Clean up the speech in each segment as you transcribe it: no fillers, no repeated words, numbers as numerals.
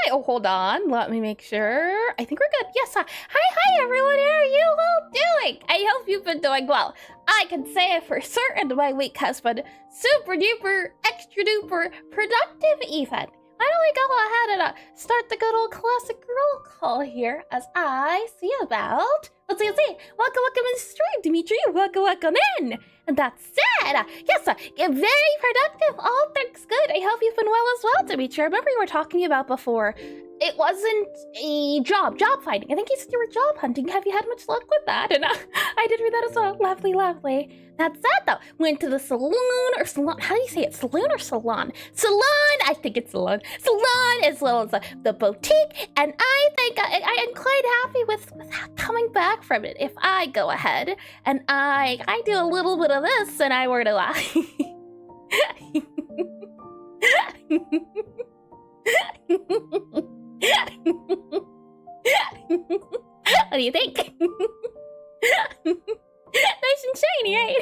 Hi. Oh, hold on. Let me make sure. I think we're good. Yes. Hi, everyone. How are you all doing? I hope you've been doing well. I can say it for certain my week has been super duper, extra duper productive even. Why don't we go ahead and start the good old classic roll call here as I see about... Let's see. Welcome in the stream, Dimitri. Welcome in. And that said, yes, very productive. All things good. I hope you've been well as well, Dimitri. I remember you were talking about before. It wasn't a job finding. I think you said you were job hunting. Have you had much luck with that? And I did read that as well. Lovely. That said, though, went to the salon. How do you say it? Saloon or salon? Salon. I think it's salon. Salon as well as the boutique. And I think I am quite happy with coming back from it. If I go ahead and I do a little bit of this and I were to what do you think? Nice and shiny, right?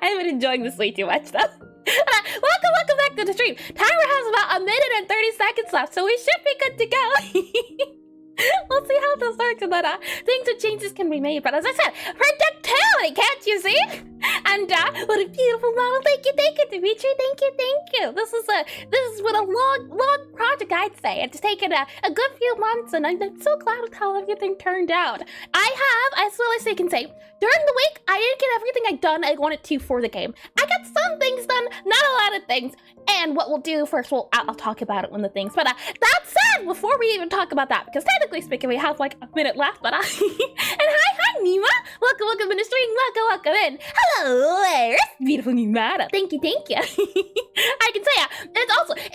I've been enjoying this way too much, though. Welcome back to the stream. Timer has about 1 minute and 30 seconds left, so we should be good to go. We'll see how this works, and then things and changes can be made. But as I said, productivity, can't you see? And what a beautiful model. Thank you, Dimitri. Thank you. This has been a long project, I'd say. It's taken a good few months, and I'm so glad with how everything turned out. I have, as well as I can say, during the week, I didn't get everything I wanted to for the game. I got some things done, not a lot of things. And what we'll do first, I'll talk about it when the things. But that said, before we even talk about that, because technically speaking, we have like a minute left. But and hi, Nima. Welcome in the stream. Welcome in. Hello there, beautiful Nima. Thank you. I can say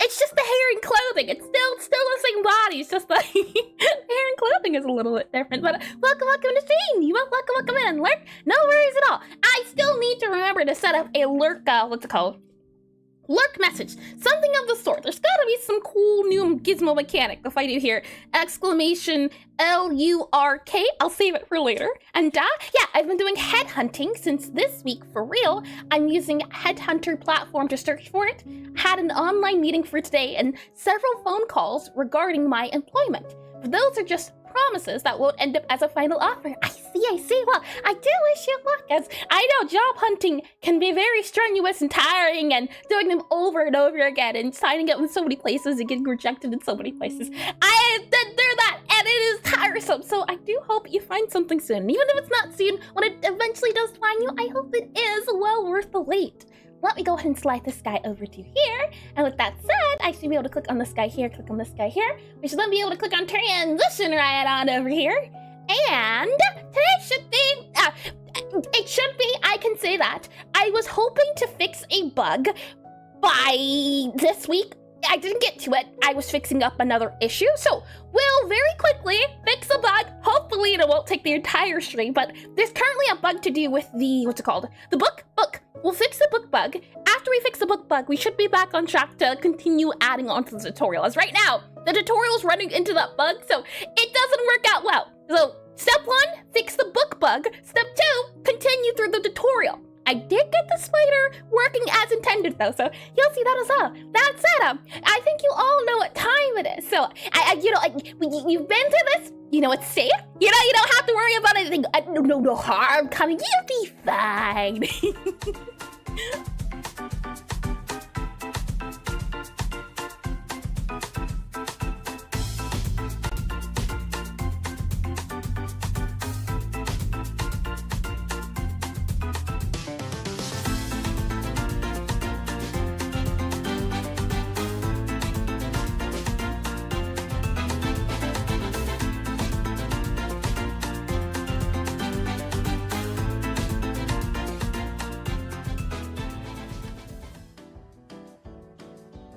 it's just the hair and clothing. It's still the same body. It's just the hair and clothing is a little bit different. But welcome in the stream. Nima. Welcome in. Lurk. No worries at all. I still need to remember to set up a lurk. What's it called? Lurk message, something of the sort. There's gotta be some cool new gizmo mechanic if I do here. Exclamation LURK. I'll save it for later. And yeah, I've been doing headhunting since this week for real. I'm using Headhunter platform to search for it. Had an online meeting for today and several phone calls regarding my employment. But those are just promises that won't end up as a final offer. I see. Well, I do wish you luck, as I know job hunting can be very strenuous and tiring, and doing them over and over again and signing up in so many places and getting rejected in so many places. I have been through that, and it is tiresome. So I do hope you find something soon. Even if it's not soon, when it eventually does find you, I hope it is well worth the wait. Let me go ahead and slide this guy over to here. And with that said, I should be able to click on this guy here, click on this guy here. We should then be able to click on transition right on over here. And today should be, I can say that. I was hoping to fix a bug by this week. I didn't get to it. I was fixing up another issue. So we'll very quickly fix a bug. Hopefully it won't take the entire stream, but there's currently a bug to do with the, what's it called? The book. We'll fix the book bug. After we fix the book bug, we should be back on track to continue adding on to the tutorial. As right now, the tutorial is running into that bug, so it doesn't work out well. So step 1, fix the book bug. Step 2, continue through the tutorial. I did get the spider working as intended, though, so you'll see that as well. That said, I think you all know what time it is. So, you've been through this. You know it's safe. You don't have to worry about anything. No harm coming. You'll be fine.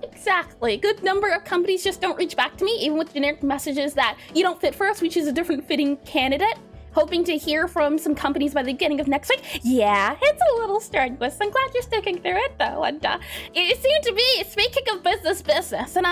Exactly. Good number of companies just don't reach back to me, even with generic messages that you don't fit for us, which is a different fitting candidate. Hoping to hear from some companies by the beginning of next week. Yeah, it's a little strenuous. I'm glad you're sticking through it, though. And it seemed to be, speaking of business, and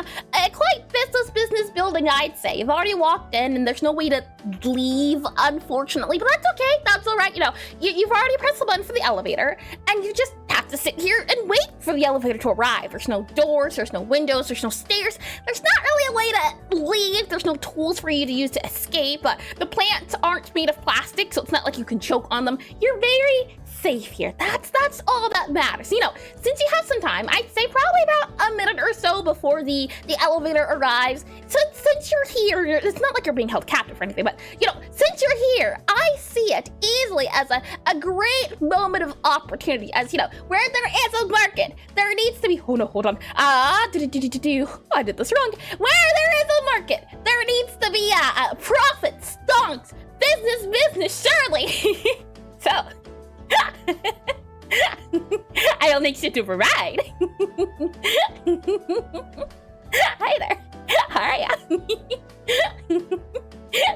quite business building, I'd say. You've already walked in, and there's no way to leave, unfortunately. But that's okay. That's all right. You've already pressed the button for the elevator, and you just have to sit here and wait for the elevator to arrive. There's no doors, there's no windows, there's no stairs. There's not really a way to leave. There's no tools for you to use to escape. The plants aren't made of plastic, so it's not like you can choke on them. You're very safe here. That's all that matters. You know, since you have some time, I'd say probably about a minute or so before the elevator arrives. Since you're here, it's not like you're being held captive or anything, but you know, since you're here, I see it easily as a great moment of opportunity. As you know, where there is a market, there needs to be. Oh no, hold on. I did this wrong. Where there is a market, there needs to be profit, stonks, business, surely. So. I'll make sure to provide. Hi there. How are ya?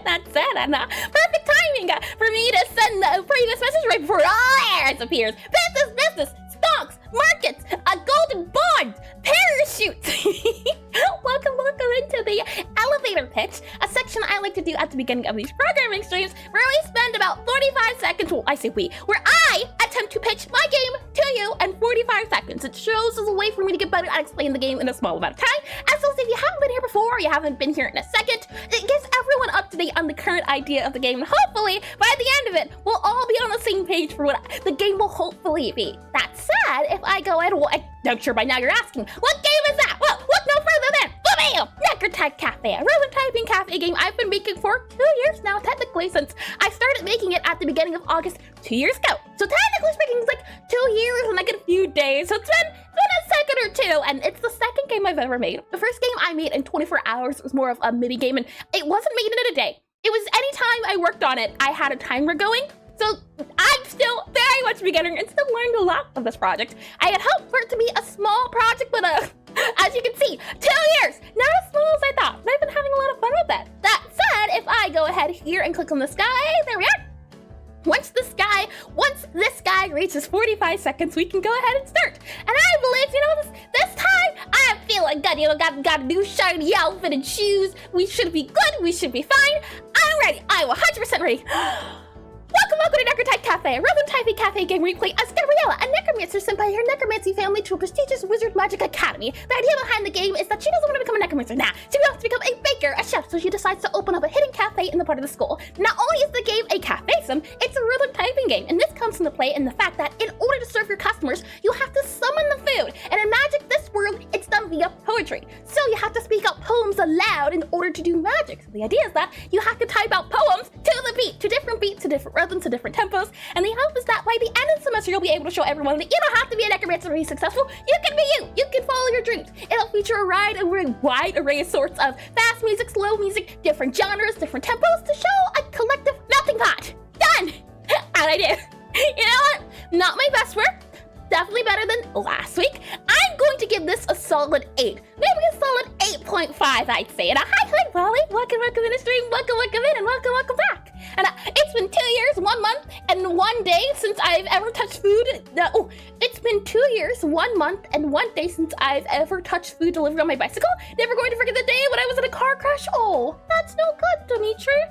That's it, Anna. Perfect timing for me to send the previous message right before all errors appears. Business, stocks, markets, golden bonds, parachutes. Welcome into the elevator pitch, a section I like to do at the beginning of these programming streams, where we spend about 45 seconds, well, I say we, where I attempt to pitch my game to you in 45 seconds. It shows as a way for me to get better at explaining the game in a small amount of time. As well as if you haven't been here before, or you haven't been here in a second, it gets everyone up to date on the current idea of the game, and hopefully, by the end of it, we'll all be on the same page for what the game will hopefully be. That said, if I go ahead, well, I'm sure by now you're asking, what game is that? Well, look no further than Necrotype Cafe, a real typing cafe game I've been making for 2 years now, technically, since I started making it at the beginning of August 2 years ago. So technically speaking, it's like 2 years and like a few days. So it's been a second or two, and it's the second game I've ever made. The first game I made in 24 hours was more of a mini game, and it wasn't made in a day. It was any time I worked on it, I had a timer going. So I'm still very much a beginner and still learned a lot of this project. I had hoped for it to be a small project, but as you can see, 2 years, not as small as I thought. But I've been having a lot of fun with it. That said, if I go ahead here and click on the sky, there we are. Once this guy reaches 45 seconds, we can go ahead and start. And I believe, you know, this time, I am feeling good. You know, got a new shiny outfit and shoes. We should be good. We should be fine. I'm ready. I'm 100% ready. Welcome to Necrotype Cafe, a rhythm typing cafe game where you play as Gabriella, a necromancer sent by her necromancy family to a prestigious wizard magic academy. The idea behiand the game is that she doesn't want to become a necromancer now. She wants to become a baker, a chef, so she decides to open up a hidden cafe in the part of the school. Not only is the game a cafe sim, it's a rhythm typing game, and this comes into play in the fact that in order to serve your customers, you have to summon the food. And in Magic this world, it's done via poetry. So you have to speak out poems aloud in order to do magic. So the idea is that you have to type out poems to the beat, to different beats, to different rhythms, to different tempos, and the hope is that by the end of the semester you'll be able to show everyone that you don't have to be a necromancer to be successful. You can be you. You can follow your dreams. It'll feature a wide array of sorts of fast music, slow music, different genres, different tempos to show a collective melting pot. Done! How'd I do? You know what? Not my best work. Definitely better than last week. I'm going to give this a solid 8. Maybe a solid 8.5, I'd say. And hi, Polly. Welcome in the stream. Welcome in, and welcome back. And it's been 2 years, 1 month, and 1 day since I've ever touched food. It's been 2 years, 1 month, and 1 day since I've ever touched food delivered on my bicycle. Never going to forget the day when I was in a car crash. Oh, that's no good, Dimitri.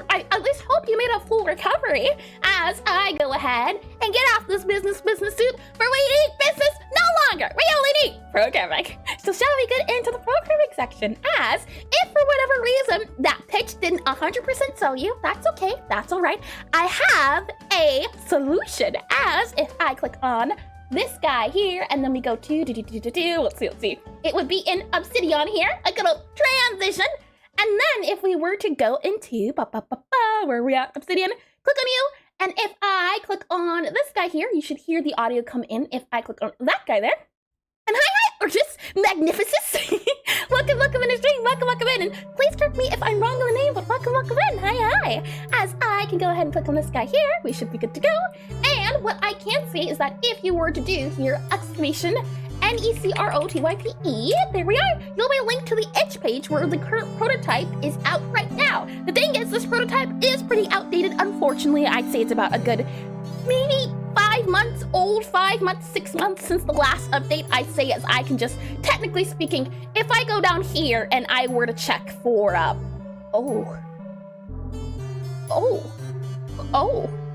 I at least hope you made a full recovery as I go ahead and get off this business suit, for we need business no longer. We only need programming. So shall we get into the programming section? As if for whatever reason that pitch didn't 100% sell you, that's okay, that's all right. I have a solution. As if I click on this guy here, and then we go to let's see. It would be in Obsidian here, a good old transition. And then if we were to go into where are we at? Obsidian, click on you. And if I click on this guy here, you should hear the audio come in if I click on that guy there. And hi, Urgis, Magnificus. welcome in the stream, welcome in. And please correct me if I'm wrong on the name, but welcome in, hi. As I can go ahead and click on this guy here, we should be good to go. And what I can see is that if you were to do here, exclamation, Necrotype, there we are. You'll be linked to the itch page where the current prototype is out right now. The thing is, this prototype is pretty outdated. Unfortunately, I'd say it's about a good, maybe 5 months old, 5 months, 6 months since the last update. I'd say, as I can just, technically speaking, if I go down here and I were to check for,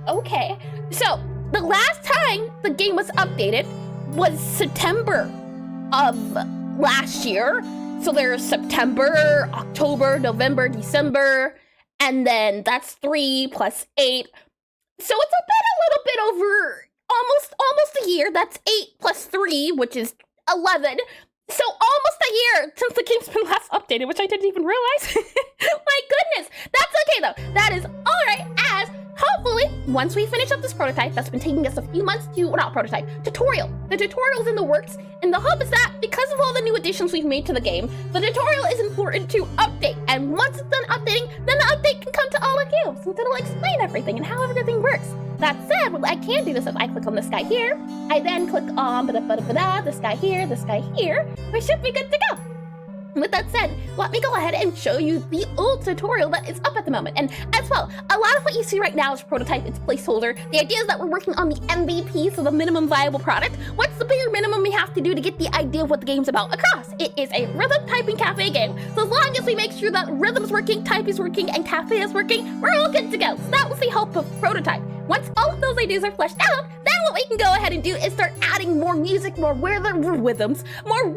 okay. So, the last time the game was updated was September of last year. So there's September, October, November, December, and then that's 3 plus 8. So it's a little bit over almost a year. That's 8 plus 3, which is 11. So almost a year since the game's been last updated, which I didn't even realize. My goodness, that's okay though. That is all right, as hopefully once we finish up this prototype that's been taking us a few months to, well, not prototype, tutorial. The tutorial's in the works, and the hope is that because of all the new additions we've made to the game, the tutorial is important to update. And once it's done updating, then the update can come to all of you, since it'll explain everything and how everything works. That said, well, I can do this if I click on this guy here. I then click on this guy here. We should be good to go. With that said, let me go ahead and show you the old tutorial that is up at the moment. And as well, a lot of what you see right now is prototype, it's placeholder. The idea is that we're working on the MVP, so the minimum viable product. What's the bare minimum we have to do to get the idea of what the game's about across? It is a rhythm typing cafe game. So as long as we make sure that rhythm's working, type is working, and cafe is working, we're all good to go. So that was the hope of prototype. Once all of those ideas are fleshed out, then what we can go ahead and do is start adding more music, more rhythms, more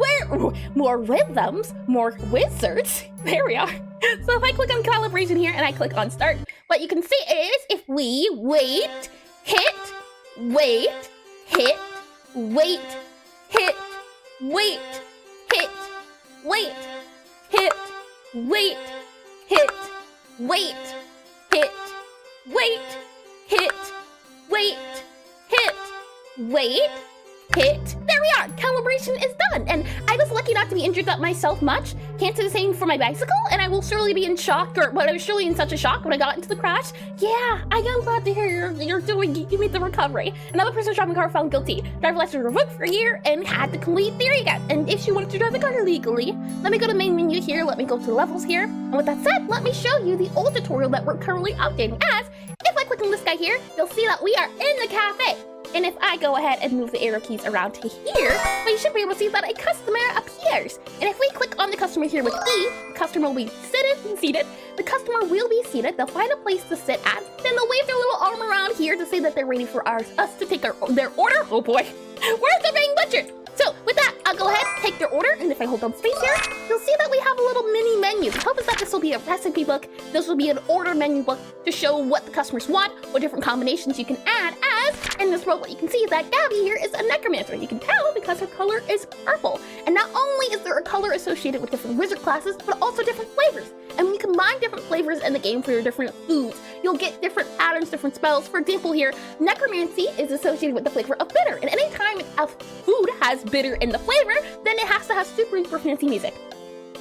wizards. There we are. So if I click on calibration here and I click on start, what you can see is if we wait, hit, wait, hit, wait, hit, wait, hit, wait, hit, wait, hit, wait, hit, wait, hit, wait, hit, wait, hit. There we are. Calibration is done. And I was lucky not to be injured that myself much. Can't say the same for my bicycle, and I will surely be in shock, I was surely in such a shock when I got into the crash. Yeah, I am glad to hear you made the recovery. Another person driving a car found guilty. Driver license revoked for a year and had to complete theory again. And if she wanted to drive the car illegally, let me go to main menu here, let me go to levels here. And with that said, let me show you the old tutorial that we're currently updating as, if I click on this guy here, you'll see that we are in the cafe. And if I go ahead and move the arrow keys around to here, well, you should be able to see that a customer appears. And if we click on the customer here with E, the customer will be seated. The customer will be seated. They'll find a place to sit at. Then they'll wave their little arm around here to say that they're ready for us to take their order. Oh boy, where's the being butchered? So with that, I'll go ahead, take their order, and if I hold down space here, you'll see that we have a little mini menu. The hope is that this will be a recipe book. This will be an order menu book to show what the customers want, what different combinations you can add as. In this world, what you can see is that Gabby here is a Necromancer. You can tell because her color is purple. And not only is there a color associated with different wizard classes, but also different flavors. And when you combine different flavors in the game for your different foods, you'll get different patterns, different spells. For example here, necromancy is associated with the flavor of bitter. And anytime a food has bitter in the flavor, then it has to have super duper fancy music.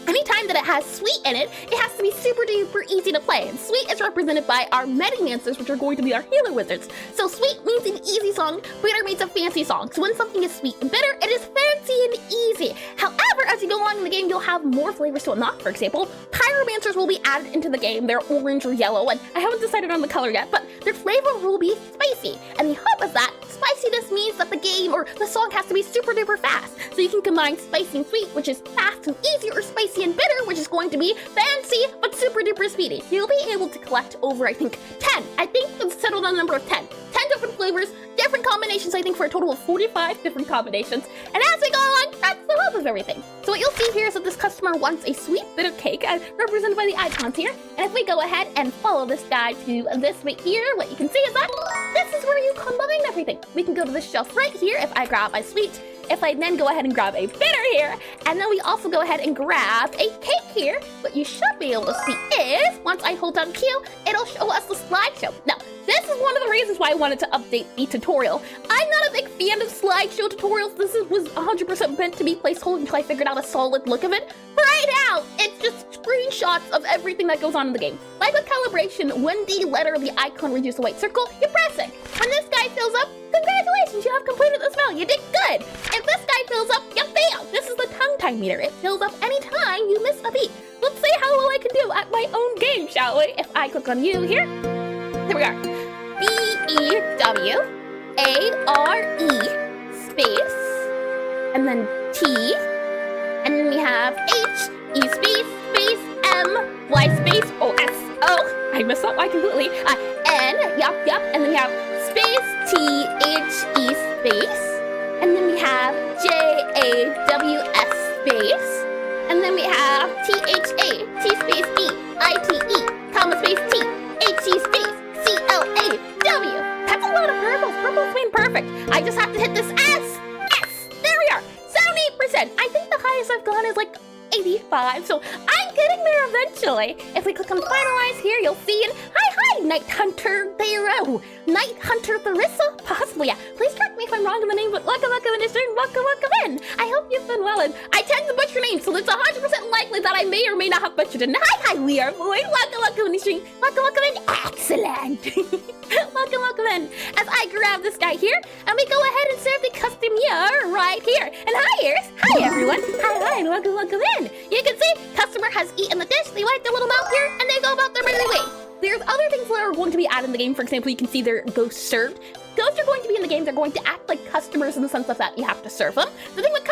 Anytime that it has sweet in it, it has to be super duper easy to play. And sweet is represented by our Medimancers, which are going to be our healer wizards. So sweet means an easy song, bitter means a fancy song. So when something is sweet and bitter, it is fancy and easy. However, as you go along in the game, you'll have more flavors to unlock. For example, pyromancers will be added into the game. They're orange or yellow, and I haven't decided on the color yet, but their flavor will be spicy. And the hope is that spiciness means that the game or the song has to be super duper fast. So you can combine spicy and sweet, which is fast and easy, or spicy and bitter, which is going to be fancy but super duper speedy. You'll be able to collect over, I think, 10. I think it's settled on a number of 10. 10 different flavors, different combinations, I think, for a total of 45 different combinations. And as we go along, that's the hope of everything. So what you'll see here is that this customer wants a sweet bitter cake, as represented by the icons here. And if we go ahead and follow this guy to this right here, what you can see is that this is where you combine everything. We can go to this shelf right here if I grab my sweet. If I then go ahead and grab a bitter here, and then we also go ahead and grab a cake here, what you should be able to see is, once I hold down Q, it'll show us the slideshow. Now, this is one of the reasons why I wanted to update the tutorial. I'm not a big fan of slideshow tutorials. This was 100% meant to be placeholder until I figured out a solid look of it. But right now, it's just screenshots of everything that goes on in the game. Like with calibration, when the letter of the icon reaches the white circle, you press it. When this guy fills up, congratulations, you have completed the spell. You did good. If this guy fills up, you failed. This is the tongue time meter. It fills up anytime you miss a beat. Let's see how well I can do at my own game, shall we? If I click on you here, here we are. BEWARE space, and then T, and then we have HE space MY space OSO. I messed up, I completely. N, yup, and then we have space THE space, and then we have JAWS space, and then then we have THA, T-space-E, comma space T, H-E space, C-L-A-W. That's a lot of purples. Purples mean perfect. I just have to hit this S. There we are. 78%. I think the highest I've gone is like 85, so I'm getting there eventually. If we click on finalize here, you'll see it. Hi, Night Hunter Thero. Night Hunter Theresa? Possibly, yeah. Please correct me if I'm wrong in the name, but welcome in the stream, welcome in. I hope you've been well, and I tend to butcher names, so it's 100% likely that I may or may not have butchered it. Hi, we are boy. Welcome in the stream, welcome in. Excellent. welcome in. As I grab this guy here, and we go ahead and serve the customer right here. And hi, ears. Hi, everyone. Hi, and welcome in. You can see customer has eaten the dish, they wipe their little mouth here, and they go about their merry way. There's other things that are going to be added in the game. For example, you can see their ghosts served. Ghosts are going to be in the game. They're going to act like customers in the sense of that you have to serve them. The thing with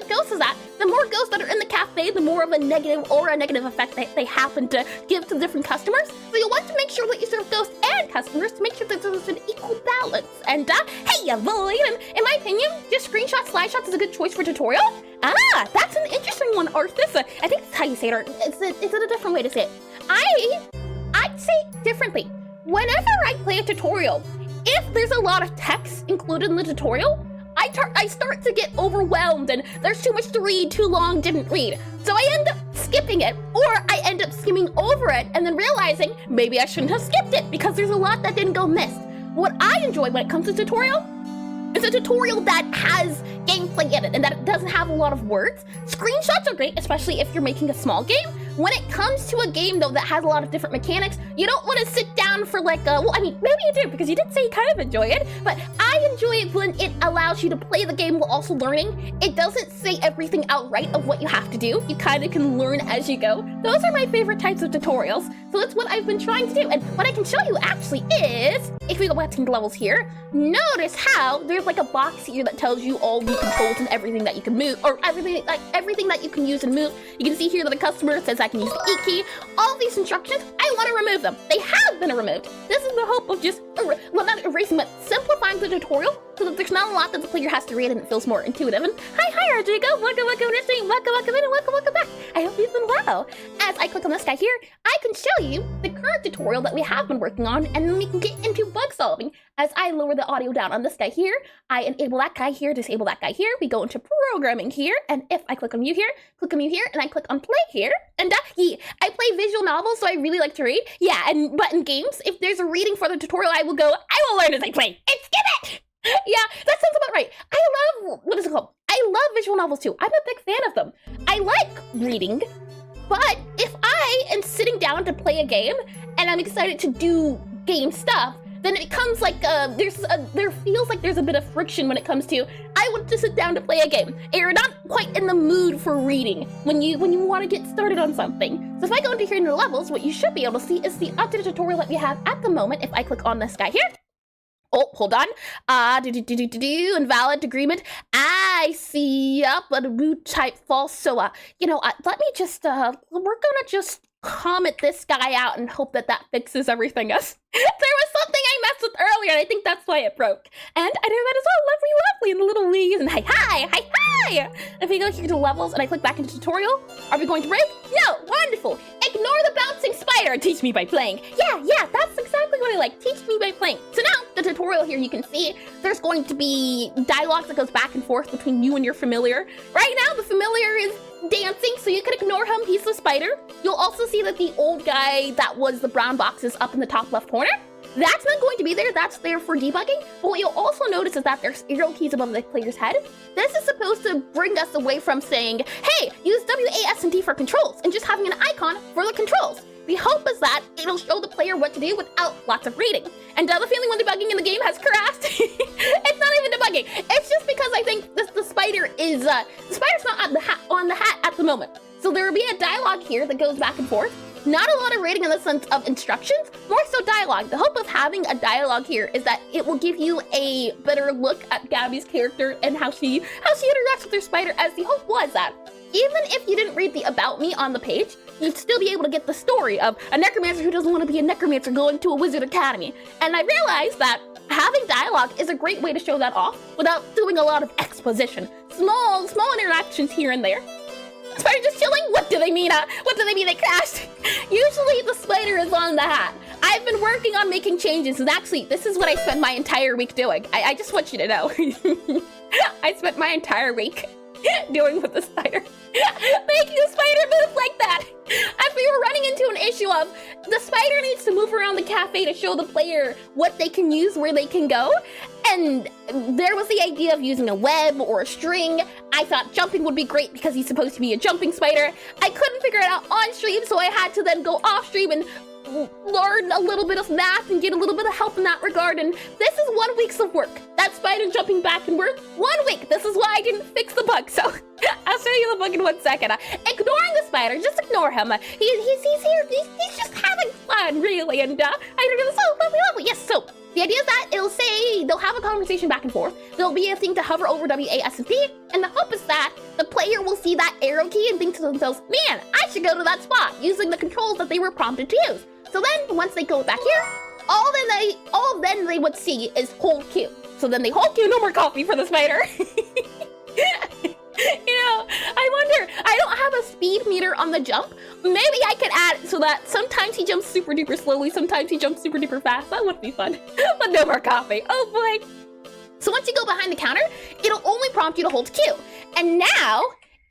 ghosts is that the more ghosts that are in the cafe, the more of a negative effect they happen to give to different customers. So you'll want to make sure that you serve ghosts and customers to make sure that there's an equal balance. And hey, boy, in my opinion, just slideshots is a good choice for tutorial. That's an interesting one, Arthas. I think that's how you say it, or is it a different way to say it? I'd say it differently. Whenever I play a tutorial, if there's a lot of text included in the tutorial, I start to get overwhelmed and there's too much to read, too long, didn't read. So I end up skipping it, or I end up skimming over it and then realizing maybe I shouldn't have skipped it because there's a lot that didn't go missed. What I enjoy when it comes to tutorial is a tutorial that has gameplay in it and that it doesn't have a lot of words. Screenshots are great, especially if you're making a small game. When it comes to a game, though, that has a lot of different mechanics, you don't want to sit down for like well, I mean, maybe you do, because you did say you kind of enjoy it, but I enjoy it when it allows you to play the game while also learning. It doesn't say everything outright of what you have to do. You kind of can learn as you go. Those are my favorite types of tutorials, so that's what I've been trying to do. And what I can show you actually is, if we go back to the levels here, notice how there's like a box here that tells you all the controls and everything that you can move, or everything that you can use and move. You can see here that the customer says I can use the E key. All these instructions, I want to remove them. They have been removed. This is the hope of just, well, not erasing, but simplifying the tutorial so that there's not a lot that the player has to read and it feels more intuitive. And hi, Rodrigo. Welcome to the stream. Welcome in, and welcome back. I hope you've been well. As I click on this guy here, I can show you the current tutorial that we have been working on, and then we can get into bug solving. As I lower the audio down on this guy here, I enable that guy here, disable that guy here. We go into programming here, and if I click on you here, and I click on play here, and yeah, I play visual novels, so I really like to read. Yeah, but in games, if there's a reading for the tutorial, I will learn as I play. It's skip it! Yeah, that sounds about right. I love, what is it called? I love visual novels too. I'm a big fan of them. I like reading, but if I am sitting down to play a game and I'm excited to do game stuff, then it becomes like there feels like there's a bit of friction when it comes to I want to sit down to play a game. You're not quite in the mood for reading when you want to get started on something. So if I go into here in the levels, what you should be able to see is the updated tutorial that we have at the moment. If I click on this guy here. Oh, hold on. Invalid agreement. I see but a root type false. So let me just we're gonna just comment this guy out and hope that fixes everything else. There was something I messed with earlier, and I think that's why it broke. And I do that as well. Lovely, and the little leaves, and hi. If we go here to levels and I click back into tutorial, are we going to break? No, wonderful. Ignore the bouncing spider. Teach me by playing. Yeah, that's exactly what I like. Teach me by playing. So now the tutorial here, you can see there's going to be dialogue that goes back and forth between you and your familiar. Right now, the familiar is dancing, so you can ignore him. He's the spider. You'll also see that the old guy that was the brown box is up in the top left corner. That's not going to be there. That's there for debugging. But what you'll also notice is that there's arrow keys above the player's head. This is supposed to bring us away from saying, hey, use WAS and D for controls, and just having an icon for the controls. The hope is that it'll show the player what to do without lots of reading. And the feeling when debugging in the game has crashed, it's not even debugging. It's just because I think the spider is, the spider's not on the hat at the moment. So there will be a dialogue here that goes back and forth. Not a lot of reading in the sense of instructions, more so dialogue. The hope of having a dialogue here is that it will give you a better look at Gabby's character and how she interacts with her spider, as the hope was that even if you didn't read the about me on the page, you'd still be able to get the story of a necromancer who doesn't want to be a necromancer going to a wizard academy. And I realized that having dialogue is a great way to show that off without doing a lot of exposition. Small interactions here and there. Spider just chilling? What do they mean? What do they mean they crashed? Usually the spider is on the hat. I've been working on making changes, and actually, this is what I spent my entire week doing. I just want you to know. I spent my entire week doing with the spider. Making the spider move like that. As we were running into an issue of the spider needs to move around the cafe to show the player what they can use, where they can go. And there was the idea of using a web or a string. I thought jumping would be great because he's supposed to be a jumping spider. I couldn't figure it out on stream, so I had to then go off stream and learn a little bit of math and get a little bit of help in that regard, and this is 1 week's of work. That spider jumping back and forth, 1 week. This is why I didn't fix the bug, so I'll show you the bug in 1 second. Ignoring the spider, just ignore him. He's here, he's just having fun, really, and I think it's so lovely. Yes, so the idea is that it'll say, they'll have a conversation back and forth. There'll be a thing to hover over WASD, and the hope is that the player will see that arrow key and think to themselves, man, I should go to that spot, using the controls that they were prompted to use. So then, once they go back here, all then they would see is hold Q. So then they hold Q, no more coffee for the spider. You know, I wonder, I don't have a speed meter on the jump. Maybe I could add it so that sometimes he jumps super duper slowly, sometimes he jumps super duper fast. That would be fun. But no more coffee. Oh boy. So once you go behind the counter, it'll only prompt you to hold Q. And now,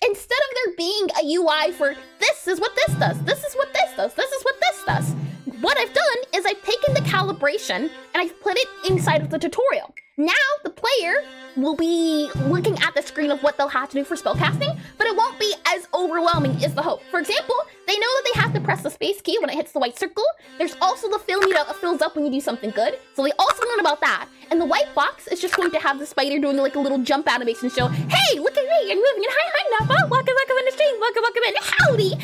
instead of there being a UI for this is what this does, this is what this does, this is what this does, what I've done is I've taken the calibration and I've put it inside of the tutorial. Now the player will be looking at the screen of what they'll have to do for spellcasting, but it won't be as overwhelming is the hope. For example, they know that they have to press the space key when it hits the white circle. There's also the fill meter that fills up when you do something good, so they also learn about that. And the white box is just going to have the spider doing like a little jump animation show. Hey, look at me, I'm moving, and hi, Napa, welcome in the stream, welcome in, howdy you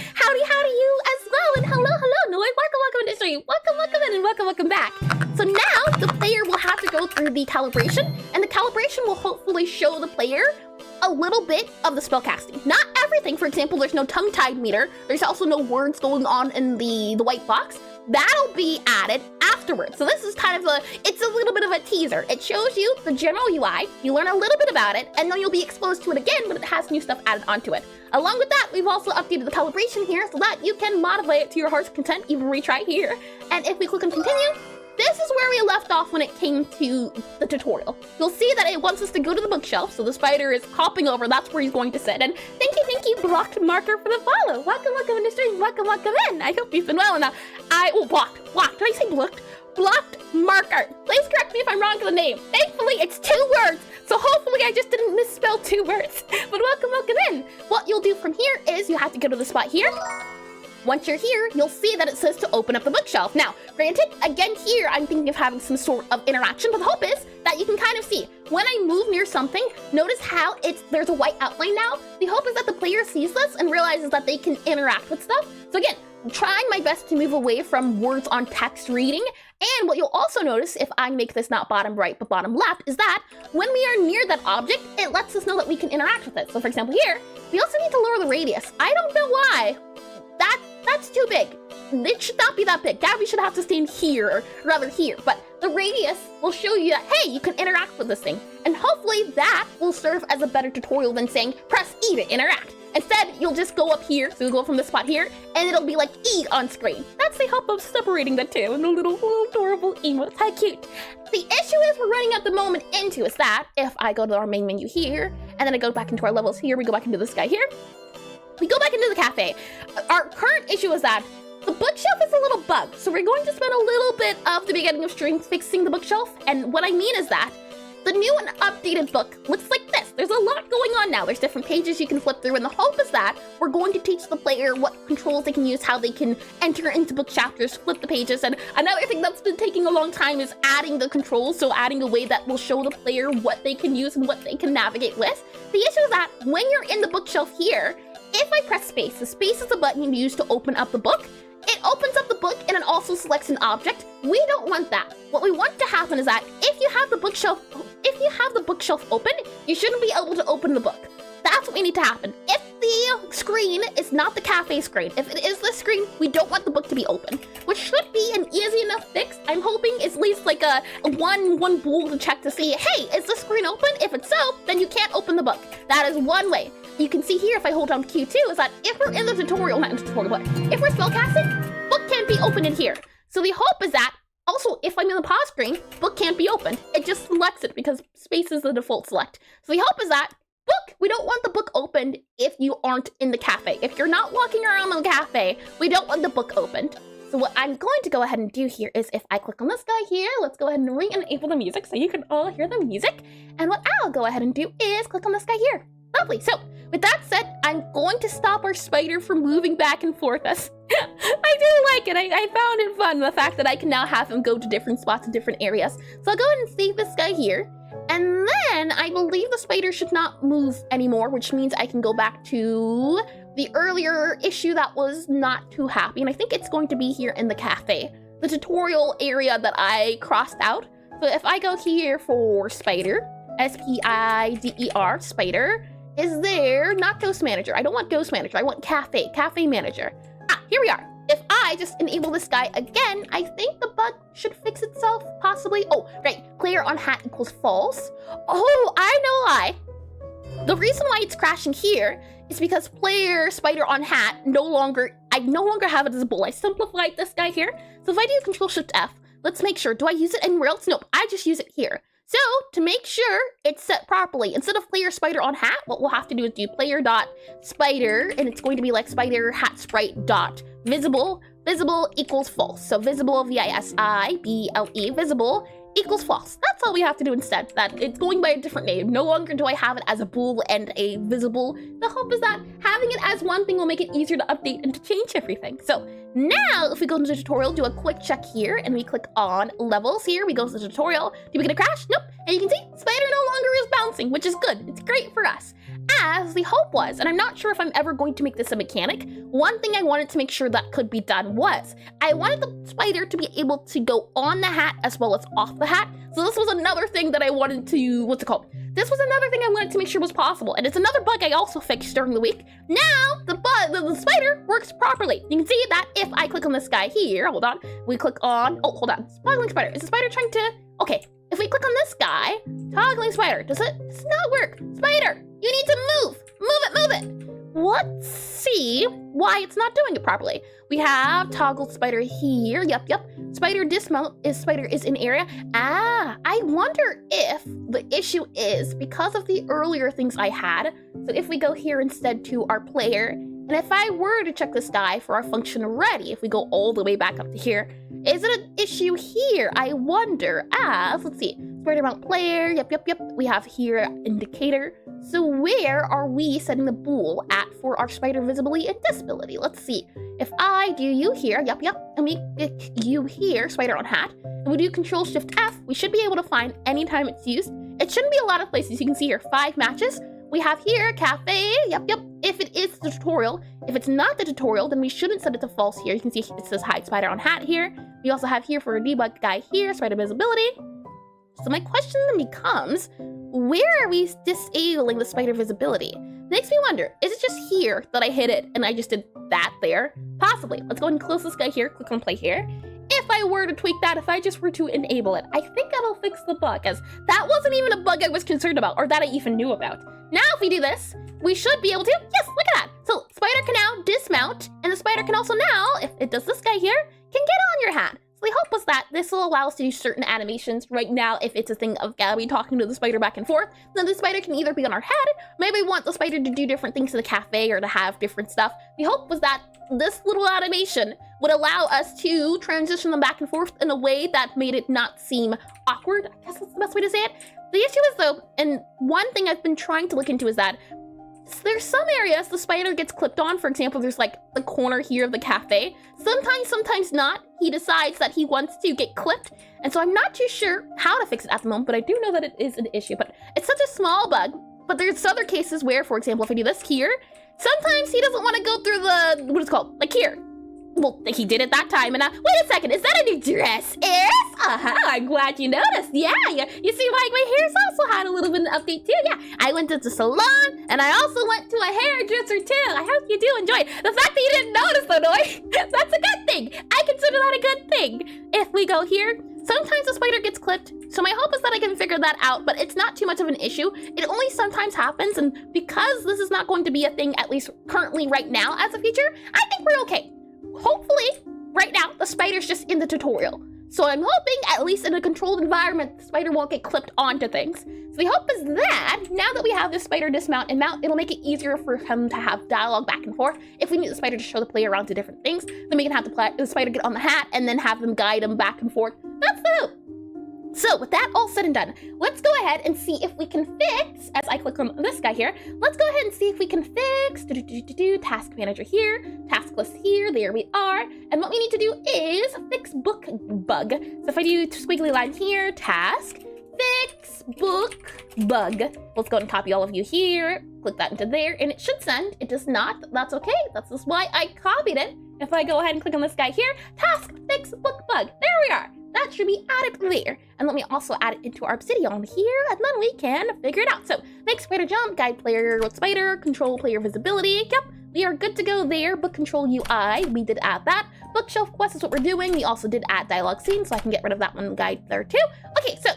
as well, and hello, Noy, welcome in the stream, welcome in, and welcome back. So now the player will have to go through the calibration, and the calibration will hopefully show the player a little bit of the spellcasting. Not everything. For example, there's no tongue-tied meter. There's also no words going on in the white box. That'll be added afterwards. So this is kind of it's a little bit of a teaser. It shows you the general UI, you learn a little bit about it, and then you'll be exposed to it again, but it has new stuff added onto it. Along with that, we've also updated the calibration here so that you can modify it to your heart's content, even retry here. And if we click on continue, this is where we left off when it came to the tutorial. You'll see that it wants us to go to the bookshelf, so the spider is hopping over, that's where he's going to sit. And thank you, Blocked Marker, for the follow. Welcome in the stream, welcome in. I hope you've been well enough. Blocked, did I say blocked? Blocked Marker. Please correct me if I'm wrong with the name. Thankfully, it's 2 words, so hopefully I just didn't misspell 2 words. But welcome in. What you'll do from here is you have to go to the spot here. Once you're here, you'll see that it says to open up the bookshelf. Now, granted, again here, I'm thinking of having some sort of interaction, but the hope is that you can kind of see. When I move near something, notice how there's a white outline now. The hope is that the player sees this and realizes that they can interact with stuff. So again, trying my best to move away from words on text reading. And what you'll also notice, if I make this not bottom right, but bottom left, is that when we are near that object, it lets us know that we can interact with it. So for example here, we also need to lower the radius. I don't know why. That's too big. It should not be that big. Gabby should have to stand here, or rather here. But the radius will show you that, hey, you can interact with this thing. And hopefully that will serve as a better tutorial than saying, press E to interact. Instead, you'll just go up here, so you'll go from the spot here, and it'll be like E on screen. That's the hope of separating the two, and the little adorable emotes. How cute. The issue is we're running at the moment into is that, if I go to our main menu here, and then I go back into our levels here, we go back into this guy here, we go back into the cafe. Our current issue is that the bookshelf is a little bugged, so we're going to spend a little bit of the beginning of stream fixing the bookshelf. And what I mean is that the new and updated book looks like this. There's a lot going on now. There's different pages you can flip through, and the hope is that we're going to teach the player what controls they can use, how they can enter into book chapters, flip the pages. And another thing that's been taking a long time is adding the controls, so adding a way that will show the player what they can use and what they can navigate with. The issue is that when you're in the bookshelf here, if I press space, the space is a button you use to open up the book. It opens up the book and it also selects an object. We don't want that. What we want to happen is that if you have the bookshelf open, you shouldn't be able to open the book. That's what we need to happen. If the screen is not the cafe screen, if it is the screen, we don't want the book to be open, which should be an easy enough fix. I'm hoping it's at least like a one bool to check to see, hey, is the screen open? If it's so, then you can't open the book. That is one way. you can see here if I hold down Q2 is that if we're in the tutorial, not in the tutorial, but if we're spellcasting, book can't be opened in here. So the hope is that also, if I'm in the pause screen, book can't be opened. It just selects it because space is the default select. So the hope is that book, we don't want the book opened if you aren't in the cafe. If you're not walking around in the cafe, we don't want the book opened. So what I'm going to go ahead and do here is if I click on this guy here, let's go ahead and re-enable the music so you can all hear the music. And what I'll go ahead and do is click on this guy here. Lovely. So with that said, I'm going to stop our spider from moving back and forth as I do like it. I found it fun, the fact that I can now have him go to different spots in different areas. So I'll go ahead and save this guy here. And then I believe the spider should not move anymore, which means I can go back to the earlier issue that was not too happy. And I think it's going to be here in the cafe, the tutorial area that I crossed out. So if I go here for spider, S-P-I-D-E-R, spider, is there, not ghost manager. I don't want ghost manager. I want cafe manager. Ah, here we are. If I just enable this guy again, I think the bug should fix itself, possibly. Oh, right, player on hat equals false. Oh, I know why. The reason why it's crashing here is because player spider on hat I no longer have it as a bull. I simplified this guy here. So if I do Control Shift F, let's make sure, do I use it anywhere else? Nope, I just use it here. So to make sure it's set properly, instead of player spider on hat, what we'll have to do is do player dot spider, and it's going to be like spider hat sprite dot visible equals false. So visible, V-I-S-I-B-L-E, visible equals false. That's all we have to do instead. That it's going by a different name. No longer do I have it as a bool and a visible. The hope is that having it as one thing will make it easier to update and to change everything. So now if we go into the tutorial, do a quick check here, and we click on levels here, we go to the tutorial. Do we get a crash? Nope. And you can see spider no longer is bouncing, which is good. It's great for us. As the hope was, and I'm not sure if I'm ever going to make this a mechanic, one thing I wanted to make sure that could be done was, I wanted the spider to be able to go on the hat as well as off the hat. So this was another thing that I wanted to, This was another thing I wanted to make sure was possible, and it's another bug I also fixed during the week. Now, the spider works properly. You can see that if I click on this guy here, hold on, we click on, oh, hold on, toggling spider. Is the spider trying to, okay, if we click on this guy, toggling spider, does it not work? Spider, you need to move it. Let's see why it's not doing it properly. We have toggle spider here, yep. Spider dismount is spider is in area. Ah, I wonder if the issue is because of the earlier things I had. So if we go here instead to our player, and if I were to check this guy for our function ready, if we go all the way back up to here, is it an issue here? I wonder, let's see, spider mount player, yep. We have here indicator. So where are we setting the bool at for our spider visibility and disability? Let's see. If I do you here, yep, and we get you here, spider on hat, and we do Control Shift F, we should be able to find anytime it's used. It shouldn't be a lot of places. You can see here 5 matches. We have here cafe, yep. If it is the tutorial, if it's not the tutorial, then we shouldn't set it to false here. You can see it says hide spider on hat here. We also have here for a debug guy here, spider visibility. So my question then becomes, where are we disabling the spider visibility? Makes me wonder, is it just here that I hit it and I just did that there? Possibly. Let's go ahead and close this guy here, click on play here. If I were to tweak that, if I just were to enable it, I think that'll fix the bug, as that wasn't even a bug I was concerned about, or that I even knew about. Now if we do this, we should be able to, yes, look at that. So spider can now dismount, and the spider can also now, if it does this guy here, can get on your hat. So the hope was that this will allow us to do certain animations. Right now, if it's a thing of Gabby talking to the spider back and forth, then the spider can either be on our head, maybe we want the spider to do different things to the cafe or to have different stuff. The hope was that this little animation would allow us to transition them back and forth in a way that made it not seem awkward. I guess that's the best way to say it. The issue is though, and one thing I've been trying to look into is that there's some areas the spider gets clipped on. For example, there's like the corner here of the cafe. Sometimes not. He decides that he wants to get clipped. And so I'm not too sure how to fix it at the moment, but I do know that it is an issue. But it's such a small bug. But there's other cases where, for example, if I do this here, sometimes he doesn't want to go through the, what is it called? Like here. Well, he did it that time, and wait a second, is that a new dress, Eris? I'm glad you noticed. Yeah, you see, my hair's also had a little bit of an update too. Yeah, I went to the salon, and I also went to a hairdresser too. I hope you do enjoy it. The fact that you didn't notice, though, Noy, that's a good thing. I consider that a good thing. If we go here, Sometimes the spider gets clipped, so my hope is that I can figure that out, but it's not too much of an issue. It only sometimes happens, and because this is not going to be a thing, at least currently right now as a feature, I think we're okay. Hopefully, right now, the spider's just in the tutorial. So I'm hoping, at least in a controlled environment, the spider won't get clipped onto things. So the hope is that, now that we have this spider dismount and mount, it'll make it easier for him to have dialogue back and forth. If we need the spider to show the player around to different things, then we can have the spider get on the hat and then have them guide him back and forth. That's the hope. So with that all said and done, let's go ahead and see if we can fix, as I click on this guy here, let's go ahead and see if we can fix, task manager here, task list here, there we are. And what we need to do is fix book bug. So if I do squiggly line here, task, fix book bug. Let's go and copy all of you here, click that into there, and it should send. It does not, that's okay. That's just why I copied it. If I go ahead and click on this guy here, task, fix book bug, there we are. That should be added there. And let me also add it into our obsidian here, and then we can figure it out. So, make spider jump, guide player with spider, control player visibility. Yep, we are good to go there. Book control UI, we did add that. Bookshelf quest is what we're doing. We also did add dialogue scene, so I can get rid of that one guide there too. Okay, so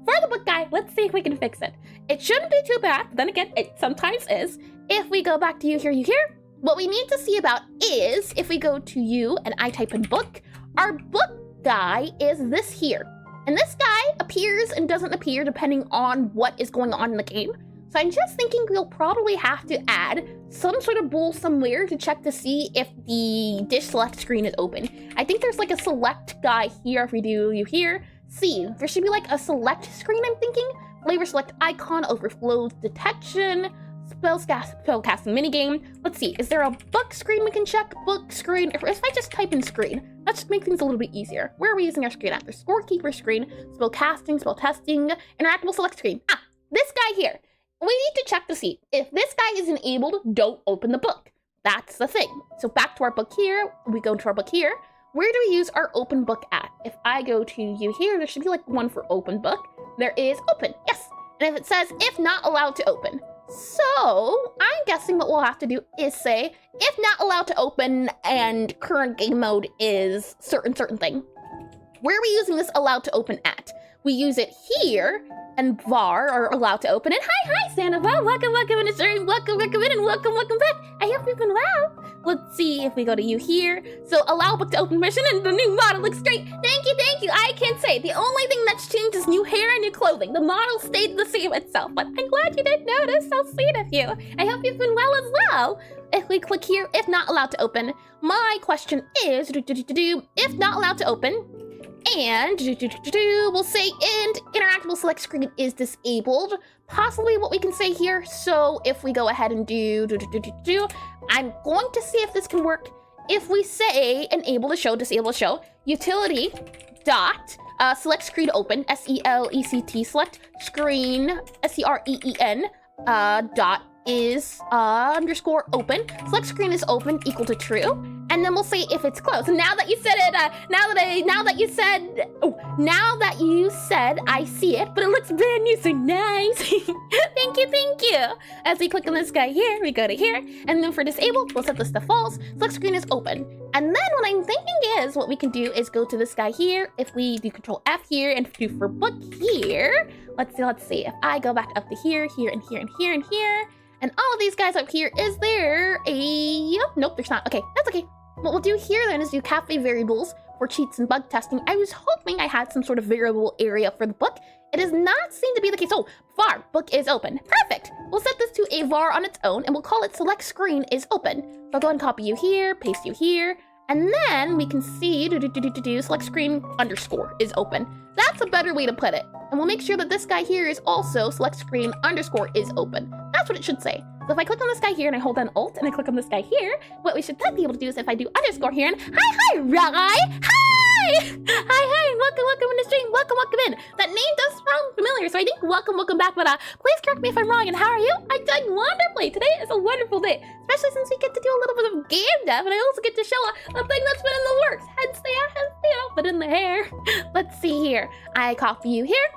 for the book guide, let's see if we can fix it. It shouldn't be too bad, then again, it sometimes is. If we go back to you here, what we need to see about is, if we go to you and I type in book, our book guy is this here. And this guy appears and doesn't appear depending on what is going on in the game. So I'm just thinking we'll probably have to add some sort of bool somewhere to check to see if the dish select screen is open. I think there's like a select guy here if we do you here. See, there should be like a select screen, I'm thinking. Flavor select icon, overflows detection, spellcasting minigame. Let's see, is there a book screen we can check? Book screen, if I just type in screen, that should make things a little bit easier. Where are we using our screen at? There's scorekeeper screen, spell casting, spell testing, interactable select screen. Ah, this guy here. We need to check to see if this guy is enabled, don't open the book. That's the thing. So back to our book here, we go to our book here. Where do we use our open book at? If I go to you here, there should be like one for open book. There is open, yes. And if it says, if not allowed to open. So I'm guessing what we'll have to do is say, if not allowed to open and current game mode is certain thing. Where are we using this allowed to open at? We use it here, and var are allowed to open it. Hi, Sandoval. Welcome in the stream. Welcome in and welcome back. I hope you've been well. Let's see if we go to you here. So allow book to open mission and the new model looks great. Thank you. I can say the only thing that's changed is new hair and new clothing. The model stayed the same itself, but I'm glad you did notice. How sweet of you. I hope you've been well as well. If we click here, if not allowed to open, my question is, if not allowed to open, and we'll say and interactable select screen is disabled. Possibly what we can say here. So if we go ahead and do, I'm going to see if this can work. If we say enable to show, disable to show, utility dot select screen open, SELECT select screen, SCREEN dot is underscore open. Select screen is open equal to true. And then we'll say if it's closed. And now that you said it, now that you said I see it, but it looks brand new, so nice. Thank you. As we click on this guy here, we go to here, and then for disabled, we'll set this to false. Select screen is open. And then what I'm thinking is what we can do is go to this guy here. If we do Control F here and do for book here, let's see. If I go back up to here, and here, and all of these guys up here, is there a, nope, there's not. Okay, that's okay. What we'll do here then is do cafe variables for cheats and bug testing. I was hoping I had some sort of variable area for the book. It does not seem to be the case. Oh, var, book is open. Perfect. We'll set this to a var on its own and we'll call it select screen is open. So I'll go and copy you here, paste you here, and then we can see select screen underscore is open. That's a better way to put it. And we'll make sure that this guy here is also select screen underscore is open. That's what it should say. So if I click on this guy here and I hold down Alt and I click on this guy here, what we should then be able to do is if I do underscore here and hi, Rye! Hi, welcome in the stream, welcome in. That name does sound familiar, so I think welcome back, but please correct me if I'm wrong, and how are you? I'm doing wonderfully. Today is a wonderful day, especially since we get to do a little bit of game dev, and I also get to show a thing that's been in the works, hence the outfit in the hair. Let's see here. I copy you here,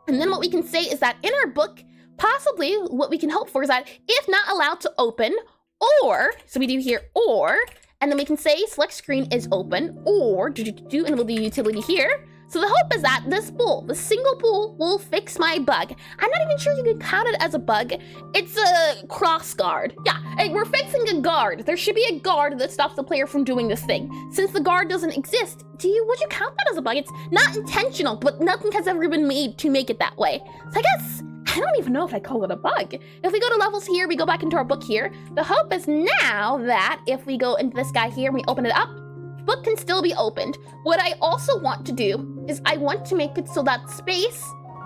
and then what we can say is that in our book, possibly what we can hope for is that if not allowed to open, or, so we do here, or, and then we can say select screen is open, or, and we'll do utility here, So the hope is that this pool, the single pool, will fix my bug. I'm not even sure you can count it as a bug. It's a cross guard. Yeah, we're fixing a guard. There should be a guard that stops the player from doing this thing. Since the guard doesn't exist, would you count that as a bug? It's not intentional, but nothing has ever been made to make it that way. So I guess, I don't even know if I call it a bug. If we go to levels here, we go back into our book here. The hope is now that if we go into this guy here and we open it up, book can still be opened. What I also want to do is I want to make it so that space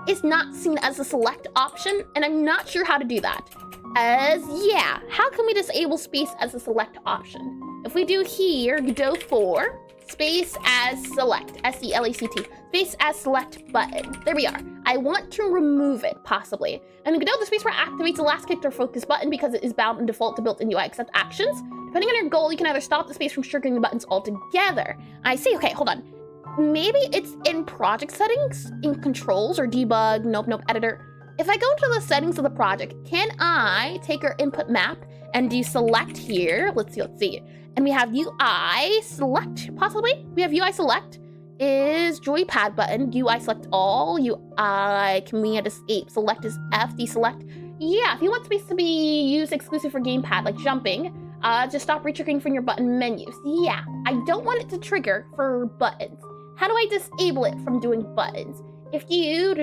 is not seen as a select option, and I'm not sure how to do that. How can we disable space as a select option? If we do here, Godot 4, space as select, S-E-L-E-C-T, space as select button. There we are. I want to remove it, possibly. And in Godot, the spacebar activates the last click or focus button because it is bound and default to built-in UI accept actions. Depending on your goal, you can either stop the space from triggering the buttons altogether. I see, okay, hold on. Maybe it's in project settings, in controls, or debug, nope, editor. If I go into the settings of the project, can I take our input map and do select here? Let's see. And we have UI select, possibly? We have UI select is joypad button, UI select all, UI, can we escape? Select is F, deselect. Yeah, if you want space to be used exclusive for gamepad, like jumping, just stop re-triggering from your button menus. Yeah, I don't want it to trigger for buttons. How do I disable it from doing buttons? If you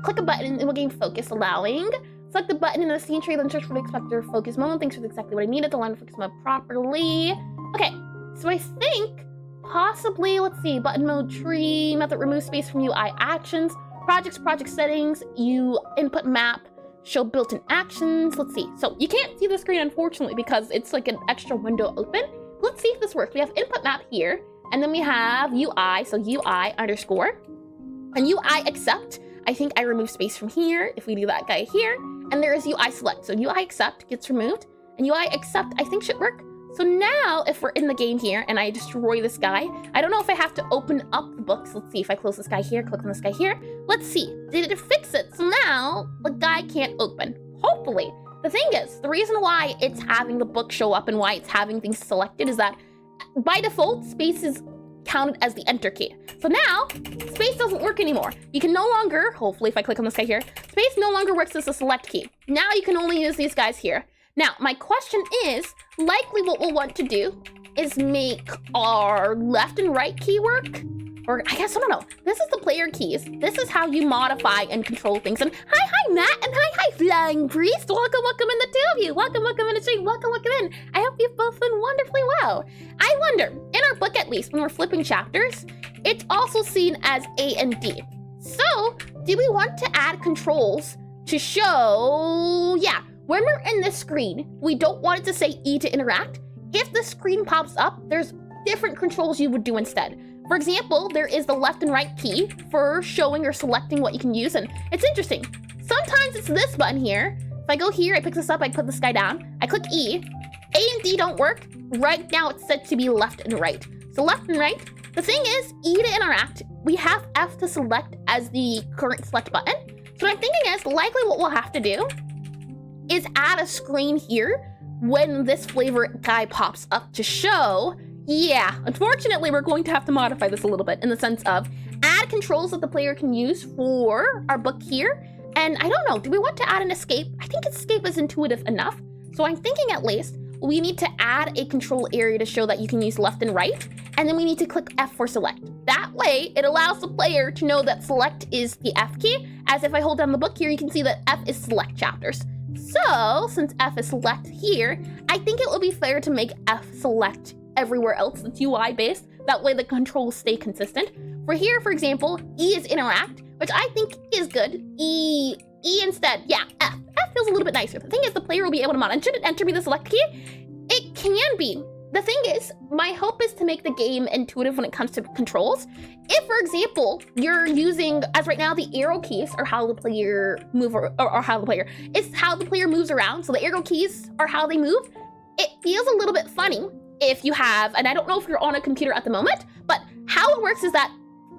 click a button, it will gain focus, allowing. Select the button in the scene tree, then search for the expected focus moment. Thanks for exactly what I needed to line the focus mode properly. Okay, so I think possibly, let's see, button mode tree, method remove space from UI actions, project settings, input map, show built-in actions. Let's see. So you can't see the screen, unfortunately, because it's like an extra window open. Let's see if this works. We have input map here, and then we have UI, so UI underscore, and UI accept. I think I remove space from here if we do that guy here, and there is UI select. So UI accept gets removed, and UI accept I think should work. So now if we're in the game here and I destroy this guy, I don't know if I have to open up the books. Let's see if I close this guy here, click on this guy here. Let's see, did it fix it? So now the guy can't open, hopefully. The thing is, the reason why it's having the book show up and why it's having things selected is that by default, space is counted as the enter key. So now, space doesn't work anymore. You can no longer, hopefully if I click on this guy here, space no longer works as a select key. Now you can only use these guys here. Now, my question is, likely what we'll want to do is make our left and right key work. Or I guess, I don't know. This is the player keys. This is how you modify and control things. And hi, Matt, and hi, Flying Priest. Welcome in the two of you. Welcome in the stream. Welcome in. I hope you've both done wonderfully well. I wonder, in our book at least, when we're flipping chapters, it's also seen as A and D. So, do we want to add controls to show, when we're in this screen, we don't want it to say E to interact. If the screen pops up, there's different controls you would do instead. For example, there is the left and right key for showing or selecting what you can use, and it's interesting. Sometimes it's this button here. If I go here, I pick this up, I put this guy down, I click E. A and D don't work. Right now it's set to be left and right. So left and right. The thing is, E to interact, we have F to select as the current select button. So what I'm thinking is, likely what we'll have to do is add a screen here when this flavor guy pops up to show. Unfortunately, we're going to have to modify this a little bit in the sense of add controls that the player can use for our book here. And I don't know, do we want to add an escape? I think escape is intuitive enough. So I'm thinking at least we need to add a control area to show that you can use left and right. And then we need to click F for select. That way, it allows the player to know that select is the F key. As if I hold down the book here, you can see that F is select chapters. So, since F is select here, I think it would be fair to make F select everywhere else that's UI based. That way the controls stay consistent. For here, for example, E is interact, which I think is good. E instead, F. F feels a little bit nicer. The thing is, the player will be able to mod. And should it enter be the select key? It can be. The thing is, my hope is to make the game intuitive when it comes to controls. If, for example, you're using, as right now, the arrow keys are how the player it's how the player moves around. So the arrow keys are how they move. It feels a little bit funny if you have, and I don't know if you're on a computer at the moment, but how it works is that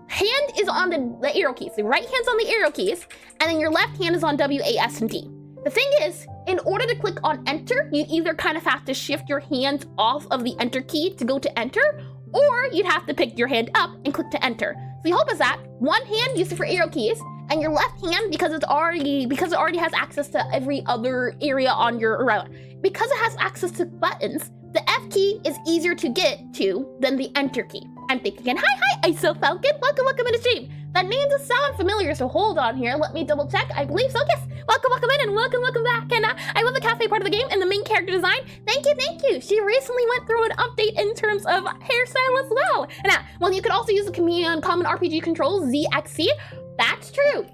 hand is on the arrow keys. The right hand's on the arrow keys, and then your left hand is on W, A, S, and D. The thing is, in order to click on enter, you either kind of have to shift your hands off of the enter key to go to enter, or you'd have to pick your hand up and click to enter. So the hope is that one hand uses it for arrow keys, and your left hand, because it already has access to every other area on your route. Because it has access to buttons, the F key is easier to get to than the enter key. I'm thinking again, hi, ISO Falcon, welcome to the stream. That name does sound familiar, so hold on here, let me double check. I believe so, yes. Welcome in and welcome back. And I love the cafe part of the game and the main character design. Thank you. She recently went through an update in terms of hairstyle as well. And well, you could also use the common RPG controls, ZXC. That's true.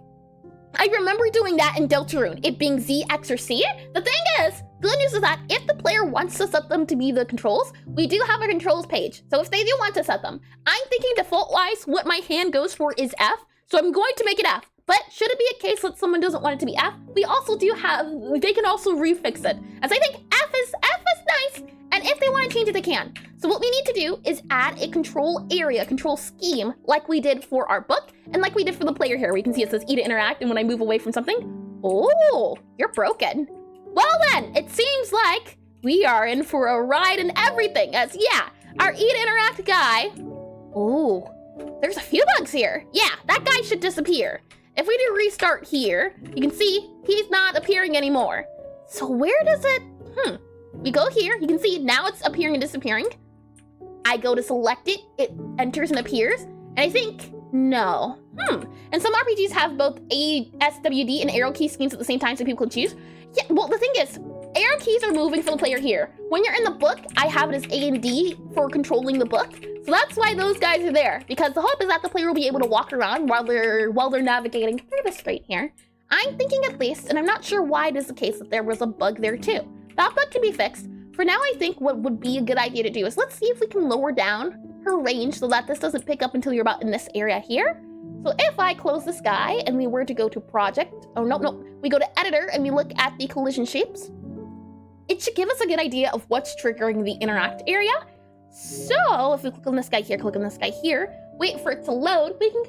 I remember doing that in Deltarune, it being Z, X, or C. The thing is, good news is that if the player wants to set them to be the controls, we do have a controls page. So if they do want to set them, I'm thinking default-wise, what my hand goes for is F. So I'm going to make it F. But should it be a case that someone doesn't want it to be F, we also do have, they can also refix it. As I think F is nice, and if they want to change it, they can. So what we need to do is add a control area, control scheme, like we did for our book, and like we did for the player here, where you can see it says E to interact, and when I move away from something, oh, you're broken. Well then, it seems like we are in for a ride and everything, as yeah, our E to interact guy, oh, there's a few bugs here. Yeah, that guy should disappear. If we do restart here, you can see he's not appearing anymore. So where does it, we go here, you can see now it's appearing and disappearing. I go to select it, it enters and appears, and I think, no. And some RPGs have both A, S, W, D, and arrow key schemes at the same time so people can choose. Yeah, well, the thing is, arrow keys are moving for the player here. When you're in the book, I have it as A and D for controlling the book. So that's why those guys are there, because the hope is that the player will be able to walk around while they're navigating through the strait here. I'm thinking at least, and I'm not sure why it is the case, that there was a bug there too. That bug can be fixed. For now, I think what would be a good idea to do is let's see if we can lower down her range so that this doesn't pick up until you're about in this area here. So if I close this guy and we were to go to project, oh no, we go to editor and we look at the collision shapes, it should give us a good idea of what's triggering the interact area. So if we click on this guy here, click on this guy here, wait for it to load, we can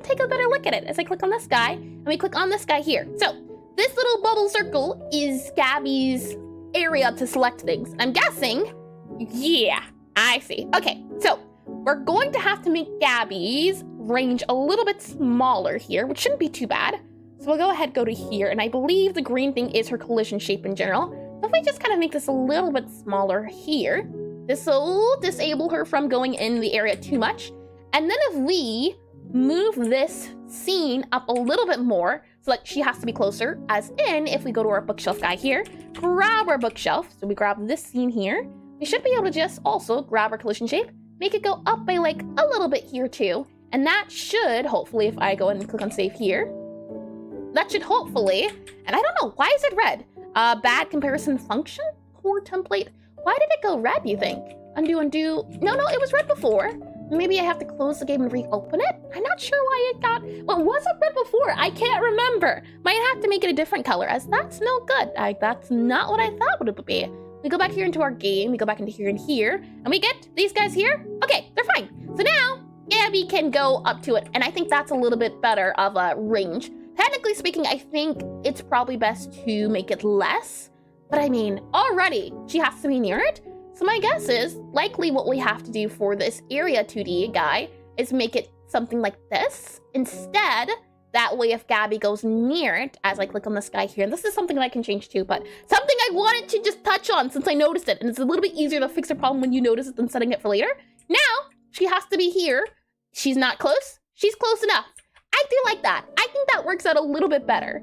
take a better look at it. As I click on this guy and we click on this guy here. So this little bubble circle is Gabby's area to select things. I'm guessing, yeah, I see. Okay, so we're going to have to make Gabby's range a little bit smaller here, which shouldn't be too bad. So we'll go ahead, go to here, and I believe the green thing is her collision shape in general. So if we just kind of make this a little bit smaller here, this will disable her from going in the area too much. And then if we move this scene up a little bit more, so that she has to be closer, as in, if we go to our bookshelf guy here, grab our bookshelf, so we grab this scene here, we should be able to just also grab our collision shape, make it go up by like a little bit here too, and that should, hopefully, if I go and click on save here, that should hopefully, and I don't know, why is it red? Bad comparison function? Poor template? Why did it go red, you think? Undo. No, it was red before. Maybe I have to close the game and reopen it? I'm not sure why it got, well, was it red before? I can't remember. Might have to make it a different color, as that's no good. That's not what I thought it would be. We go back here into our game, we go back into here and here, and we get these guys here. Okay, they're fine. So now, Gabby can go up to it, and I think that's a little bit better of a range. Technically speaking, I think it's probably best to make it less, but I mean, already, she has to be near it. So my guess is, likely what we have to do for this area 2D guy is make it something like this. Instead, that way if Gabby goes near it, as I click on this guy here, and this is something that I can change too, but something I wanted to just touch on since I noticed it, and it's a little bit easier to fix a problem when you notice it than setting it for later. Now, she has to be here. She's not close. She's close enough. I do like that. I think that works out a little bit better.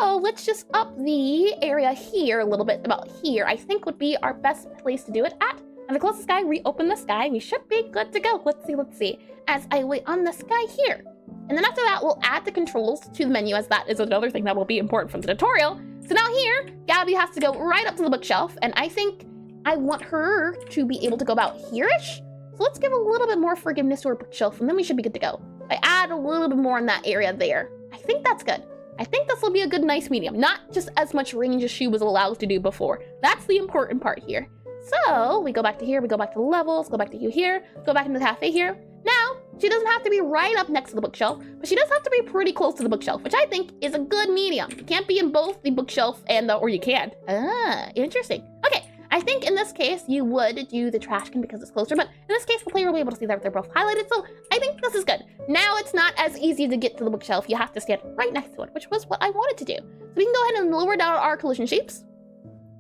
So let's just up the area here a little bit, about here, I think would be our best place to do it at. And the closest guy, reopen this guy, we should be good to go. Let's see. As I wait on this guy here. And then after that, we'll add the controls to the menu, as that is another thing that will be important from the tutorial. So now here, Gabby has to go right up to the bookshelf, and I think I want her to be able to go about here-ish. So let's give a little bit more forgiveness to our bookshelf, and then we should be good to go. I add a little bit more in that area there. I think that's good. I think this will be a good, nice medium. Not just as much range as she was allowed to do before. That's the important part here. So we go back to here, we go back to levels, go back to you here, go back into the cafe here. Now, she doesn't have to be right up next to the bookshelf, but she does have to be pretty close to the bookshelf, which I think is a good medium. You can't be in both the bookshelf and or you can. Ah, interesting. Okay, I think in this case, you would do the trash can because it's closer, but in this case, the player will be able to see that they're both highlighted, so I think this is good. Now it's not as easy to get to the bookshelf. You have to stand right next to it, which was what I wanted to do. So we can go ahead and lower down our collision shapes.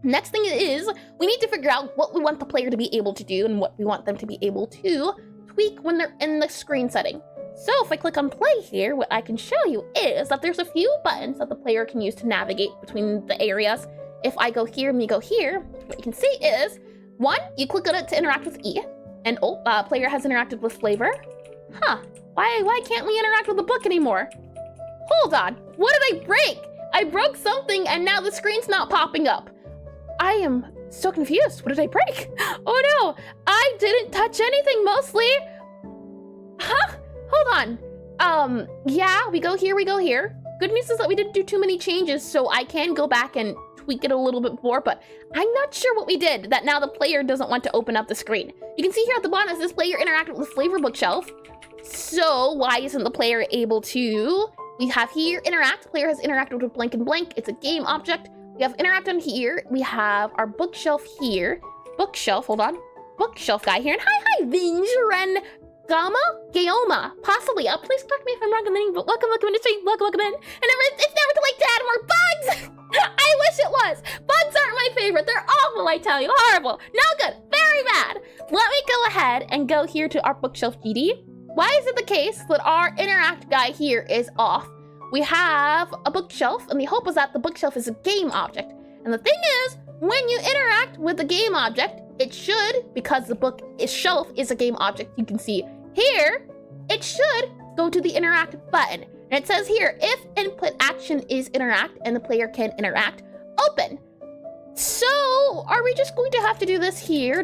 Next thing is, we need to figure out what we want the player to be able to do and what we want them to be able to tweak when they're in the screen setting. So if I click on play here, what I can show you is that there's a few buttons that the player can use to navigate between the areas. If I go here and we go here, what you can see is, one, you click on it to interact with E, and player has interacted with flavor. Huh, why can't we interact with the book anymore? Hold on, what did I break? I broke something and now the screen's not popping up. I am so confused. What did I break? Oh no, I didn't touch anything mostly. Huh? Hold on. Yeah, we go here, we go here. Good news is that we didn't do too many changes, so I can go back and tweak it a little bit more, but I'm not sure what we did that now the player doesn't want to open up the screen. You can see here at the bottom, it says player interacted with flavor bookshelf. So why isn't the player able to? We have here interact. Player has interacted with blank and blank. It's a game object. We have interact on here. We have our bookshelf here. Bookshelf, hold on. Bookshelf guy here. And hi, Vinge, Ren, Gaoma, possibly. Please correct me if I'm wrong in the name, but welcome in the stream, welcome in. And it's never too late to add more bugs. I wish it was. Bugs aren't my favorite. They're awful, I tell you. Horrible. No good. Very bad. Let me go ahead and go here to our bookshelf GD. Why is it the case that our interact guy here is off? We have a bookshelf, and the hope is that the bookshelf is a game object. And the thing is, when you interact with the game object, it should, because the shelf is a game object, you can see here, it should go to the interact button. And it says here, if input action is interact and the player can interact, open. So are we just going to have to do this here?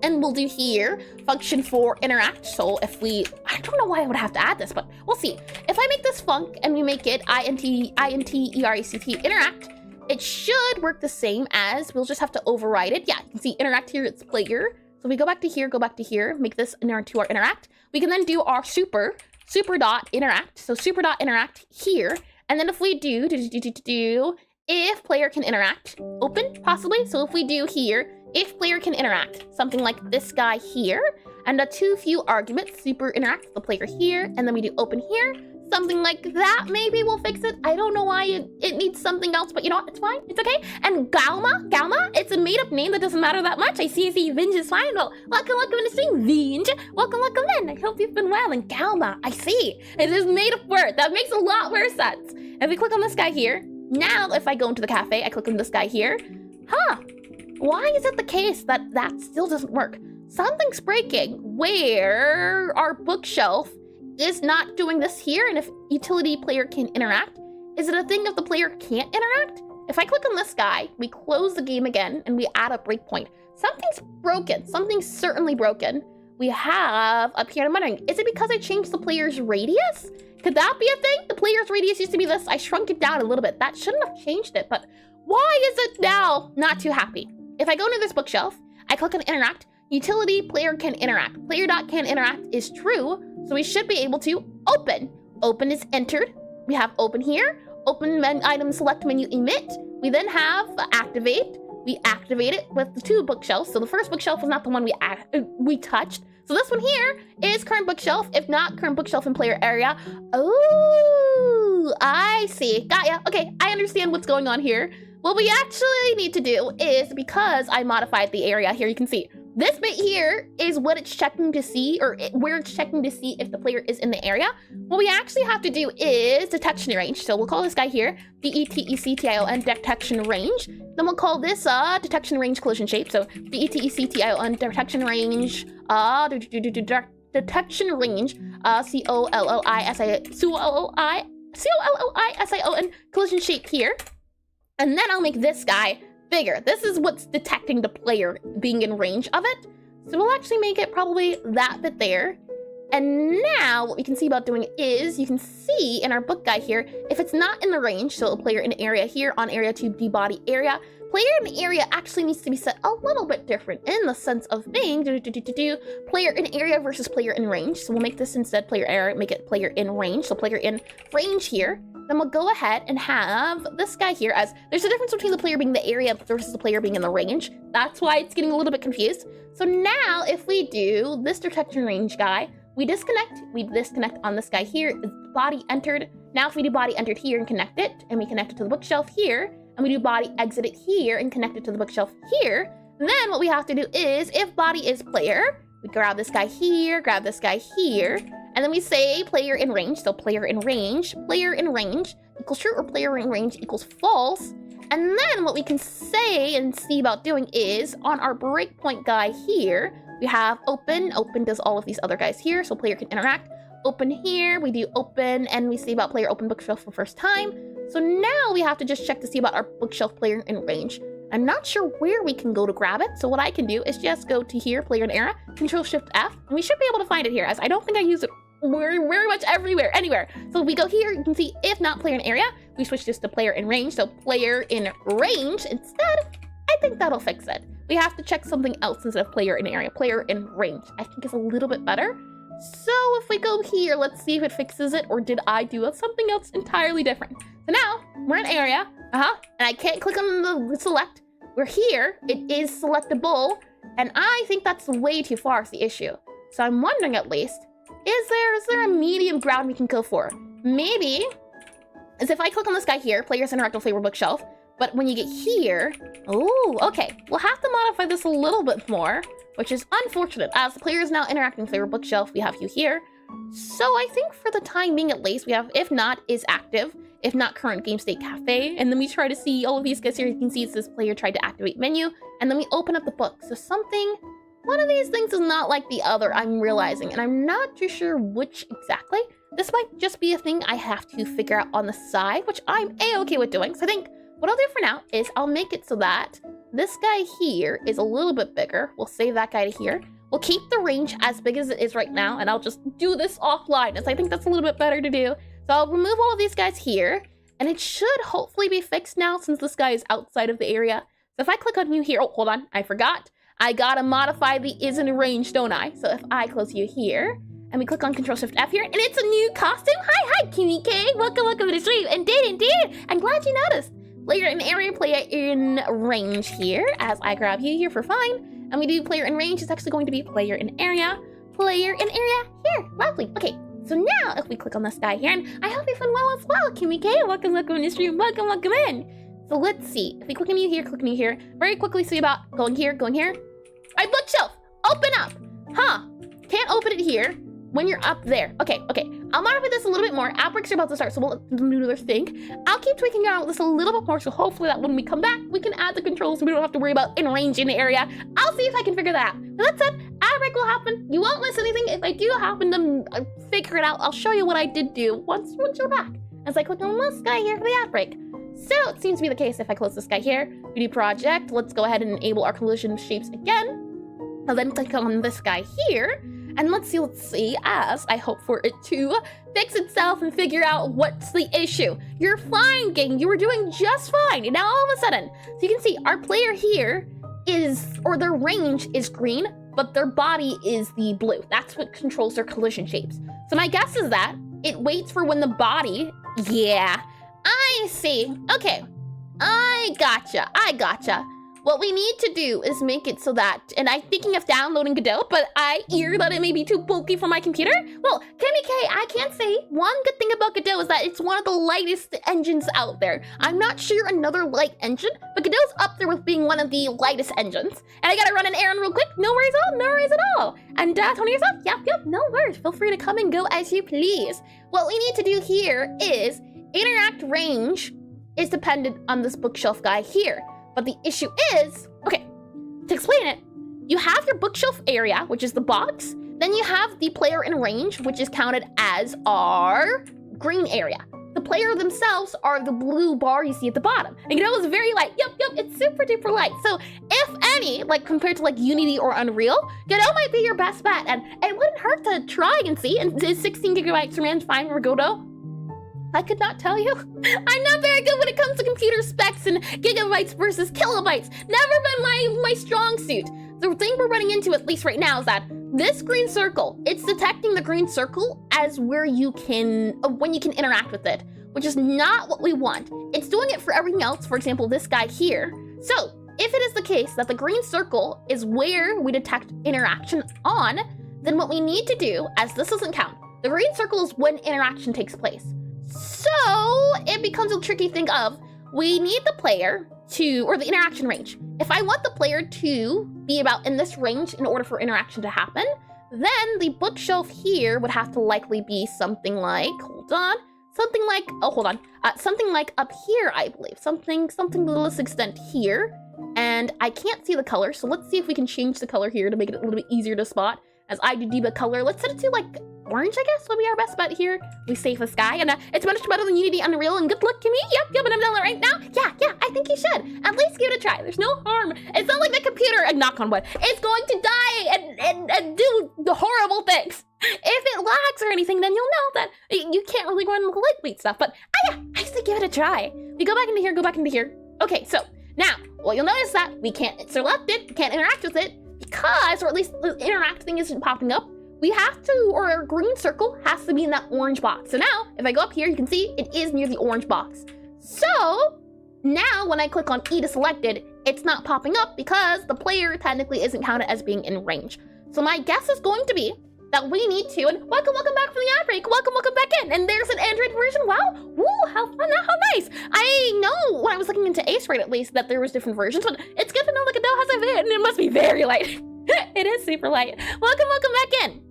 And we'll do here, function for interact. So if I don't know why I would have to add this, but we'll see. If I make this func and we make it int interact, it should work the same as, we'll just have to override it. Yeah, you can see interact here, it's player. So we go back to here, make this into our interact. We can then do our super dot interact. So super dot interact here. And then if we do, if player can interact, open possibly. So if we do here, if player can interact, something like this guy here, and a too few arguments, super interact with the player here, and then we do open here. Something like that, maybe we'll fix it. I don't know why it needs something else, but you know what? It's fine. It's okay. And Gauma, it's a made-up name that doesn't matter that much. I see Vinge is fine. Well, welcome in the stream, Vinge. Welcome in. I hope you've been well. And Gauma, I see. It is made-up word. That makes a lot more sense. If we click on this guy here, now if I go into the cafe, I click on this guy here. Huh. Why is it the case that still doesn't work? Something's breaking where our bookshelf is not doing this here, and if utility player can interact, is it a thing if the player can't interact? If I click on this guy, we close the game again, and we add a breakpoint. Something's broken. Something's certainly broken. We have up here, I'm wondering, is it because I changed the player's radius? Could that be a thing? The player's radius used to be this. I shrunk it down a little bit. That shouldn't have changed it, but why is it now not too happy? If I go into this bookshelf, I click on interact, utility player can interact. Player.can interact is true, so we should be able to open. Open is entered. We have open here. Open item select menu emit. We then have activate. We activate it with the two bookshelves. So the first bookshelf was not the one we touched. So this one here is current bookshelf. If not, current bookshelf in player area. Oh, I see. Got ya. Okay, I understand what's going on here. What we actually need to do is, because I modified the area here, you can see this bit here is what it's checking to see, or where it's checking to see if the player is in the area. What we actually have to do is detection range. So we'll call this guy here DETECTION detection range. Then we'll call this detection range collision shape. So DETECTION detection range detection range COLLISION collision shape here. And then I'll make this guy bigger. This is what's detecting the player being in range of it. So we'll actually make it probably that bit there. And now what we can see about doing is, you can see in our book guy here, if it's not in the range, so a player in area here on area to debody area, player in area actually needs to be set a little bit different in the sense of being player in area versus player in range. So we'll make this instead player area, make it player in range. So player in range here. then we'll go ahead and have this guy here as there's a difference between the player being the area versus the player being in the range. That's why it's getting a little bit confused. So now if we do this detection range guy, we disconnect on this guy here, body entered. Now if we do body entered here and connect it, and we connect it to the bookshelf here, and we do body exited here and connect it to the bookshelf here, then what we have to do is, if body is player, we grab this guy here, grab this guy here, and then we say player in range. So player in range equals true, or player in range equals false. And then what we can say and see about doing is on our breakpoint guy here, we have open. Open does all of these other guys here, so player can interact. Open here, we do open, and we see about player open bookshelf for first time. So now we have to just check to see about our bookshelf player in range. I'm not sure where we can go to grab it, so what I can do is just go to here, player in area, Control-Shift-F, and we should be able to find it here, as I don't think I use it very much anywhere. So we go here, you can see if not player in area, we switch this to player in range, so player in range instead. I think that'll fix it. We have to check something else instead of player in area. Player in range, I think is a little bit better. So if we go here, let's see if it fixes it, or did I do something else entirely different? So now, we're in area, and I can't click on the select. We're here, it is selectable, and I think that's way too far is the issue. So I'm wondering at least, is there a medium ground we can go for? Maybe, as if I click on this guy here, players interact with flavor bookshelf, but when you get here, oh, okay, we'll have to modify this a little bit more, which is unfortunate, as the player is now interacting with flavor bookshelf, we have you here. So I think for the time being at least, we have if not is active, if not current game state cafe, and then we try to see all of these guys here. You can see it says player tried to activate menu, and then we open up the book. So one of these things is not like the other, I'm realizing, and I'm not too sure which exactly. This might just be a thing I have to figure out on the side, which I'm a-okay with doing. So I think what I'll do for now is I'll make it so that this guy here is a little bit bigger. We'll save that guy to here. We'll keep the range as big as it is right now, and I'll just do this offline, as I think that's a little bit better to do. So I'll remove all of these guys here, and it should hopefully be fixed now since this guy is outside of the area. So if I click on you here, oh, hold on, I forgot. I gotta modify the is in range, don't I? So if I close you here, and we click on Control-Shift-F here, and it's a new costume. Hi, Kimmy K. Welcome to the stream. Indeed. I'm glad you noticed. Player in area, player in range here, as I grab you here for fine. And we do player in range, it's actually going to be player in area here. Lovely. Okay, so now if we click on this guy here, and I hope you've been well as well, Kimmy K. Welcome in the stream. Welcome in. So let's see. If we click on you here, very quickly see about going here. Alright, bookshelf, open up. Can't open it here when you're up there. Okay. I'll modify this a little bit more. Outbreaks are about to start, so we'll let them do their thing. I'll keep tweaking out this a little bit more, so hopefully that when we come back, we can add the controls so we don't have to worry about in range in the area. I'll see if I can figure that out. But that said, outbreak will happen. You won't miss anything. If I do happen to figure it out, I'll show you what I did do once you're back. As I click on this guy here for the outbreak. So it seems to be the case if I close this guy here. We do project. Let's go ahead and enable our collision shapes again. I'll then click on this guy here. And let's see, as I hope for it to fix itself and figure out what's the issue. You're fine, gang. You were doing just fine. And now all of a sudden, so you can see our player here their range is green, but their body is the blue. That's what controls their collision shapes. So my guess is that it waits for when the body, yeah, I see. Okay, I gotcha. What we need to do is make it so that, and I'm thinking of downloading Godot, but I hear that it may be too bulky for my computer. Well, Kimmy K, I can't say. One good thing about Godot is that it's one of the lightest engines out there. I'm not sure another light engine, but Godot's up there with being one of the lightest engines. And I gotta run an errand real quick. No worries at all. And Tony yourself, yep, no worries. Feel free to come and go as you please. What we need to do here is interact range is dependent on this bookshelf guy here. But the issue is, okay, to explain it, you have your bookshelf area, which is the box. Then you have the player in range, which is counted as our green area. The player themselves are the blue bar you see at the bottom. And Godot is very light. Yep, it's super duper light. So if any, like compared to like Unity or Unreal, Godot might be your best bet. And it wouldn't hurt to try and see. And is 16 gigabytes RAM fine for Godot? I could not tell you. I'm not very good when it comes to computer specs and gigabytes versus kilobytes. Never been my strong suit. The thing we're running into, at least right now, is that this green circle, it's detecting the green circle as where you can, when you can interact with it. which is not what we want. It's doing it for everything else, for example, this guy here. So if it is the case that the green circle is where we detect interaction on, then what we need to do, as this doesn't count, the green circle is when interaction takes place. So it becomes a tricky thing of, we need the player to, or the interaction range. If I want the player to be about in this range in order for interaction to happen, then the bookshelf here would have to likely be something like, something like up here, I believe. Something to this extent here. And I can't see the color, so let's see if we can change the color here to make it a little bit easier to spot. As I do debug color, let's set it to like orange, I guess, would be our best bet here. We save the sky, and it's much better than Unity Unreal, and good luck to me. Yep, and I'm doing it right now. Yeah, I think you should. At least give it a try. There's no harm. It's not like the computer, and knock on wood, it's going to die and do the horrible things. If it lags or anything, then you'll know that you can't really run the lightweight stuff, but I say give it a try. We go back into here. Okay, so now, well, you'll notice that we can't select it, we can't interact with it, because, or at least the interact thing isn't popping up. We have to, or our green circle has to be in that orange box. So now, if I go up here, you can see it is near the orange box. So now when I click on E to selected, it's not popping up because the player technically isn't counted as being in range. So my guess is going to be that we need to, and welcome back from the ad break. Welcome back in. And there's an Android version. Wow, woo, how fun, how nice. I know when I was looking into Ace Raid at least that there was different versions, but it's good to know that Godot has a vid, and it must be very light. It is super light. Welcome back in.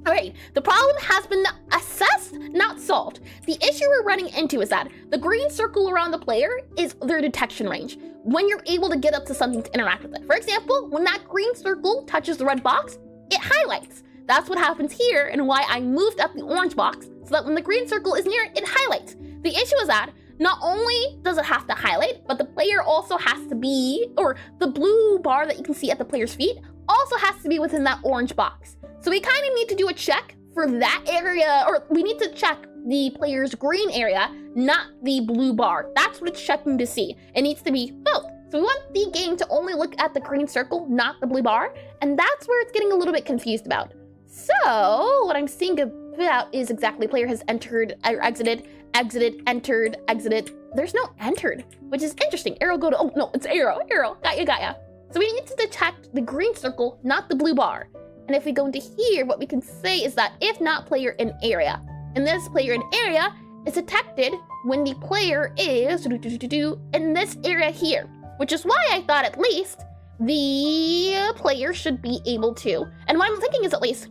All right, the problem has been assessed, not solved. The issue we're running into is that the green circle around the player is their detection range, when you're able to get up to something to interact with it. For example, when that green circle touches the red box, it highlights. That's what happens here and why I moved up the orange box so that when the green circle is near it, highlights. The issue is that not only does it have to highlight, but the player also has to be, or the blue bar that you can see at the player's feet also has to be within that orange box. So we kind of need to do a check for that area, or we need to check the player's green area, not the blue bar. That's what it's checking to see. It needs to be both. So we want the game to only look at the green circle, not the blue bar, and that's where it's getting a little bit confused about. So what I'm seeing about is exactly player has entered, or exited, entered, exited. There's no entered, which is interesting. Arrow go to, oh no, it's arrow, got ya. So we need to detect the green circle, not the blue bar. And if we go into here, what we can say is that if not player in area, and this player in area is detected when the player is in this area here, which is why I thought at least the player should be able to. And what I'm thinking is at least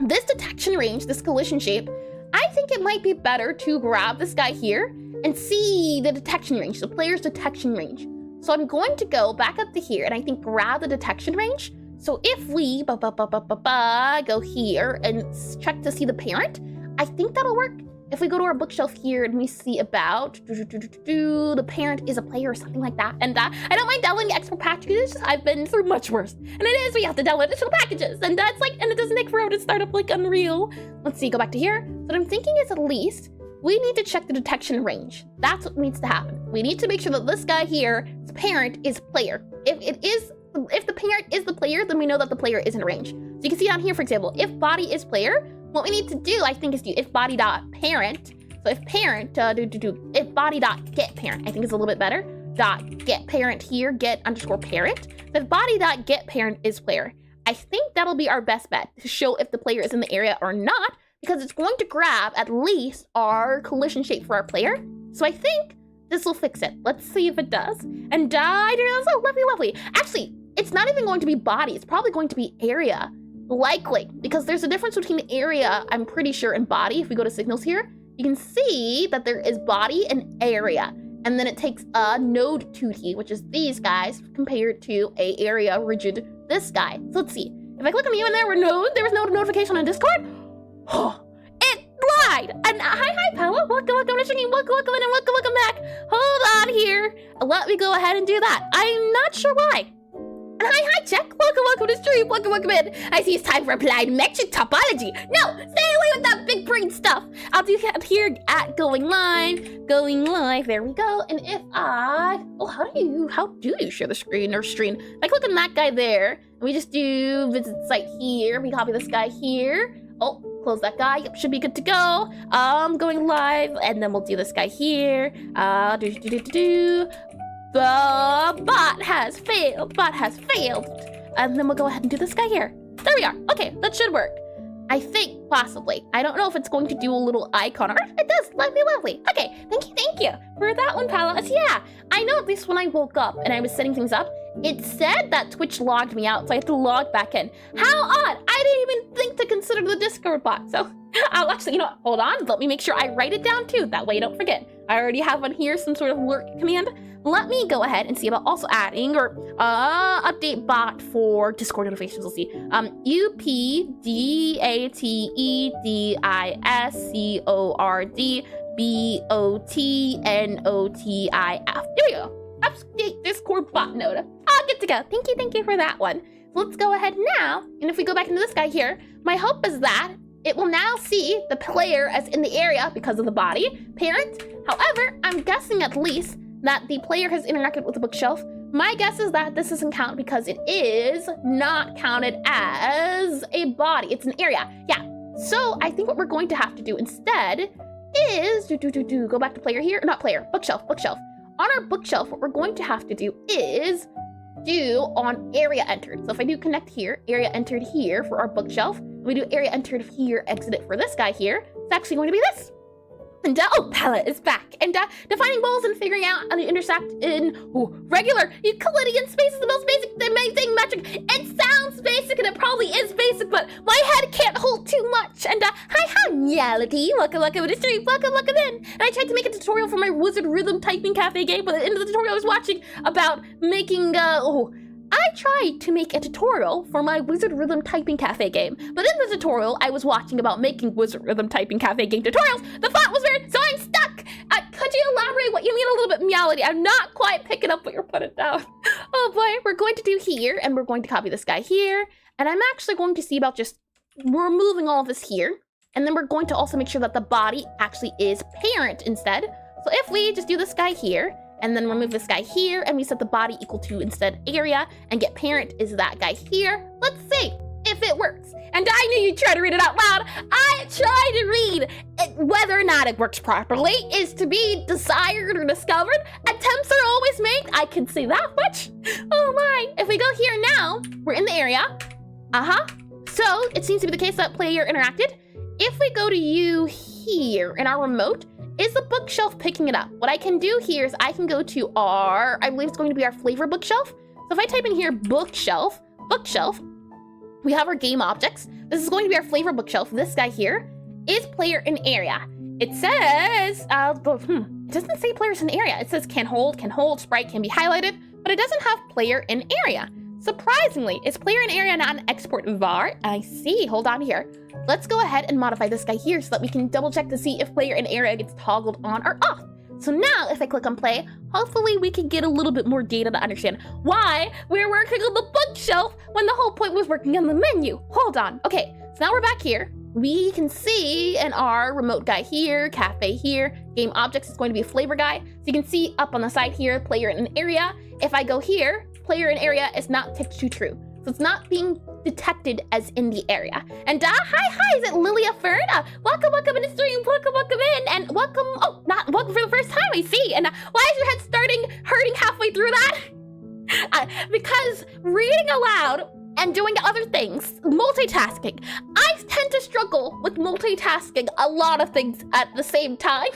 this detection range, this collision shape, I think it might be better to grab this guy here and see the detection range, the player's detection range. So I'm going to go back up to here and I think grab the detection range. So if we go here and check to see the parent, I think that'll work. If we go to our bookshelf here and we see about the parent is a player or something like that. And I don't mind downloading export packages. I've been through much worse. And it is, we have to download additional packages. And that's like, and it doesn't take forever to start up like Unreal. Let's see, go back to here. So what I'm thinking is at least we need to check the detection range. That's what needs to happen. We need to make sure that this guy here, his parent, is player. If the parent is the player, then we know that the player is in range. So you can see down here, for example, if body is player, what we need to do, I think, is do if body.parent. So if parent, if body.getParent, I think is a little bit better. .getParent here, get underscore parent. So if body.getParent is player, I think that'll be our best bet to show if the player is in the area or not, because it's going to grab at least our collision shape for our player. So I think this will fix it. Let's see if it does. And oh, lovely. Actually, it's not even going to be body. It's probably going to be area. Likely, because there's a difference between area, I'm pretty sure, and body. If we go to signals here, you can see that there is body and area. And then it takes a node 2T, which is these guys, compared to a area rigid, this guy. So let's see. If I click on you and there was no notification on Discord, it lied. And hi, Paolo. Welcome to stream. Welcome in and welcome back. Hold on here. Let me go ahead and do that. I'm not sure why. Hi, Jack. Welcome to stream. Welcome in. I see it's time for applied metric topology. No, stay away with that big brain stuff. I'll do that here at going live. There we go. And if how do you share the screen or stream? I click on that guy there, and we just do visit site here. We copy this guy here. Oh, Close that guy. Yep, should be good to go. Going live, and then we'll do this guy here. The bot has failed. Bot has failed. And then we'll go ahead and do this guy here. There we are. Okay, that should work. I think, possibly. I don't know if it's going to do a little icon art. It does. Lovely, lovely. Okay, thank you for that one, Palos. Yeah, I know at least when I woke up and I was setting things up, it said that Twitch logged me out, so I had to log back in. How odd! I didn't even think to consider the Discord bot. So I'll actually, you know what? Hold on. Let me make sure I write it down too. That way you don't forget. I already have one here, some sort of lurk command. Let me go ahead and see about also adding or update bot for Discord notifications. We'll see. UPDATESCORDBOTNOTIF. There we go. Update Discord bot node. All good to go. Thank you for that one. So let's go ahead now, and if we go back into this guy here, my hope is that it will now see the player as in the area because of the body parent. However, I'm guessing at least that the player has interacted with the bookshelf. My guess is that this doesn't count because it is not counted as a body. It's an area. Yeah. So I think what we're going to have to do instead is go back to player here, not player, bookshelf. On our bookshelf, what we're going to have to do is do on area entered. So if I do connect here, area entered here for our bookshelf, we do area entered here, exit it for this guy here, it's actually going to be this. And oh, palette is back. And defining goals and figuring out how to intersect in regular Euclidean space is the most basic, amazing metric. It sounds basic, and it probably is basic, but my head can't hold too much. And hi, reality. Welcome to the stream. Welcome in. And I tried to make a tutorial for my Wizard Rhythm Typing Cafe game, but at the end of the tutorial I was watching about making, I tried to make a tutorial for my Wizard Rhythm Typing Cafe game, but in the tutorial, I was watching about making Wizard Rhythm Typing Cafe game tutorials. The font was weird, so I'm stuck. Could you elaborate what you mean a little bit meowity? I'm not quite picking up what you're putting down. Oh boy, we're going to do here, and we're going to copy this guy here, and I'm actually going to see about just removing all of this here, and then we're going to also make sure that the body actually is parent instead. So if we just do this guy here, and then remove this guy here, and we set the body equal to instead area, and get parent is that guy here. Let's see if it works. And I knew you'd try to read it out loud. I tried to read it. Whether or not it works properly is to be desired or discovered. Attempts are always made. I can see that much. Oh my. If we go here now, we're in the area. So it seems to be the case that player interacted. If we go to you here in our remote, is the bookshelf picking it up? What I can do here is I can go to our, I believe it's going to be our flavor bookshelf. So if I type in here bookshelf, we have our game objects. This is going to be our flavor bookshelf. This guy here is player in area. It says, it doesn't say players in area. It says can hold, sprite can be highlighted, but it doesn't have player in area. Surprisingly, is player in area not an export var? I see, hold on here. Let's go ahead and modify this guy here so that we can double check to see if player in area gets toggled on or off. So now if I click on play, hopefully we can get a little bit more data to understand why we're working on the bookshelf when the whole point was working on the menu. Hold on. Okay, so now we're back here. We can see in our remote guy here, cafe here, game objects is going to be a flavor guy. So you can see up on the side here, player in area. If I go here, player in area is not ticked to true. So it's not being detected as in the area. And hi, is it Lilia Fern? Welcome in the stream, welcome in, and welcome for the first time, I see. And why is your head starting hurting halfway through that? Because reading aloud and doing other things, multitasking. I tend to struggle with multitasking a lot of things at the same time.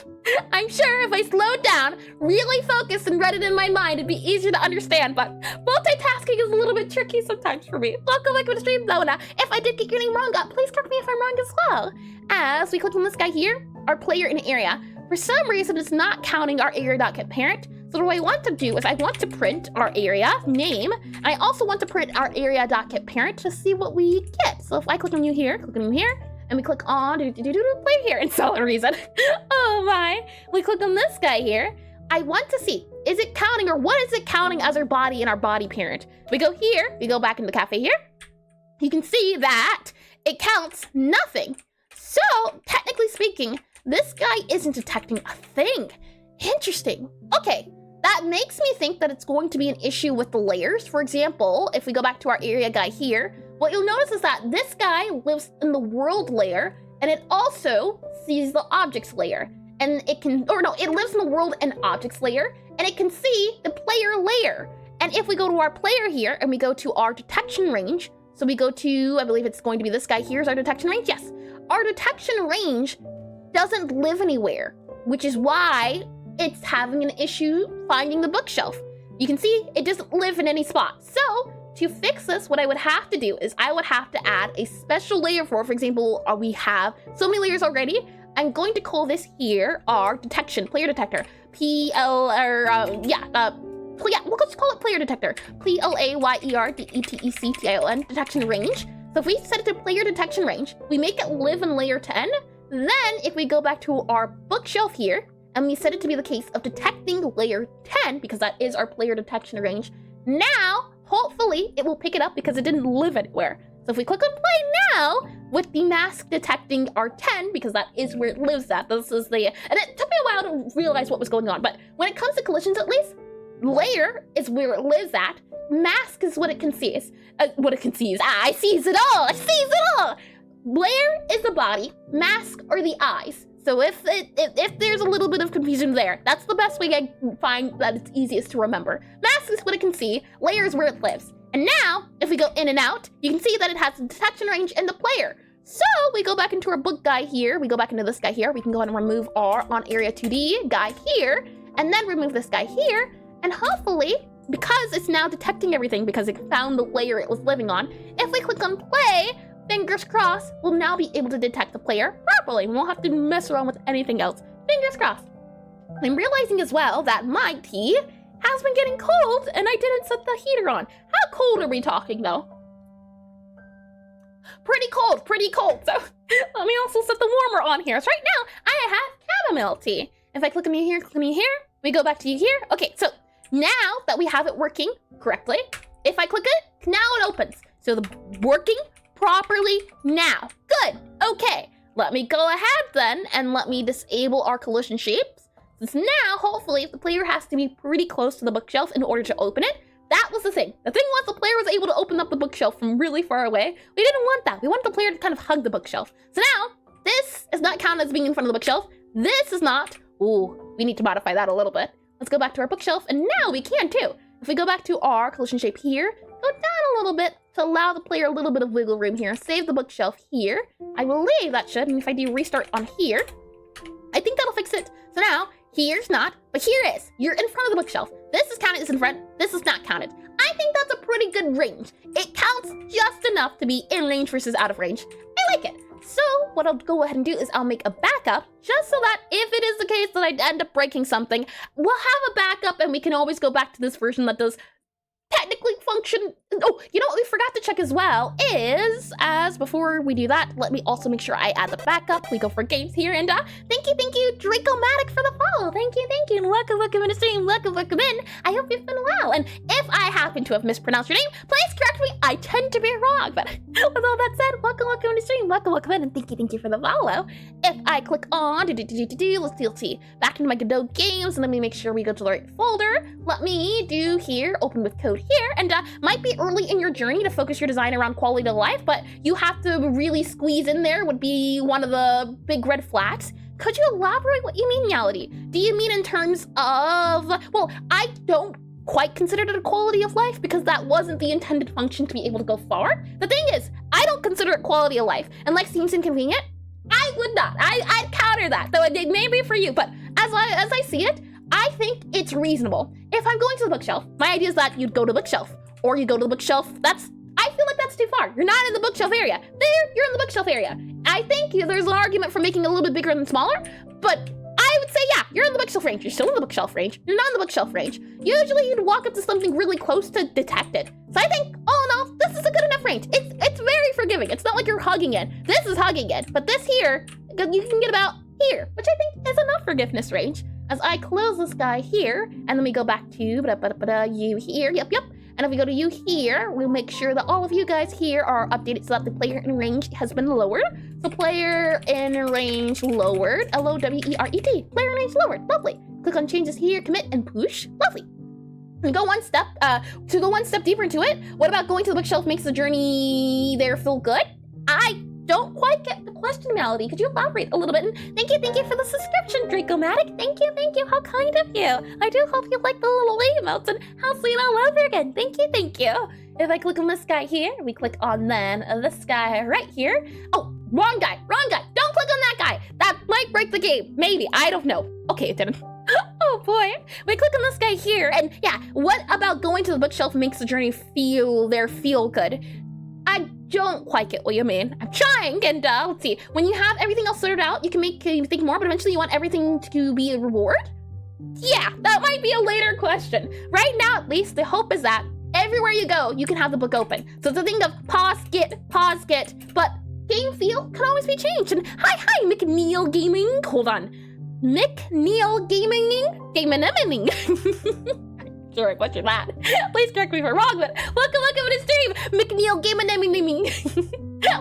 I'm sure if I slowed down, really focused and read it in my mind, it'd be easier to understand, but multitasking is a little bit tricky sometimes for me. Welcome to the stream, Lona. If I did get your name wrong, please correct me if I'm wrong as well. As we click on this guy here, our player in area, for some reason it's not counting our area.getParent. So what I want to do is I want to print our area name. And I also want to print our area.getParent to see what we get. So if I click on you here, and we click on play here in solid reason. Oh my. We click on this guy here. I want to see, is it counting or what is it counting as our body and our body parent? We go here, we go back into the cafe here. You can see that it counts nothing. So technically speaking, this guy isn't detecting a thing. Interesting. Okay. That makes me think that it's going to be an issue with the layers. For example, if we go back to our area guy here, what you'll notice is that this guy lives in the world layer and it also sees the objects layer. And it can, or no, it lives in the world and objects layer, and it can see the player layer. And if we go to our player here, and we go to our detection range, so we go to, I believe it's going to be this guy here is our detection range, yes. Our detection range doesn't live anywhere, which is why it's having an issue finding the bookshelf. You can see it doesn't live in any spot. So to fix this, what I would have to do is I would have to add a special layer for example, we have so many layers already. I'm going to call this here our detection, player detector. We'll just call it player detector. PLAYERDETECTION, detection range. So if we set it to player detection range, we make it live in layer 10. Then if we go back to our bookshelf here, and we set it to be the case of detecting layer 10, because that is our player detection range, now, hopefully, it will pick it up because it didn't live anywhere. So if we click on play now, with the mask detecting our 10, because that is where it lives at, this is the, and it took me a while to realize what was going on, but when it comes to collisions at least, layer is where it lives at, mask is what it conceives. I sees it all, I sees it all! Layer is the body, mask are the eyes. So if there's a little bit of confusion there, that's the best way I find that it's easiest to remember. Mask is what it can see, layer is where it lives. And now, if we go in and out, you can see that it has the detection range and the player. So we go back into our book guy here, we go back into this guy here, we can go ahead and remove our on area 2D guy here, and then remove this guy here, and hopefully, because it's now detecting everything because it found the layer it was living on, if we click on play, fingers crossed, we'll now be able to detect the player properly. We won't have to mess around with anything else. Fingers crossed. I'm realizing as well that my tea has been getting cold and I didn't set the heater on. How cold are we talking though? Pretty cold, pretty cold. So let me also set the warmer on here. So right now I have chamomile tea. If I click on me here, we go back to you here. Okay, so now that we have it working correctly, if I click it, now it opens. So the working properly now. Good. Okay. Let me go ahead then and let me disable our collision shapes. Since now, hopefully, the player has to be pretty close to the bookshelf in order to open it. That was the thing. The thing was the player was able to open up the bookshelf from really far away. We didn't want that. We wanted the player to kind of hug the bookshelf. So now, this is not counted as being in front of the bookshelf. This is not. Ooh, we need to modify that a little bit. Let's go back to our bookshelf, and now we can too. If we go back to our collision shape here, go down a little bit to allow the player a little bit of wiggle room here. Save the bookshelf here. I believe that should, and if I do restart on here, I think that'll fix it. So now, here's not, but here is. You're in front of the bookshelf. This is counted as in front, this is not counted. I think that's a pretty good range. It counts just enough to be in range versus out of range. I like it. So what I'll go ahead and do is I'll make a backup just so that if it is the case that I end up breaking something, we'll have a backup and we can always go back to this version that does technically function. Oh, you know what we forgot to check as well is, as before we do that, let me also make sure I add the backup. We go for games here, and thank you, Dracomatic for the follow. Thank you, and welcome in the stream, welcome in. I hope you've been well, and if I happen to have mispronounced your name, please correct me. I tend to be wrong, but with all that said, welcome in the stream, welcome in, and thank you for the follow. If I click on, let's see, back into my Godot games, and let me make sure we go to the right folder. Let me do here, open with code here, and might be early in your journey to focus your design around quality of life, but you have to really squeeze in there would be one of the big red flags. Could you elaborate what you mean, Yality? Do you mean in terms of, well, I don't quite consider it a quality of life because that wasn't the intended function to be able to go far. The thing is, I don't consider it quality of life, and like seems inconvenient, I would not. I'd counter that, though it may be for you, but as I see it, I think it's reasonable. If I'm going to the bookshelf, my idea is that you'd go to the bookshelf, or you go to the bookshelf. I feel like that's too far. You're not in the bookshelf area. There, you're in the bookshelf area. I think there's an argument for making it a little bit bigger than smaller, but I would say, yeah, you're in the bookshelf range. You're still in the bookshelf range. You're not in the bookshelf range. Usually you'd walk up to something really close to detect it. So I think, all in all, this is a good enough range. It's very forgiving. It's not like you're hugging it. This is hugging it, but this here, you can get about here, which I think is enough forgiveness range. As I close this guy here, and then we go back to you here, yep. And if we go to you here, we'll make sure that all of you guys here are updated so that the player in range has been lowered. So player in range lowered, L-O-W-E-R-E-D, player in range lowered, lovely. Click on changes here, commit and push, lovely. And go one step, to go one step deeper into it, what about going to the bookshelf makes the journey there feel good? I don't quite get the question, Melody. Could you elaborate a little bit? And thank you for the subscription, Dracomatic. Thank you. How kind of you. I do hope you like the little emotes and how sweet all over again. Thank you. If I click on this guy here, we click on then this guy right here. Oh, wrong guy. Don't click on that guy. That might break the game. Maybe. I don't know. Okay, it didn't. Oh boy. We click on this guy here, and yeah, what about going to the bookshelf makes the journey feel good? I don't quite get what you mean. I'm trying, and let's see. When you have everything else sorted out, you can make you think more, but eventually you want everything to be a reward? Yeah, that might be a later question. Right now, at least, the hope is that everywhere you go, you can have the book open. So it's a thing of pause, get, but game feel can always be changed. And hi, McNeil Gaming. Hold on. McNeil Gaming? Sure, butchered that. Please correct me if I'm wrong, but welcome to the stream, McNeil Gaming.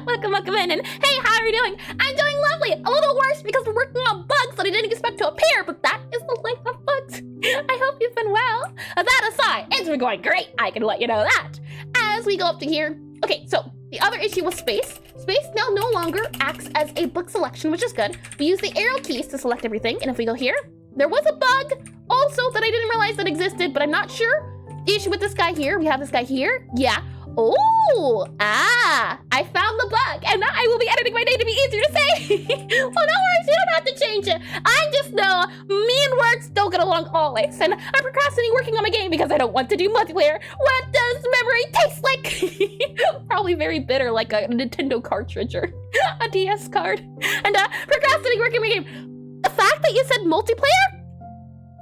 Welcome in, and hey, how are you doing? I'm doing lovely. A little worse because we're working on bugs that I didn't expect to appear, but that is the life of bugs. I hope you've been well. That aside, it's been going great. I can let you know that. As we go up to here, okay, so the other issue was space. Space now no longer acts as a book selection, which is good. We use the arrow keys to select everything, and if we go here, there was a bug also that I didn't realize that existed, but I'm not sure. The issue with this guy here, we have this guy here. Yeah. Oh, I found the bug, and now I will be editing my name to be easier to say. Well, no worries, you don't have to change it. I just know me and words don't get along always, and I'm procrastinating working on my game because I don't want to do multiplayer. What does memory taste like? Probably very bitter, like a Nintendo cartridge or a DS card. And procrastinating working on my game. The fact that you said multiplayer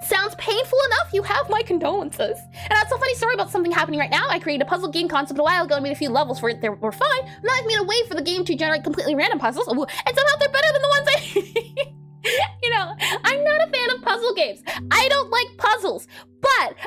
sounds painful enough. You have my condolences. And that's a funny story about something happening right now. I created a puzzle game concept a while ago and made a few levels for it. They were fine. Now I've made a way for the game to generate completely random puzzles. And somehow they're better than the ones I... You know, I'm not a fan of puzzle games. I don't like puzzles. But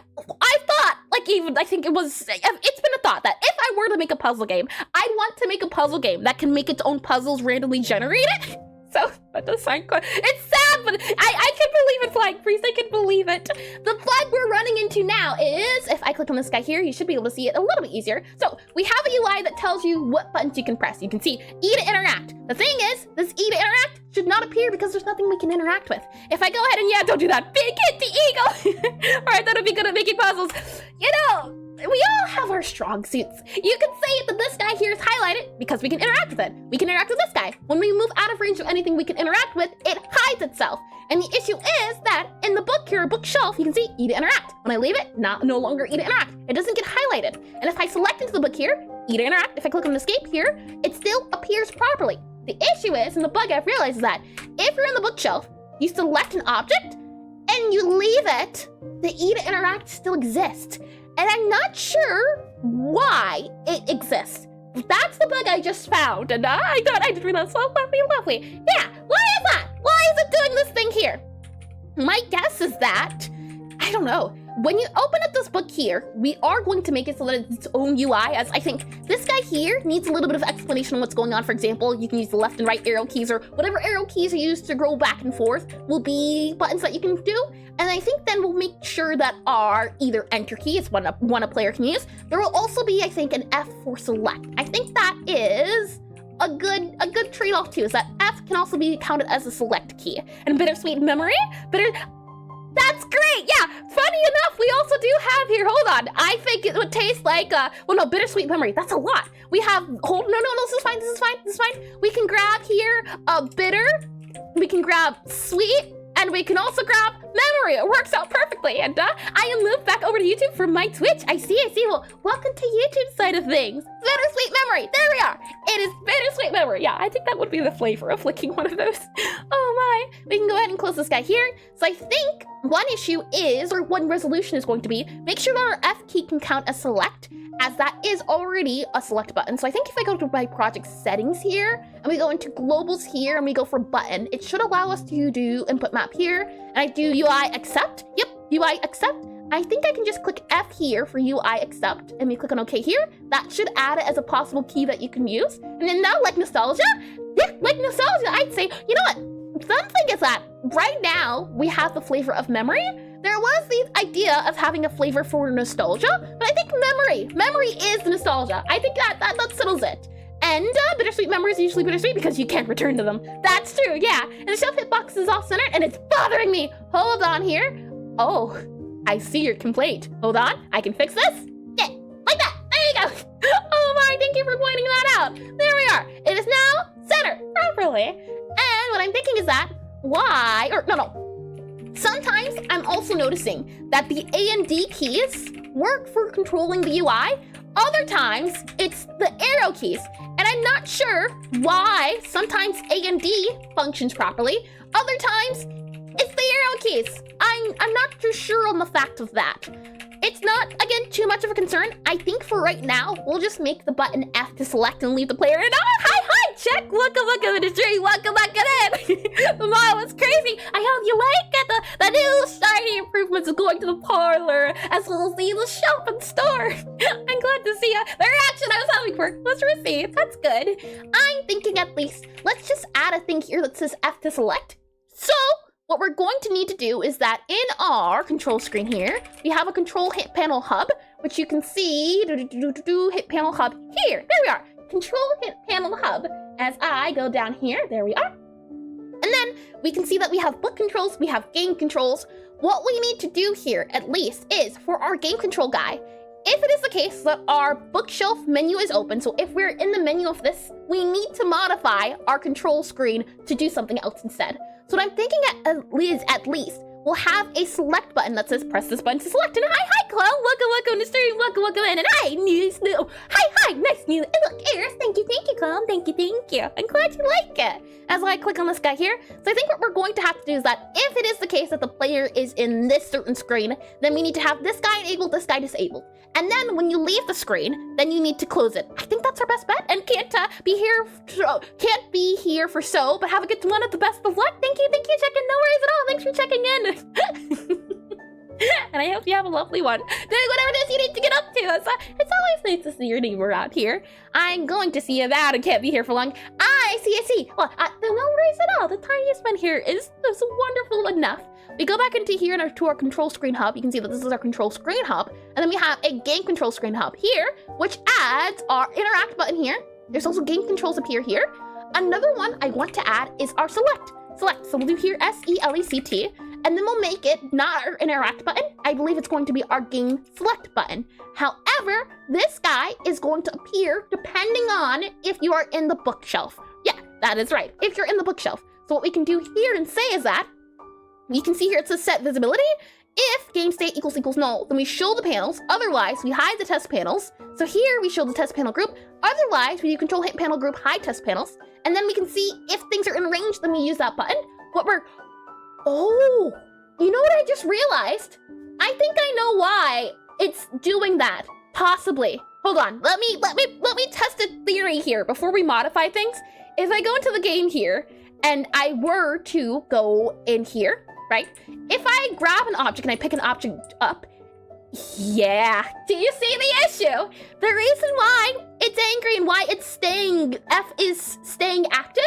I thought, I think it's been a thought that if I were to make a puzzle game, I'd want to make a puzzle game that can make its own puzzles randomly generated. So, that does sound good. It's sad, but I can believe it, Flag Priest. I can believe it. The flag we're running into now is, if I click on this guy here, you should be able to see it a little bit easier. So, we have a UI that tells you what buttons you can press. You can see E to interact. The thing is, this E to interact should not appear because there's nothing we can interact with. If I go ahead and, yeah, don't do that. Big hit to ego. All right, that'll be good at making puzzles. You know, we all have our strong suits. You can say that this guy here is highlighted because we can interact with it. We can interact with this guy. When we move out of range of anything we can interact with, it hides itself. And the issue is that in the book here, bookshelf, you can see E to interact. When I leave it, no longer E to interact. It doesn't get highlighted. And if I select into the book here, E to interact, if I click on escape here, it still appears properly. The issue is, and the bug I've realized is that if you're in the bookshelf, you select an object and you leave it, the E to interact still exists. And I'm not sure why it exists. That's the bug I just found, and I thought I did realize so lovely. Yeah, why is that? Why is it doing this thing here? My guess is that, I don't know. When you open up this book here, we are going to make it so that it's its own UI, as I think this guy here needs a little bit of explanation on what's going on. For example, you can use the left and right arrow keys, or whatever arrow keys are used to go back and forth will be buttons that you can do. And I think then we'll make sure that our either enter key is one a player can use. There will also be, I think, an F for select. I think that is a good trade-off too, is that F can also be counted as a select key. And bittersweet memory, that's great, yeah. Funny enough, we also do have here, hold on. I think it would taste like, bittersweet memory. That's a lot. We have, no, this is fine. We can grab here bitter, we can grab sweet, and we can also grab memory. It works out perfectly. And I am moved back over to YouTube from my Twitch. I see. Well, welcome to YouTube side of things. Bittersweet memory. There we are. It is bittersweet memory. Yeah, I think that would be the flavor of licking one of those. Oh my. We can go ahead and close this guy here. So I think one issue is, or one resolution is going to be, make sure that our F key can count as select, as that is already a select button. So I think if I go to my project settings here, and we go into globals here, and we go for button, it should allow us to do input map here, and I do UI accept. Yep, UI accept. I think I can just click F here for UI accept, and we click on OK here. That should add it as a possible key that you can use. And then now, like nostalgia, I'd say, you know what? Something is that right now we have the flavor of memory. There was the idea of having a flavor for nostalgia, but I think memory is nostalgia. I think that settles it. And bittersweet memories are usually bittersweet because you can't return to them. That's true, yeah. And the shelf hitbox is off-centered and it's bothering me. Hold on here. Oh, I see your complaint. Hold on, I can fix this. Yeah, like that. There you go. Oh my, thank you for pointing that out. There we are. It is now centered properly. And what I'm thinking is that sometimes I'm also noticing that the A and D keys work for controlling the UI. Other times, it's the arrow keys. And I'm not sure why sometimes A and D functions properly. Other times, it's the arrow keys. I'm not too sure on the fact of that. It's not, again, too much of a concern. I think for right now, we'll just make the button F to select and leave the player in. Oh, hi, check. Welcome at the stream. Welcome back in. The model is crazy. I hope you like it. The new shiny improvements is going to the parlor, as well as the shop and store. I'm glad to see you. The reaction I was having for was received. That's good. I'm thinking at least, let's just add a thing here that says F to select. So, what we're going to need to do is that in our control screen here, we have a control hit panel hub, which you can see, hit panel hub here. There we are, control hit panel hub. As I go down here, there we are. And then we can see that we have book controls, we have game controls. What we need to do here, at least, is for our game control guy, if it is the case that our bookshelf menu is open, so if we're in the menu of this, we need to modify our control screen to do something else instead. So what I'm thinking at least, we'll have a select button that says press this button to select. And hi, Claude. Welcome to stream. Welcome in. And hi, hi, nice new. And look, Eris. Thank you, Claude. Thank you. I'm glad you like it. As I click on this guy here. So I think what we're going to have to do is that if it is the case that the player is in this certain screen, then we need to have this guy enabled, this guy disabled. And then when you leave the screen, then you need to close it. I think that's our best bet. And can't be here for so, but have a good one at the best of luck. Thank you, checking. No worries at all. Thanks for checking in. And I hope you have a lovely one. Doing whatever it is you need to get up to. It's always nice to see your neighbor out here. I'm going to see you that and can't be here for long. I see. Well, no worries at all. The tiniest one here is wonderful enough. We go back into here to our control screen hub. You can see that this is our control screen hub. And then we have a game control screen hub here, which adds our interact button here. There's also game controls appear here. Another one I want to add is our select. So we'll do here SELECT, and then we'll make it not our interact button. I believe it's going to be our game select button. However, this guy is going to appear depending on if you are in the bookshelf. Yeah, that is right. If you're in the bookshelf. So what we can do here and say is that we can see here it says set visibility. If game state equals null, then we show the panels. Otherwise, we hide the test panels. So here we show the test panel group. Otherwise, we do control hit panel group hide test panels. And then we can see if things are in range, then we use that button. Oh, you know what I just realized? I think I know why it's doing that. Possibly. Hold on. Let me test a theory here before we modify things. If I go into the game here and I were to go in here, right? If I grab an object and I pick an object up, yeah. Do you see the issue? The reason why it's angry and why it's F is staying active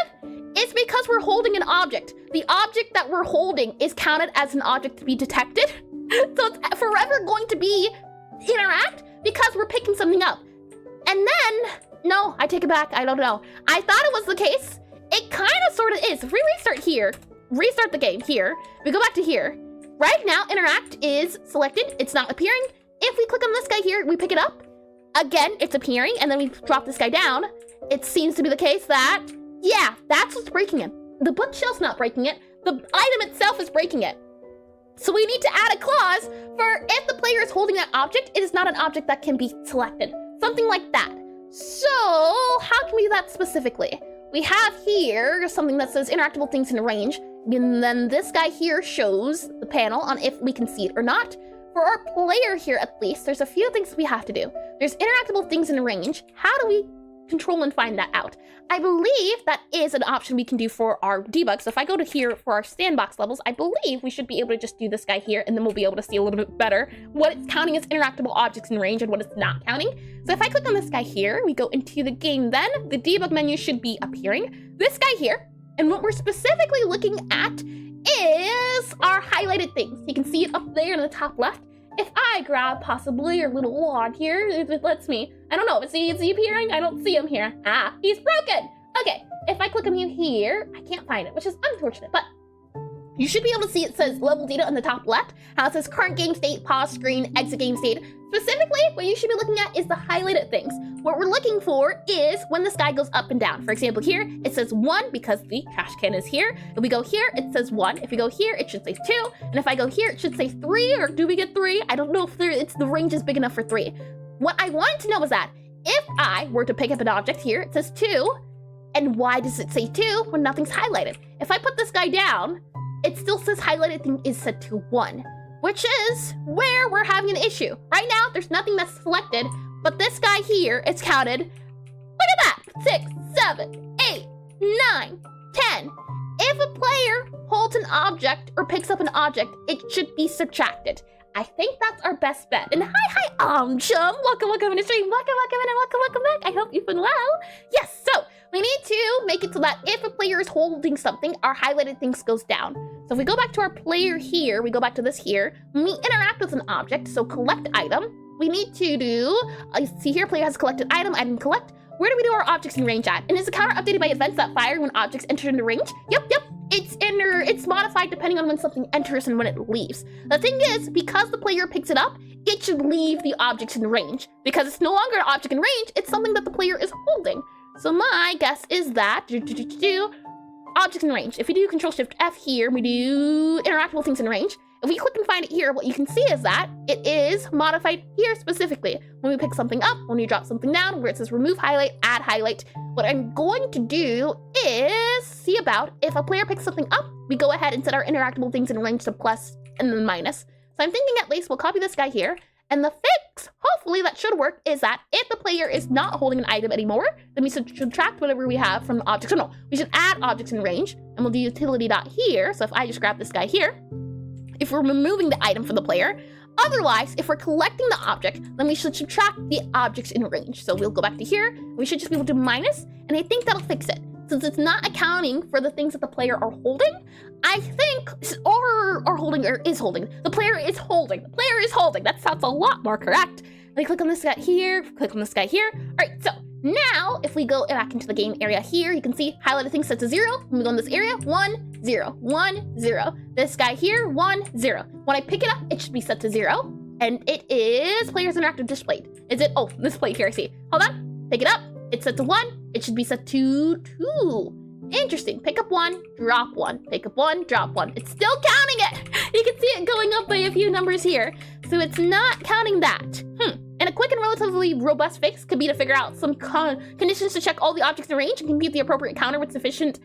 is because we're holding an object. The object that we're holding is counted as an object to be detected. So it's forever going to be interact because we're picking something up. And then, no, I take it back. I don't know. I thought it was the case. It kind of sort of is. If we restart here, restart the game here, we go back to here. Right now, interact is selected. It's not appearing. If we click on this guy here, we pick it up. Again, it's appearing, and then we drop this guy down. It seems to be the case that, yeah, that's what's breaking it. The bookshelf's not breaking it. The item itself is breaking it. So we need to add a clause for if the player is holding that object, it is not an object that can be selected. Something like that. So, how can we do that specifically? We have here something that says interactable things in range. And then this guy here shows the panel on if we can see it or not. For our player here, at least, there's a few things we have to do. There's interactable things in range. How do we control and find that out? I believe that is an option we can do for our debug. So if I go to here for our sandbox levels, I believe we should be able to just do this guy here, and then we'll be able to see a little bit better what it's counting as interactable objects in range and what it's not counting. So if I click on this guy here, we go into the game, then the debug menu should be appearing. This guy here, and what we're specifically looking at is our highlighted things. You can see it up there in the top left. if I grab possibly your little wand here, if it lets me, I don't know, is he appearing? I don't see him here. Ah, he's broken. Okay, if I click on you here, I can't find it, which is unfortunate, but you should be able to see it says level data on the top left, how it says current game state, pause screen, exit game state. Specifically, what you should be looking at is the highlighted things. What we're looking for is when the sky goes up and down. For example, here, it says 1 because the trash can is here. If we go here, it says 1. If we go here, it should say 2. And if I go here, it should say 3, or do we get 3? I don't know if the range is big enough for 3. What I wanted to know was that if I were to pick up an object here, it says 2, and why does it say 2 when nothing's highlighted? If I put this guy down, it still says highlighted thing is set to 1, which is where we're having an issue. Right now, there's nothing that's selected, but this guy here, it's counted. Look at that, 6, 7, 8, 9, 10. If a player holds an object or picks up an object, it should be subtracted. I think that's our best bet. And hi, chum. Welcome in the stream. Welcome in and welcome back. I hope you've been well. Yes, so we need to make it so that if a player is holding something, our highlighted things goes down. So if we go back to our player here, we go back to this here, when we interact with an object, so collect item, we need to do, see here, player has collected item collect. Where do we do our objects in range at? And is the counter updated by events that fire when objects enter into range? Yep. It's modified depending on when something enters and when it leaves. The thing is, because the player picks it up, it should leave the objects in range. Because it's no longer an object in range, it's something that the player is holding. So my guess is that, objects in range. If we do Control-Shift-F here, we do interactable things in range. If we click and find it here, what you can see is that it is modified here specifically. When we pick something up, when we drop something down, where it says remove highlight, add highlight. What I'm going to do is see about if a player picks something up, we go ahead and set our interactable things in range to plus and then minus. So I'm thinking at least we'll copy this guy here. And the fix, hopefully that should work, is that if the player is not holding an item anymore, then we should subtract whatever we have from the object. So no, we should add objects in range, and we'll do utility dot here. So if I just grab this guy here, if we're removing the item from the player, otherwise, if we're collecting the object, then we should subtract the objects in range. So we'll go back to here, we should just be able to minus, and I think that'll fix it. Since it's not accounting for the things that the player are holding, I think, or holding, or is holding. The player is holding. The player is holding. That sounds a lot more correct. Let me click on this guy here, click on this guy here. All right, so now if we go back into the game area here, you can see highlighted things set to 0. When we go in this area, 1, 0, 1, 0. This guy here, 1, 0. When I pick it up, it should be set to 0. And it is player's interactive displayed. Is it? Oh, this plate here, I see. Hold on, pick it up. It's set to 1. It should be set to 2. Interesting. Pick up 1, drop 1. Pick up 1, drop 1. It's still counting it. You can see it going up by a few numbers here. So it's not counting that. And a quick and relatively robust fix could be to figure out some conditions to check all the objects in range and compute the appropriate counter with sufficient.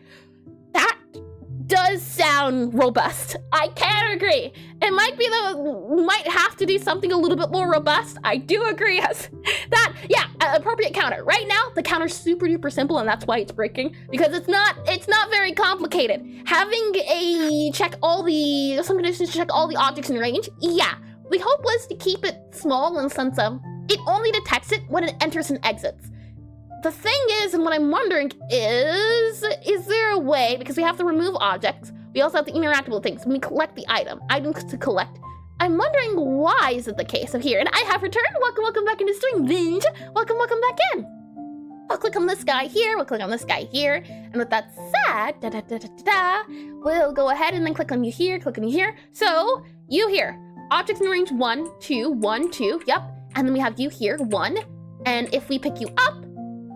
That does sound robust. I can agree. It might be we might have to do something a little bit more robust. I do agree. Yes. That, yeah, appropriate counter. Right now, the counter's super duper simple, and that's why it's breaking, because it's not very complicated. Having some conditions to check all the objects in range, yeah. The hope was to keep it small in the sense of it only detects it when it enters and exits. The thing is, and what I'm wondering is there a way, because we have to remove objects, we also have the interactable things. When we collect the items to collect, I'm wondering why is it the case of here. And I have returned. Welcome back into stream, Vinge. Welcome back in. I'll click on this guy here, we'll click on this guy here, and with that said, we'll go ahead and then click on you here, So, you here, objects in range 1, 2, 1, 2, yep, and then we have you here, 1, and if we pick you up,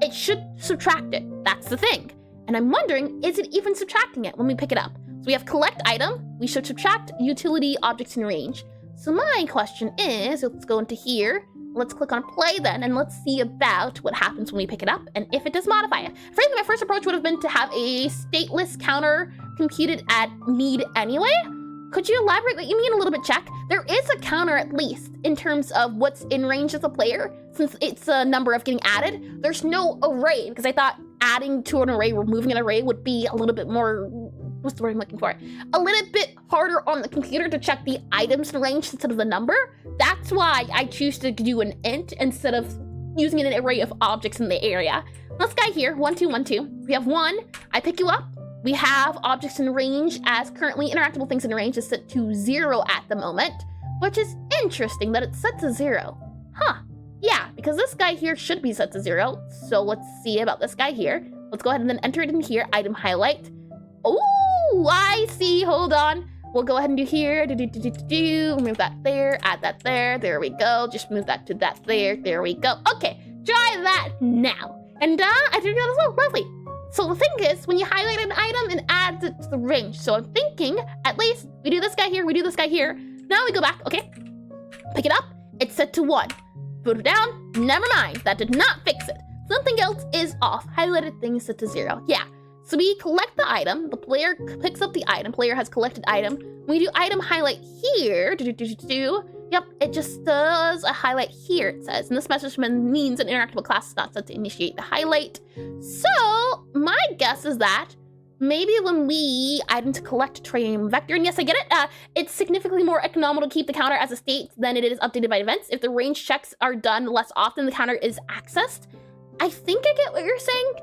it should subtract it. That's the thing. And I'm wondering, is it even subtracting it when we pick it up? So we have collect item, we should subtract utility objects in range. So my question is, let's go into here, let's click on play then, and let's see about what happens when we pick it up, and if it does modify it. Frankly, my first approach would have been to have a stateless counter computed at need anyway. Could you elaborate what you mean a little bit, Check? There is a counter at least in terms of what's in range as a player, since it's a number of getting added. There's no array, because I thought adding to an array, removing an array would be a little bit more, what's the word I'm looking for? A little bit harder on the computer to check the items in range instead of the number. That's why I choose to do an int instead of using an array of objects in the area. This guy here, 1, 2, 1, 2. We have 1, I pick you up. We have objects in range as currently interactable things in range is set to 0 at the moment. which is interesting that it's set to 0. Huh. Yeah, because this guy here should be set to 0. So let's see about this guy here. Let's go ahead and then enter it in here. Item highlight. Oh, I see. Hold on. We'll go ahead and do here. Move that there. Add that there. There we go. Just move that to that there. There we go. Okay. Try that now. And I think that as well. Lovely. So the thing is, when you highlight an item, it adds it to the range. So I'm thinking, at least, we do this guy here. We do this guy here. Now we go back. Okay. Pick it up. It's set to 1. Put it down. Never mind. That did not fix it. Something else is off. Highlighted thing is set to 0. Yeah. So we collect the item. The player picks up the item. Player has collected item. We do item highlight here. Yep, it just does a highlight here, it says. And this message means an interactable class is not set to initiate the highlight. So my guess is that maybe when we item to collect training vector, and yes, I get it. It's significantly more economical to keep the counter as a state than it is updated by events. If the range checks are done less often, the counter is accessed. I think I get what you're saying.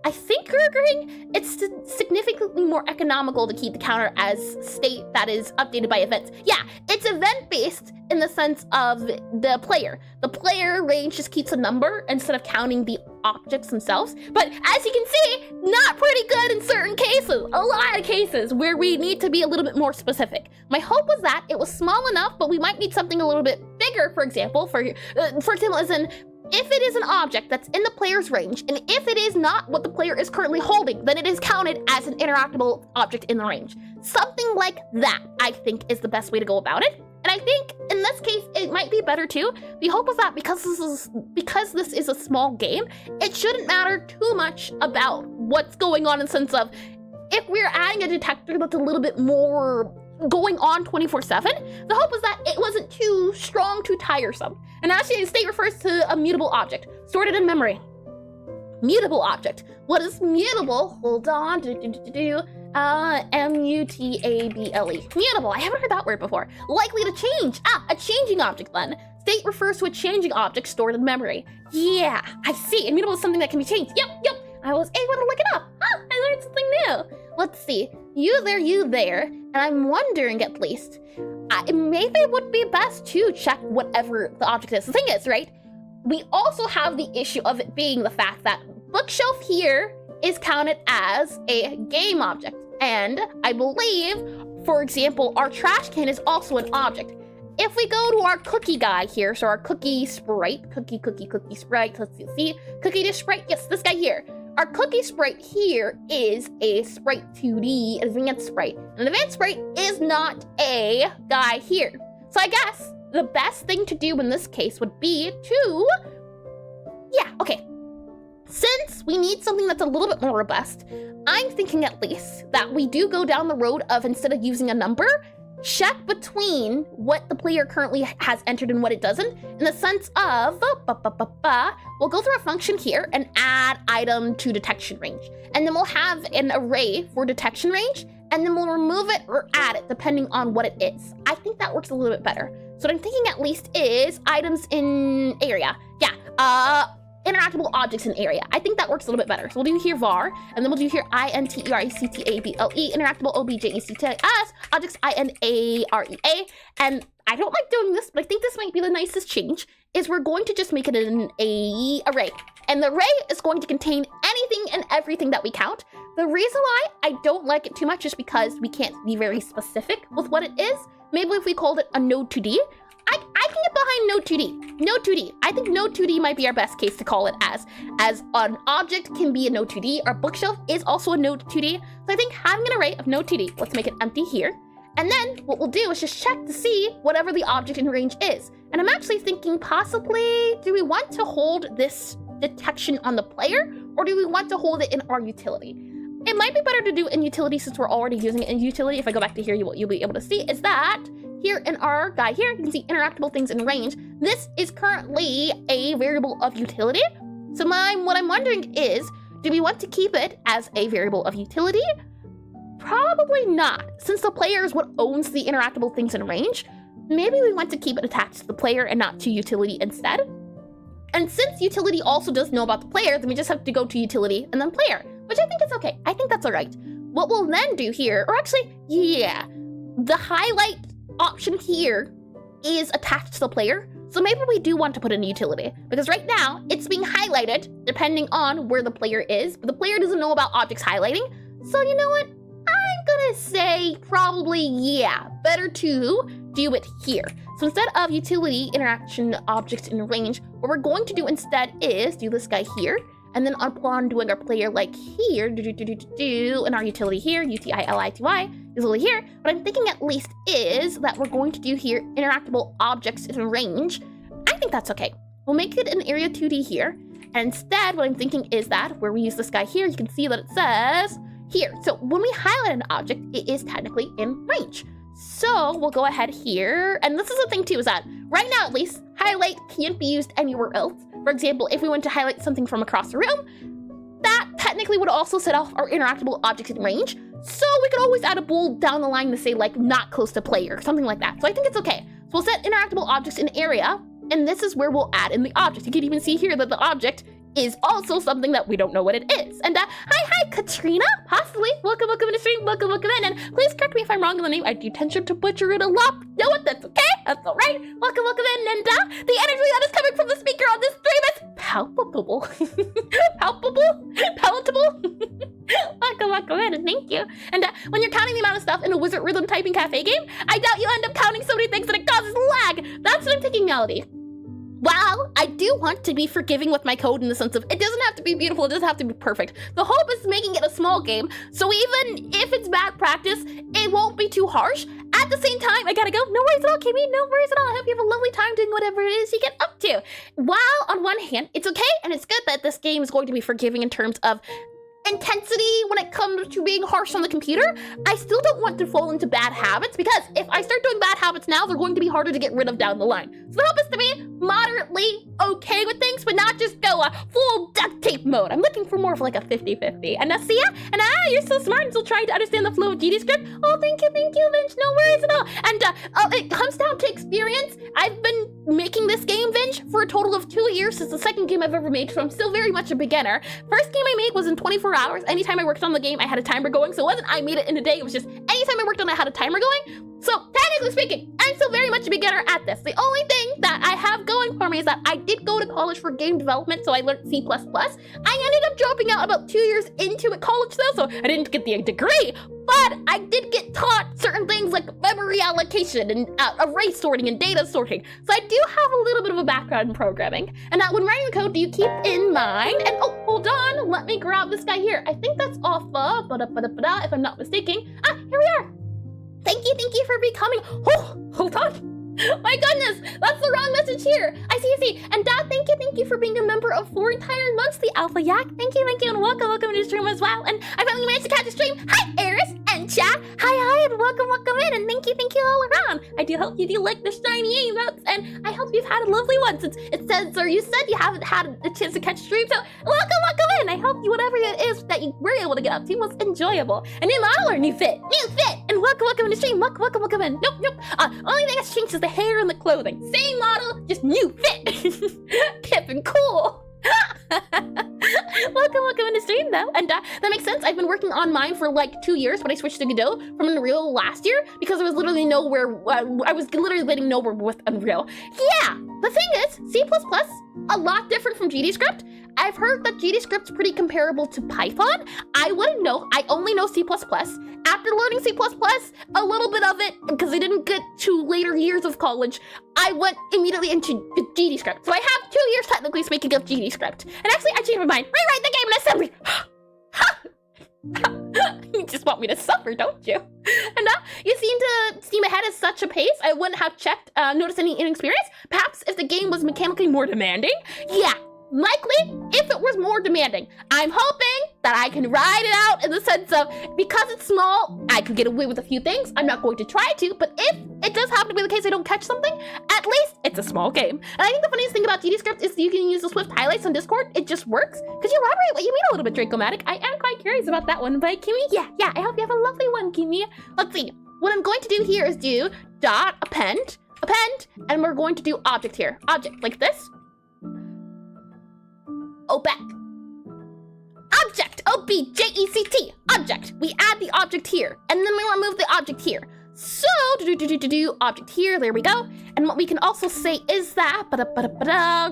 I think you're agreeing it's significantly more economical to keep the counter as state that is updated by events. Yeah, it's event-based in the sense of the player. The player range just keeps a number instead of counting the objects themselves. But as you can see, not pretty good in certain cases. A lot of cases where we need to be a little bit more specific. My hope was that it was small enough, but we might need something a little bit bigger, for example, for example, as in, if it is an object that's in the player's range, and if it is not what the player is currently holding, then it is counted as an interactable object in the range. Something like that, I think, is the best way to go about it. And I think, in this case, it might be better too. The hope was that because this is a small game, it shouldn't matter too much about what's going on in the sense of, if we're adding a detector that's a little bit more going on 24/7, the hope was that it wasn't too strong, too tiresome. And actually, state refers to a mutable object, stored in memory. Mutable object. What is mutable? Hold on. M-U-T-A-B-L-E. Mutable. I haven't heard that word before. Likely to change. A changing object then. State refers to a changing object stored in memory. Yeah, I see. Immutable is something that can be changed. Yep. I was able to look it up. I learned something new. Let's see. You there. And I'm wondering, at least, maybe it would be best to check whatever the object is. The thing is, right, we also have the issue of it being the fact that bookshelf here is counted as a game object. And I believe, for example, our trash can is also an object. If we go to our cookie guy here, so our cookie sprite, cookie sprite, let's see, cookie dish sprite, yes, this guy here. Our cookie sprite here is a sprite 2D advanced sprite. An advanced sprite is not a guy here. So I guess the best thing to do in this case would be to, since we need something that's a little bit more robust, I'm thinking at least that we do go down the road of, instead of using a number, check between what the player currently has entered and what it doesn't, in the sense of, we'll go through a function here and add item to detection range. And then we'll have an array for detection range, and then we'll remove it or add it depending on what it is. I think that works a little bit better. So what I'm thinking at least is items in area. Interactable objects in area. I think that works a little bit better. So we'll do here var, and then we'll do here interactable objects INAREA. And I don't like doing this, but I think this might be the nicest change, is we're going to just make it an array. And the array is going to contain anything and everything that we count. The reason why I don't like it too much is because we can't be very specific with what it is. Maybe if we called it a node2D, I can get behind node2D. Node2D. I think node2D might be our best case to call it as an object can be a node2D. Our bookshelf is also a node2D. So I think having an array of node2D, let's make it empty here. And then what we'll do is just check to see whatever the object in range is. And I'm actually thinking possibly, do we want to hold this detection on the player, or do we want to hold it in our utility? It might be better to do in utility since we're already using it in utility. If I go back to here, what you'll be able to see is that here in our guy here, you can see interactable things in range. This is currently a variable of utility. So what I'm wondering is, do we want to keep it as a variable of utility? Probably not. Since the player is what owns the interactable things in range, maybe we want to keep it attached to the player and not to utility instead. And since utility also does know about the player, then we just have to go to utility and then player, which I think is okay. I think that's all right. What we'll then do here, or actually, the highlight option here is attached to the player. So maybe we do want to put in a utility, because right now it's being highlighted depending on where the player is, but the player doesn't know about objects highlighting. So you know what? I'm gonna say probably, yeah, better to do it here. So instead of utility interaction objects in range, what we're going to do instead is do this guy here, and then upon doing our player like here, and our utility here, utility is over here. What I'm thinking at least is that we're going to do here interactable objects in range. I think that's okay. We'll make it an area 2D here. And instead, what I'm thinking is that where we use this guy here, you can see that it says here. So when we highlight an object, it is technically in range. So we'll go ahead here. And this is the thing too, is that right now at least, highlight can't be used anywhere else. For example, if we went to highlight something from across the room, that technically would also set off our interactable objects in range. So we could always add a bool down the line to say like not close to player, something like that. So I think it's okay. So we'll set interactable objects in area, and this is where we'll add in the object. You can even see here that the object is also something that we don't know what it is. And hi, Katrina, possibly. Welcome to the stream, welcome in. And please correct me if I'm wrong in the name. I do tend to butcher it a lot. You know what, that's okay, that's all right. Welcome in. And the energy that is coming from the speaker on this stream is palpable. Palatable. Welcome in, and thank you. And when you're counting the amount of stuff in a Wizard Rhythm Typing Cafe game, I doubt you end up counting so many things that it causes lag. That's what I'm thinking, Melody. While I do want to be forgiving with my code in the sense of it doesn't have to be beautiful, it doesn't have to be perfect. The hope is making it a small game, so even if it's bad practice, it won't be too harsh. At the same time, I gotta go. No worries at all, Kimmy, no worries at all. I hope you have a lovely time doing whatever it is you get up to. While on one hand, it's okay and it's good that this game is going to be forgiving in terms of intensity when it comes to being harsh on the computer, I still don't want to fall into bad habits, because if I start doing bad habits now, they're going to be harder to get rid of down the line. So the hope is to be moderately okay with things, but not just go full duct tape mode. I'm looking for more of like a 50-50. And Nasia, and you're so smart and still trying to understand the flow of GDScript. Oh, thank you, Vince. No worries at all. And it comes down to experience. I've been making this game, Vince, for a total of 2 years. Since the second game I've ever made, so I'm still very much a beginner. First game I made was in 24 hours. Anytime I worked on the game, I had a timer going. So it wasn't I made it in a day, it was just anytime I worked on it, I had a timer going. So technically speaking, I'm still very much a beginner at this. The only thing that I have going for me is that I did go to college for game development, so I learned C++. I ended up dropping out about 2 years into college though, so I didn't get the degree, but I did get taught certain things like memory allocation and array sorting and data sorting. So I do have a little bit of a background in programming. And when writing the code, do you keep in mind, and oh, hold on, let me grab this guy here. I think that's off of, if I'm not mistaken. Here we are. Thank you for becoming, oh, hold on. My goodness, that's the wrong message here. I see. And thank you for being a member of 4 entire months, the Alpha Yak. Thank you, and welcome to the stream as well. And I finally managed to catch the stream. Hi, Eris and chat. Hi, and welcome in, and thank you all around. I do hope you do like the shiny emotes, and I hope you've had a lovely one, since it says, or you said you haven't had a chance to catch stream, so welcome in. I hope whatever it is that you were able to get up to was enjoyable. A new model or new fit? New fit, and welcome in the stream. Welcome in. Nope. Only thing that's changed is the hair and the clothing. Same model, just new fit. Hip and cool. Welcome in the stream though, and that makes sense. I've been working on mine for like 2 years, but I switched to Godot from Unreal last year because there was literally nowhere. I was literally getting nowhere with Unreal. Yeah, the thing is, C++, a lot different from GDScript. I've heard that GDScript's pretty comparable to Python. I wouldn't know. I only know C++. After learning C++, a little bit of it, because I didn't get to later years of college, I went immediately into GDScript. So I have 2 years technically speaking of GDScript. And actually, I changed my mind. Rewrite the game in assembly. You just want me to suffer, don't you? And you seem to steam ahead at such a pace, I wouldn't have noticed any inexperience. Perhaps if the game was mechanically more demanding. Yeah. Likely, if it was more demanding. I'm hoping that I can ride it out in the sense of, because it's small, I could get away with a few things. I'm not going to try to, but if it does happen to be the case I don't catch something, at least it's a small game. And I think the funniest thing about GDScript is you can use the Swift highlights on Discord. It just works. Could you elaborate what you mean a little bit, Dracomatic? I am quite curious about that one, but Kimmy, yeah, I hope you have a lovely one, Kimmy. Let's see. What I'm going to do here is do append, and we're going to do object here. Object, like this. Back. Object, O-B-J-E-C-T, object. We add the object here, and then we remove the object here. So, object here, there we go. And what we can also say is that,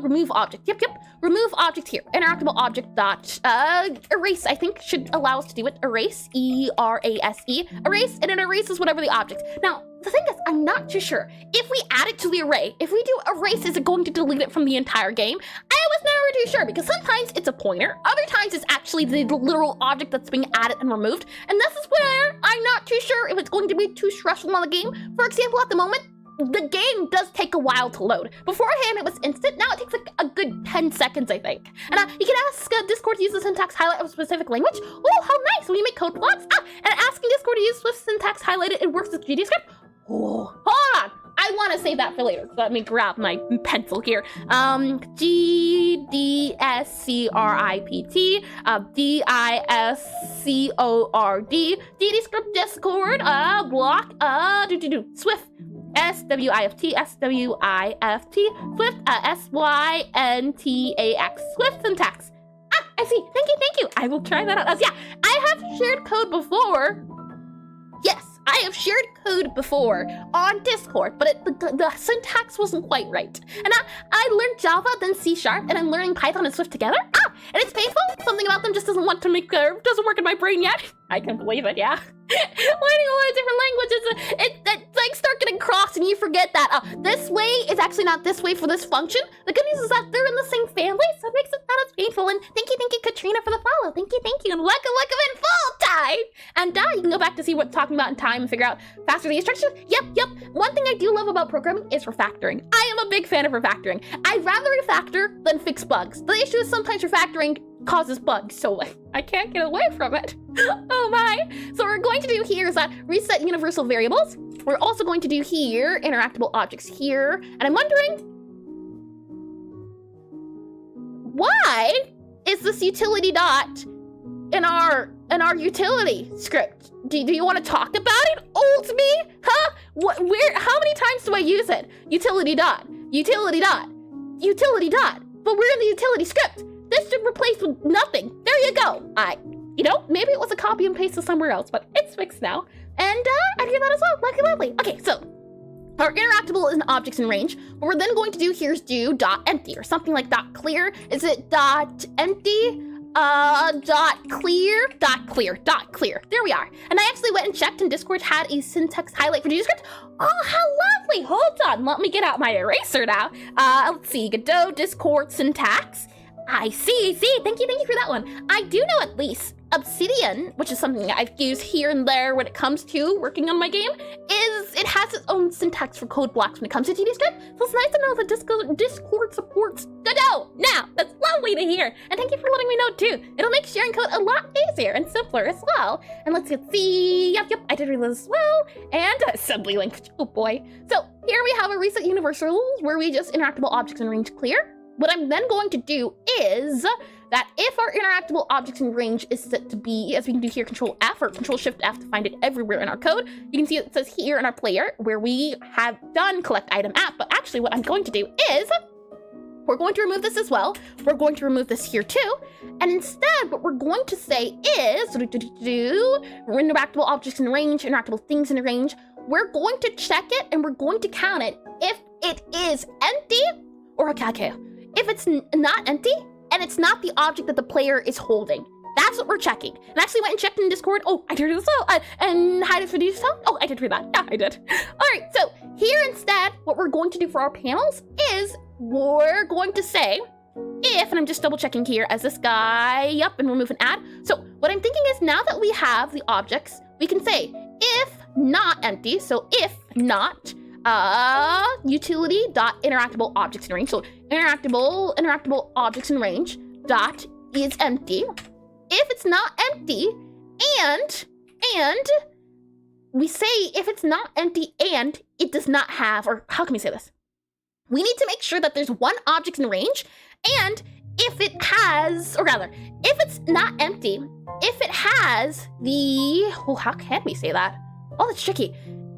remove object, yep, remove object here. Interactable object dot, erase, I think should allow us to do it. Erase, E-R-A-S-E, erase, and it erases whatever the object. Now, the thing is, I'm not too sure. If we add it to the array, if we do erase, is it going to delete it from the entire game? I was never too sure, because sometimes it's a pointer, other times it's actually the literal object that's being added and removed, and this is where I'm not too sure if it's going to be too stressful on the game. For example, at the moment, the game does take a while to load. Beforehand, it was instant. Now it takes like a good 10 seconds, I think. And you can ask Discord to use the syntax highlight of a specific language. Oh, how nice when you make code blocks. And asking Discord to use Swift syntax highlighted, it works with GDScript. Oh, hold on. I want to save that for later. Let me grab my pencil here. GDScript, DiscordD, Discord, block, Swift, SWIFT, Swift, SYNTAX, Swift syntax. I see. Thank you. I will try that out. Yeah, I have shared code before. Yes, I have shared code before on Discord, but the syntax wasn't quite right. And I learned Java, then C#, and I'm learning Python and Swift together. And it's painful. Something about them just doesn't want to doesn't work in my brain yet. I can believe it, yeah. Learning a lot of different languages, it's like start getting crossed and you forget that. This way is actually not this way for this function. The good news is that they're in the same family, so it makes it not as painful. And thank you, Katrina, for the follow. Thank you, and welcome in full time. And you can go back to see what's talking about in time and figure out faster the instructions. Yep. One thing I do love about programming is refactoring. I am a big fan of refactoring. I'd rather refactor than fix bugs. The issue is sometimes refactoring causes bugs, so I can't get away from it. Oh my. So what we're going to do here is that reset universal variables. We're also going to do here interactable objects here. And I'm wondering, why is this utility dot in our utility script? Do you want to talk about it, old me? Huh? How many times do I use it? Utility dot. But we're in the utility script. This should replace with nothing. There you go. Maybe it was a copy and paste to somewhere else, but it's fixed now. And I do that as well. Lovely. Okay, so our interactable is an objects in range. What we're then going to do here is do dot empty or something like dot clear. Is it dot empty? Dot clear. There we are. And I actually went and checked, and Discord had a syntax highlight for GDScript. Oh, how lovely. Hold on. Let me get out my eraser now. Let's see. Godot, Discord, syntax. I see. Thank you for that one. I do know at least Obsidian, which is something I've used here and there when it comes to working on my game, it has its own syntax for code blocks when it comes to GDScript. So it's nice to know that Discord supports Godot. Now, that's lovely to hear. And thank you for letting me know too. It'll make sharing code a lot easier and simpler as well. And let's see. Yep, I did read this as well. And assembly language. Oh boy. So here we have a reset universals where we just interactable objects in range clear. What I'm then going to do is that if our interactable objects in range is set to be, as we can do here, Control F or Control Shift F to find it everywhere in our code, you can see it says here in our player where we have done collect item app. But actually what I'm going to do is we're going to remove this as well. We're going to remove this here too. And instead, what we're going to say is interactable objects in range, interactable things in range. We're going to check it and we're going to count it if it is empty or okay. If it's not empty, and it's not the object that the player is holding. That's what we're checking. And I actually went and checked in Discord. Oh, I did read this out. And hide it for these. Oh, I did read that. Yeah, I did. All right, so here instead, what we're going to do for our panels is we're going to say if, and I'm just double checking here as this guy, yep, and remove an add. So what I'm thinking is now that we have the objects, we can say if not empty, so if not, utility dot interactable objects in range. So interactable objects in range dot is empty. If it's not empty, and we say if it's not empty and it does not have, or how can we say this? We need to make sure that there's one object in range, and if it has, or rather, if it's not empty, if it has the, how can we say that? Oh, that's tricky.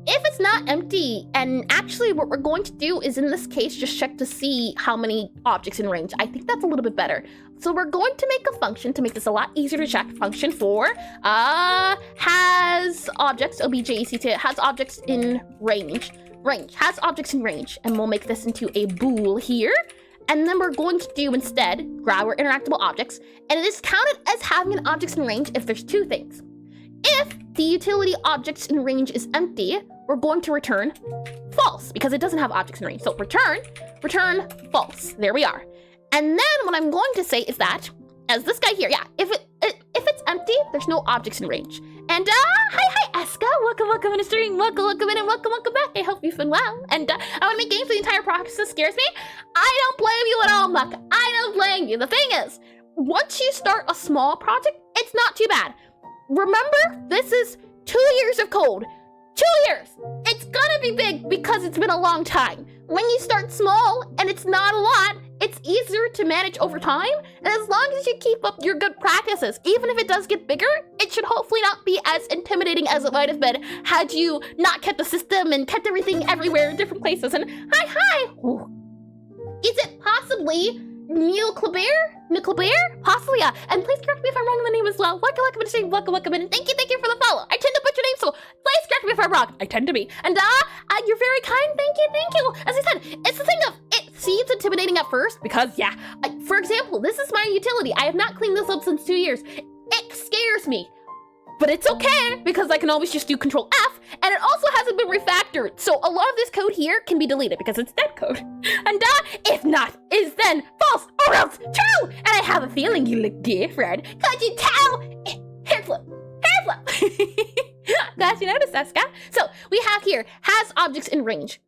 if it's not empty, and actually what we're going to do is in this case, just check to see how many objects in range. I think that's a little bit better. So we're going to make a function to make this a lot easier to check. Function for has objects, object has objects in range. Has objects in range, and we'll make this into a bool here. And then we're going to do instead grab our interactable objects, and it is counted as having an objects in range if there's two things. If the utility objects in range is empty, we're going to return false because it doesn't have objects in range. So return false. There we are. And then what I'm going to say is that, as this guy here, yeah, if it's empty, there's no objects in range. And hi Eska, welcome in the stream, welcome in and welcome back. I hope you've been well. And I want to make games, so the entire process scares me. I don't blame you at all, Muck. I don't blame you. The thing is, once you start a small project, it's not too bad. Remember, this is 2 years of code. 2 years! It's gonna be big because it's been a long time. When you start small and it's not a lot, it's easier to manage over time. And as long as you keep up your good practices, even if it does get bigger, it should hopefully not be as intimidating as it might have been had you not kept the system and kept everything everywhere in different places. And hi! Ooh. Is it possibly Necromancer? Possibly, yeah. And please correct me if I'm wrong in the name as well. Welcome to stream, welcome in. And thank you for the follow. I tend to butcher names, so please correct me if I'm wrong. I tend to be. And you're very kind, thank you. As I said, it's the thing of, it seems intimidating at first, because yeah, for example, this is my utility. I have not cleaned this up since 2 years. It scares me. But it's okay, because I can always just do Control F, and it also hasn't been refactored. So a lot of this code here can be deleted because it's dead code. And if not, is then false or else true. And I have a feeling you look different. Could you tell? Hair flip. Glad you noticed that, Scott. So we have here, has objects in range.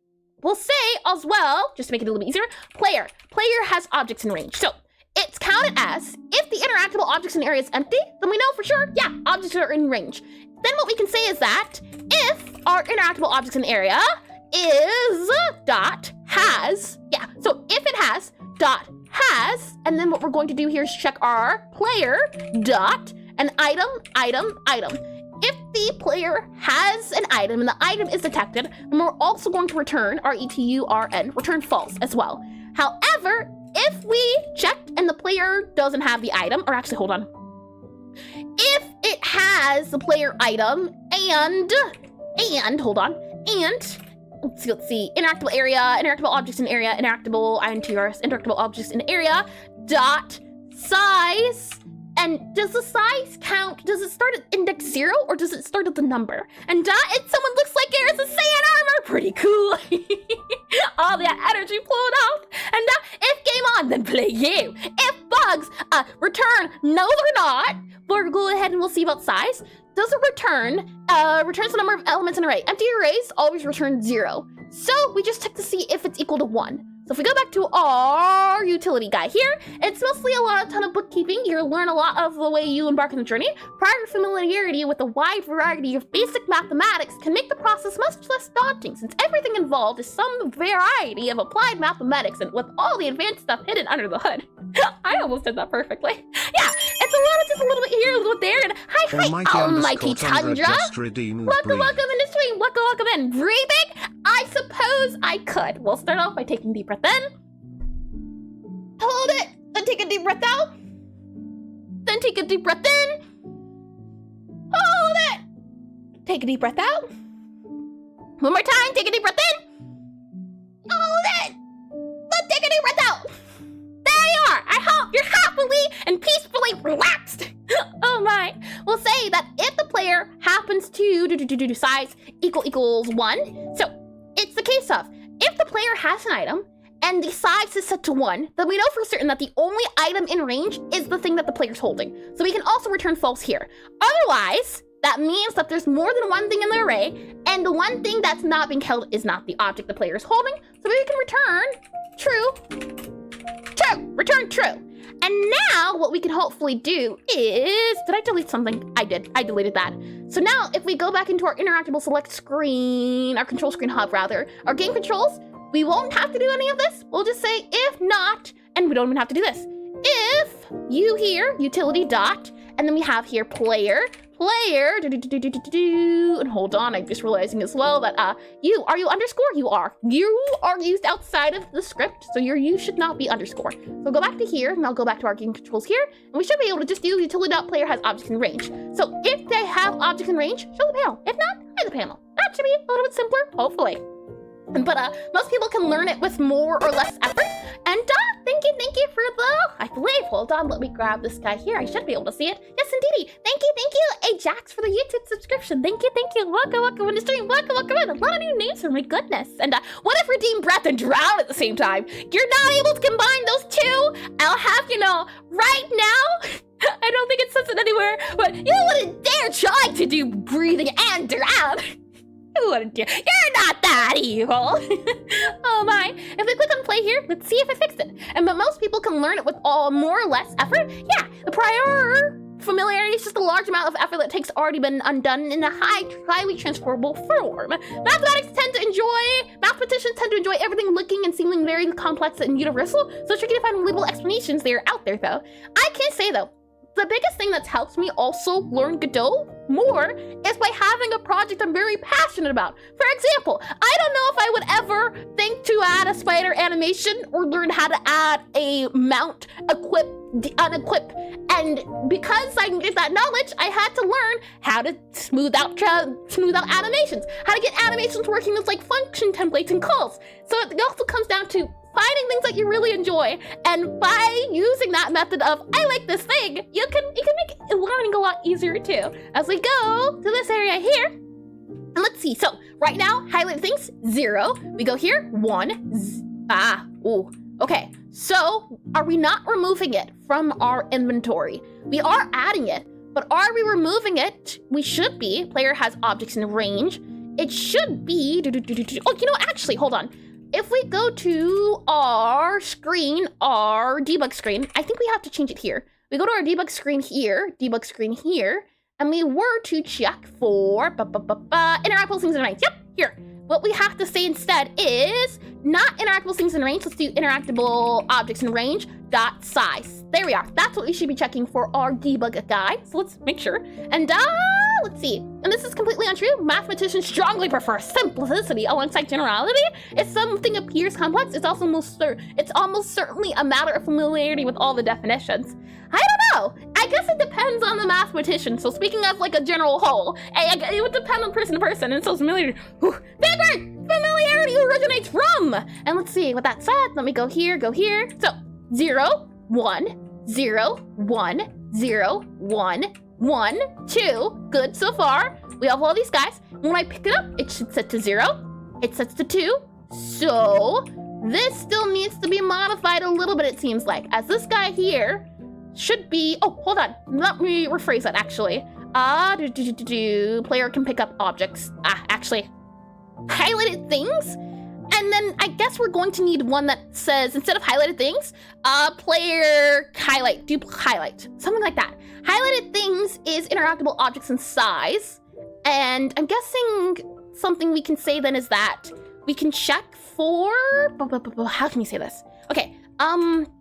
We'll say as well, just to make it a little bit easier, player. Player has objects in range. So it's counted as, if the interactable objects in the area is empty, then we know for sure, yeah, objects are in range. Then what we can say is that if our interactable objects in the area is has, yeah, so if it has has, and then what we're going to do here is check our player dot an item. If the player has an item and the item is detected, then we're also going to return return false as well. However, if we checked and the player doesn't have the item, or actually, hold on. If it has the player item and hold on, and let's see, interactable area, interactable objects in area, interactable INTRs, interactable objects in area, dot size. And does the size count? Does it start at index 0 or does it start at the number? And someone looks like Garrus is saying armor. Pretty cool. All that energy flowing off. And if game on, then play you. If bugs return, no they're not. We'll go ahead and we'll see about size. Does it returns the number of elements in an array. Empty arrays always return 0. So we just check to see if it's equal to 1. So if we go back to our utility guy here, it's mostly a ton of bookkeeping. You'll learn a lot of the way you embark on the journey. Prior familiarity with a wide variety of basic mathematics can make the process much less daunting, since everything involved is some variety of applied mathematics and with all the advanced stuff hidden under the hood. I almost did that perfectly. Yeah, it's a lot of just a little bit here, a little bit there, and hi, almighty Tundra. Welcome in the stream, welcome in. Breathing? I suppose I could. We'll start off by taking a deep breath in. Hold it, then take a deep breath out. Then take a deep breath in. Hold it. Take a deep breath out. One more time, take a deep breath in. Hold it. Then take a deep breath out. There you are. I hope you're happily and peacefully relaxed. Oh my. We'll say that if the player happens to do size equals 1. So it's the case of, if the player has an item and the size is set to 1, then we know for certain that the only item in range is the thing that the player's holding. So we can also return false here. Otherwise, that means that there's more than one thing in the array, and the one thing that's not being held is not the object the player is holding. So we can return true, return true. And now what we can hopefully do is, did I delete something? I did, I deleted that. So now if we go back into our interactable select screen, our control screen hub rather, our game controls, we won't have to do any of this. We'll just say if not, and we don't even have to do this. If you here, utility dot, and then we have here player player, and hold on, I'm just realizing as well that are you underscore? You are used outside of the script, so you should not be underscore. So go back to here, and I'll go back to our game controls here, and we should be able to just do utility.player has objects in range. So if they have objects in range, show the panel. If not, hide the panel. That should be a little bit simpler, hopefully. But most people can learn it with more or less effort. And thank you for the, I believe, hold on, let me grab this guy here. I should be able to see it. Yes, indeedy. Thank you, Ajax, for the YouTube subscription. Thank you. Welcome in the stream. Welcome in. A lot of new names for my goodness. And what if Redeem Breath and Drown at the same time? You're not able to combine those two. I'll have you know, right now, I don't think it says it anywhere, but you wouldn't dare try to do breathing and drown. You wouldn't dare. You're not that evil. Oh my. If we click on play here, let's see if I fixed it. But most people can learn it with all more or less effort. Yeah, the prior familiarity is just a large amount of effort that takes already been undone in a highly transferable form. Mathematicians tend to enjoy everything looking and seeming very complex and universal, so it's tricky to find label explanations that are out there though. I can say though, the biggest thing that's helped me also learn Godot more is by having a project I'm very passionate about. For example, I don't know if I would ever think to add a spider animation or learn how to add a mount, equip, unequip. And because I get that knowledge, I had to learn how to smooth out animations, how to get animations working with like function templates and calls. So it also comes down to finding things that you really enjoy, and by using that method of I like this thing, you can make learning a lot easier too. As we go to this area here, and let's see. So right now, highlight things 0. We go here 1. Okay. So are we not removing it from our inventory? We are adding it, but are we removing it? We should be. Player has objects in range. It should be. Oh, you know, actually, hold on. If we go to our screen, our debug screen, I think we have to change it here. We go to our debug screen here, and we were to check for interactable things in range. Yep, here. What we have to say instead is not interactable things in range. Let's do interactable objects in range dot size. There we are. That's what we should be checking for our debug guide. So let's make sure. And let's see. And this is completely untrue. Mathematicians strongly prefer simplicity alongside generality. If something appears complex, it's almost certainly a matter of familiarity with all the definitions. I don't know. I guess it depends on the mathematician. So speaking of like a general whole, it would depend on person to person. And so familiarity, familiarity originates from. And let's see what that said. Let me go here. So 0, 1, 0, 1, 0, 1, 1, 2. Good so far. We have all these guys. When I pick it up, it should set to 0. It sets to 2. So this still needs to be modified a little bit, it seems like. As this guy here should be, oh, hold on. Let me rephrase that actually. Player can pick up objects. Actually, highlighted things. And then I guess we're going to need one that says, instead of highlighted things, player highlight, do highlight, something like that. Highlighted things is interactable objects in size. And I'm guessing something we can say then is that we can check for, how can you say this? Okay,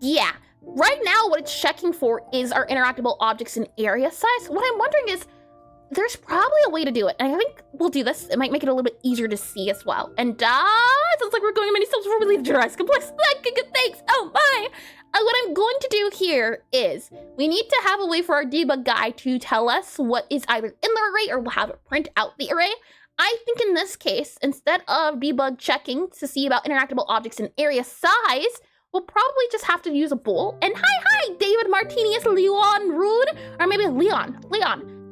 yeah. Right now what it's checking for is our interactable objects in area size. What I'm wondering is, there's probably a way to do it, and I think we'll do this. It might make it a little bit easier to see as well. And it sounds like we're going many steps before we leave Jedi's complex. Thanks. Oh my! What I'm going to do here is we need to have a way for our debug guide to tell us what is either in the array or we'll have it print out the array. I think in this case, instead of debug checking to see about interactable objects in area size, we'll probably just have to use a bool. And hi, David Martinez Leon Rude, or maybe Leon.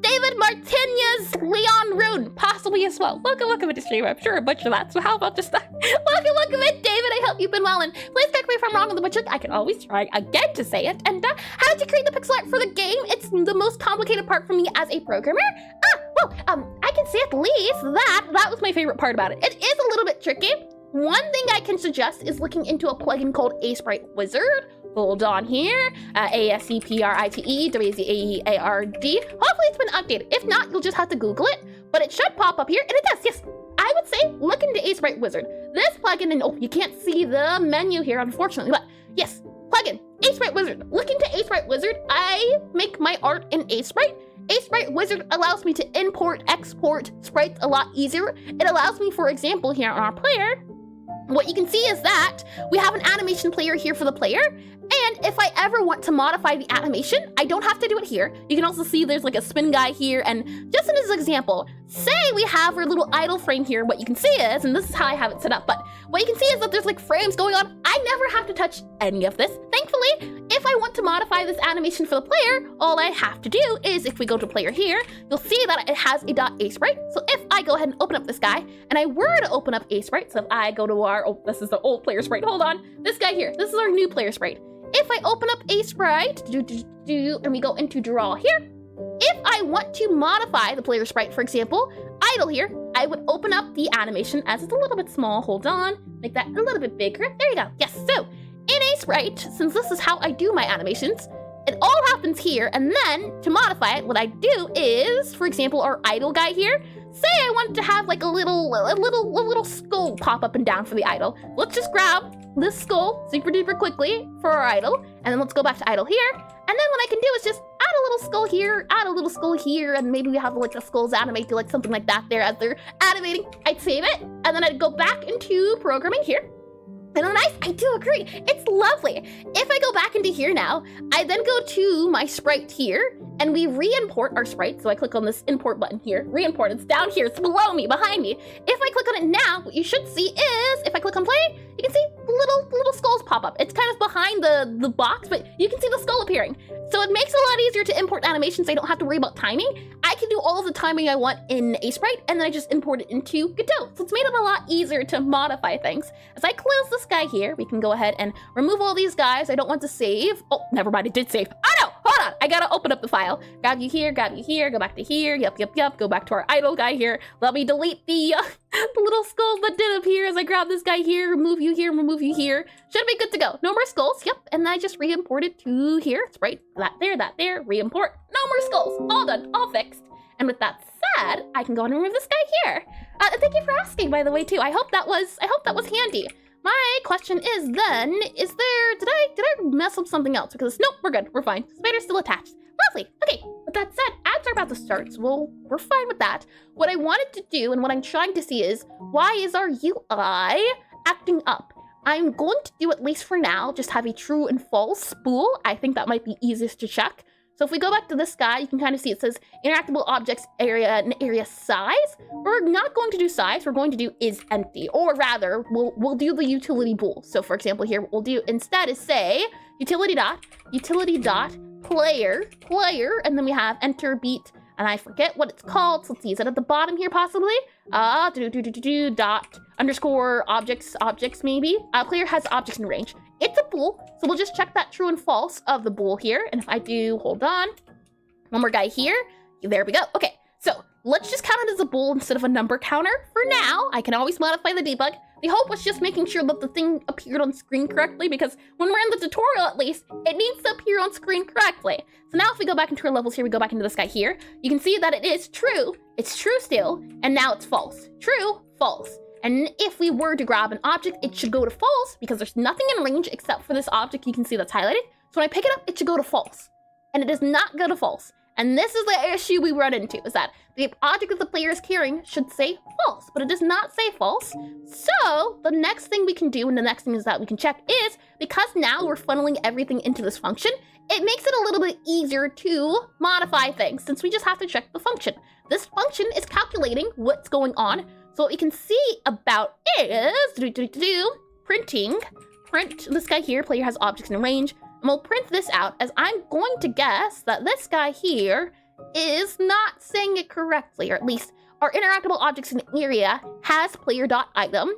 David Martinez Leon Rune, possibly as well. Welcome to the stream. I'm sure I butchered that, so how about just welcome in, David. I hope you've been well, and please correct me if I'm wrong on the butcher. I can always try again to say it. And how did you create the pixel art for the game? It's the most complicated part for me as a programmer. I can say at least that was my favorite part about it. It is a little bit tricky. One thing I can suggest is looking into a plugin called Sprite Wizard. Hold on here, ASCPRITE WZAEARD. Hopefully it's been updated. If not, you'll just have to Google it, but it should pop up here, and it does, yes. I would say look into Sprite Wizard. This plugin, and oh, you can't see the menu here, unfortunately, but yes, plugin, Sprite Wizard. Look into Sprite Wizard. I make my art in Sprite, Sprite Wizard allows me to import, export sprites a lot easier. It allows me, for example, here on our player, what you can see is that we have an animation player here for the player. And if I ever want to modify the animation, I don't have to do it here. You can also see there's like a spin guy here. And just as an example, say we have our little idle frame here. What you can see is, and this is how I have it set up, but what you can see is that there's like frames going on. I never have to touch any of this. Thankfully, if I want to modify this animation for the player, all I have to do is, if we go to player here, you'll see that it has a .asprite. So if I go ahead and open up this guy, and I were to open up a sprite, so if I go to our, oh, this is the old player sprite, hold on, this guy here, this is our new player sprite. If I open up a sprite, and we go into draw here, if I want to modify the player sprite, for example, idle here, I would open up the animation as it's a little bit small, hold on, make that a little bit bigger, there you go, yes, so, in a sprite, since this is how I do my animations, it all happens here, and then, to modify it, what I do is, for example, our idle guy here, say I wanted to have like a little skull pop up and down for the idle. Let's just grab this skull super duper quickly for our idle, and then let's go back to idle here, and then what I can do is just add a little skull here, add a little skull here, and maybe we have like the skulls animate to like something like that there as they're animating. I'd save it, and then I'd go back into programming here. And nice, I do agree, it's lovely. If I go back into here now, I then go to my sprite here, and we re-import our sprite. So I click on this import button here, re-import, it's down here, it's below me, behind me. If I click on it now, what you should see is, if I click on play, you can see little skulls pop up. It's kind of behind the box, but you can see the skull appearing. So it makes it a lot easier to import animations so I don't have to worry about timing. I can do all of the timing I want in a sprite, and then I just import it into Godot. So it's made it a lot easier to modify things. As I close this guy here, we can go ahead and remove all these guys. I don't want to save. Oh, never mind, it did save. Oh no, hold on, I gotta open up the file. Grab you here, go back to here, yep, go back to our idle guy here. Let me delete the little skulls that did appear as I grab this guy here, remove you here, remove you here. Should be good to go. No more skulls, yep, and then I just re-imported to here. It's right, that there, re-import. No more skulls, all done, all fixed. And with that said, I can go and remove this guy here. Thank you for asking, by the way, too. I hope that was handy. My question is then, did I mess up something else? Because nope, we're good, we're fine. Spider's still attached. Lovely. Okay, with that said, ads are about to start, so we're fine with that. What I wanted to do and what I'm trying to see is, why is our UI acting up? I'm going to do, at least for now, just have a true and false spool. I think that might be easiest to check. So if we go back to this guy, you can kind of see it says interactable objects area and area size. We're not going to do size, we're going to do is empty, or rather, we'll do the utility bool. So for example here, what we'll do instead is say utility dot player, and then we have enter beat, and I forget what it's called. So let's see, is it at the bottom here possibly? Dot underscore objects maybe. Player has objects in range. It's a bool, so we'll just check that true and false of the bool here. And if I do, hold on, one more guy here, there we go. Okay, so let's just count it as a bool instead of a number counter. For now, I can always modify the debug. The hope was just making sure that the thing appeared on screen correctly, because when we're in the tutorial at least, it needs to appear on screen correctly. So now if we go back into our levels here, we go back into this guy here, you can see that it is true. It's true still, and now it's false. True, false. And if we were to grab an object, it should go to false because there's nothing in range except for this object you can see that's highlighted. So when I pick it up, it should go to false. And it does not go to false. And this is the issue we run into, is that the object that the player is carrying should say false, but it does not say false. So the next thing we can do, and the next thing is that we can check is, because now we're funneling everything into this function, it makes it a little bit easier to modify things since we just have to check the function. This function is calculating what's going on. So what we can see about is print this guy here, player has objects in range, and we'll print this out as I'm going to guess that this guy here is not saying it correctly, or at least our interactable objects in area has player.item.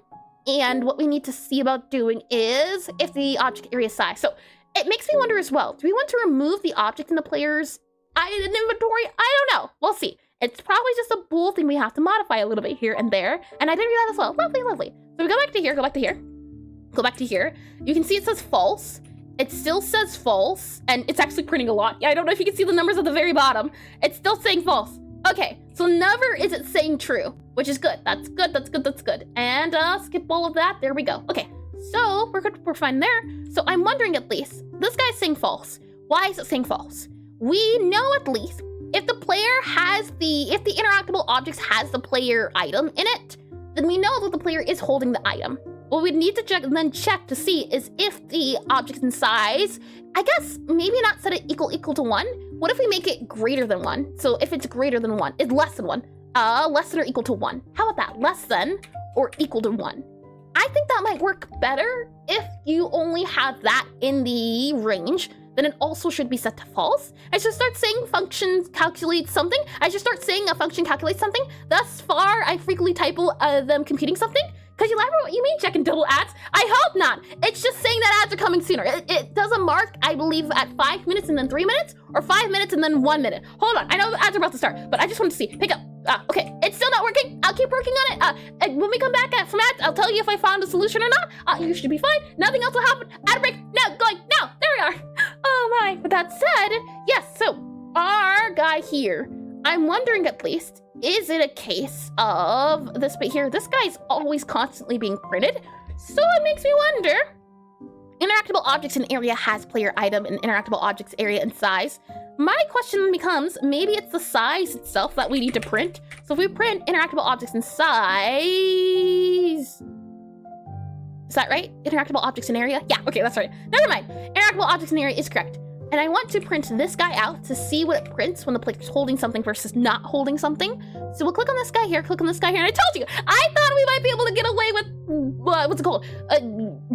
And what we need to see about doing is if the object area size. So it makes me wonder as well, do we want to remove the object in the player's inventory? I don't know, we'll see. It's probably just a bool thing we have to modify a little bit here and there. And I did read that as well. Lovely, lovely. So we go back to here, go back to here. You can see it says false. It still says false, and it's actually printing a lot. Yeah, I don't know if you can see the numbers at the very bottom. It's still saying false. Okay, so never is it saying true, which is good. That's good, that's good, that's good. And skip all of that, there we go. Okay, so we're good, we're fine there. So I'm wondering at least, this guy's saying false. Why is it saying false? We know at least if the player has if the interactable objects has the player item in it, then we know that the player is holding the item. What we need to check to see is if the object in size, I guess maybe not set it equal to 1. What if we make it greater than 1? So if it's greater than 1, it's less than 1. Less than or equal to 1. How about that? Less than or equal to 1. I think that might work better if you only have that in the range. Then it also should be set to false. I should start saying function calculates something. I should start saying a function calculates something. Thus far, I frequently typo them computing something. Could you elaborate what you mean, check and double ads? I hope not. It's just saying that ads are coming sooner. It does a mark, I believe, at 5 minutes and then 3 minutes, or 5 minutes and then 1 minute. Hold on, I know the ads are about to start, but I just wanted to see. Pick up. Okay, it's still not working. I'll keep working on it. When we come back from ads, I'll tell you if I found a solution or not. You should be fine. Nothing else will happen. Ad break. Now, going. Now. There we are. Oh my. With that said, yes, so our guy here, I'm wondering at least, is it a case of this bit here? This guy's always constantly being printed. So it makes me wonder. Interactable objects in area has player item and interactable objects area and size. My question becomes, maybe it's the size itself that we need to print. So if we print interactable objects in size, is that right? Interactable objects in area? Yeah, okay, that's right. Never mind. Interactable objects in area is correct. And I want to print this guy out to see what it prints when the player's holding something versus not holding something. So we'll click on this guy here, click on this guy here, and I told you, I thought we might be able to get away with, what's it called?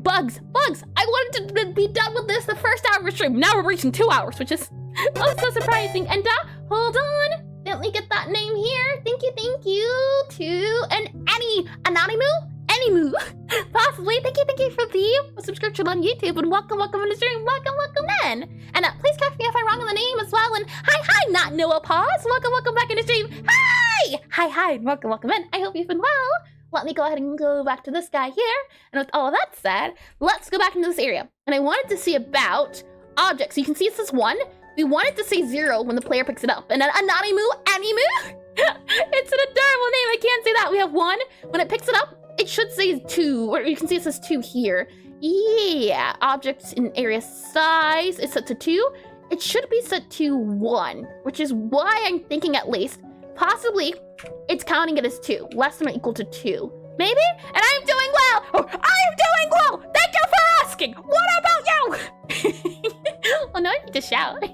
Bugs. I wanted to be done with this the first hour of stream. Now we're reaching 2 hours, which is so surprising. And hold on, let me get that name here. Thank you to an Animu, possibly. Thank you for the subscription on YouTube, and welcome in the stream. Welcome in. And please correct me if I'm wrong on the name as well. And hi, not Noah Pause. Welcome back in the stream. Hi, welcome in. I hope you've been well. Let me go ahead and go back to this guy here. And with all of that said, let's go back into this area. And I wanted to see about objects. You can see it says 1. We wanted to say 0 when the player picks it up. And then Animu. It's an adorable name. I can't say that. We have 1. When it picks it up, it should say 2, or you can see it says 2 here. Yeah, objects in area size is set to 2. It should be set to 1, which is why I'm thinking at least, possibly, it's counting it as 2, less than or equal to 2. Maybe? And I'm doing well! Oh, I'm doing well! Thank you for asking! What about you? Well, no, I need to shout.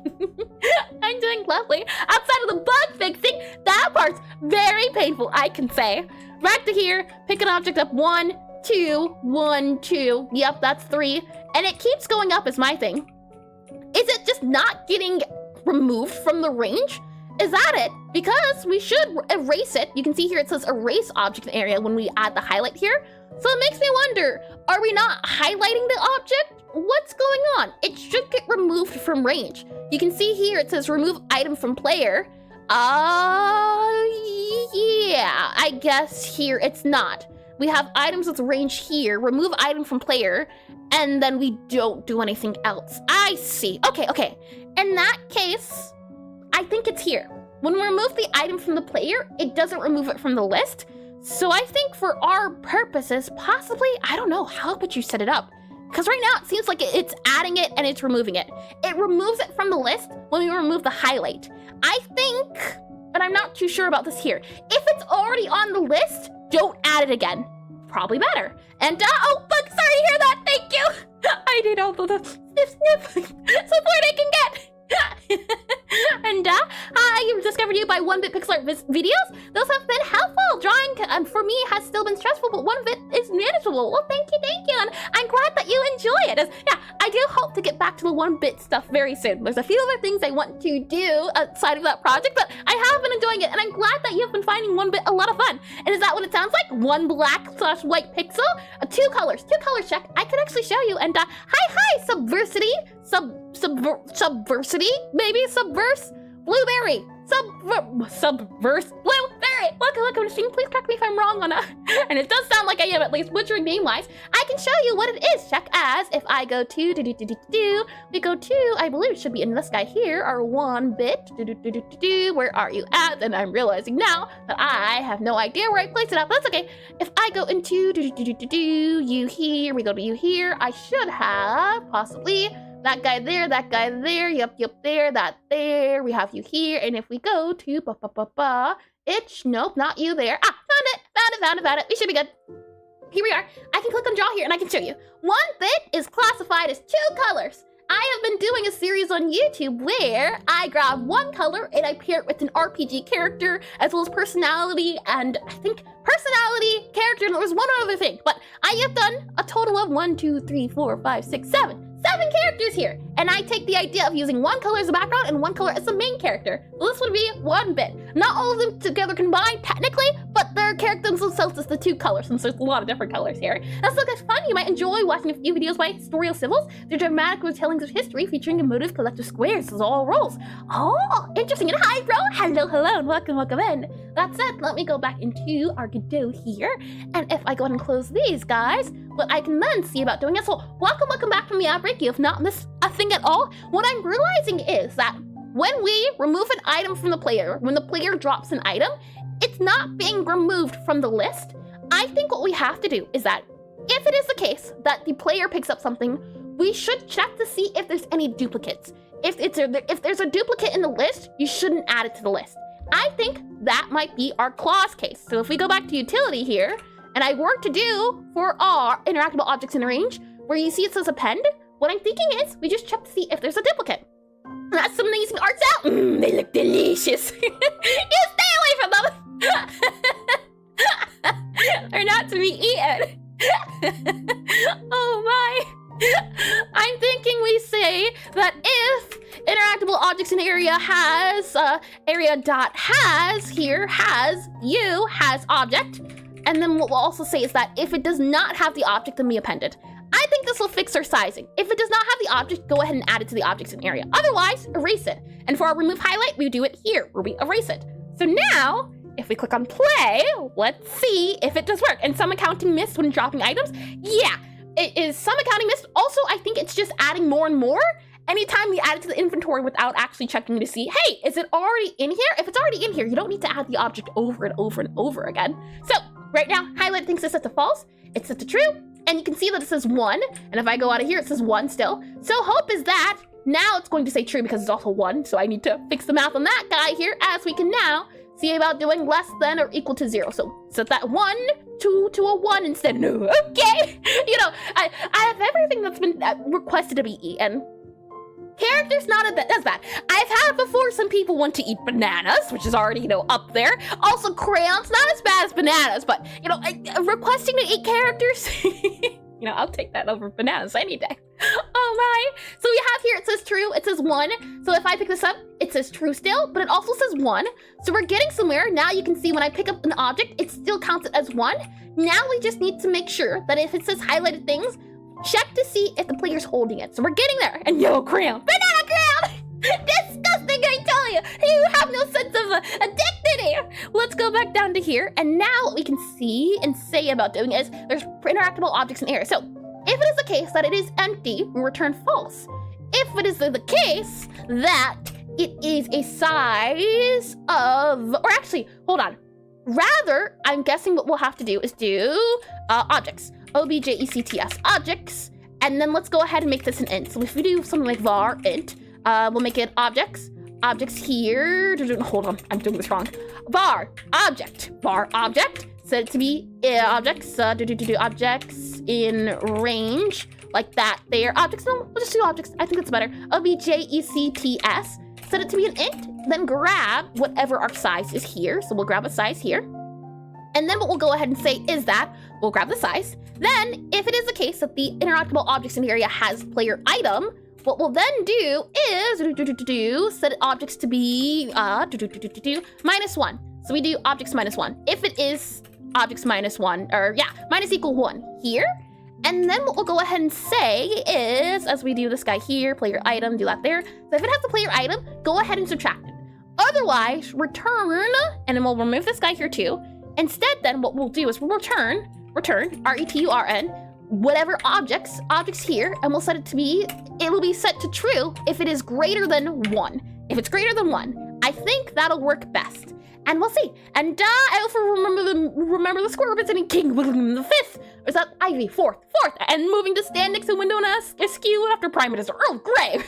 I'm doing lovely. Outside of the bug fixing, that part's very painful, I can say. Back to here, pick an object up, 1, 2, 1, 2. Yep, that's 3. And it keeps going up is my thing. Is it just not getting removed from the range? Is that it? Because we should erase it. You can see here it says erase object area when we add the highlight here. So it makes me wonder, are we not highlighting the object? What's going on? It should get removed from range. You can see here it says remove item from player. Yeah, I guess here it's not. We have items with range here, remove item from player, and then we don't do anything else. I see. Okay. In that case, I think it's here. When we remove the item from the player, it doesn't remove it from the list. So I think for our purposes, possibly, I don't know, how would you set it up? Because right now it seems like it's adding it and it's removing it. It removes it from the list when we remove the highlight. I think, but I'm not too sure about this here. If it's already on the list, don't add it again. Probably better. And, oh, bug, sorry to hear that. Thank you. I need all the sniff support I can get. And I discovered you by 1-bit pixel art videos. Those have been helpful. Drawing for me has still been stressful, but 1-bit is manageable. Well, thank you. And I'm glad that you enjoy it. Yeah, I do hope to get back to the 1-bit stuff very soon. There's a few other things I want to do outside of that project, but I have been enjoying it, and I'm glad that you've been finding 1-bit a lot of fun. And is that what it sounds like? 1 black/white pixel? 2 colors check. I could actually show you. And hi, subversity. Subversity? Maybe subverse? Blueberry. Subverse blueberry. Welcome to stream. Please correct me if I'm wrong on that. And it does sound like I am, at least butchering name-wise. I can show you what it is. Check as if I go to we go to, I believe it should be in this guy here, our 1-bit. Where are you at? And I'm realizing now that I have no idea where I placed it at, but that's okay. If I go into you here, we go to you here. I should have possibly that guy there, yep, there, that there, we have you here, and if we go to nope, not you there. Found it. We should be good. Here we are. I can click on draw here and I can show you. One bit is classified as 2 colors. I have been doing a series on YouTube where I grab one color and I pair it with an RPG character as well as personality, and I think personality, character, and there was one other thing. But I have done a total of 1, 2, 3, 4, 5, 6, 7 characters here. And I take the idea of using one color as a background and one color as the main character. So this would be 1 bit. Not all of them together combined technically, but their characters themselves is the 2 colors, since there's a lot of different colors here. That's so much fun. You might enjoy watching a few videos by Historial Civils. They're dramatic retellings of history featuring emotive collective squares as all roles. Oh, interesting. And hi, bro. Hello, and welcome in. That said, let me go back into our Godot here. And if I go ahead and close these guys, what I can then see about doing it. So welcome back from the outbreak. You have not missed a thing at all. What I'm realizing is that when we remove an item from the player, when the player drops an item, it's not being removed from the list. I think what we have to do is that if it is the case that the player picks up something, we should check to see if there's any duplicates. If there's a duplicate in the list, you shouldn't add it to the list. I think that might be our clause case. So if we go back to utility here, and I work to do for our interactable objects in range, where you see it says append, what I'm thinking is we just check to see if there's a duplicate. That's some amazing arts out. They look delicious. You stay away from them. They're not to be eaten. Oh my. I'm thinking we say that if interactable objects in area has area.has here has you has object, and then what we'll also say is that if it does not have the object, then we appended. I think this will fix our sizing. If it does not have the object, go ahead and add it to the objects in area. Otherwise, erase it. And for our remove highlight, we do it here where we erase it. So now, if we click on play, let's see if it does work. And some accounting missed when dropping items. Yeah, it is some accounting missed. Also, I think it's just adding more and more anytime we add it to the inventory without actually checking to see, hey, is it already in here? If it's already in here, you don't need to add the object over and over and over again. So right now, highlight thinks it's set to false. It's set to true. And you can see that it says 1, and if I go out of here, it says 1 still. So hope is that now it's going to say true because it's also 1, so I need to fix the math on that guy here, as we can now see about doing less than or equal to 0. So set that 1 to a 1 instead. No, okay. You know, I have everything that's been requested to be eaten. Characters not as bad. I've had before some people want to eat bananas, which is already, you know, up there. Also crayons, not as bad as bananas, but, you know, requesting to eat characters, you know, I'll take that over bananas any day. Oh my. So we have here, it says true, it says 1. So if I pick this up, it says true still, but it also says 1. So we're getting somewhere. Now you can see when I pick up an object, it still counts it as 1. Now we just need to make sure that if it says highlighted things, check to see if the player's holding it. So we're getting there. And yo, crayon. Banana crayon! Disgusting, I tell you. You have no sense of dignity. Let's go back down to here. And now what we can see and say about doing is there's interactable objects in area. So if it is the case that it is empty, we return false. If it is the case that it is a size of, or actually, hold on. Rather, I'm guessing what we'll have to do is do objects. objects objects, and then let's go ahead and make this an int. So if we do something like var int, we'll make it objects here. Hold on, I'm doing this wrong. var object, set it to be objects, objects in range, like that there. Objects, no, we'll just do objects. I think that's better. objects, set it to be an int, then grab whatever our size is here. So we'll grab a size here. And then what we'll go ahead and say is that we'll grab the size. Then, if it is the case that the interactable objects in the area has player item, what we'll then do is set objects to be -1. So we do objects -1. If it is objects -1, or yeah, minus equal 1 here. And then what we'll go ahead and say is, as we do this guy here, player item, do that there. So if it has the player item, go ahead and subtract it. Otherwise, return, and then we'll remove this guy here too. Instead, then what we'll do is we'll return, return, whatever objects here, and we'll set it to be, it will be set to true if it is greater than 1. If it's greater than 1, I think that'll work best. and we'll see. And I also remember the square visiting King William the Fifth. Or is that Ivy? Fourth, and moving to stand next to window askew after Prime Minister Earl Grey.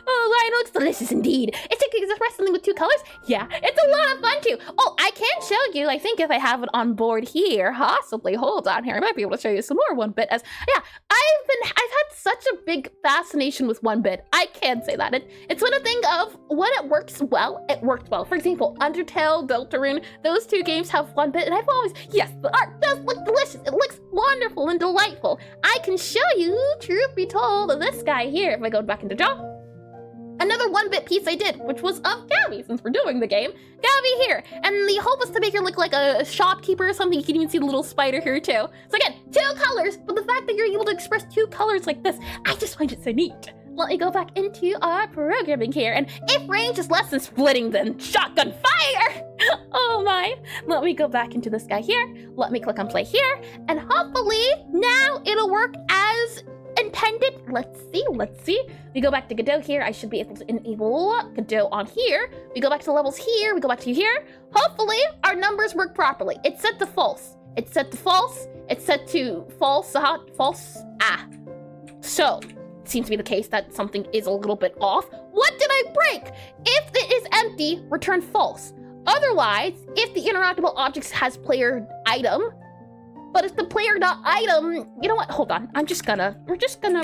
Oh, Lion looks delicious indeed. It's to express something with 2 colors? Yeah, it's a lot of fun too. Oh, I can show you, I think if I have it on board here, possibly, hold on here, I might be able to show you some more 1-bit as, yeah, I've had such a big fascination with 1-bit. I can say that. It's when I think of when it works well, it worked well. For example, Undertale, Deltarune, those 2 games have 1-bit, and I've always, yes, the art does look delicious. It looks wonderful and delightful. I can show you, truth be told, this guy here, if I go back into draw. Another 1-bit piece I did, which was of Gabby, since we're doing the game. Gabby here. And the hope was to make her look like a shopkeeper or something. You can even see the little spider here too. So again, 2 colors, but the fact that you're able to express 2 colors like this, I just find it so neat. Let me go back into our programming here, and if range is less than splitting, then shotgun fire! Oh my. Let me go back into this guy here. Let me click on play here, and hopefully now it'll work as intended. Let's see. We go back to Godot here. I should be able to enable Godot on here. We go back to the levels here. We go back to here. Hopefully our numbers work properly. It's set to false. It's set to false. It's set to false. False. So it seems to be the case that something is a little bit off. What did I break? If it is empty, return false. Otherwise, if the interactable objects has player item, but if the player.item, you know what? Hold on. we're just gonna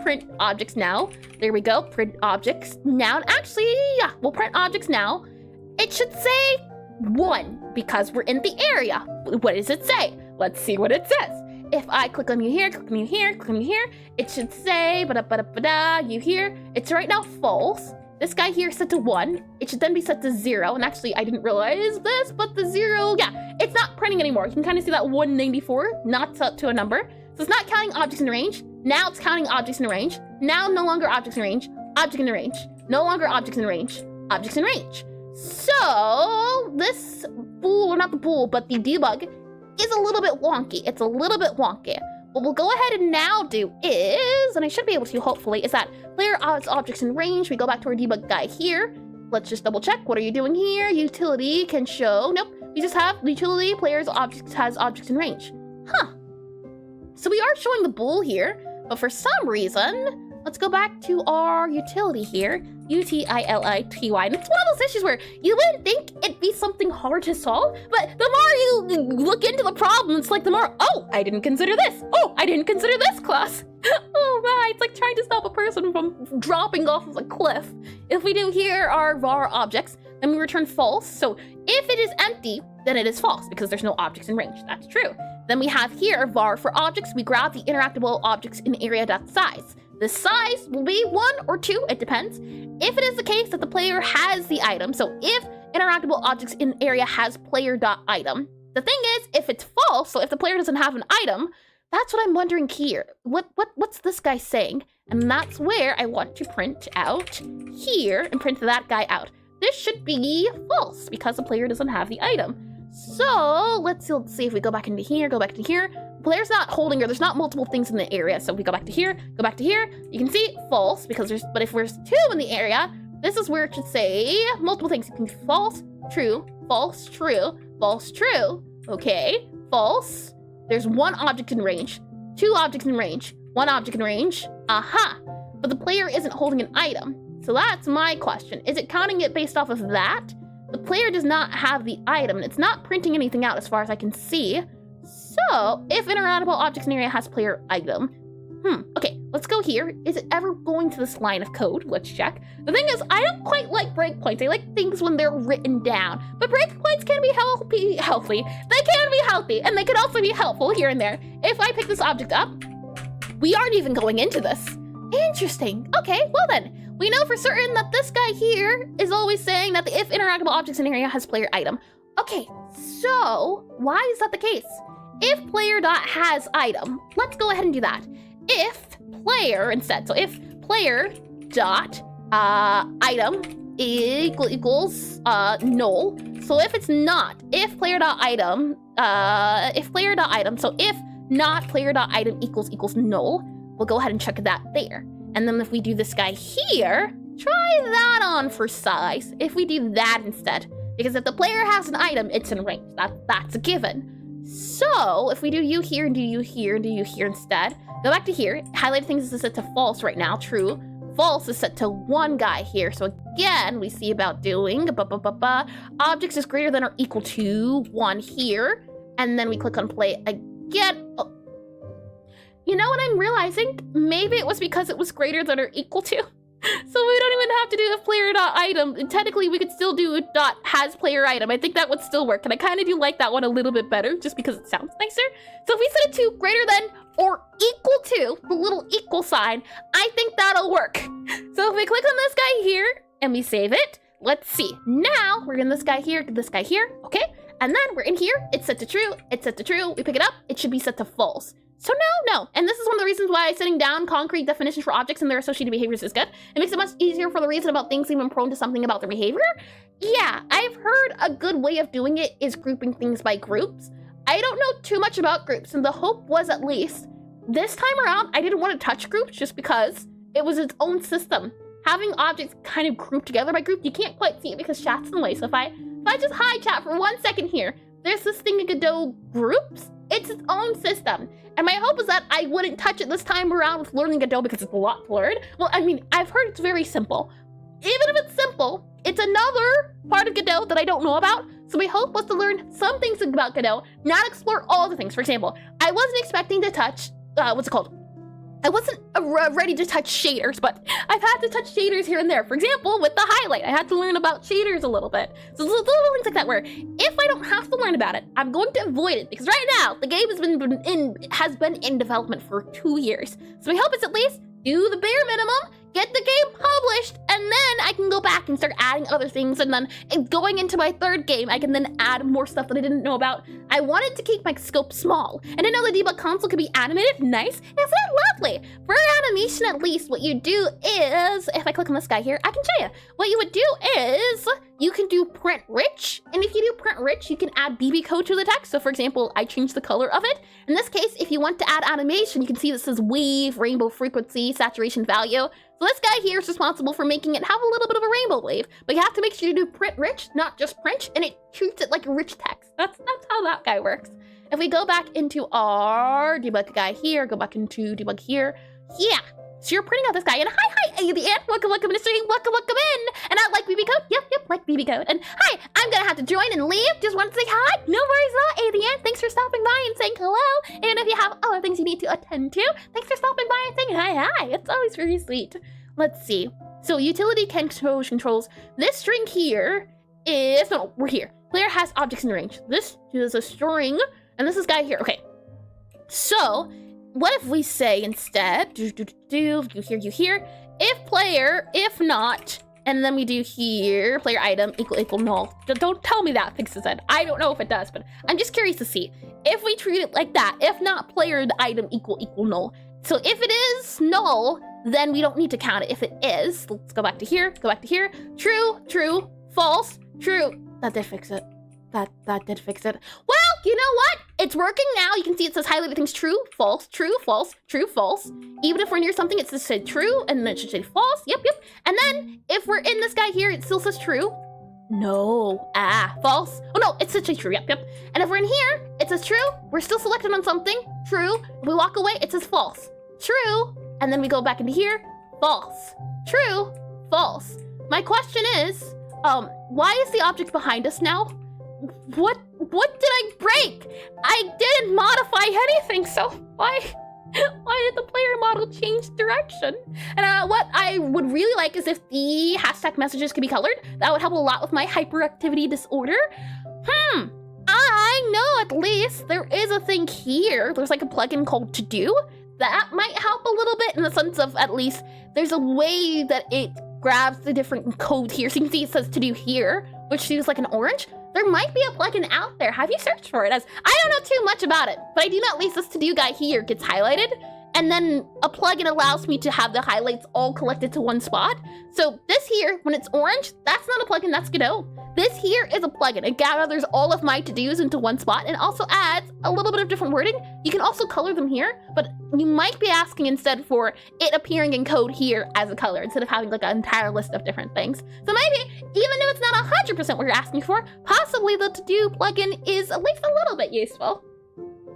print objects now. There we go. Print objects now. And actually, yeah, we'll print objects now. It should say 1 because we're in the area. What does it say? Let's see what it says. If I click on you here, click on you here, click on you here, it should say you here. It's right now false. This guy here is set to 1. It should then be set to 0. And actually, I didn't realize this, but the 0, yeah, it's not printing anymore. You can kind of see that 194, not set to a number. So it's not counting objects in range. Now it's counting objects in range. Now no longer objects in range. Object in range. No longer objects in range. Objects in range. So this bool, or not the bool, but the debug is a little bit wonky. It's a little bit wonky. What we'll go ahead and now do is, and I should be able to hopefully, is that player adds objects in range. We go back to our debug guy here. Let's just double check. What are you doing here? Utility can show. Nope. We just have utility players objects has objects in range. Huh. So we are showing the bool here, but for some reason, let's go back to our utility here. Utility. And it's one of those issues where you wouldn't think it'd be something hard to solve, but the more you look into the problem, it's like the more, oh, I didn't consider this. Oh, I didn't consider this class. Oh my, it's like trying to stop a person from dropping off of a cliff. If we do here our var objects, then we return false. So if it is empty, then it is false because there's no objects in range. That's true. Then we have here var for objects. We grab the interactable objects in area.size. The size will be 1 or 2, it depends. If it is the case that the player has the item, so if interactable objects in area has player.item, the thing is, if it's false, so if the player doesn't have an item, that's what I'm wondering here. What's this guy saying? And that's where I want to print out here and print that guy out. This should be false because the player doesn't have the item. So let's see if we go back into here, go back to here. Player's not holding, or there's not multiple things in the area. So we go back to here, go back to here. You can see false because but if there's 2 in the area, this is where it should say multiple things. It can be false, true, false, true, false, true. Okay, false. There's 1 object in range, 2 objects in range, 1 object in range. Aha. But the player isn't holding an item. So that's my question. Is it counting it based off of that? The player does not have the item, and it's not printing anything out as far as I can see. So, if interactable objects in area has player item, okay, let's go here. Is it ever going to this line of code? Let's check. The thing is, I don't quite like breakpoints. I like things when they're written down, but breakpoints can be healthy. They can be healthy, and they can also be helpful here and there. If I pick this object up, we aren't even going into this. Interesting. Okay, well then, we know for certain that this guy here is always saying that if interactable objects in area has player item. Okay, so why is that the case? If player dot has item, let's go ahead and do that. If player instead, so if player dot item equals null. So if it's not, if player dot item, so if not player dot item equals null, we'll go ahead and check that there. And then if we do this guy here, try that on for size. If we do that instead, Because if the player has an item, it's in range. That's a given. So if we do you here and do you here and do you here instead, go back to here. Highlighted things is set to false right now, true. False is set to one guy here. So again, we see about doing objects is greater than or equal to 1 here. And then we click on play again. Oh. You know what I'm realizing? Maybe it was because it was greater than or equal to. So we don't even have to do a player.item. And technically, we could still do dot has player item. I think that would still work. And I kind of do like that one a little bit better just because it sounds nicer. So if we set it to greater than or equal to the little equal sign, I think that'll work. So if we click on this guy here and we save it, let's see. Now we're in this guy here, okay? And then we're in here, it's set to true, it's set to true. We pick it up, it should be set to false. So no. And this is one of the reasons why setting down concrete definitions for objects and their associated behaviors is good. It makes it much easier for the reason about things even prone to something about their behavior. Yeah, I've heard a good way of doing it is grouping things by groups. I don't know too much about groups, and the hope was at least this time around, I didn't want to touch groups just because it was its own system. Having objects kind of grouped together by group, you can't quite see it because chat's in the way. So if I just hide chat for 1 second here, there's this thing in Godot groups. It's its own system. And my hope is that I wouldn't touch it this time around with learning Godot because it's a lot blurred. Well, I mean, I've heard it's very simple. Even if it's simple, it's another part of Godot that I don't know about. So my hope was to learn some things about Godot, not explore all the things. For example, I wasn't expecting to touch, what's it called? I wasn't ready to touch shaders, but I've had to touch shaders here and there. For example, with the highlight, I had to learn about shaders a little bit. So little things like that where if I don't have to learn about it, I'm going to avoid it because right now the game has been in development for 2 years. So my hope is at least do the bare minimum, get the game published, and then I can go back and start adding other things. And then going into my 3rd game, I can then add more stuff that I didn't know about. I wanted to keep my scope small. And I know the debug console could be animated. Nice. Isn't that lovely? For animation, at least, what you do is, if I click on this guy here, I can show you. What you would do is you can do print rich. And if you do print rich, you can add BB code to the text. So for example, I changed the color of it. In this case, if you want to add animation, you can see this says wave, rainbow frequency, saturation value. So this guy here is responsible for making it have a little bit of a rainbow wave, but you have to make sure you do print rich, not just print, and it treats it like a rich text. That's how that guy works. If we go back into our debug guy here, go back into debug here, yeah. So you're printing out this guy, and hi, Alien, welcome in, and I like BB code, yep, like BB code, and hi, I'm gonna have to join and leave, just want to say hi, no worries at all, Alien, thanks for stopping by and saying hello, and if you have other things you need to attend to, thanks for stopping by and saying hi, it's always very sweet. Let's see, so utility controls, this string here is, no, we're here, player has objects in range, this is a string, and this is guy here, okay, so, what if we say instead, you here, if player, if not, and then we do here, player item equal null. Don't tell me that fixes it. I don't know if it does, but I'm just curious to see. If we treat it like that, if not player item equal null. So if it is null, then we don't need to count it. If it is, let's go back to here, true, false, true. That did fix it. That did fix it. Well, you know what? It's working now. You can see it says highlighted things true, false, true, false, true, false. Even if we're near something, it says say true, and then it should say false. Yep. And then if we're in this guy here, it still says true. No. False. Oh no, it says say true. Yep. And if we're in here, it says true. We're still selected on something. True. If we walk away, it says false. True. And then we go back into here. False. True. False. My question is, why is the object behind us now? What did I break? I didn't modify anything, so why did the player model change direction? And what I would really like is if the hashtag messages could be colored. That would help a lot with my hyperactivity disorder. I know at least there is a thing here. There's like a plugin called To Do. That might help a little bit in the sense of at least there's a way that it grabs the different code here. So you can see it says To Do here, which seems like an orange. There might be a plugin out there. Have you searched for it? As I don't know too much about it, but I do know at least this To Do guy here gets highlighted, and then a plugin allows me to have the highlights all collected to one spot. So this here, when it's orange, that's not a plugin, that's Godot. This here is a plugin. It gathers all of my to-dos into one spot and also adds a little bit of different wording. You can also color them here, but you might be asking instead for it appearing in code here as a color instead of having like an entire list of different things. So maybe, even if it's not 100% what you're asking for. Possibly the to-do plugin is at least a little bit useful.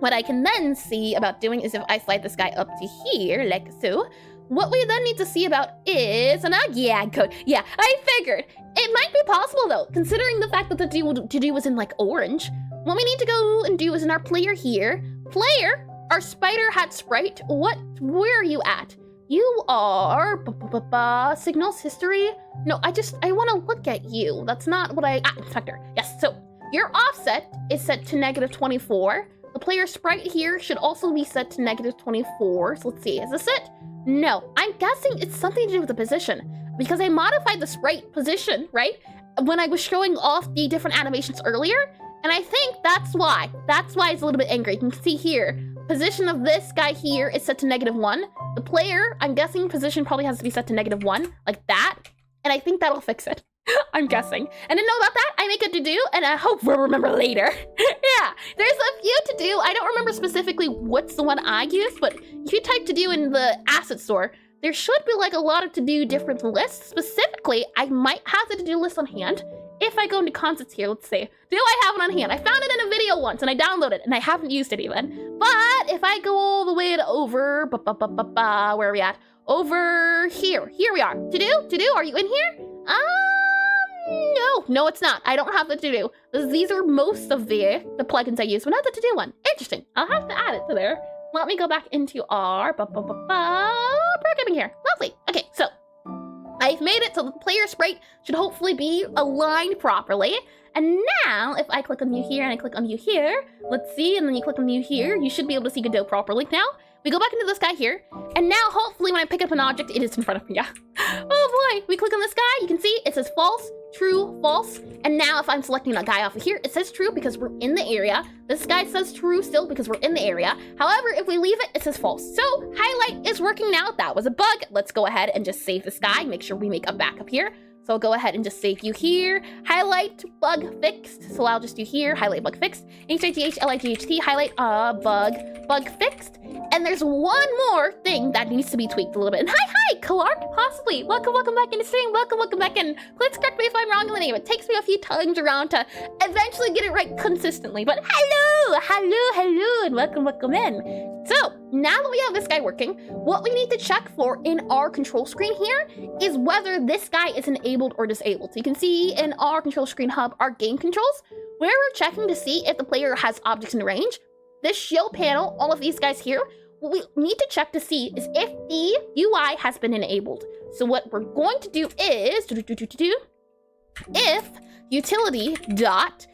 What I can then see about doing is if I slide this guy up to here, like so. What we then need to see about is an yeah code. Yeah, I figured. It might be possible though, considering the fact that the to-do was in like orange. What we need to go and do is in our player here. Player, our spider hat sprite. Where are you at? You are signals history. No, I want to look at you. That's not what inspector. Yes, so your offset is set to -24. The player sprite here should also be set to -24. So let's see, is this it? No, I'm guessing it's something to do with the position because I modified the sprite position, right? When I was showing off the different animations earlier, and I think that's why. That's why it's a little bit angry. You can see here, position of this guy here is set to -1. The player, I'm guessing position probably has to be set to -1, like that. And I think that'll fix it. I'm guessing. And to know about that, I make a to-do, and I hope we'll remember later. Yeah, there's a few to-do. I don't remember specifically what's the one I used, but if you type to-do in the asset store, there should be like a lot of to-do different lists. Specifically, I might have the to-do list on hand. If I go into concepts here, let's see. Do I have it on hand? I found it in a video once, and I downloaded it, and I haven't used it even. But if I go all the way to over, where are we at? Over here. Here we are. To-do? Are you in here? No, it's not. I don't have the to-do. These are most of the plugins I use, but not the to-do one. Interesting. I'll have to add it to there. Let me go back into our programming here. Lovely. Okay, so I've made it so the player sprite should hopefully be aligned properly. And now, if I click on you here and I click on you here, let's see, and then you click on you here, you should be able to see Godot properly now. We go back into this guy here, and now hopefully when I pick up an object, it is in front of me, yeah. Oh boy, we click on this guy, you can see it says false, true, false, and now if I'm selecting a guy off of here, it says true because we're in the area. This guy says true still because we're in the area. However, if we leave it, it says false. So highlight is working now. That was a bug. Let's go ahead and just save this guy, make sure we make a backup here. So I'll go ahead and just save you here. Highlight bug fixed. So I'll just do here, highlight bug fixed. HIGHLIGHT, highlight bug fixed. And there's one more thing that needs to be tweaked a little bit. And hi, Clark, possibly. Welcome back into stream. Welcome back in. Please correct me if I'm wrong in the name. It takes me a few times around to eventually get it right consistently. But hello, and welcome in. So now that we have this guy working, what we need to check for in our control screen here is whether this guy is enabled or disabled. So you can see in our control screen hub, our game controls, where we're checking to see if the player has objects in range. This show panel, all of these guys here, what we need to check to see is if the UI has been enabled. So what we're going to do is, if utility dot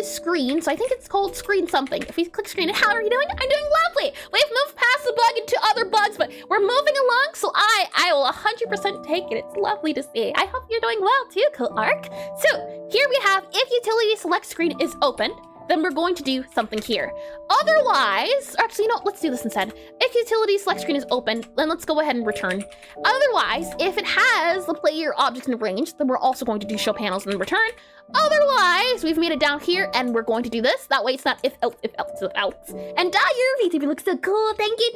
screen, so I think it's called screen something. If we click screen, how are you doing? I'm doing lovely. We've moved past the bug into other bugs, but we're moving along, so I will 100% take it. It's lovely to see. I hope you're doing well too, Clark. So here we have, if utility select screen is open, then we're going to do something here. Otherwise, actually, no, let's do this instead. If utility select screen is open, then let's go ahead and return. Otherwise, if it has the player objects in range, then we're also going to do show panels and return. Otherwise, we've made it down here and we're going to do this. That way it's not if else. And your VTP looks so cool. Thank you.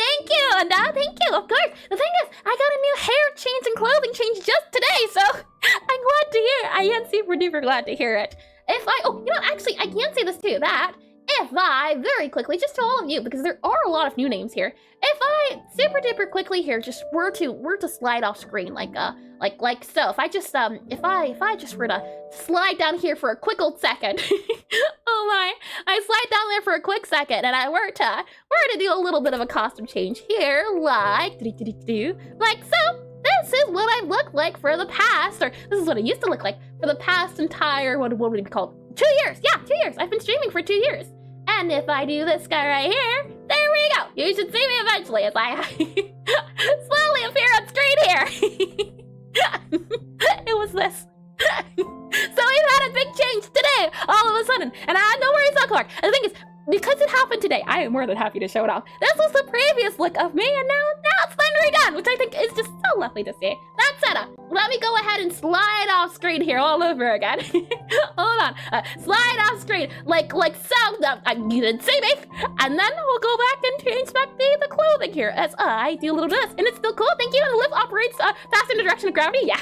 And thank you, of course. The thing is, I got a new hair change and clothing change just today, so I'm glad to hear. I am super duper glad to hear it. If I, you know, actually, I can say this too, that if I, very quickly, just to all of you, because there are a lot of new names here, if I super duper quickly here just were to slide off screen, like so, if I just were to slide down here for a quick old second, oh my, I slide down there for a quick second, and I were to do a little bit of a costume change here, like so. This is what I've looked like for the past, or this is what it used to look like for the past entire, what would it be called? 2 years, yeah, 2 years. I've been streaming for 2 years. And if I do this guy right here, there we go. You should see me eventually as I slowly appear on screen here. It was this. So we've had a big change today, all of a sudden. And I know where he's Clark. And the thing is, because it happened today, I am more than happy to show it off. This was the previous look of me, and now it's been redone, which I think is just so lovely to see. That setup. Let me go ahead and slide off screen here all over again. Hold on. Slide off screen like so. You didn't see me. And then we'll go back and inspect the clothing here as I do a little bit of this. And it's still cool. Thank you. And the lift operates fast in the direction of gravity. Yeah.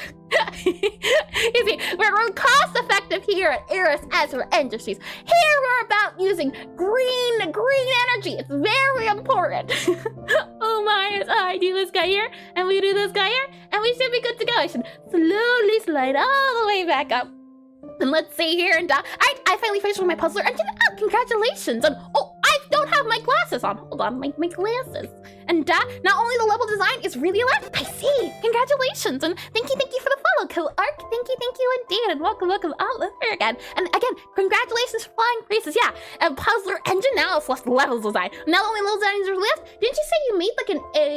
You see, we're cost effective perspective here at Eris Ezra Industries. Here we're about using green energy. It's very important. Oh my, so I do this guy here, and we do this guy here, and we should be good to go. I should slowly slide all the way back up. And let's see here, and I finally finished with my puzzler engine. Oh, congratulations! And oh, I don't have my glasses on. Hold on, my glasses. And not only the level design is really alive, I see. Congratulations, and thank you for the follow, Co-Arc. Thank you indeed, and welcome all over again. And again, congratulations, Flying Graces. Yeah, and puzzler engine now it's less levels design. Now only level designs are left. Didn't you say you made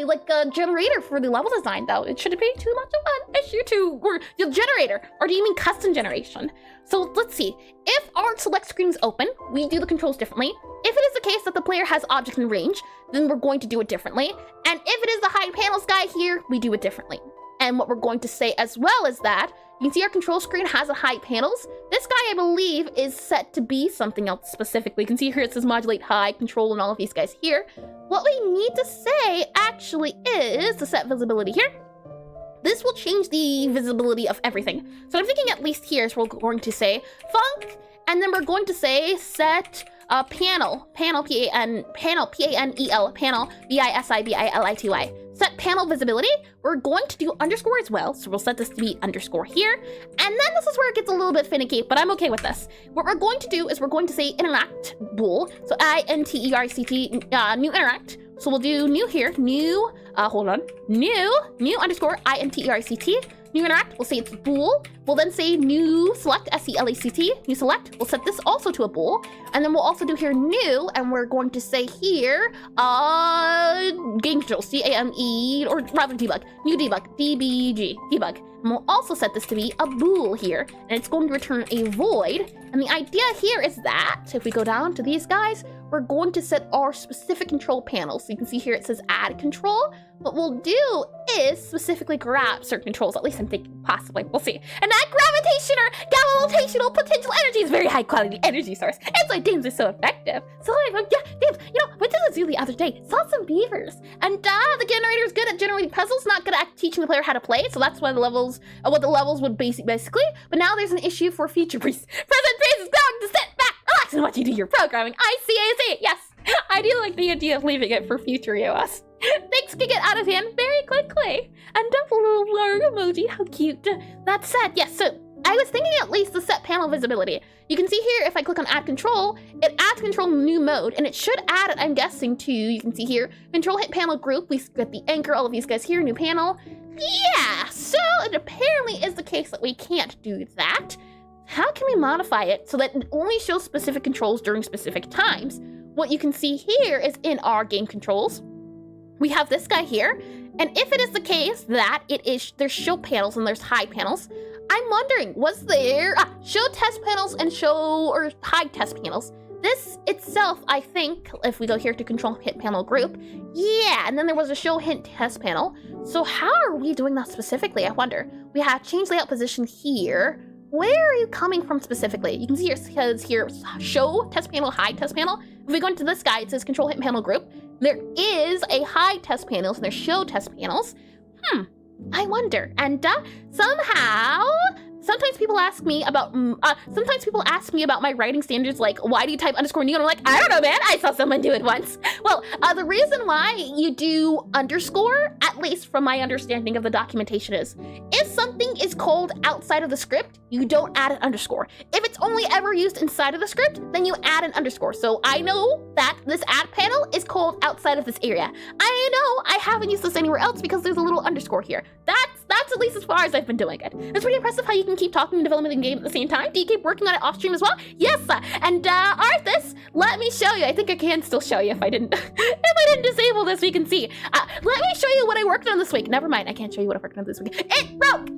like a generator for the level design though? It shouldn't be too much of an issue to or the generator, or do you mean custom generation? So let's see. If our select screen is open, we do the controls differently. If it is the case that the player has objects in range, then we're going to do it differently. And if it is the hide panels guy here, we do it differently. And what we're going to say as well as that, you can see our control screen has a hide panels. This guy, I believe, is set to be something else specifically. You can see here it says modulate hide, control, and all of these guys here. What we need to say actually is to set visibility here. This will change the visibility of everything. So I'm thinking at least here is we're going to say func, and then we're going to say set panel, P-A-N-E-L, panel, B-I-S-I-B-I-L-I-T-Y. Set panel visibility. We're going to do underscore as well, so we'll set this to be underscore here. And then this is where it gets a little bit finicky, but I'm okay with this. What we're going to do is we're going to say interact bool, so I-N-T-E-R-A-C-T, new interact. So we'll do new here, new, new underscore I-N-T-E-R-A-C-T, new interact, we'll say it's bool. We'll then say new select, S-E-L-A-C-T, new select. We'll set this also to a bool. And then we'll also do here new, and we're going to say here, game control, C-A-M-E, or rather debug, new debug, D-B-G, debug. And we'll also set this to be a bool here, and it's going to return a void. And the idea here is that, if we go down to these guys, we're going to set our specific control panel. So you can see here it says add control. What we'll do is specifically grab certain controls, at least I'm thinking, possibly, we'll see. And that gravitation or gravitational potential energy is very high quality energy source. It's why games are so effective. So yeah, games, you know, what did I do the other day? Saw some beavers. And the generator is good at generating puzzles, not good at teaching the player how to play. So that's why the levels, what the levels would basically. But now there's an issue for future present praise is going to sit back, relax, and watch you do your programming. I see. Yes, I do like the idea of leaving it for future EOS. Things can get out of hand very quickly. And double little blur emoji, how cute. That said, yes, so I was thinking at least the set panel visibility. You can see here, if I click on add control, it adds control new mode, and it should add it, I'm guessing, to, you can see here, control hit panel group, we get the anchor, all of these guys here, new panel. Yeah, so it apparently is the case that we can't do that. How can we modify it so that it only shows specific controls during specific times? What you can see here is in our game controls, we have this guy here, and if it is the case that there's show panels and there's hide panels, I'm wondering, was there show test panels and show or hide test panels? This itself, I think, if we go here to control hit panel group, yeah, and then there was a show hint test panel. So how are we doing that specifically, I wonder? We have change layout position here. Where are you coming from specifically? You can see here, it says here, show test panel, hide test panel. If we go into this guy, it says control hit panel group. There is a hide test panels and there's show test panels. I wonder. And somehow, sometimes people ask me about my writing standards, like, why do you type underscore new? And I'm like, I don't know, man. I saw someone do it once. Well, the reason why you do underscore, at least from my understanding of the documentation, is if something is called outside of the script, you don't add an underscore. If it's only ever used inside of the script, then you add an underscore. So I know that this add panel is called outside of this area. I know I haven't used this anywhere else because there's a little underscore here. That's at least as far as I've been doing it. It's pretty impressive how you can keep talking and developing the game at the same time. Do you keep working on it off stream as well? Yes, and Arthas, let me show you. I think I can still show you if I didn't disable this, we can see. Let me show you what I worked on this week. Never mind, I can't show you what I worked on this week. It broke!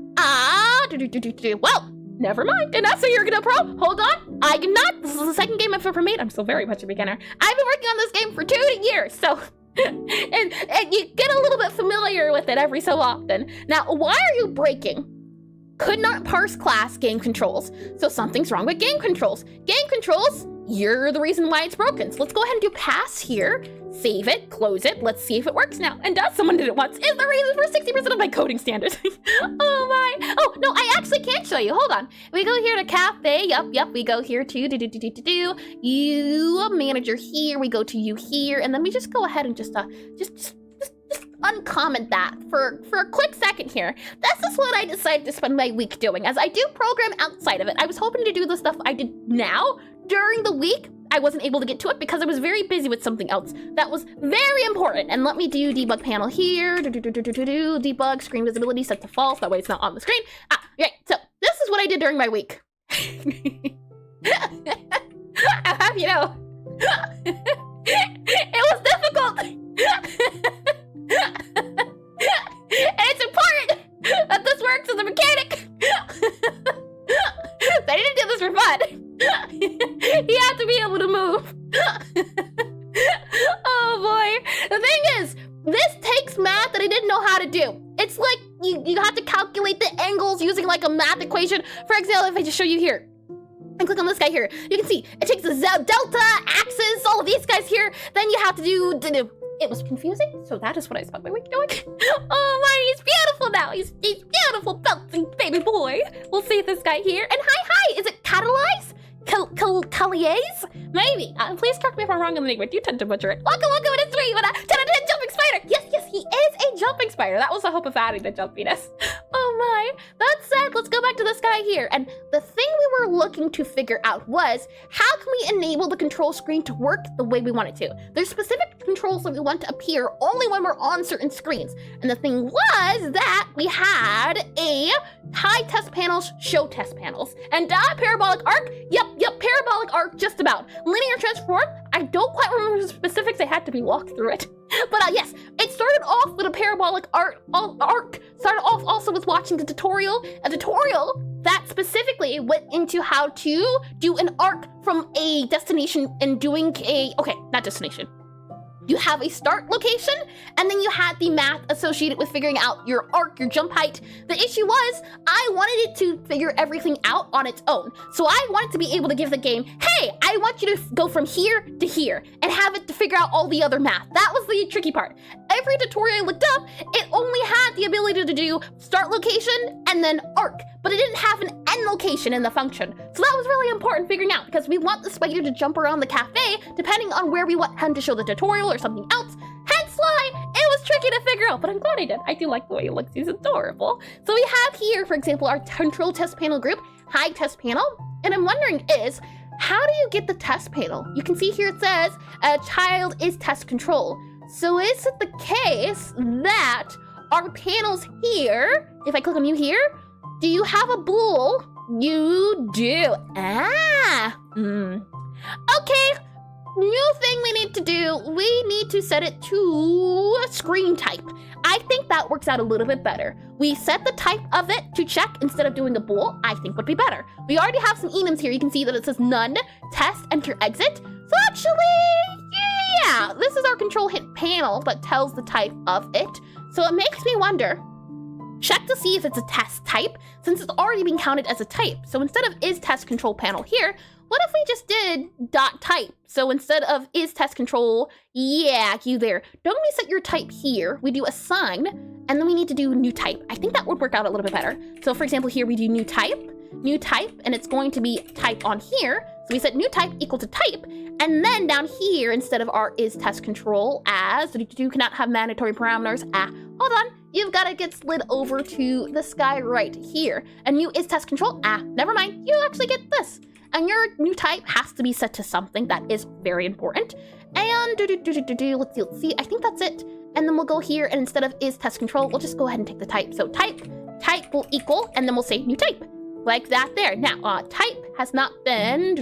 Well, never mind. And that's so you're gonna pro? Hold on, I am not. This is the second game I've ever made. I'm still very much a beginner. I've been working on this game for 2 years, so... and you get a little bit familiar with it every so often. Now, why are you breaking? Could not parse class game controls. So something's wrong with game controls. Game controls you're the reason why it's broken. So let's go ahead and do pass here, save it, close it. Let's see if it works now. And does. Someone did it once. Is the reason for 60% of my coding standards. Oh my. Oh, no, I actually can't show you. Hold on. We go here to cafe. Yep. We go here to you manager here. We go to you here. And then we just go ahead and just uncomment that for a quick second here. This is what I decided to spend my week doing, as I do program outside of it. I was hoping to do the stuff I did now during the week. I wasn't able to get to it because I was very busy with something else that was very important. And let me do debug panel here. Debug screen visibility set to false. That way it's not on the screen. Right. So this is what I did during my week. I'll have you know, it was difficult. And it's important that this works as a mechanic. I didn't do this for fun. You have to be able to move. Oh boy. The thing is, this takes math that I didn't know how to do. It's like you have to calculate the angles using like a math equation. For example, if I just show you here, and click on this guy here, you can see it takes the delta, axis, all of these guys here. Then you have to do. It was confusing, so that is what I spent my week doing. Oh my, he's beautiful now. He's beautiful, bouncing baby boy. We'll see this guy here. And hi, is it Catalyze? Callies? Maybe. Please correct me if I'm wrong in the name, but you tend to butcher it. Welcome to the stream, and jumping spider. Yes, he is a jumping spider. That was the hope of adding the jumpiness. Oh my. That said, let's go back to this guy here. And the thing we were looking to figure out was, how can we enable the control screen to work the way we want it to? There's specific controls that we want to appear only when we're on certain screens. And the thing was that we had a hide test panels, show test panels, and parabolic arc. Yep, parabolic arc, just about. Linear transform, I don't quite remember the specifics, I had to be walked through it. But yes, it started off with a parabolic arc, started off also with watching a tutorial that specifically went into how to do an arc from a destination and doing not destination. You have a start location, and then you had the math associated with figuring out your arc, your jump height. The issue was, I wanted it to figure everything out on its own. So I wanted to be able to give the game, hey, I want you to go from here to here, and have it to figure out all the other math. That was the tricky part. Every tutorial I looked up, it only had the ability to do start location and then arc, but it didn't have an end location in the function. So that was really important figuring out, because we want the spider to jump around the cafe depending on where we want him to show the tutorial or something else. Hence why it was tricky to figure out, but I'm glad I did. I do like the way he looks. He's adorable. So we have here, for example, our control test panel group, hide test panel. And I'm wondering is, how do you get the test panel? You can see here it says a child is test control. So is it the case that our panels here, if I click on you here, do you have a bool? You do. Okay. New thing we need to do, we need to set it to screen type. I think that works out a little bit better. We set the type of it to check instead of doing a bool, I think would be better. We already have some enums here. You can see that it says none, test, enter, exit. So actually, yeah, this is our control hint panel that tells the type of it. So it makes me wonder, check to see if it's a test type, since it's already being counted as a type. So instead of is test control panel here, what if we just did dot type? So instead of is test control, yeah, you there. Don't we set your type here? We do assign, and then we need to do new type. I think that would work out a little bit better. So for example, here we do new type, and it's going to be type on here. So we set new type equal to type, and then down here, instead of our is test control as, you cannot have mandatory parameters. Hold on, you've got to get slid over to this guy right here. And new is test control, never mind, you actually get this. And your new type has to be set to something that is very important. And let's see, I think that's it. And then we'll go here, and instead of is test control, we'll just go ahead and take the type. So type will equal, and then we'll say new type, like that there. Now, type has not been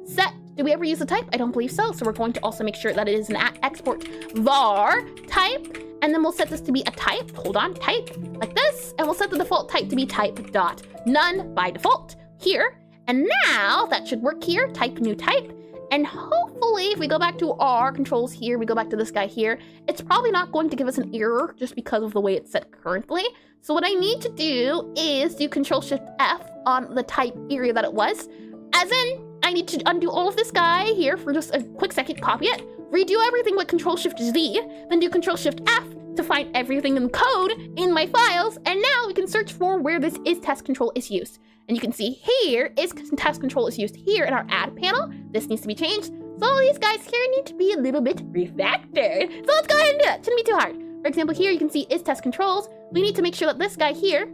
set. Did we ever use the type? I don't believe so. So we're going to also make sure that it is an export var type, and then we'll set this to be a type. Hold on, type, like this, and we'll set the default type to be type dot none by default here. And now that should work here, type new type. And hopefully if we go back to our controls here, we go back to this guy here, it's probably not going to give us an error just because of the way it's set currently. So what I need to do is do Control Shift F on the type area that it was, as in I need to undo all of this guy here for just a quick second, copy it, redo everything with Control-Shift-Z, then do Control-Shift-F to find everything in code in my files, and now we can search for where this is test control is used. And you can see here is test control is used here in our add panel. This needs to be changed. So all these guys here need to be a little bit refactored. So let's go ahead and do it. Shouldn't be too hard. For example, here you can see is test controls. We need to make sure that this guy here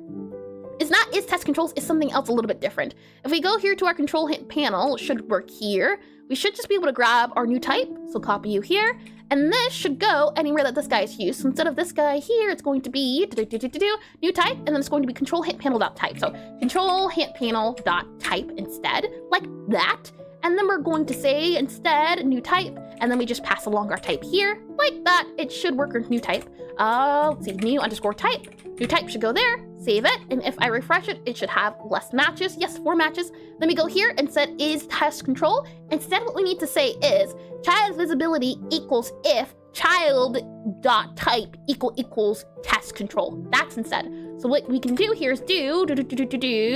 is not is test controls, is something else a little bit different. If we go here to our control hint panel, it should work here. We should just be able to grab our new type. So copy you here. And this should go anywhere that this guy is used. So instead of this guy here, it's going to be new type, and then it's going to be control hint panel.type. So control hint panel.type instead, like that. And then we're going to say instead new type, and then we just pass along our type here, like that. It should work with new type. Let's see, new underscore type. New type should go there, save it, and if I refresh it, it should have less matches. Yes, 4 matches. Then we go here and set is test control. Instead, what we need to say is child visibility equals if child.type equals test control. That's instead. So what we can do here is if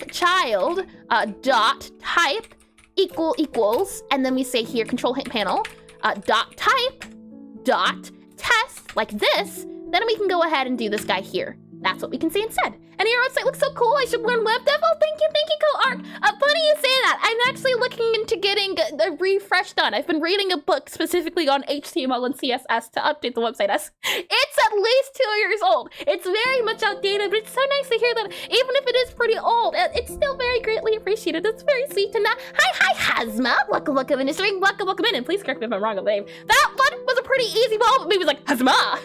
child dot type equals, and then we say here control hint panel dot type dot test, like this, then we can go ahead and do this guy here. That's what we can say instead. And your website looks so cool. I should learn web dev. Oh, thank you, Co-Arc. Funny you say that. I'm actually looking into getting a refresh done. I've been reading a book specifically on HTML and CSS to update the website. It's at least 2 years old. It's very much outdated, but it's so nice to hear that even if it is pretty old, it's still very greatly appreciated. It's very sweet to know. Hi, Hazma. Welcome in. Welcome in. And please correct me if I'm wrong on the name. That one was a pretty easy one, but maybe it was like Hazma.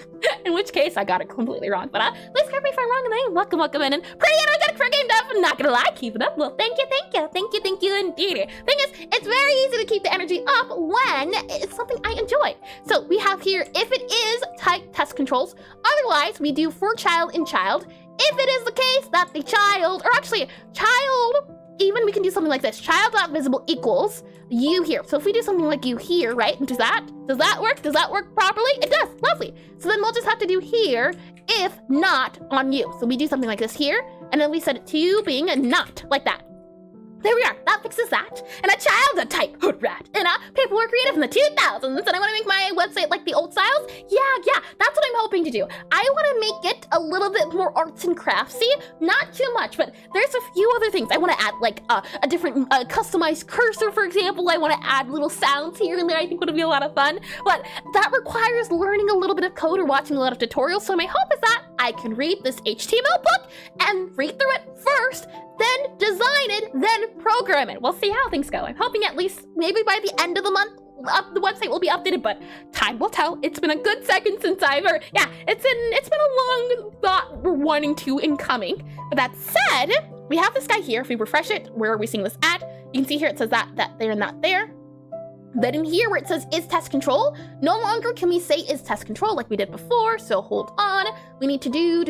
In which case, I got it completely wrong. But please correct me if I'm wrong on the name. Welcome in. And pretty energetic for game dev. I'm not gonna lie, keep it up. Well, thank you indeed. Thing is, it's very easy to keep the energy up when it's something I enjoy. So we have here, if it is type test controls, otherwise we do for child in child. If it is the case that the child, or actually child, even we can do something like this, child.visible equals you here. So if we do something like you here, right, and does that work? Does that work properly? It does, lovely. So then we'll just have to do here, if not on you. So we do something like this here, and then we set it to being a not, like that. There we are, that fixes that. And a child type, hood rat. And people were creative in the 2000s, and I wanna make my website like the old styles. Yeah, that's what I'm hoping to do. I wanna make it a little bit more arts and craftsy, not too much, but there's a few other things. I wanna add like a different customized cursor, for example. I wanna add little sounds here and there. I think would be a lot of fun, but that requires learning a little bit of code or watching a lot of tutorials. So my hope is that I can read this HTML book and read through it first, then design it, then program it. We'll see how things go. I'm hoping at least maybe by the end of the month, the website will be updated, but time will tell. It's been a good second since it's been a long thought we're wanting to incoming. But that said, we have this guy here. If we refresh it, where are we seeing this at? You can see here it says that there, and that there. Then in here where it says is test control, no longer can we say is test control like we did before, so hold on. We need to do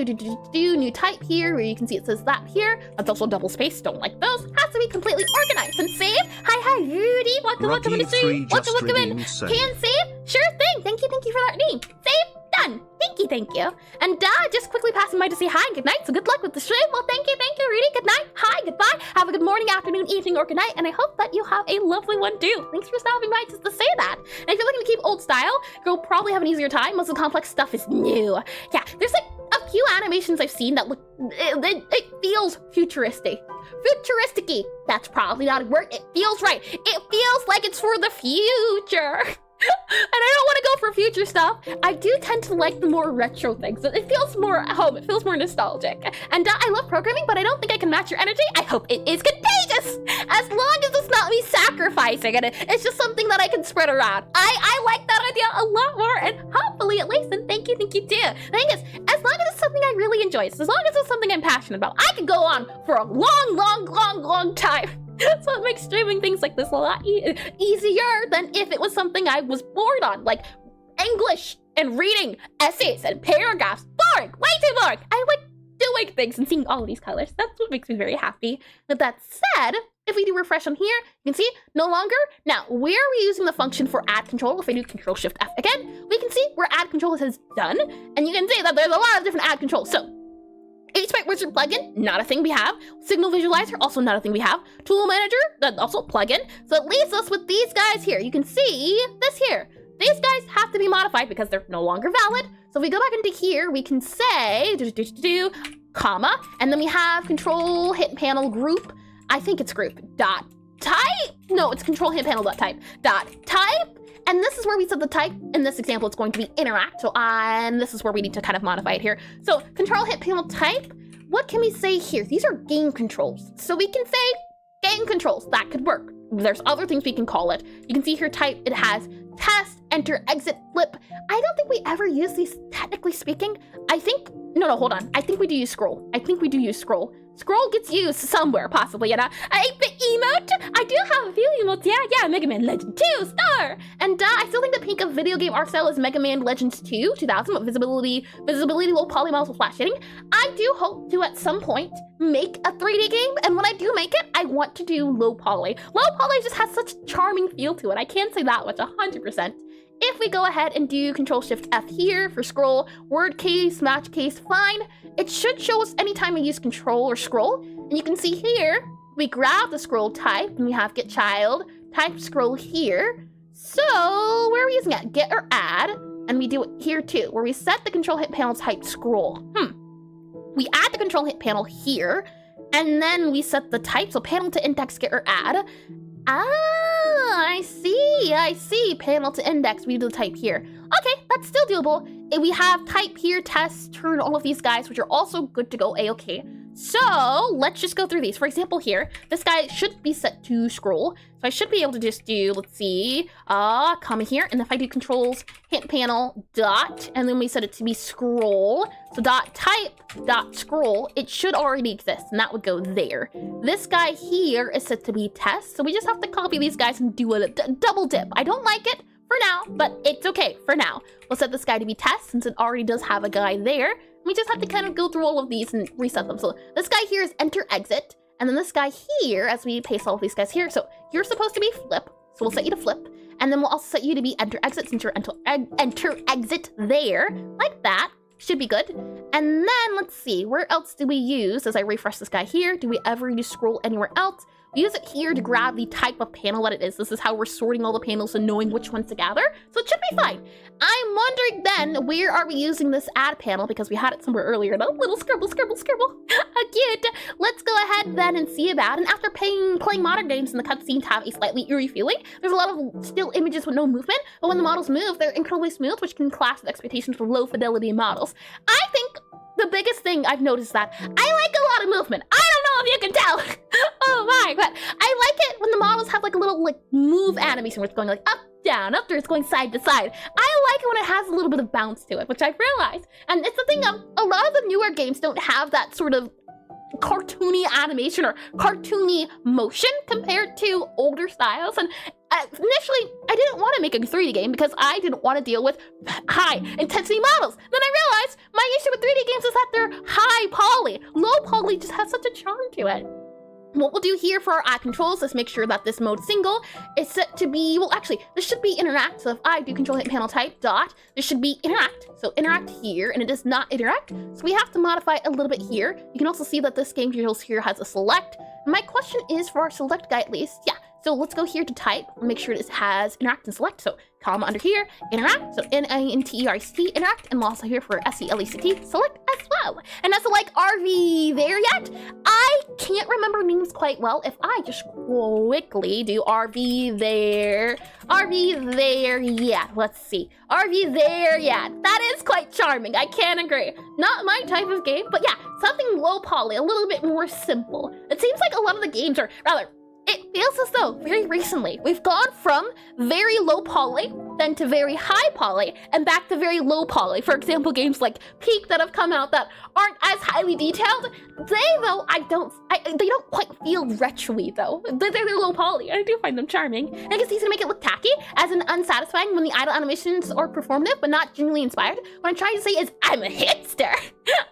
new type here, where you can see it says that here. That's also double space, don't like those. Has to be completely organized and save. Hi, Rudy, welcome in the stream. Welcome in. Can save? Sure thing, thank you for that name. Save, done. Thank you. And just quickly passing by to say hi and good night, so good luck with the stream. Well, thank you, Rudy. Good night, hi, goodbye. Have a good morning, afternoon, evening, or good night, and I hope that you have a lovely one too. Thanks for stopping by just to say that. And if you're looking to keep old style, you'll probably have an easier time. Most of the complex stuff is new. Yeah, there's like a few animations I've seen that look, it feels futuristic. Futuristic-y. That's probably not a word. It feels right. It feels like it's for the future. And I don't want to go for future stuff. I do tend to like the more retro things. It feels more at home. It feels more nostalgic. And I love programming, but I don't think I can match your energy. I hope it is contagious. As long as it's not me sacrificing it. It's just something that I can spread around. I like that idea a lot more, and hopefully at least, and thank you too. The thing is, as long as it's something I really enjoy, as long as it's something I'm passionate about, I could go on for a long time. So it makes streaming things like this a lot easier than if it was something I was bored on, like English and reading essays and paragraphs. Boring, way too boring. I like doing things and seeing all of these colors. That's what makes me very happy. With that said, if we do refresh on here, you can see no longer. Now, where are we using the function for add control? If I do Control-Shift-F again, we can see where add control is done. And you can see that there's a lot of different add controls. So HSprite Wizard plugin, not a thing we have. Signal Visualizer, also not a thing we have. Tool Manager, that's also a plugin. So it leaves us with these guys here. You can see this here. These guys have to be modified because they're no longer valid. So if we go back into here, we can say, comma, and then we have control hit panel group. I think it's group dot type. No, it's control hit panel dot type. And this is where we set the type. In this example, it's going to be interact. So and this is where we need to kind of modify it here. So control hit panel type. What can we say here? These are game controls. So we can say game controls. That could work. There's other things we can call it. You can see here type. It has test, enter, exit, flip. I don't think we ever use these, technically speaking. I think, no, hold on. I think we do use scroll. Scroll gets used somewhere, possibly, you know? 8-bit emote? I do have a few emotes, yeah, Mega Man Legend 2, star! And I still think the peak of video game art style is Mega Man Legends 2, 2000, with visibility, low poly models with flash shading. I do hope to, at some point, make a 3D game, and when I do make it, I want to do low poly. Low poly just has such a charming feel to it, I can't say that much, 100%. If we go ahead and do Control-Shift-F here for scroll, word case, match case, fine. It should show us anytime we use control or scroll. And you can see here, we grab the scroll type, and we have get child, type scroll here. So where are we using it? Get or add, and we do it here too, where we set the control hit panel type scroll. We add the control hit panel here, and then we set the type, so panel to index, get or add. I see. Panel to index, we do the type here. Okay, that's still doable. If we have type here, test, turn, all of these guys, which are also good to go A-okay. So let's just go through these. For example here, this guy should be set to scroll. So I should be able to just do, let's see, comma here. And if I do controls, hit panel, dot, and then we set it to be scroll. So dot type, dot scroll, it should already exist, and that would go there. This guy here is set to be test. So we just have to copy these guys and do a double dip. I don't like it for now, but it's okay for now. We'll set this guy to be test since it already does have a guy there. We just have to kind of go through all of these and reset them. So this guy here is enter exit. And then this guy here, as we paste all of these guys here. So you're supposed to be flip. So we'll set you to flip. And then we'll also set you to be enter exit since you're enter exit there. Like that. Should be good. And then let's see, where else do we use, as I refresh this guy here, do we ever use scroll anywhere else? We use it here to grab the type of panel that it is. This is how we're sorting all the panels and knowing which ones to gather. So it should be fine. I'm wondering then, where are we using this add panel? Because we had it somewhere earlier. No, little scribble. Cute. Let's go ahead then and see about. And after playing modern games and the cutscenes have a slightly eerie feeling, there's a lot of still images with no movement. But when the models move, they're incredibly smooth, which can clash with expectations for low fidelity models. I think the biggest thing I've noticed that I like a lot of movement. I don't know if you can tell. Oh my, but I like it when the models have like a little like move animation where it's going like up, down, up, or it's going side to side. I like it when it has a little bit of bounce to it, which I've realized. And it's the thing of a lot of the newer games don't have that sort of cartoony animation or cartoony motion compared to older styles. And initially, I didn't want to make a 3D game because I didn't want to deal with high intensity models. Then I realized my issue with 3D games is that they're high poly. Low poly just has such a charm to it. What we'll do here for our add controls is make sure that this mode single is set to be, well, actually, this should be interact. So if I do control hit panel type dot, this should be interact. So interact here, and it is not interact. So we have to modify it a little bit here. You can also see that this game controls here has a select. My question is for our select guy at least. Yeah. So let's go here to type, make sure it has interact and select. So comma under here, interact. So N-I-N-T-E-R-C-T, interact. And also here for S-E-L-E-C-T, select as well. And that's like, are we there yet? I can't remember names quite well. If I just quickly do are we there? Are we there yet? Let's see. Are we there yet? That is quite charming. I can agree. Not my type of game, but yeah, something low poly, a little bit more simple. It seems like a lot of the games are rather, it feels as though very recently we've gone from very low poly then to very high poly and back to very low poly. For example, games like Peak that have come out that aren't as highly detailed. They though, they don't quite feel retro-y though. They're low poly. I do find them charming. And I guess these can make it look tacky, as in unsatisfying when the idle animations are performative but not genuinely inspired. What I'm trying to say is I'm a hipster.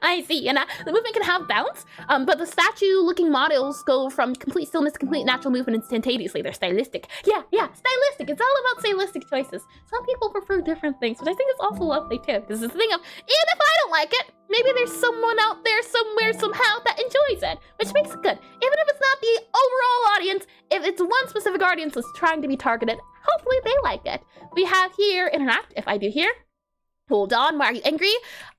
I see, and the movement can have bounce, but the statue-looking models go from complete stillness to complete natural movement instantaneously. They're stylistic. Yeah, stylistic. It's all about stylistic choices. Some people prefer different things, which I think is also lovely too, because it's the thing of, even if I don't like it, maybe there's someone out there somewhere somehow that enjoys it, which makes it good. Even if it's not the overall audience, if it's one specific audience that's trying to be targeted, hopefully they like it. We have here interact. If I do here, hold on, why are you angry?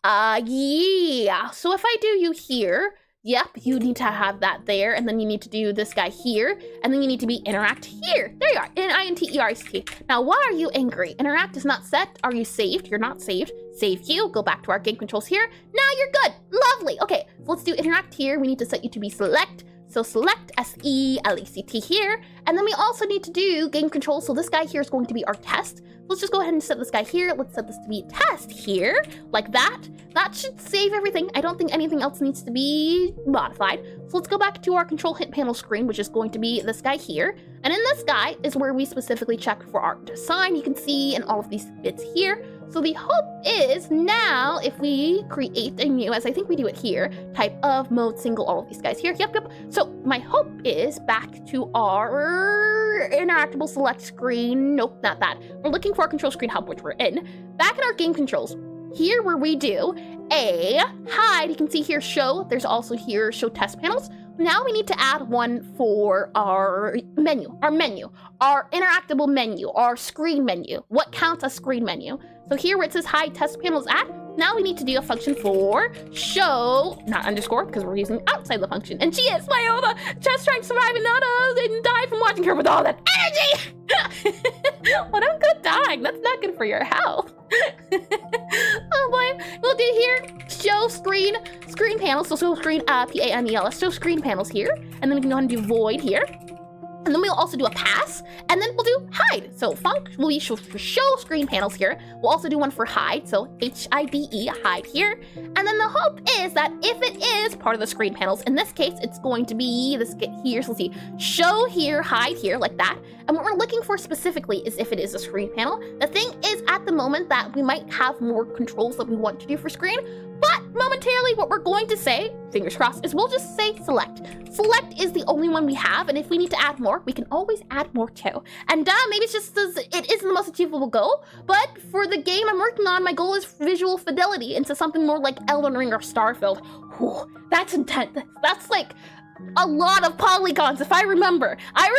Yeah. So if I do you here, yep, you need to have that there, and then you need to do this guy here, and then you need to be interact here. There you are, INTERACT. Now, why are you angry? Interact is not set. Are you saved? You're not saved. Save you. Go back to our game controls here. Now you're good. Lovely. Okay, so let's do interact here. We need to set you to be select. So select SELECT here, and then we also need to do game control. So this guy here is going to be our test. Let's just go ahead and set this guy here. Let's set this to be test here, like that. That should save everything. I don't think anything else needs to be modified. So let's go back to our control hint panel screen, which is going to be this guy here. And in this guy is where we specifically check for our design. You can see in all of these bits here. So the hope is now if we create a new, as I think we do it here, type of mode single, all of these guys here. Yep. So my hope is back to our interactable select screen. Nope, not that. We're looking for our control screen hub, which we're in. Back in our game controls, here where we do a hide, you can see here show. There's also here show test panels. Now we need to add one for our menu, our interactable menu, our screen menu. What counts as screen menu? So here where it says hide test panels at, now we need to do a function for show, not underscore, because we're using outside the function. And she is Viola, just trying to survive and not and die from watching her with all that energy. Well, don't go dying. That's not good for your health. Oh boy. We'll do here show screen panels. So show screen PANELS. Show screen panels here, and then we can go ahead and do void here. And then we'll also do a pass, and then we'll do hide. So we show screen panels here. We'll also do one for hide, so HIDE, hide here. And then the hope is that if it is part of the screen panels, in this case, it's going to be this here. So let's see, show here, hide here, like that. And what we're looking for specifically is if it is a screen panel. The thing is at the moment that we might have more controls that we want to do for screen, but momentarily what we're going to say, fingers crossed, is we'll just say select. Select is the only one we have, and if we need to add more, we can always add more too. And maybe it's just it isn't the most achievable goal, but for the game I'm working on, my goal is visual fidelity into something more like Elden Ring or Starfield. Whew, that's intense. That's like a lot of polygons, if I remember. I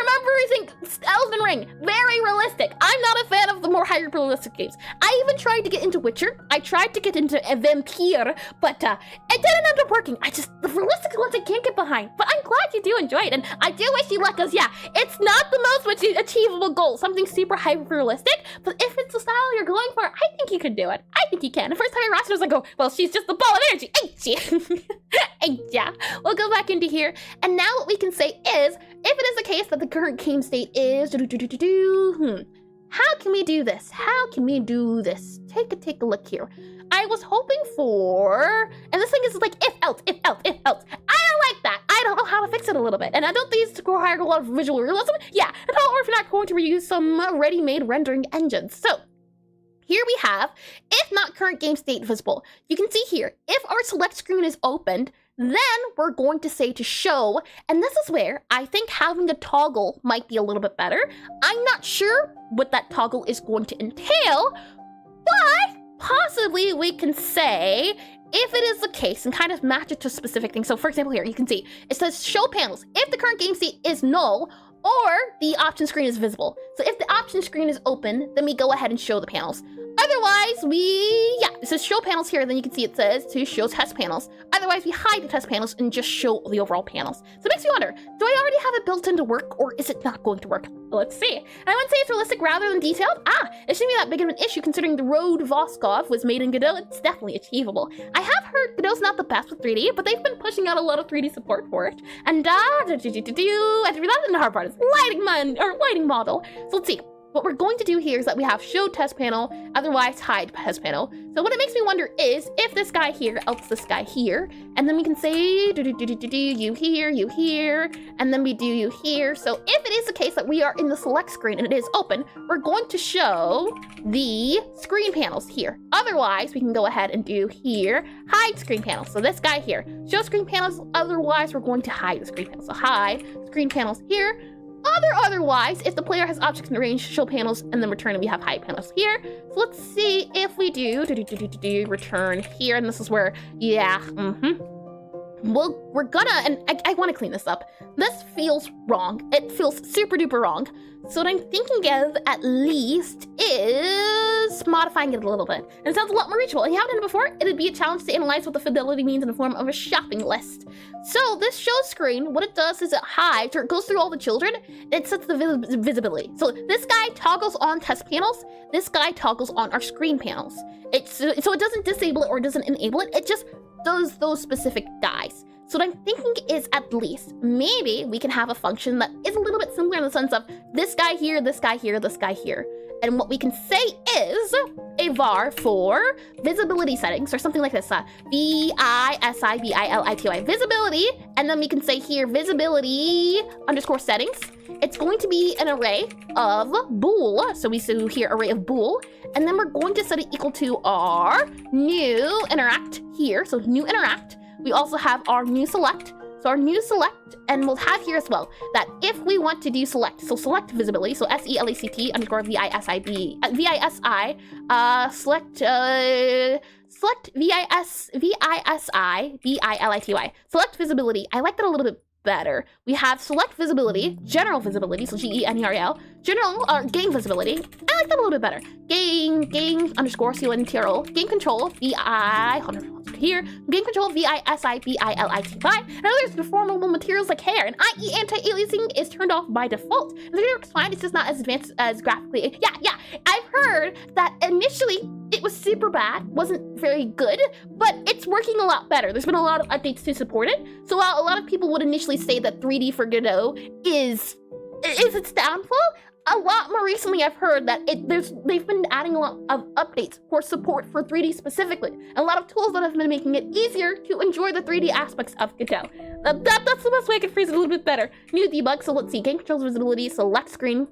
think Elden Ring, very realistic. I'm not a fan of the more hyper-realistic games. I even tried to get into Witcher. I tried to get into a Vampire, but it didn't end up working. The realistic ones I can't get behind. But I'm glad you do enjoy it, and I do wish you luck, because yeah, it's not the most achievable goal, something super hyper-realistic, but if it's the style you're going for, I think you can do it. I think you can. The first time I watched it, I was like, oh, well, she's just a ball of energy, ain't she? Yeah, we'll go back into here. And now what we can say is, if it is the case that the current game state is how can we do this? How can we do this? Take a look here. I was hoping for, and this thing is like if else. I don't like that. I don't know how to fix it a little bit. And I don't think it's required a lot of visual realism. Yeah, and how if we're not going to reuse some ready-made rendering engines. So here we have, if not current game state visible. You can see here, if our select screen is opened, then we're going to say to show, and this is where I think having a toggle might be a little bit better. I'm not sure what that toggle is going to entail, but possibly we can say, if it is the case, and kind of match it to a specific thing. So for example here, you can see, it says show panels if the current game state is null, or the option screen is visible. So if the option screen is open, then we go ahead and show the panels. Otherwise, it says show panels here, then you can see it says to show test panels. Otherwise, we hide the test panels and just show the overall panels. So it makes me wonder, do I already have it built in to work, or is it not going to work? Let's see. And I would say it's realistic rather than detailed. It shouldn't be that big of an issue considering the road Voskov was made in Godot. It's definitely achievable. I have heard Godot's not the best with 3D, but they've been pushing out a lot of 3D support for it. And that's the hard part is lighting model. So let's see. What we're going to do here is that we have show test panel, otherwise hide test panel. So what it makes me wonder is if this guy here, else this guy here, and then we can say you here, and then we do you here. So if it is the case that we are in the select screen and it is open, we're going to show the screen panels here. Otherwise, we can go ahead and do here, hide screen panels. So this guy here, show screen panels, otherwise we're going to hide the screen panels. So hide screen panels here. Otherwise, if the player has objects in range, show panels, and then return, and we have hide panels here. So let's see if we do return here, and this is where, yeah, well, we're gonna, and I want to clean this up. This feels wrong. It feels super duper wrong. So what I'm thinking of, at least, is modifying it a little bit. And it sounds a lot more reachable. If you haven't done it before, it'd be a challenge to analyze what the fidelity means in the form of a shopping list. So this show screen, what it does is it hides, or it goes through all the children, and it sets the visibility. So this guy toggles on test panels, this guy toggles on our screen panels. So it doesn't disable it or it doesn't enable it, it just does those specific guys. So what I'm thinking is, at least, maybe we can have a function that is a little bit similar in the sense of this guy here, this guy here, this guy here. And what we can say is a var for visibility settings, or something like this, visibility, visibility, and then we can say here visibility _ settings. It's going to be an array of bool, so we do here array of bool, and then we're going to set it equal to our new interact here, so new interact. We also have our new select. So our new select, and we'll have here as well that if we want to do select, so select visibility, so select _ select VISI select visibility. I like that a little bit better. We have select visibility, general visibility, so GENERAL, general game visibility. I like that a little bit better. Game _ CONTRL, game control VI, here, game control VISIBILITY. And others deformable materials like hair, and IE anti-aliasing is turned off by default. And the works fine, it's just not as advanced as graphically. Yeah, I've heard that initially it was super bad, wasn't very good, but it's working a lot better. There's been a lot of updates to support it. So while a lot of people would initially say that 3D for Godot is its downfall, a lot more recently I've heard that they've been adding a lot of updates for support for 3D specifically. And a lot of tools that have been making it easier to enjoy the 3D aspects of Godot. That's the best way I can phrase it a little bit better. New debug, so let's see, game controls visibility, select screen.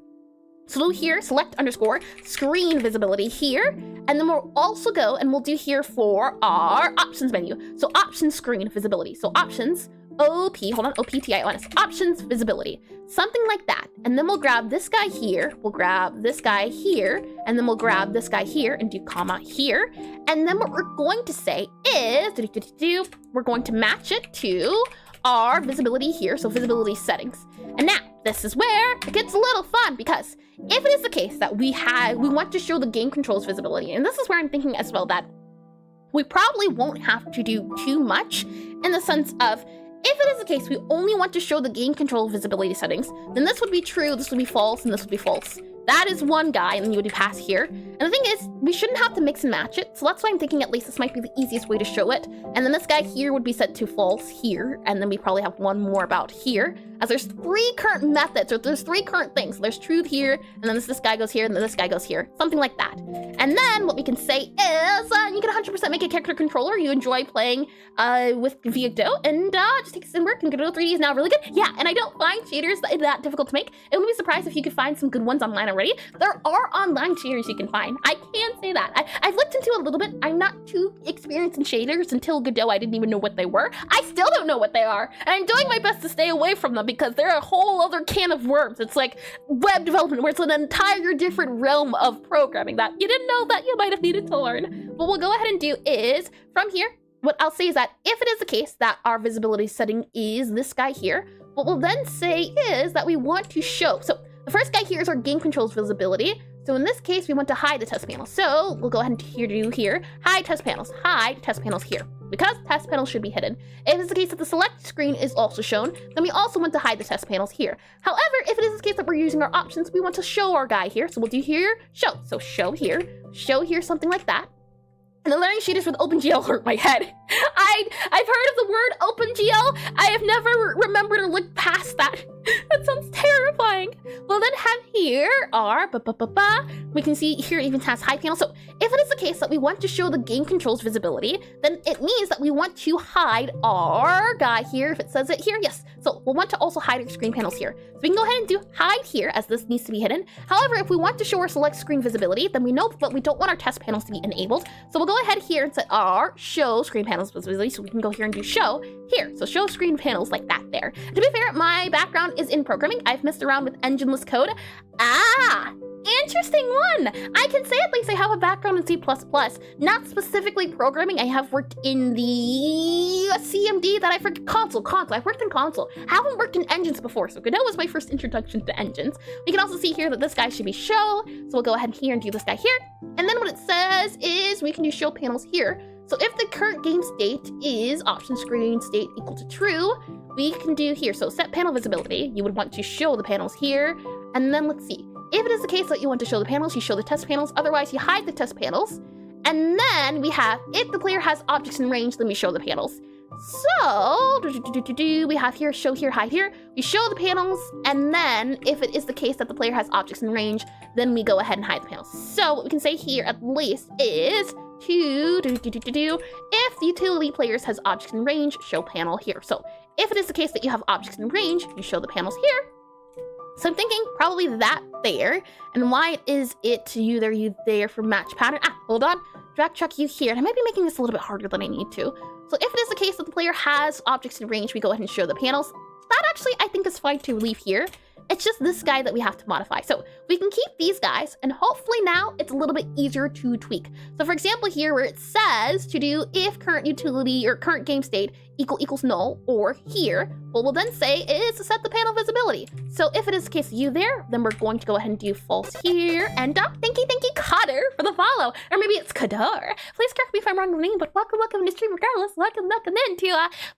So here, select _ screen visibility here, and then we'll also go and we'll do here for our options menu. So options screen visibility. So options, OPTIONS, options visibility, something like that. And then we'll grab this guy here, we'll grab this guy here, and then we'll grab this guy here and do comma here. And then what we're going to say is, we're going to match it to our visibility here, so visibility settings. And now, this is where it gets a little fun, because if it is the case that we want to show the game controls visibility, and this is where I'm thinking as well that we probably won't have to do too much in the sense of, if it is the case we only want to show the game control visibility settings, then this would be true, this would be false, and this would be false. That is one guy, and then you would pass here. And the thing is, we shouldn't have to mix and match it, so that's why I'm thinking at least this might be the easiest way to show it. And then this guy here would be set to false here, and then we probably have one more about here, as there's 3 current methods, or there's 3 current things. There's truth here, and then this guy goes here, and then this guy goes here, something like that. And then what we can say is, you can 100% make a character controller you enjoy playing with via Godot, and just takes some work, and Godot 3D is now really good. Yeah, and I don't find shaders that difficult to make. I wouldn't be surprised if you could find some good ones online already. There are online shaders you can find. I can say that. I've looked into a little bit. I'm not too experienced in shaders. Until Godot, I didn't even know what they were. I still don't know what they are. And I'm doing my best to stay away from them because they're a whole other can of worms. It's like web development where it's an entire different realm of programming that you didn't know that you might have needed to learn. What we'll go ahead and do is, from here, what I'll say is that if it is the case that our visibility setting is this guy here, what we'll then say is that we want to show. So the first guy here is our game controls visibility. So in this case, we want to hide the test panels. So we'll go ahead and do here, hide test panels here, because test panels should be hidden. If it's the case that the select screen is also shown, then we also want to hide the test panels here. However, if it is the case that we're using our options, we want to show our guy here. So we'll do here, show. So show here, something like that. And the learning shaders with OpenGL hurt my head. I've heard of the word OpenGL. I have never remembered to look past that. That sounds terrifying. We'll then have here are, we can see here it even has hide panel. So if it is the case that we want to show the game controls visibility, then it means that we want to hide our guy here. If it says it here, yes. So we'll want to also hide our screen panels here. So we can go ahead and do hide here, as this needs to be hidden. However, if we want to show our select screen visibility, then we know that we don't want our test panels to be enabled. So we'll go ahead here and set our show screen panels visibility. So we can go here and do show here. So show screen panels like that there. To be fair, my background is in programming. I've messed around with engineless code. Interesting one. I can say at least I have a background in C++, not specifically programming. I have worked in the CMD that I've worked console. I've worked in console. Haven't worked in engines before, so Godot was my first introduction to engines. We can also see here that this guy should be show, so we'll go ahead here and do this guy here. And then what it says is we can do show panels here. So if the current game state is option screen state equal to true, we can do here. So set panel visibility, you would want to show the panels here. And then let's see. If it is the case that you want to show the panels, you show the test panels. Otherwise, you hide the test panels. And then we have, if the player has objects in range, then we show the panels. So, we have here, show here, hide here. We show the panels, and then if it is the case that the player has objects in range, then we go ahead and hide the panels. So what we can say here at least is if the utility players has objects in range, show panel here. So if it is the case that you have objects in range, you show the panels here. So I'm thinking probably that there. And why is it you there for match pattern? Hold on. Drag check you here. And I might be making this a little bit harder than I need to. So if it is the case that the player has objects in range, we go ahead and show the panels. That actually I think is fine to leave here. It's just this guy that we have to modify. So we can keep these guys, and hopefully now it's a little bit easier to tweak. So for example here where it says to do if current utility or current game state equals null, or here, what we'll then say is to set the panel visibility. So if it is the case of you there, then we're going to go ahead and do false here. And thank you, Cotter, for the follow. Or maybe it's Kadar. Please correct me if I'm wrong in the name, but welcome to the stream regardless. Welcome into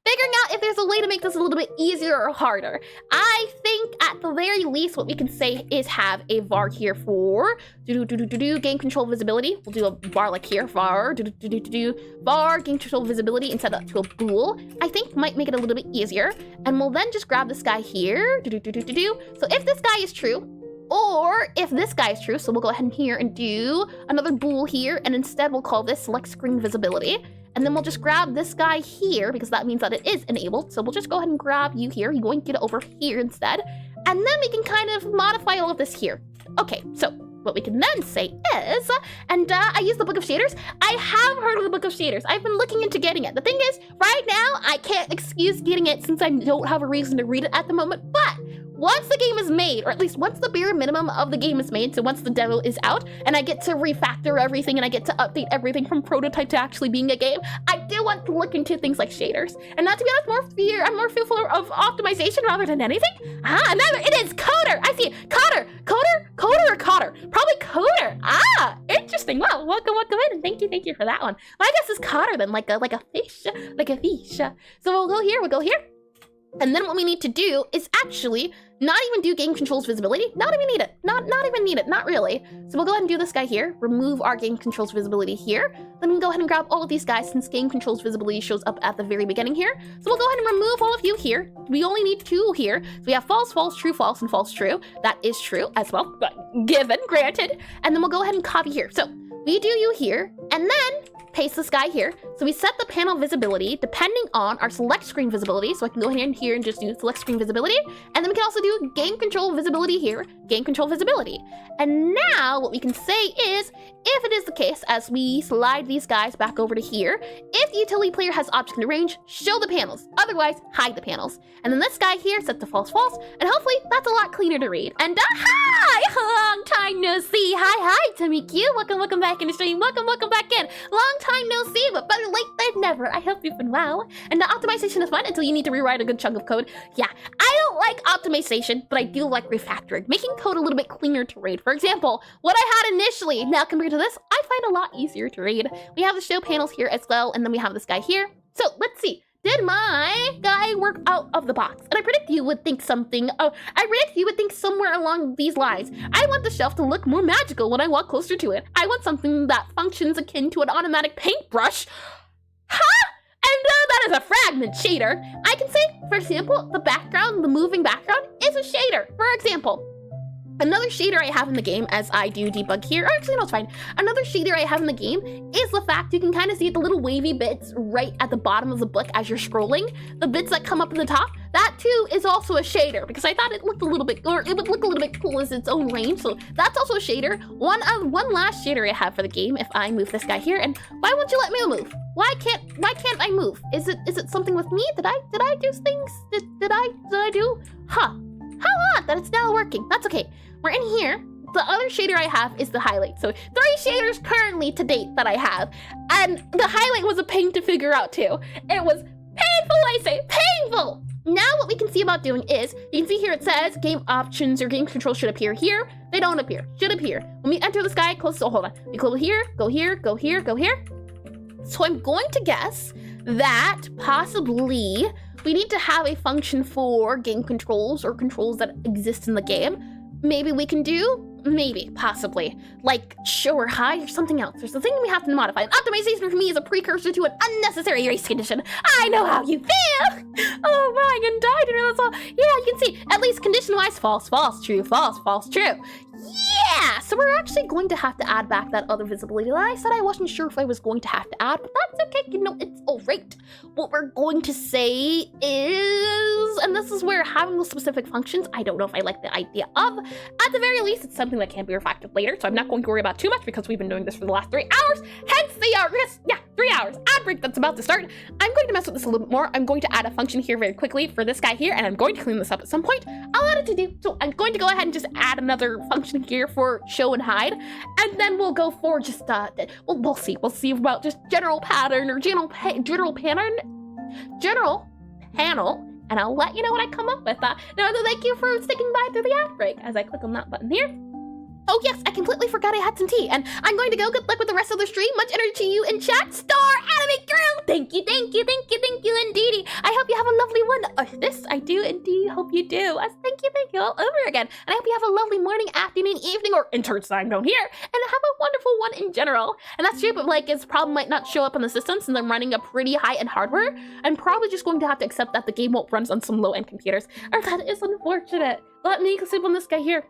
figuring out if there's a way to make this a little bit easier or harder. I think at the very least what we can say is have a var here for game control visibility. We'll do a var like here, var var game control visibility and set that to a bool. I think might make it a little bit easier. And we'll then just grab this guy here. So if this guy is true, or if this guy is true, so we'll go ahead here and do another bool here, and instead we'll call this select screen visibility. And then we'll just grab this guy here because that means that it is enabled. So we'll just go ahead and grab you here. You're going to get it over here instead. And then we can kind of modify all of this here. Okay, so what we can then say is, and I use the Book of Shaders. I have heard of the Book of Shaders. I've been looking into getting it. The thing is, right now, I can't excuse getting it since I don't have a reason to read it at the moment, but once the game is made, or at least once the bare minimum of the game is made, so once the demo is out, and I get to refactor everything, and I get to update everything from prototype to actually being a game, I do want to look into things like shaders. And not to be honest, I'm more fearful of optimization rather than anything. Another, it is Coder. I see it. Coder or Coder? Probably Coder. Interesting. Wow, welcome in, and thank you for that one. My guess is Coder then, like a fish. So we'll go here. And then what we need to do is actually not even do game controls visibility. Not even need it. Not even need it. Not really. So we'll go ahead and do this guy here. Remove our game controls visibility here. Then we can go ahead and grab all of these guys since game controls visibility shows up at the very beginning here. So we'll go ahead and remove all of you here. We only need 2 here. So we have false, false, true, false, and false, true. That is true as well. But given, granted. And then we'll go ahead and copy here. So we do you here, and then paste this guy here. So we set the panel visibility depending on our select screen visibility. So I can go ahead here and just do select screen visibility. And then we can also do game control visibility here, game control visibility. And now what we can say is, if it is the case, as we slide these guys back over to here, if the utility player has object in range, show the panels. Otherwise, hide the panels. And then this guy here, set to false, false. And hopefully that's a lot cleaner to read. And hi! Long time no see. Hi, Tamiki. Welcome back in the stream. Welcome back in. Long time no see, but better late than never. I hope you've been well. And the optimization is fun until you need to rewrite a good chunk of code. Yeah, I don't like optimization, but I do like refactoring, making code a little bit cleaner to read. For example, what I had initially, now compared to this, I find a lot easier to read. We have the show panels here as well, and then we have this guy here. So let's see. Did my guy work out of the box? And I predict you would think something. I predict you would think somewhere along these lines. I want the shelf to look more magical when I walk closer to it. I want something that functions akin to an automatic paintbrush. And that is a fragment shader. I can say, for example, the background, the moving background is a shader. For example, Another shader I have in the game as I do debug here, actually no, it's fine. Another shader I have in the game is the fact you can kind of see the little wavy bits right at the bottom of the book as you're scrolling. The bits that come up in the top, that too is also a shader because I thought it looked a little bit, or it would look a little bit cool as its own range. So that's also a shader. One last shader I have for the game, if I move this guy here, and why won't you let me move? Why can't I move? Is it something with me? Did I do things? Did I do? Huh. How odd that it's now working. That's okay. We're in here. The other shader I have is the highlight. So 3 shaders currently to date that I have. And the highlight was a pain to figure out too. It was painful, I say, painful. Now what we can see about doing is, you can see here it says game options or game controls should appear here. They don't appear, should appear. When we enter this guy, close, so hold on. We go here, go here, go here, go here. So I'm going to guess that possibly we need to have a function for game controls or controls that exist in the game. Maybe we can do, maybe, possibly, like show or hide or something else. There's the thing we have to modify. And optimization for me is a precursor to an unnecessary race condition. I know how you feel. Oh my, and I didn't know that's all. Yeah, you can see, at least condition-wise, false, false, true, false, false, true. Yeah, so we're actually going to have to add back that other visibility that I said I wasn't sure if I was going to have to add, but that's okay, you know, it's all right. What we're going to say is, and this is where having those specific functions, I don't know if I like the idea of. At the very least, it's something that can be refactored later, so I'm not going to worry about too much because we've been doing this for the last 3 hours, hence the hours, yeah, 3 hours, ad break that's about to start. I'm going to mess with this a little bit more. I'm going to add a function here very quickly for this guy here, and I'm going to clean this up at some point. I'll add it to do, so I'm going to go ahead and just add another function here for show and hide, and then we'll go for just we'll see about just general pattern or general panel, and I'll let you know what I come up with. Now, thank you for sticking by through the ad break as I click on that button here. Oh yes, I completely forgot I had some tea, and I'm going to go. Good luck with the rest of the stream. Much energy to you in chat. Star Anime Girl! Thank you, thank you, thank you, thank you indeedy. I hope you have a lovely one. This I do indeed hope you do. Thank you all over again. And I hope you have a lovely morning, afternoon, evening, or intern time down here. And have a wonderful one in general. And that's true, but like its problem might not show up on the system since I'm running a pretty high-end hardware. I'm probably just going to have to accept that the game won't run on some low-end computers. Or that is unfortunate. Let me sleep on this guy here.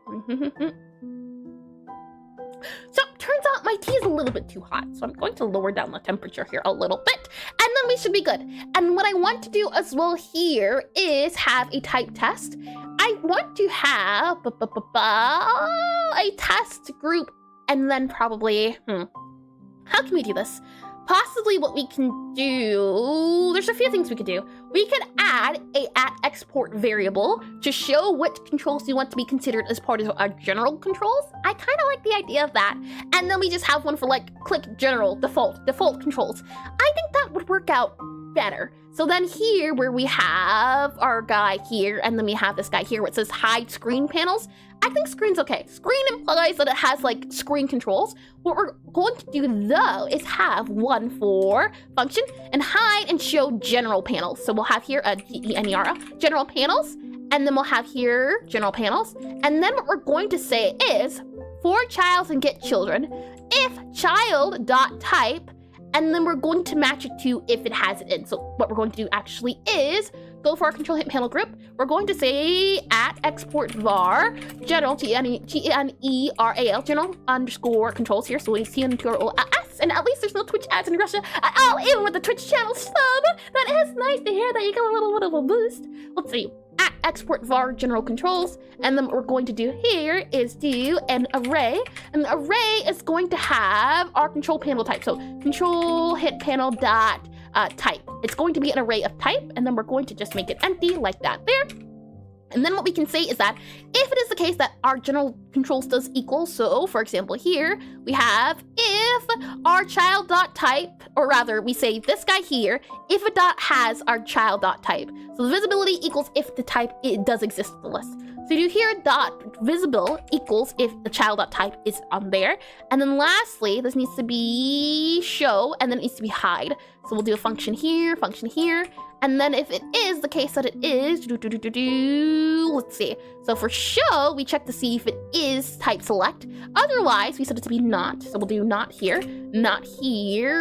So, turns out my tea is a little bit too hot, so I'm going to lower down the temperature here a little bit, and then we should be good. And what I want to do as well here is have a type test. I want to have a test group, and then probably, how can we do this? Possibly what we can do, there's a few things we could do. We could add a @export variable to show which controls you want to be considered as part of our general controls. I kind of like the idea of that. And then we just have one for like click general, default controls. I think that would work out better. So then here where we have our guy here, and then we have this guy here where it says hide screen panels. I think screen's okay. Screen implies that it has like screen controls. What we're going to do though is have one for function and hide and show general panels. So we'll have here a GENER, general panels, and then we'll have here general panels. And then what we're going to say is for child and get children, if child.type, and then we're going to match it to if it has it in. So what we're going to do actually is go for our control hit panel group. We're going to say @export var general GENERAL general underscore controls here. So we see _S, and at least there's no Twitch ads in Russia at all, even with the Twitch channel sub. That is nice to hear that you get a little bit of a boost. Let's see. @export var general controls, and then what we're going to do here is do an array, and the array is going to have our control panel type. So control hit panel dot type. It's going to be an array of type, and then we're going to just make it empty like that there. And then what we can say is that if it is the case that our general controls does equal, so for example here, we have if our child.type, or rather we say this guy here, if a dot has our child.type. So the visibility equals if the type it does exist in the list. So you do here dot visible equals if the child.type is on there. And then lastly, this needs to be show, and then it needs to be hide. So we'll do a function here, and then if it is the case that it is, let's see. So for show, we check to see if it is type select. Otherwise, we set it to be not. So we'll do not here,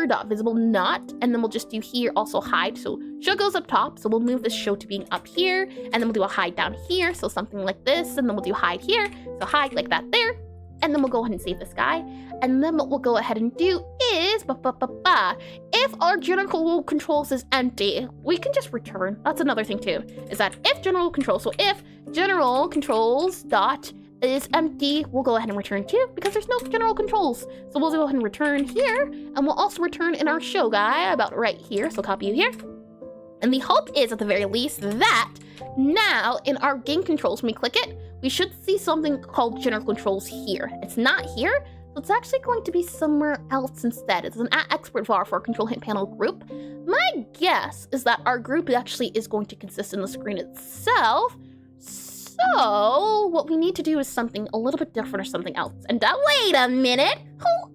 dot visible, not, and then we'll just do here also hide. So show goes up top, so we'll move this show to being up here, and then we'll do a hide down here. So something like like this, and then we'll do hide here. So hide like that there. And then we'll go ahead and save this guy. And then what we'll go ahead and do is, if our general controls is empty, we can just return. That's another thing too, is that if general controls, so if general controls dot is empty, we'll go ahead and return too, because there's no general controls. So we'll go ahead and return here, and we'll also return in our show guy about right here. So copy you here. And the hope is at the very least that now in our game controls, when we click it, we should see something called general controls here. It's not here, so it's actually going to be somewhere else instead. It's an export var for our control hint panel group. My guess is that our group actually is going to consist in the screen itself. So what we need to do is something a little bit different or something else. And wait a minute, who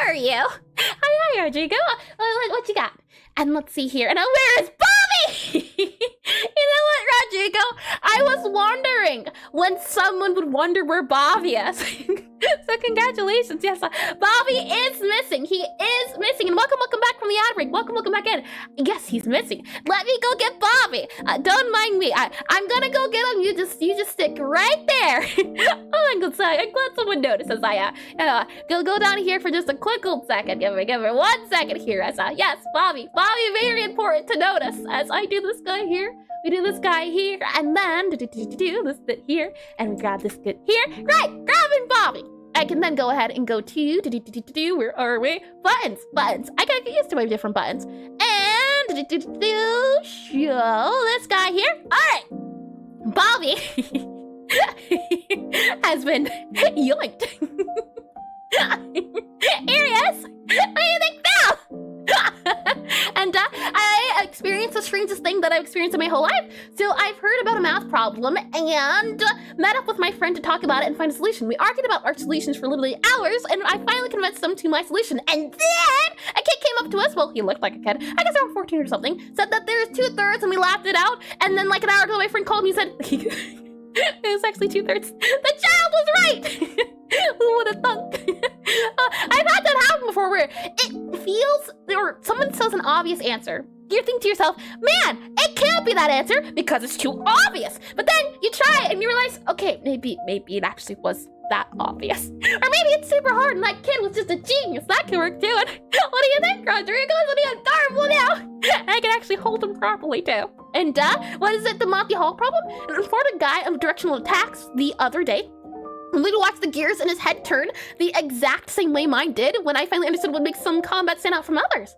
are you? Hi, Rodrigo. What you got? And let's see here. And where is Bobby? You know what, Rodrigo? I was wondering when someone would wonder where Bobby is. So congratulations. Yes, Bobby is missing. He is missing. And welcome back from the ad break. Welcome back in. Yes, he's missing. Let me go get Bobby. Don't mind me. I'm gonna go get him. You just stick right there. Oh, I'm glad someone notices. Go down here for just a quick old second. Give me 1 second here. Yes, Bobby, very important to notice as I do this guy here. We do this guy here, and then do this bit here, and we grab this bit here. Right, grabbing Bobby. I can then go ahead and go to where are we? Buttons. I gotta get used to my different buttons. And show this guy here. All right, Bobby has been yoinked. Here he is. What do you think now? And I experienced the strangest thing that I've experienced in my whole life. So I've heard about a math problem and met up with my friend to talk about it and find a solution. We argued about our solutions for literally hours, and I finally convinced them to my solution. And then a kid came up to us. Well, he looked like a kid. I guess around 14 or something. Said that there's 2/3, and we laughed it out. And then like an hour ago, my friend called me and said it was actually 2/3. The child was right. Who would have thunk? I've had that happen before where it feels, or someone says an obvious answer. You think to yourself, man, it can't be that answer because it's too obvious. But then you try it and you realize, okay, maybe it actually was that obvious. Or maybe it's super hard and that kid was just a genius. That can work too. And what do you think, Rodrigo? What do you adorable now? And I can actually hold him properly too. And what is it, the Monty Hall problem? An important guy of directional attacks the other day. We watched the gears in his head turn the exact same way mine did when I finally understood what makes some combat stand out from others.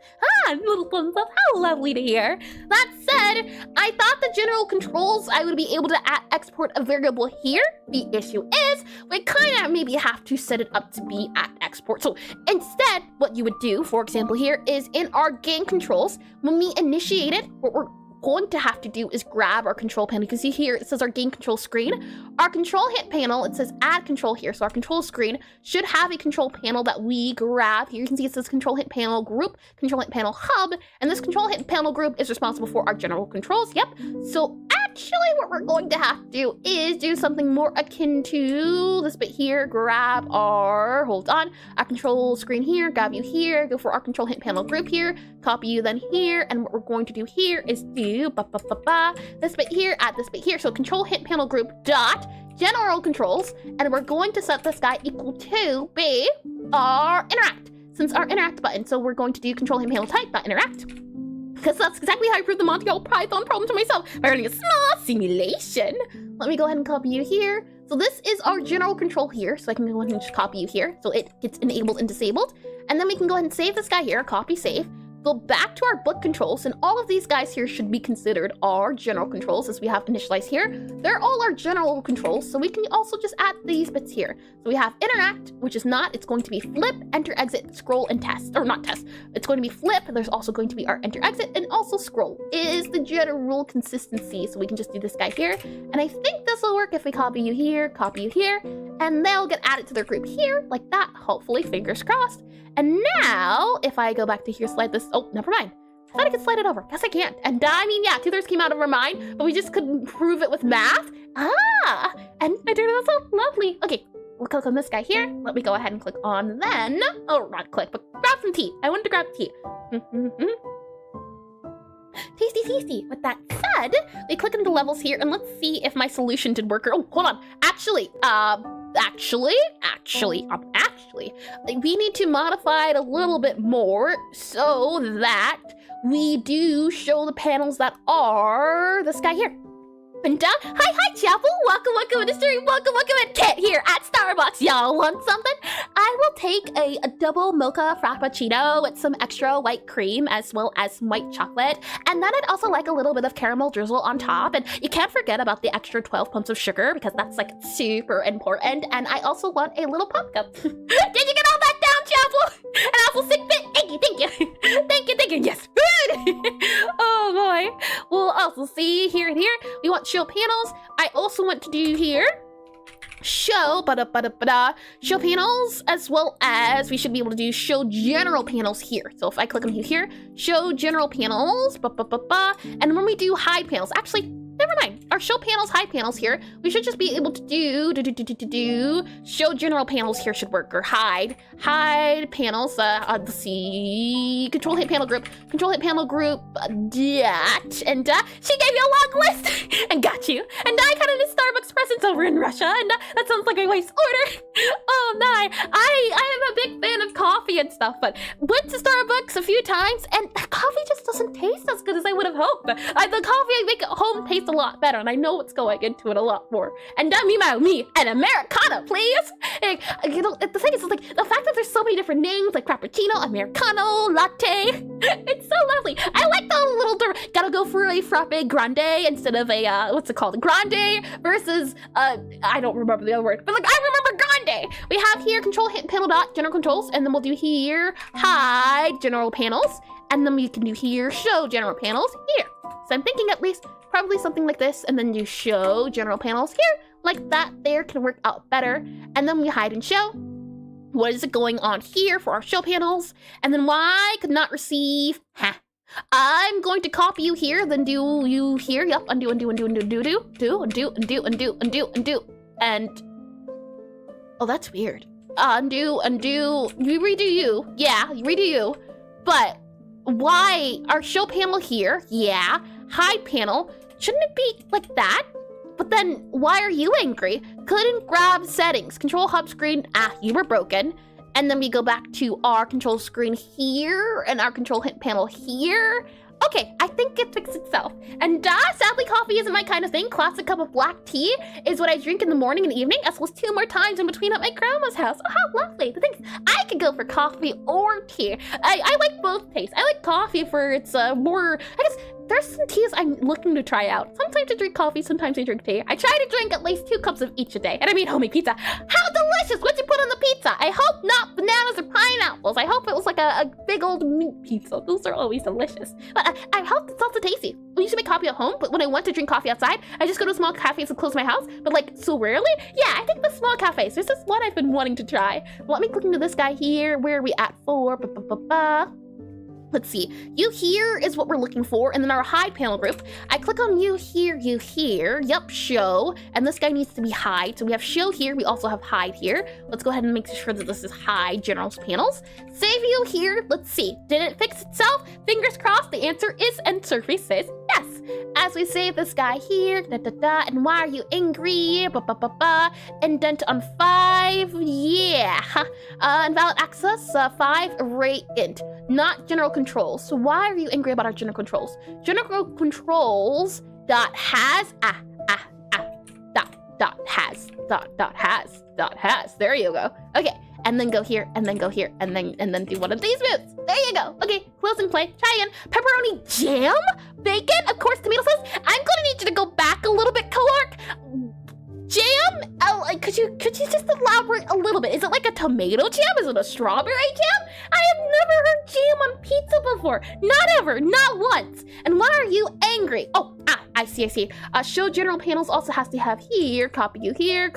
Little thumbs up. How lovely to hear. That said, I thought the general controls I would be able to export a variable here. The issue is we kind of maybe have to set it up to be at export. So instead, what you would do, for example, here is in our game controls, when we initiate it, what we're going to have to do is grab our control panel. You can see here, it says our game control screen. Our control hint panel, it says add control here. So our control screen should have a control panel that we grab. Here you can see it says control hint panel group, control hint panel hub, and this control hint panel group is responsible for our general controls. Yep. So actually what we're going to have to do is do something more akin to this bit here. Grab our, hold on, our control screen here, grab you here, go for our control hint panel group here, copy you then here, and what we're going to do here is do this bit here, add this bit here. So control hint panel group dot general controls, and we're going to set this guy equal to be our interact, since our interact button. So we're going to do control hint panel type dot interact, because that's exactly how I proved the Monty Hall Python problem to myself by running a small simulation. Let me go ahead and copy you here. So this is our general control here, so I can go ahead and just copy you here, so it gets enabled and disabled, and then we can go ahead and save this guy here, copy, save. Go back to our book controls, and all of these guys here should be considered our general controls, as we have initialized here. They're all our general controls, so we can also just add these bits here. So we have interact, which is not, it's going to be flip, enter, exit, scroll, and test, or not test. It's going to be flip, there's also going to be our enter, exit, and also scroll is the general consistency. So we can just do this guy here, and I think this will work if we copy you here, and they'll get added to their group here, like that, hopefully, fingers crossed. And now, if I go back to here, slide this, oh, never mind. I thought I could slide it over. Guess I can't. And I mean, yeah, 2/3 came out of our mind, but we just couldn't prove it with math. And I turned it out so lovely. Okay, we'll click on this guy here. Let me go ahead and click on then. Oh, not click, but grab some tea. I wanted to grab tea. Tasty, tasty. With that said, we click into levels here and let's see if my solution did work. Oh, hold on. Actually, we need to modify it a little bit more so that we do show the panels that are this guy here. And hi, Chapel. Welcome to the stream. Welcome in. Kit here at Starbucks. Y'all want something? I will take a double mocha frappuccino with some extra white cream as well as white chocolate. And then I'd also like a little bit of caramel drizzle on top. And you can't forget about the extra 12 pumps of sugar because that's like super important. And I also want a little pop cup. Did you get all that down, Chapel? And also sick fit. Thank you. Thank you. Yes, good. Oh boy. We'll also see here and here. We want show panels. I also want to do here show show panels, as well as we should be able to do show general panels here. So if I click on here, show general panels, and when we do hide panels, actually never mind, our show panels, hide panels here, we should just be able to do show general panels here should work, or hide panels. Let's see, control hit panel group, that, and she gave you a long list and got you. And I kind of miss Starbucks presence over in Russia, and that sounds like a wife's order. Oh my, I am a big fan of coffee and stuff, but went to Starbucks a few times, and the coffee just doesn't taste as good as I would have hoped. The coffee I make at home tastes a lot better, and I know what's going into it a lot more. And me, an Americano, please. And, you know, the thing is, like, the fact that there's so many different names, like Frappuccino, Americano, Latte, it's so lovely. I like the little, gotta go for a frappe grande instead of a, what's it called? Grande versus, I don't remember the other word, but like, I remember grande. We have here control hit panel dot, general controls, and then we'll do here, hide general panels, and then we can do here, show general panels here. So I'm thinking at least probably something like this, and then you show general panels here, like that there can work out better. And then we hide and show. What is it going on here for our show panels? And then why could not receive, I'm going to copy you here, then do you here, yep, undo, and, oh, that's weird. Undo, you redo you, yeah, redo you, but why our show panel here, yeah, hide panel, shouldn't it be like that? But then why are you angry? Couldn't grab settings, control hub screen, you were broken. And then we go back to our control screen here and our control hit panel here. Okay, I think it fixed itself. And sadly, coffee isn't my kind of thing. Classic cup of black tea is what I drink in the morning and evening, as well as 2 more times in between at my grandma's house. Oh, how lovely. The thing is, I could go for coffee or tea. I like both tastes. I like coffee for its more, I guess, there's some teas I'm looking to try out. Sometimes I drink coffee, sometimes I drink tea. I try to drink at least 2 cups of each a day. And I mean homemade pizza. How delicious! What'd you put on the pizza? I hope not bananas or pineapples. I hope it was like a big old meat pizza. Those are always delicious. But I hope it's also tasty. We used to make coffee at home, but when I want to drink coffee outside, I just go to small cafes and close my house. But like, so rarely? Yeah, I think the small cafes. This is what I've been wanting to try. Let me click into this guy here. Where are we at for? Let's see, you here is what we're looking for, and then our hide panel group. I click on you here, yep, show, and this guy needs to be hide. So we have show here, we also have hide here. Let's go ahead and make sure that this is hide general panels. Save you here, let's see, did it fix itself? Fingers crossed, the answer is, and Surface says yes. As we save this guy here, and why are you angry? Indent on 5, yeah. Invalid access, 5, radiant. Not general controls. So why are you angry about our general controls? General controls dot has dot has. There you go. Okay, and then go here, and then go here, and then do one of these moves. There you go. Okay, close and play. Try again. Pepperoni jam, bacon, of course, tomato sauce. I'm gonna need you to go back a little bit, Clark. Jam? Could you just elaborate a little bit? Is it like a tomato jam? Is it a strawberry jam? I have never heard jam on pizza before. Not ever, not once. And why are you angry? Oh, I see. Show general panels also has to have here, copy you here.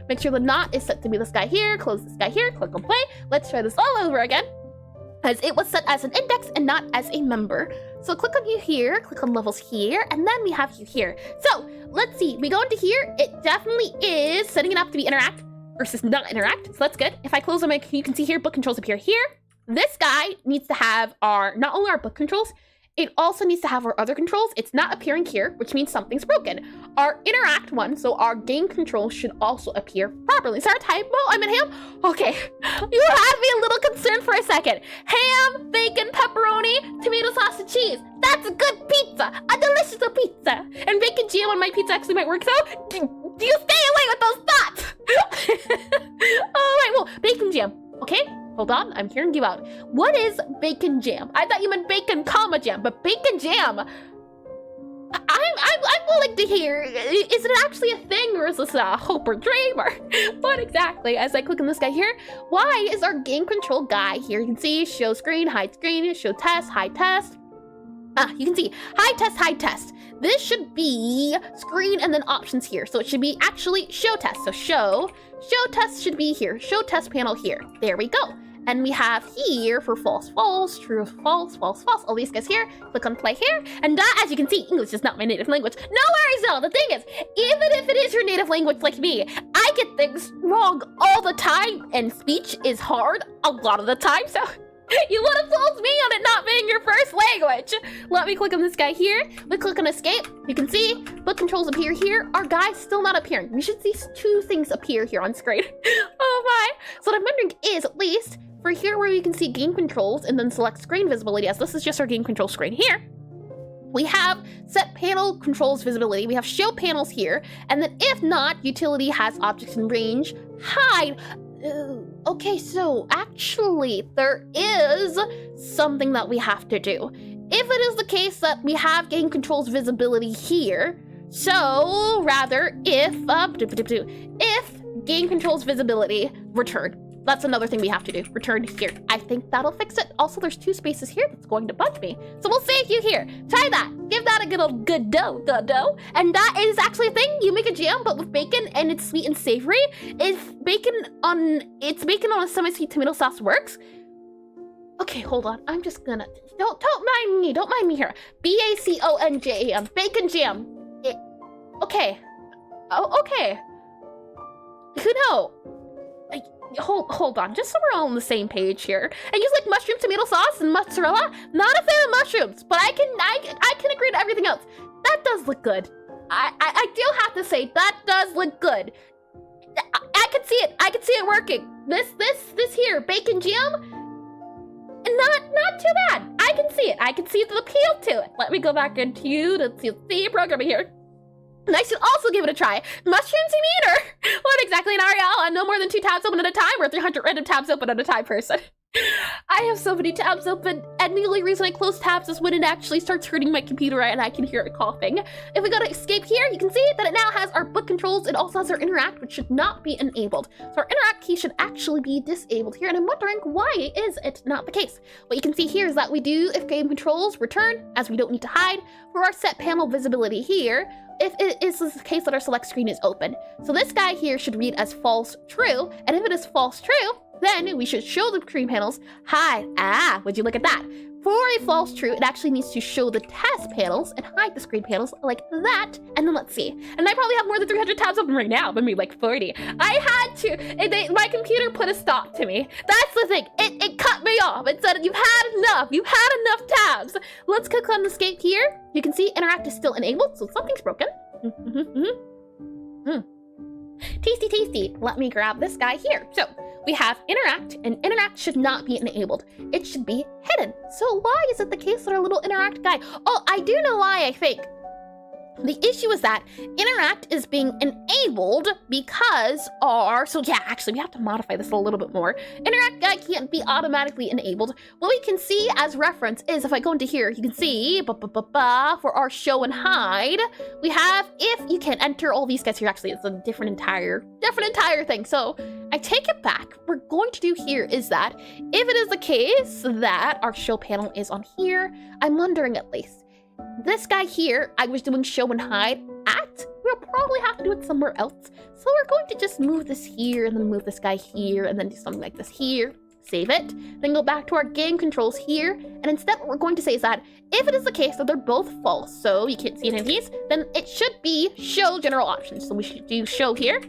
Make sure the not is set to be this guy here, close this guy here, click on play. Let's try this all over again, as it was set as an index and not as a member. So click on you here, click on levels here, and then we have you here. So let's see, we go into here, it definitely is setting it up to be interact versus not interact, so that's good. If I close them, you can see here, book controls appear here. This guy needs to have not only our book controls, It also needs to have our other controls. It's not appearing here, which means something's broken. Our interact one, so our game control should also appear properly. Is there a typo? I'm in ham? Okay. You had me a little concerned for a second. Ham, bacon, pepperoni, tomato sauce, and cheese. That's a good pizza. A delicious pizza. And bacon jam on my pizza actually might work, so do you stay away with those thoughts? Alright, well, bacon jam. Okay, hold on, I'm hearing you out. What is bacon jam? I thought you meant bacon comma jam, but bacon jam. I'm willing to hear. Is it actually a thing, or is this a hope or dream, or what exactly? As I click on this guy here, why is our game control guy here? You can see show screen, hide screen, show test, hide test. You can see hide test, hide test. This should be screen and then options here. So it should be actually show test. So show test should be here. Show test panel here. There we go. And we have here for false, false, true, false, false, false. All these guys here. Click on play here. And as you can see, English is not my native language. No worries though. The thing is, even if it is your native language like me, I get things wrong all the time. And speech is hard a lot of the time. So you would have told me on it not being your first language. Let me click on this guy here. We click on escape. You can see book controls appear here. Our guy's still not appearing. We should see two things appear here on screen. Oh my. So what I'm wondering is, at least for here where you can see game controls and then select screen visibility, as this is just our game control screen here, we have set panel controls visibility. We have show panels here. And then if not, utility has objects in range, hide. Okay, so actually there is something that we have to do. If it is the case that we have game controls visibility here, so rather if game controls visibility return. That's another thing we have to do. Return here. I think that'll fix it. Also, there's two spaces here that's going to bug me. So we'll save you here. Try that. Give that a good old Godot. And that is actually a thing. You make a jam, but with bacon, and it's sweet and savory. If bacon on a semi-sweet tomato sauce works. Okay, hold on. I'm just gonna don't mind me. Don't mind me here. BACONJAM. Bacon jam. Okay. Oh, okay. You know. Hold on, just so we're all on the same page here. I use like mushroom tomato sauce and mozzarella. Not a fan of mushrooms, but I can agree to everything else. That does look good. I do have to say that does look good. I can see it. I can see it working. This here bacon jam, not too bad. I can see it. I can see the appeal to it. Let me go back into the programming here. And I should also give it a try. Mushrooms, you mean? Or what exactly an Ariel? No more than 2 tabs open at a time, or 300 random tabs open at a time, person. I have so many tabs open, and the only reason I close tabs is when it actually starts hurting my computer and I can hear it coughing. If we go to escape here, you can see that it now has our book controls. It also has our interact, which should not be enabled. So our interact key should actually be disabled here, and I'm wondering why is it not the case? What you can see here is that we do if game controls return, as we don't need to hide, for our set panel visibility here, if it is the case that our select screen is open. So this guy here should read as false true, and if it is false true, then we should show the screen panels hide. Would you look at that? For a false true, it actually needs to show the test panels and hide the screen panels like that. And then let's see. And I probably have more than 300 tabs open right now, maybe like 40. I had to, my computer put a stop to me. That's the thing. It cut me off. It said, you've had enough. You've had enough tabs. Let's click on escape here. You can see interact is still enabled, so something's broken. Tasty. Let me grab this guy here. So we have interact, and interact should not be enabled. It should be hidden. So why is it the case that our little interact guy? Oh, I do know why, I think. The issue is that interact is being enabled because actually we have to modify this a little bit more. Interact guy can't be automatically enabled. What we can see as reference is if I go into here, you can see for our show and hide, we have if you can enter all these guys here. Actually, it's a different entire thing. So I take it back. What we're going to do here is that if it is the case that our show panel is on here, I'm wondering at least. This guy here, I was doing show and hide at. We'll probably have to do it somewhere else. So we're going to just move this here and then move this guy here and then do something like this here. Save it. Then go back to our game controls here. And instead what we're going to say is that if it is the case that they're both false, so you can't see any of these, then it should be show general options. So we should do show here.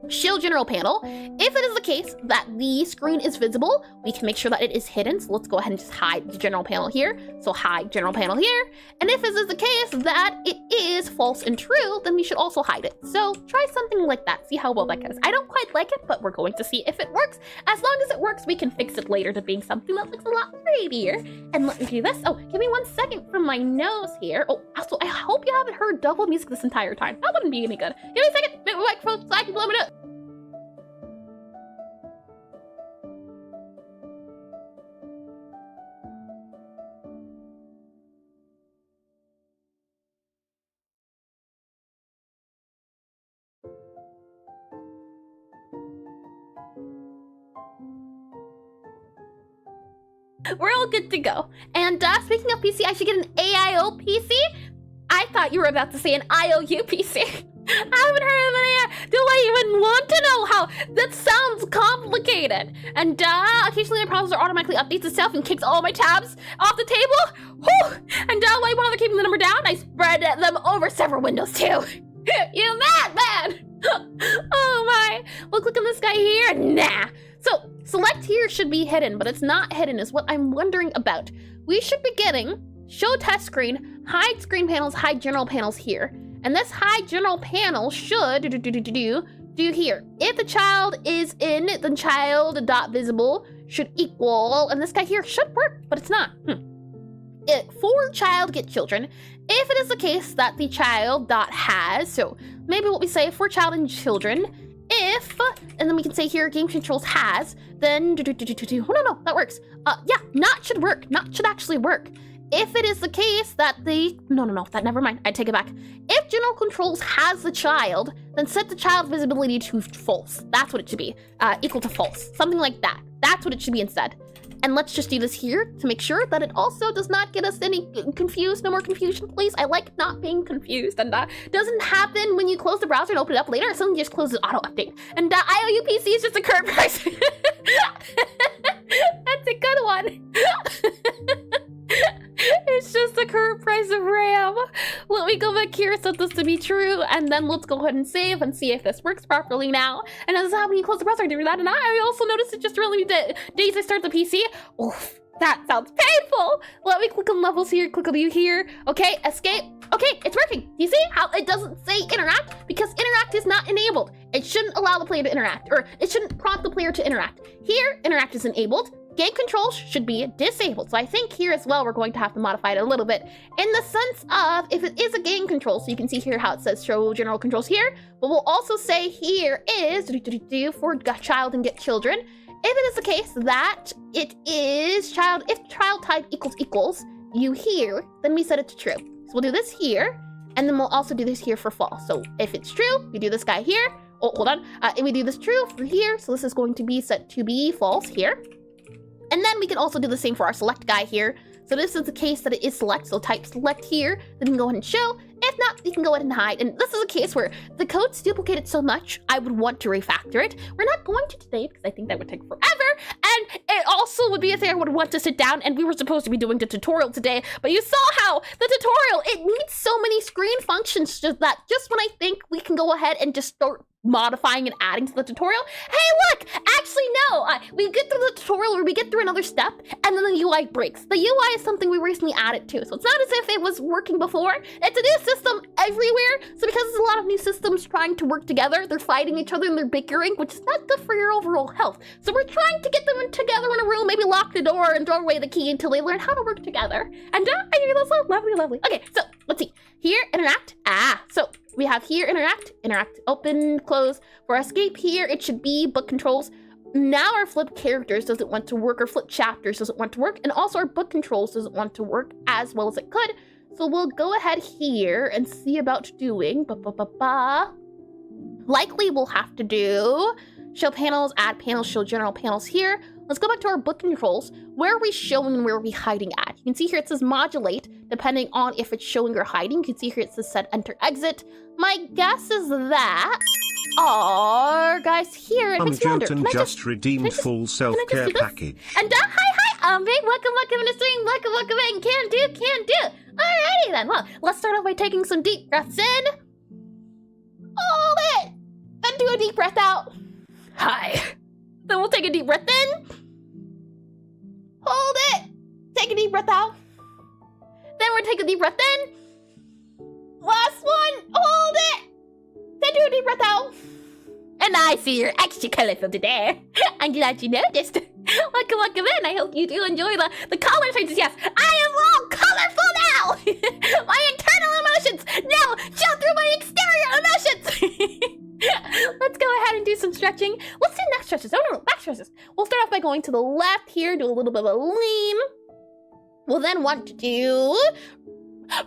Show general panel. If it is the case that the screen is visible, we can make sure that it is hidden. So let's go ahead and just hide the general panel here. So hide general panel here. And if it is the case that it is false and true, then we should also hide it. So try something like that. See how well that goes. I don't quite like it, but we're going to see if it works. As long as it works, we can fix it later to being something that looks a lot prettier. And let me do this. Oh, give me 1 second from my nose here. Oh, also, I hope you haven't heard double music this entire time. That wouldn't be any good. Give me a second. Move my microphone so I can blow it up. We're all good to go. And speaking of PC, I should get an AIO PC. I thought you were about to say an IOU PC. I haven't heard of an AI. Do I even want to know how? That sounds complicated. And occasionally my browser automatically updates itself and kicks all my tabs off the table. Whew. And while you want to keep the number down, I spread them over several windows too. You madman! Oh my. We'll click on this guy here. Nah. So select here should be hidden, but it's not hidden is what I'm wondering about. We should be getting show test screen, hide screen panels, hide general panels here. And this hide general panel should do here. If the child is in, then child.visible should equal, and this guy here should work, but it's not. For child get children, if it is the case that the child.has, so maybe what we say for child and children, if, and then we can say here game controls has, then oh no, that works. Yeah, not should work, not should actually work. If it is the case that the, no, that never mind, I take it back. If general controls has the child, then set the child visibility to false. That's what it should be, equal to false, something like that. That's what it should be instead. And let's just do this here to make sure that it also does not get us any confused. No more confusion, please. I like not being confused. And doesn't happen when you close the browser and open it up later. It suddenly just closes auto update. And IOU PC is just a current price. That's a good one. It's just the current price of RAM. Let me go back here, set this to be true, and then let's go ahead and save and see if this works properly now. And as how when you close the browser, I do that, and I also noticed it just really days I start the PC. Oof, that sounds painful. Let me click on levels here, click on you here. Okay, escape. Okay, it's working. You see how it doesn't say interact? Because interact is not enabled. It shouldn't allow the player to interact, or it shouldn't prompt the player to interact. Here, interact is enabled. Game controls should be disabled. So I think here as well, we're going to have to modify it a little bit in the sense of if it is a game control. So you can see here how it says show general controls here, but we'll also say here is for child and get children. If it is the case that it is child, if child type equals you here, then we set it to true. So we'll do this here, and then we'll also do this here for false. So if it's true, we do this guy here. Oh, hold on. And we do this true for here. So this is going to be set to be false here. And then we can also do the same for our select guy here. So this is the case that it is select, so type select here, then you can go ahead and show. If not, you can go ahead and hide. And this is a case where the code's duplicated so much, I would want to refactor it. We're not going to today because I think that would take forever. And it also would be a thing I would want to sit down, and we were supposed to be doing the tutorial today, but you saw how the tutorial, it needs so many screen functions just that just when I think we can go ahead and just start modifying and adding to the tutorial. Hey, look, actually no, we get through the tutorial or we get through another step and then the UI breaks. The UI is something we recently added to, so it's not as if it was working before. It's a new system everywhere, so because there's a lot of new systems trying to work together, they're fighting each other and they're bickering, which is not good for your overall health. So we're trying to get them together in a room, maybe lock the door and throw away the key until they learn how to work together. And I think that's so lovely. Okay, so let's see. Here, interact. So we have here interact, open, close. For escape here, it should be book controls. Now our flip characters doesn't want to work, or flip chapters doesn't want to work, and also our book controls doesn't want to work as well as it could. So we'll go ahead here and see about doing likely we'll have to do show panels, add panels, show general panels here. Let's go back to our book controls. Where are we showing and where are we hiding at? You can see here it says modulate, depending on if it's showing or hiding. You can see here it says set, enter, exit. My guess is that our guys here at Midjourney just redeemed full self-care package. And hi, welcome to the stream, welcome in, can do. Alrighty then, well, let's start off by taking some deep breaths in. Hold it, then do a deep breath out. Hi. Then we'll take a deep breath in. Hold it. Take a deep breath out. Then we'll take a deep breath in. Last one. Hold it. Then do a deep breath out. And I see you're extra colorful today. I'm glad you noticed. Welcome in. I hope you do enjoy the color changes. Yes, I am all colorful now. My internal emotions now show through my exterior emotions. Let's go ahead and do some stretching. Let's do neck stretches. Oh no, back stretches. We'll start off by going to the left here, do a little bit of a lean. We'll then want to do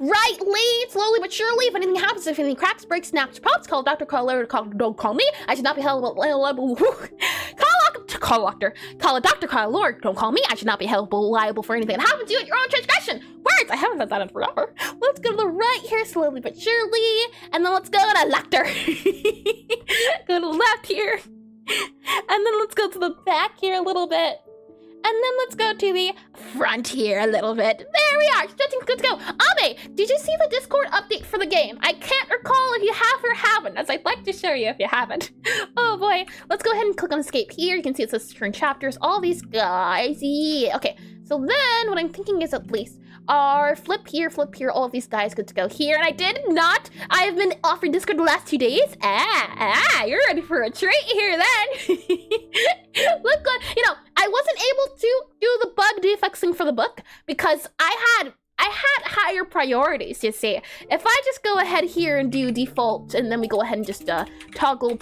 right lean, slowly but surely. If anything happens, if anything cracks, breaks, snaps, pops, call Dr. Call don't call me. I should not be held Call a doctor, call a lord. Don't call me. I should not be held liable for anything that happens to you at your own transgression. Words! I haven't said that in forever. Let's go to the right here, slowly but surely. And then let's go to doctor. Go to the left here. And then let's go to the back here a little bit. And then let's go to the front here a little bit. There we are. Stretching's good to go. Abe, did you see the Discord update for the game? I can't recall if you have or haven't, as I'd like to show you if you haven't. Oh boy. Let's go ahead and click on escape here. You can see it says turn chapters. All these guys. Yeah. Okay. So then what I'm thinking is at least our flip here, all of these guys good to go here. And I did not. I have been offering Discord the last 2 days. You're ready for a treat here then. Look good. You know, I wasn't able to do the bug defixing for the book because I had higher priorities, you see. If I just go ahead here and do default, and then we go ahead and just toggle,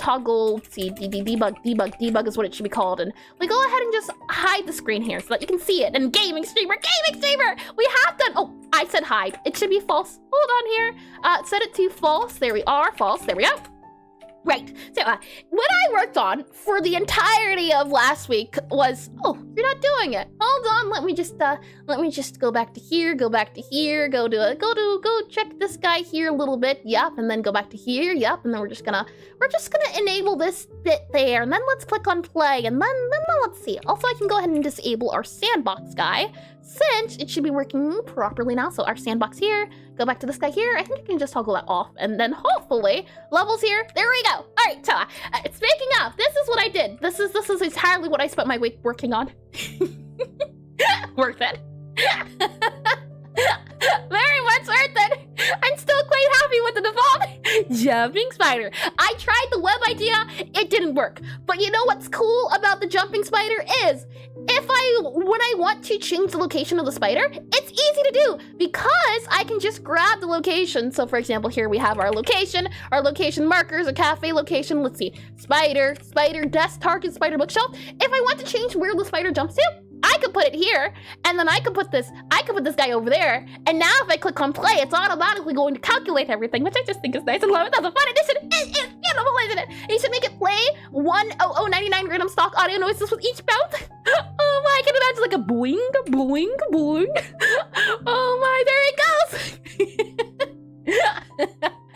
see, debug is what it should be called, and we go ahead and just hide the screen here so that you can see it. And gaming streamer, we have done, oh, I said hide. It should be false. Hold on here. Set it to false. There we are, false. There we go. Right, so what I worked on for the entirety of last week was, oh, you're not doing it. Hold on, let me just go back to here, go check this guy here a little bit, yep, and then go back to here, yep, and then we're just gonna enable this bit there, and then let's click on play, and then let's see. Also, I can go ahead and disable our sandbox guy, since it should be working properly now. So our sandbox here, go back to this guy here. I think you can just toggle that off, and then hopefully levels here. There we go. All right, so speaking of, this is what I did. This is entirely what I spent my week working on. Worth it. Very much worth it. I'm still quite happy with the default jumping spider. I tried the web idea, it didn't work. But you know what's cool about the jumping spider is, when I want to change the location of the spider, it's easy to do because I can just grab the location. So for example, here we have our location markers, a cafe location. Let's see, spider, desk, target, spider, bookshelf. If I want to change where the spider jumps to, I could put it here, and then I could put this guy over there, and now if I click on play, it's automatically going to calculate everything, which I just think is nice and love it. That's a fun addition. It's beautiful, isn't it? And you should make it play 10099 random stock audio noises with each bounce. Oh my, I can imagine like a boing, boing, boing. Oh my, there it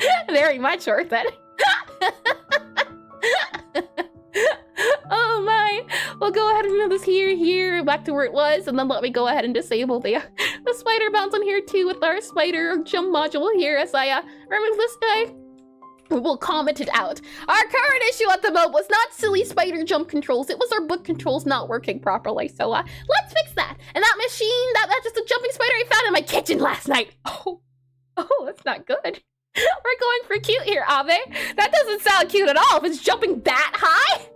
goes. Very much worth it. Oh my, we'll go ahead and move this here, back to where it was, and then let me go ahead and disable the spider bounce on here too with our spider jump module here as I remove this guy. We'll comment it out. Our current issue at the moment was not silly spider jump controls, it was our book controls not working properly, so let's fix that. And that machine, that's just a jumping spider I found in my kitchen last night. Oh, that's not good. We're going for cute here, Abe. That doesn't sound cute at all if it's jumping that high.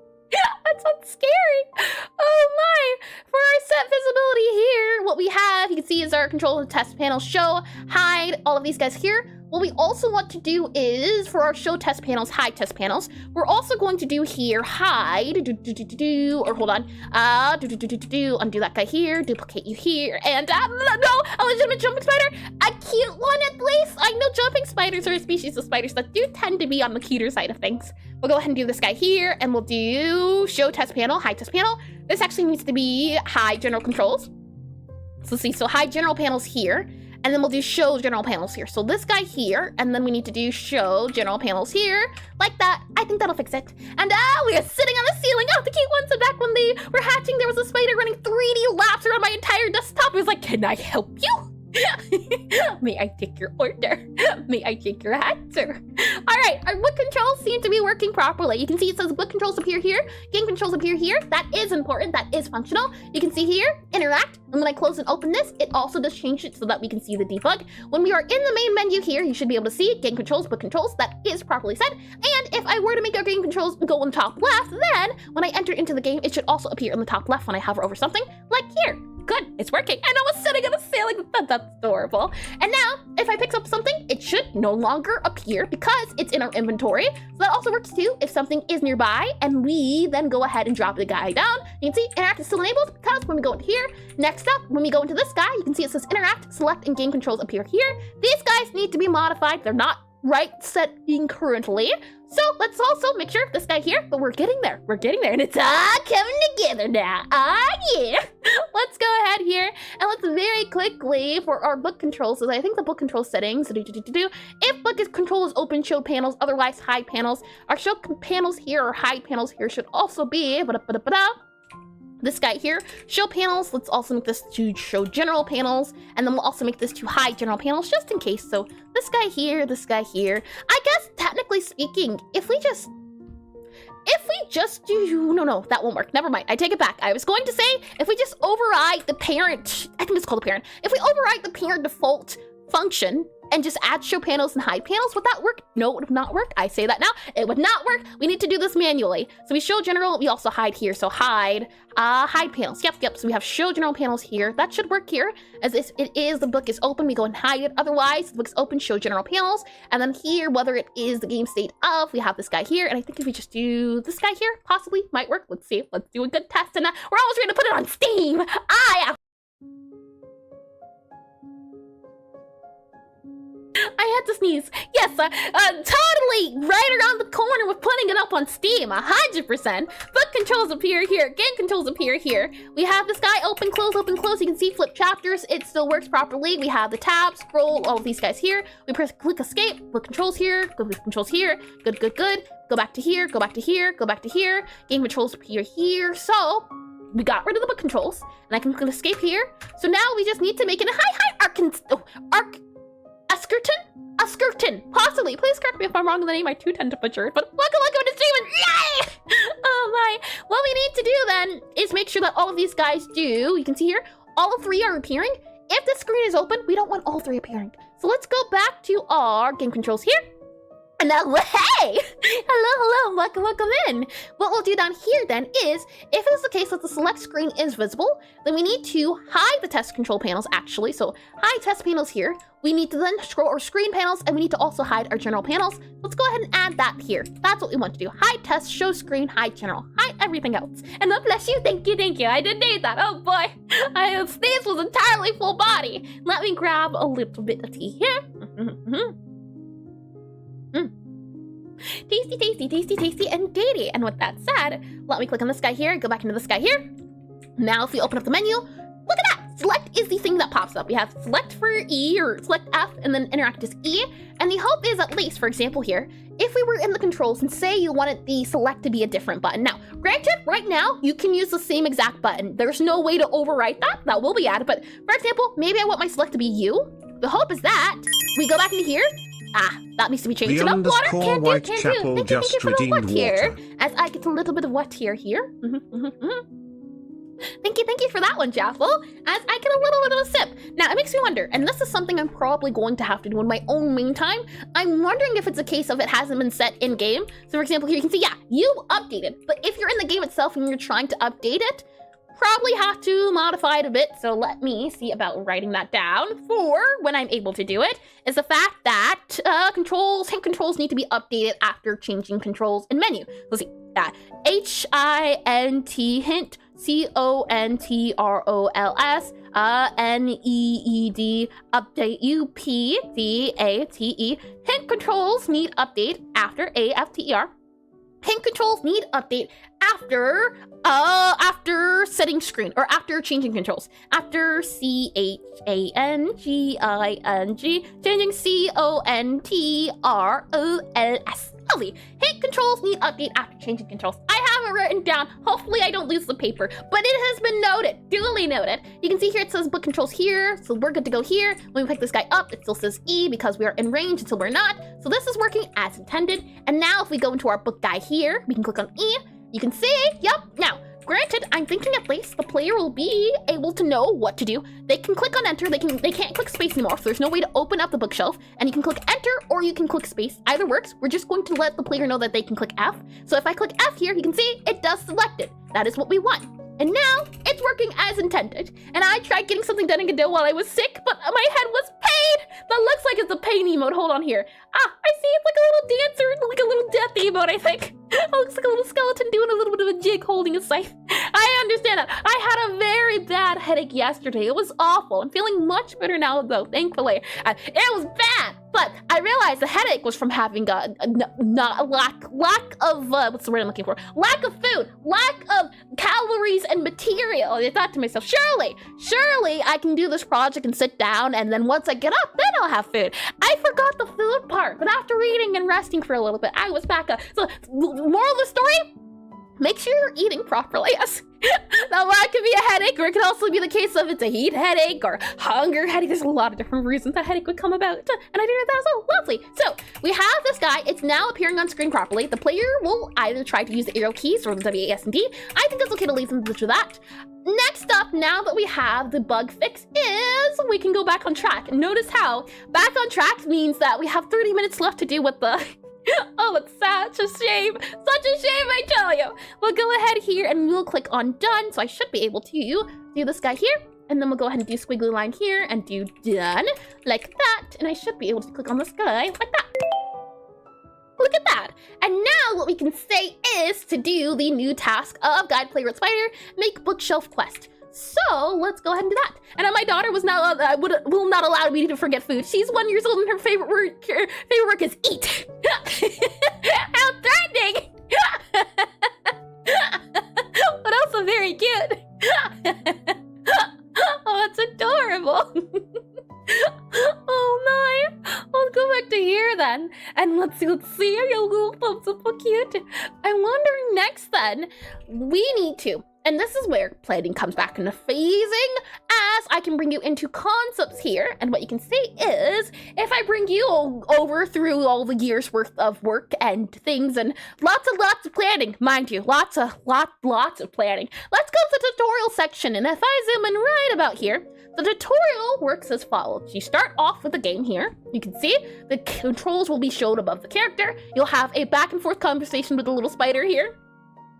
That sounds scary. Oh my. For our set visibility here, what we have, you can see is our control test panel, show, hide, all of these guys here. What we also want to do is, for our show test panels, hide test panels, we're also going to do here, hide, or hold on, undo that guy here, duplicate you here, and no, a legitimate jumping spider, a cute one at least. I know jumping spiders are a species of spiders that do tend to be on the cuter side of things. We'll go ahead and do this guy here, and we'll do show test panel, hide test panel. This actually needs to be hide general controls. So see, so hide general panels here. And then we'll do show general panels here. So this guy here, and then we need to do show general panels here, like that. I think that'll fix it. And we are sitting on the ceiling. Oh, the cute ones. And back when they were hatching, there was a spider running 3D laps around my entire desktop. It was like, can I help you? May I take your order? May I take your hat, sir? All right, our book controls seem to be working properly. You can see it says book controls appear here, game controls appear here. That is important, that is functional. You can see here, interact, and when I close and open this, it also does change it so that we can see the debug. When we are in the main menu here, you should be able to see game controls, book controls, that is properly set. And if I were to make our game controls go on the top left, then when I enter into the game, it should also appear in the top left when I hover over something, like here. Good, it's working. And I was sitting on a ceiling. That's adorable. And now, if I pick up something, it should no longer appear because it's in our inventory. So that also works too if something is nearby and we then go ahead and drop the guy down. You can see interact is still enabled because when we go into here, next up, when we go into this guy, you can see it says interact, select, and game controls appear here. These guys need to be modified. They're not right setting currently. So let's also make sure this guy here, but we're getting there. We're getting there, and it's all coming together now. Yeah. Let's go ahead here, and let's very quickly, for our book controls, so I think the book control settings, if book control is open, show panels, otherwise hide panels. Our show panels here, or hide panels here, should also be, this guy here, show panels. Let's also make this to show general panels, and then we'll also make this to hide general panels just in case. So this guy here, I guess technically speaking, if we just do, no, that won't work. Never mind, I take it back. I was going to say, if we just override the parent, I think it's called the parent. If we override the parent default function and just add show panels and hide panels, would that work? No, it would not work. I say that now, it would not work. We need to do this manually. So we show general, we also hide here. So hide panels. Yep. So we have show general panels here. That should work here. As it is, the book is open, we go and hide it. Otherwise, the book's open, show general panels. And then here, whether it is the game state of, we have this guy here. And I think if we just do this guy here, possibly might work. Let's see. Let's do a good test. And we're almost ready to put it on Steam. I had to sneeze. Yes, totally right around the corner with putting it up on Steam, 100%. Book controls appear here, game controls appear here. We have this guy open, close, open, close. You can see flip chapters, it still works properly. We have the tab, scroll, all of these guys here. We press click escape, book controls here, book controls here, good. Go back to here, go back to here, go back to here. Game controls appear here. So we got rid of the book controls, and I can click escape here. So now we just need to make it a skirton, possibly. Please correct me if I'm wrong in the name. I too tend to butcher it, but welcome to streaming. Yay! Oh my. What we need to do then is make sure that all of these guys do. You can see here, all three are appearing. If the screen is open, we don't want all three appearing. So let's go back to our game controls here. And now, hey! Hello, welcome in. What we'll do down here then is, if it is the case that the select screen is visible, then we need to hide the test control panels actually. So hide test panels here. We need to then scroll our screen panels, and we need to also hide our general panels. Let's go ahead and add that here. That's what we want to do. Hide test, show screen, hide general, hide everything else. And God bless you, thank you. I didn't need that, oh boy. This was entirely full body. Let me grab a little bit of tea here. Tasty, and dainty. And with that said, let me click on this guy here, go back into this guy here. Now, if we open up the menu, look at that. Select is the thing that pops up. We have select for E or select F, and then interact is E. And the hope is, at least, for example here, if we were in the controls and say you wanted the select to be a different button. Now, granted, right now, you can use the same exact button. There's no way to overwrite that. That will be added. But for example, maybe I want my select to be U. The hope is that we go back into here. That needs to be changed. The No, water can't do. Thank you for the wet here. As I get a little bit of wet here. Thank you for that one, Jaffel. As I get a little bit of a sip. Now, it makes me wonder, and this is something I'm probably going to have to do in my own meantime. I'm wondering if it's a case of it hasn't been set in-game. So, for example, here you can see, yeah, you updated. But if you're in the game itself and you're trying to update it, probably have to modify it a bit. So let me see about writing that down for when I'm able to do it, is the fact that hint controls need to be updated after changing controls in menu. Let's see, H-I-N-T hint, C-O-N-T-R-O-L-S, N-E-E-D, update U-P-D-A-T-E. Hint controls need update after A-F-T-E-R. Hint controls need update after setting screen, or after changing controls. After C-H-A-N-G-I-N-G, changing C-O-N-T-R-O-L-S. Lovely. Hit controls need update after changing controls. I have it written down. Hopefully I don't lose the paper, but it has been noted, duly noted. You can see here it says book controls here, so we're good to go here. When we pick this guy up, it still says E because we are in range until we're not. So this is working as intended. And now if we go into our book guy here, we can click on E. You can see, yep. Now, granted, I'm thinking at least the player will be able to know what to do. They can click on enter, they can't click space anymore, so there's no way to open up the bookshelf, and you can click enter or you can click space. Either works. We're just going to let the player know that they can click F. So if I click F here, you can see it does select it. That is what we want. And now it's working as intended. And I tried getting something done in Godot while I was sick, but my head was pain. That looks like it's a pain emote. Hold on here. Ah, I see it's like a little dancer, like a little death emote, I think. It looks like a little skeleton doing a little bit of a jig holding a scythe. I understand that. I had a very bad headache yesterday. It was awful. I'm feeling much better now, though, thankfully. It was bad, but I realized the headache was from having a lack of, what's the word I'm looking for? Lack of food, lack of calories and material. I thought to myself, surely I can do this project and sit down, and then once I get up, then I'll have food. I forgot the food part, but after reading and resting for a little bit, I was back up. So, moral of the story? Make sure you're eating properly, yes. Now, that could be a headache, or it could also be the case of it's a heat headache or hunger headache. There's a lot of different reasons that headache would come about, and I did that as well. Lovely. So, we have this guy. It's now appearing on screen properly. The player will either try to use the arrow keys or the WAS and D. I think it's okay to leave them to that. Next up, now that we have the bug fix, is we can go back on track. Notice how back on track means that we have 30 minutes left to do what the... Oh, it's such a shame. Such a shame, I tell you. We'll go ahead here and we'll click on done. So I should be able to do this guy here. And then we'll go ahead and do squiggly line here and do done like that. And I should be able to click on this guy like that. Look at that. And now what we can say is to do the new task of Guide Player with Spider, make bookshelf quest. So let's go ahead and do that. And my daughter will not allow me to forget food. She's 1 year old and her favorite work is eat. How threatening! But also very cute. Oh, it's adorable. Oh my! Let's go back to here then, and let's see. Your little thumbs up, so cute. I'm wondering next then, we need to. And this is where planning comes back into phasing, as I can bring you into concepts here. And what you can see is, if I bring you over through all the years worth of work and things and lots of planning, mind you, lots of planning. Let's go to the tutorial section. And if I zoom in right about here, the tutorial works as follows. You start off with the game here. You can see the controls will be shown above the character. You'll have a back and forth conversation with the little spider here.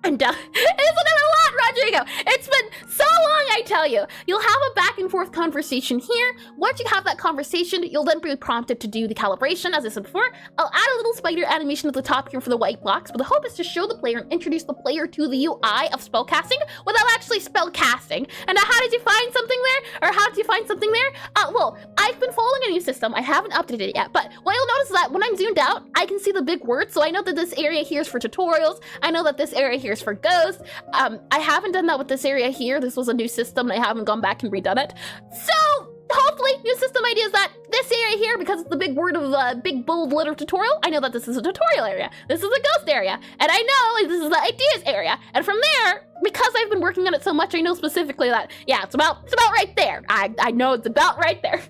And isn't it a lot, Rodrigo? It's been so long, I tell you. You'll have a back and forth conversation here. Once you have that conversation, you'll then be prompted to do the calibration. As I said before, I'll add a little spider animation at the top here for the white blocks, but the hope is to show the player and introduce the player to the UI of spellcasting without actually spellcasting. And now, how did you find something there? Or how did you find something there? Well, I've been following a new system. I haven't updated it yet, but what you'll notice is that when I'm zoomed out, I can see the big words. So I know that this area here is for tutorials. I know that this area here is for ghosts. I haven't done that with this area here. This was a new system and I haven't gone back and redone it. So hopefully new system idea is that this area here, because it's the big word of big bold letter tutorial, I know that this is a tutorial area. This is a ghost area. And I know this is the ideas area. And from there, because I've been working on it so much, I know specifically that, yeah, it's about right there. I know it's about right there.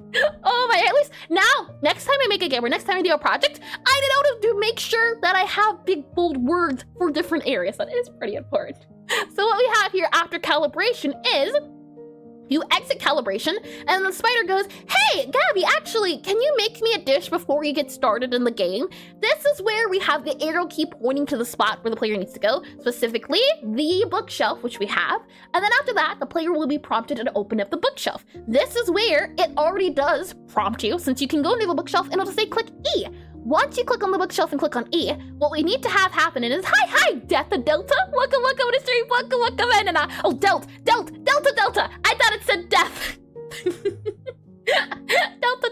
Oh my, at least now, next time I make a game or next time I do a project, I know to make sure that I have big bold words for different areas. That is pretty important. So what we have here after calibration is you exit calibration, and the spider goes, hey, Gabby, actually, can you make me a dish before you get started in the game? This is where we have the arrow key pointing to the spot where the player needs to go, specifically the bookshelf, which we have. And then after that, the player will be prompted to open up the bookshelf. This is where it already does prompt you, since you can go into the bookshelf and it'll say click E. Once you click on the bookshelf and click on E, what we need to have happen is, hi, Delta, welcome to stream, welcome in, and oh, Delta, I thought it said death.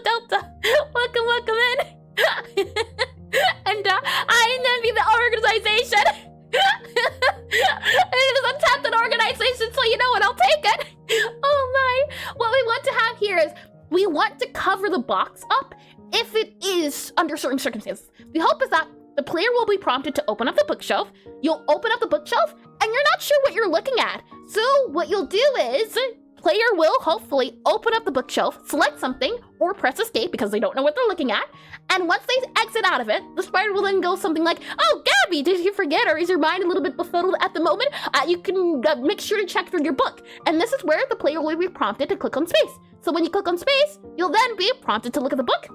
Delta, welcome in. And I envy the organization. It is a talented organization, so you know what, I'll take it. Oh my, what we want to have here is, we want to cover the box up if it is under certain circumstances. The hope is that the player will be prompted to open up the bookshelf. You'll open up the bookshelf, and you're not sure what you're looking at. So what you'll do is, player will hopefully open up the bookshelf, select something, or press escape because they don't know what they're looking at. And once they exit out of it, the spider will then go something like, oh, Gabby, did you forget, or is your mind a little bit befuddled at the moment? You can make sure to check through your book. And this is where the player will be prompted to click on space. So when you click on space, you'll then be prompted to look at the book.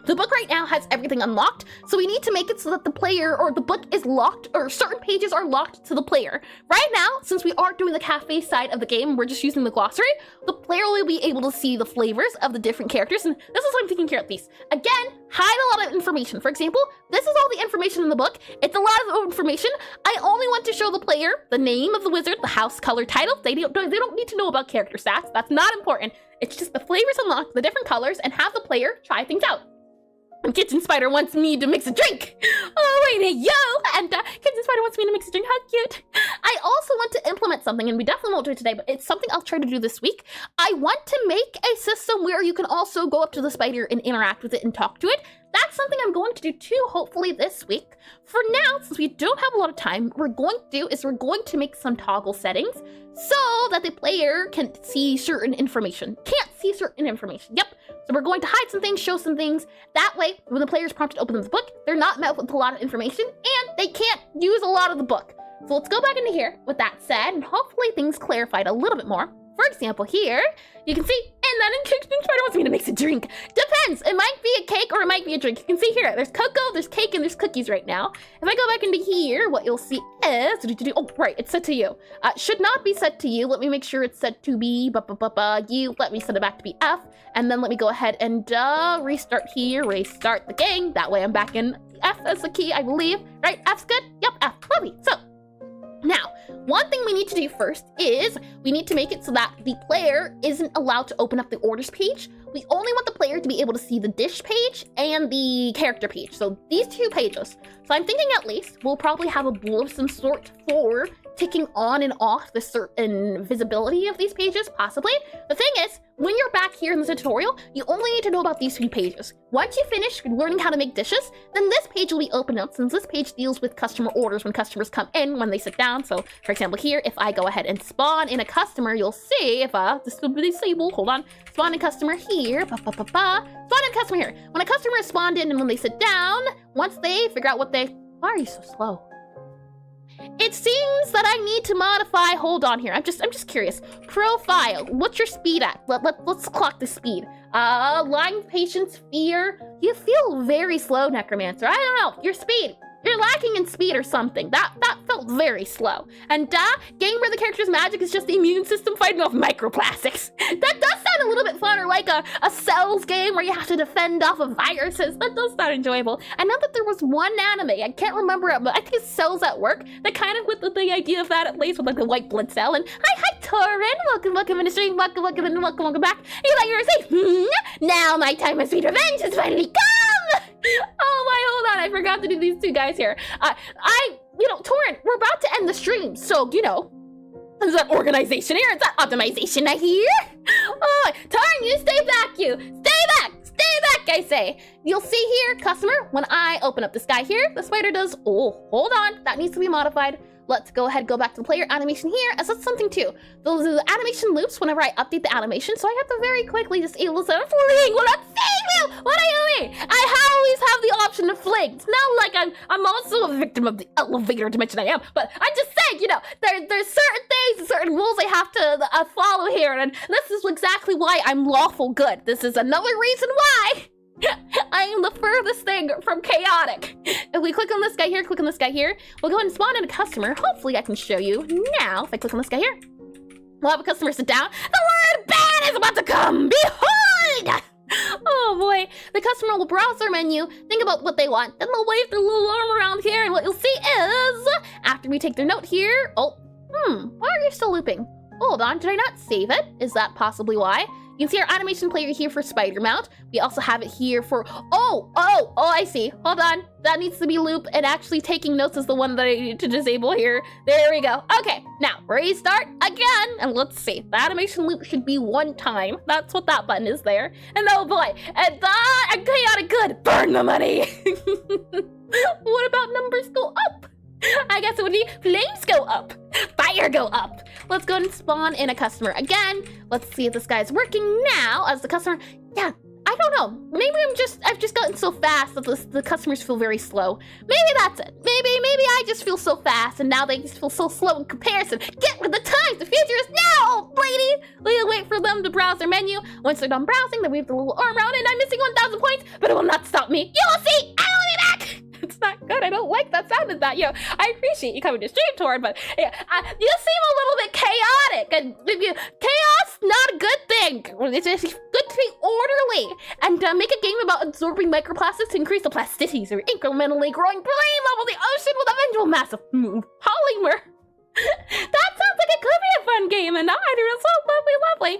The book right now has everything unlocked, so we need to make it so that the player or the book is locked, or certain pages are locked to the player. Right now, since we aren't doing the cafe side of the game, we're just using the glossary, the player will be able to see the flavors of the different characters, and this is what I'm taking care of these. Again, hide a lot of information. For example, this is all the information in the book. It's a lot of information. I only want to show the player the name of the wizard, the house, color, title. They don't need to know about character stats. That's not important. It's just the flavors unlocked, the different colors, and have the player try things out. Kitchen Spider wants me to mix a drink. Oh, wait, yo! And Kitchen Spider wants me to mix a drink. How cute. I also want to implement something, and we definitely won't do it today, but it's something I'll try to do this week. I want to make a system where you can also go up to the spider and interact with it and talk to it. That's something I'm going to do too, hopefully this week. For now, since we don't have a lot of time, what we're going to do is we're going to make some toggle settings so that the player can see certain information. Can't see certain information. Yep. So we're going to hide some things, show some things. That way, when the player is prompted to open the book, they're not met with a lot of information and they can't use a lot of the book. So let's go back into here with that said, and hopefully things clarified a little bit more. For example, here, you can see, and then Kitchen Spider wants me to mix a drink. Depends, it might be a cake or it might be a drink. You can see here, there's cocoa, there's cake, and there's cookies right now. If I go back into here, what you'll see is, oh, right, it's set to you. Should not be set to you. Let me make sure it's set to be, you. Let me set it back to be F, and then let me go ahead and restart here, restart the game. That way I'm back in F as the key, I believe. Right, F's good? Yep, F, lovely. So, now, one thing we need to do first is we need to make it so that the player isn't allowed to open up the orders page. We only want the player to be able to see the dish page and the character page. So these two pages. So I'm thinking at least we'll probably have a blue of some sort for ticking on and off the certain visibility of these pages, possibly. The thing is, when you're back here in the tutorial, you only need to know about these 3 pages. Once you finish learning how to make dishes, then this page will be opened up, since this page deals with customer orders when customers come in, when they sit down. So, for example, here, if I go ahead and spawn in a customer, you'll see if this will be disabled. Hold on. Spawn in customer here. Spawn in customer here. When a customer is spawned in and when they sit down, once they figure out what they... Why are you so slow? It seems that I need to modify, hold on here, I'm just curious. Profile, what's your speed at? Let's clock the speed. Line patience, fear. You feel very slow, Necromancer. I don't know, your speed. You're lacking in speed or something. That felt very slow. And game where the character's magic is just the immune system fighting off microplastics. That does sound a little bit fun, or like a Cells game where you have to defend off of viruses. That does sound enjoyable. I know that there was one anime, I can't remember it, but I think it's Cells at Work, that kind of with the idea of that, at least with like the white blood cell. And hi Torin, welcome in the stream, welcome back. You thought you were safe? Now my time of sweet revenge has finally come! Oh my, hold on, I forgot to do these 2 guys here. Torin, we're about to end the stream, so, is that organization here? Is that optimization I hear? Oh, Torin, you stay back, you. Stay back, I say. You'll see here, customer, when I open up this guy here, the spider does, oh, hold on, that needs to be modified. Let's go ahead, go back to the player animation here, as that's something too. Those are the animation loops whenever I update the animation, so I have to very quickly disable this. I'm fleeing, what do you mean? I always have the option to fling. It's not like I'm also a victim of the elevator dimension, I am, but I'm just saying, there's certain things and certain rules I have to follow here, and this is exactly why I'm lawful good. This is another reason why I am the furthest thing from chaotic. If we click on this guy here, we'll go ahead and spawn in a customer. Hopefully I can show you now. If I click on this guy here, we'll have a customer sit down. The word ban is about to come. Behold! Oh boy. The customer will browse their menu, think about what they want, then they'll wave their little arm around here, and what you'll see is, after we take their note here, why are you still looping? Hold on, did I not save it? Is that possibly why? You can see our animation player here for spider mount. We also have it here for, oh, I see. Hold on. That needs to be loop, and actually taking notes is the one that I need to disable here. There we go. Okay, now restart again, and let's see. The animation loop should be 1 time. That's what that button is there. And oh boy, and that, and chaotic good, burn the money. What about numbers go up? I guess it would be flames go up, fire go up. Let's go and spawn in a customer again. Let's see if this guy's working now as the customer. Yeah, I don't know. Maybe I've just gotten so fast that the customers feel very slow. Maybe that's it. Maybe I just feel so fast and now they just feel so slow in comparison. Get with the times. The future is now, old lady. We'll wait for them to browse their menu. Once they're done browsing, then we have the little arm around and I'm missing 1,000 points, but it will not stop me. You will see. I will be back. It's not good. I don't like that sound of that. Yo, I appreciate you coming to stream, Torn, but yeah, you seem a little bit chaotic, and chaos not a good thing. It's just good to be orderly and make a game about absorbing microplastics to increase the plasticities or incrementally growing brain level the ocean with eventual massive polymer. That sounds like it could be a fun game, and it's so lovely.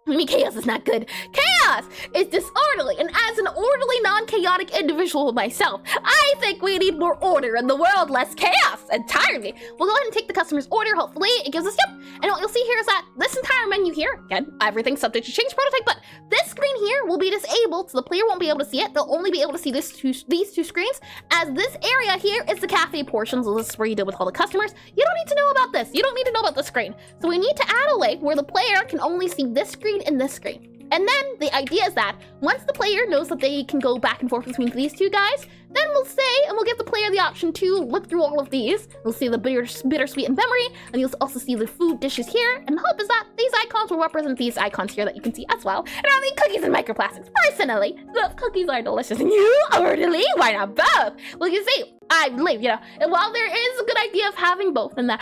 I mean, chaos is not good. Chaos is disorderly, and as an orderly, non-chaotic individual myself, I think we need more order in the world, less chaos entirely. We'll go ahead and take the customer's order. Hopefully, it gives us yep. And what you'll see here is that this entire menu here, again, everything's subject to change prototype, but this screen here will be disabled, so the player won't be able to see it. They'll only be able to see these two screens, as this area here is the cafe portion, so this is where you deal with all the customers. You don't need to know about this. You don't need to know about the screen. So we need to add a way where the player can only see this screen and this screen. And then the idea is that once the player knows that they can go back and forth between these two guys, then we'll say, and we'll give the player the option to look through all of these. We'll see the bittersweet in memory, and you'll also see the food dishes here. And the hope is that these icons will represent these icons here that you can see as well. And I mean cookies and microplastics. Personally, the cookies are delicious, and you orderly, why not both? Well, you see, I believe, and while there is a good idea of having both, and that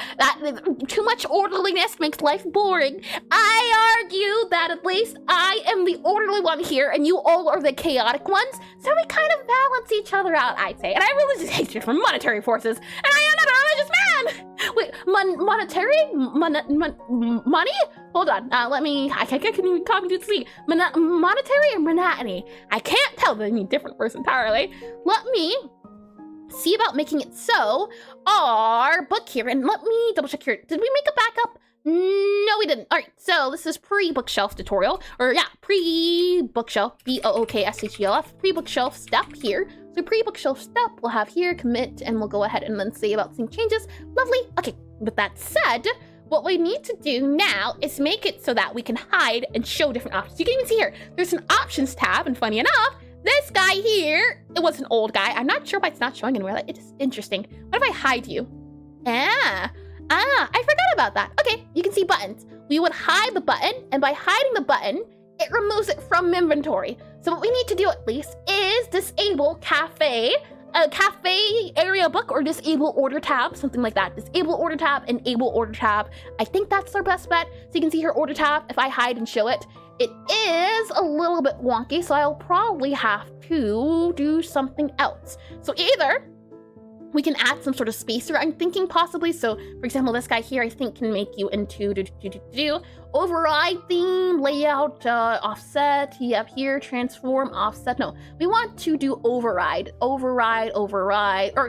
too much orderliness makes life boring, I argue that at least I am the orderly one here, and you all are the chaotic ones, so we kind of balance each other out, I'd say. And I have religious hatred for monetary forces, and I am not a religious man! Wait, monetary? Money? Hold on, I can't even copy to see. Monetary or monotony? I can't tell, they mean different words entirely. Let me see about making it so our book here, and let me double check here. Did we make a backup? No, we didn't. All right, so this is pre-bookshelf tutorial, or yeah, pre-bookshelf, B-O-O-K-S-H-E-L-F, pre-bookshelf step here. So pre-bookshelf step we'll have here, commit, and we'll go ahead and then say about sync changes. Lovely. Okay, with that said, what we need to do now is make it so that we can hide and show different options. You can even see here, there's an options tab, and funny enough, this guy here, it was an old guy. I'm not sure why it's not showing anywhere. It is interesting. What if I hide you? I forgot about that. Okay, you can see buttons. We would hide the button, and by hiding the button, it removes it from inventory. So what we need to do at least is disable cafe area book, or disable order tab, something like that. Disable order tab, enable order tab. I think that's our best bet. So you can see here order tab. If I hide and show it, it is a little bit wonky, so I'll probably have to do something else. So either we can add some sort of spacer, I'm thinking possibly. So for example, this guy here, I think can make you into override theme, layout, offset, you have here, transform, offset. No, we want to do override, or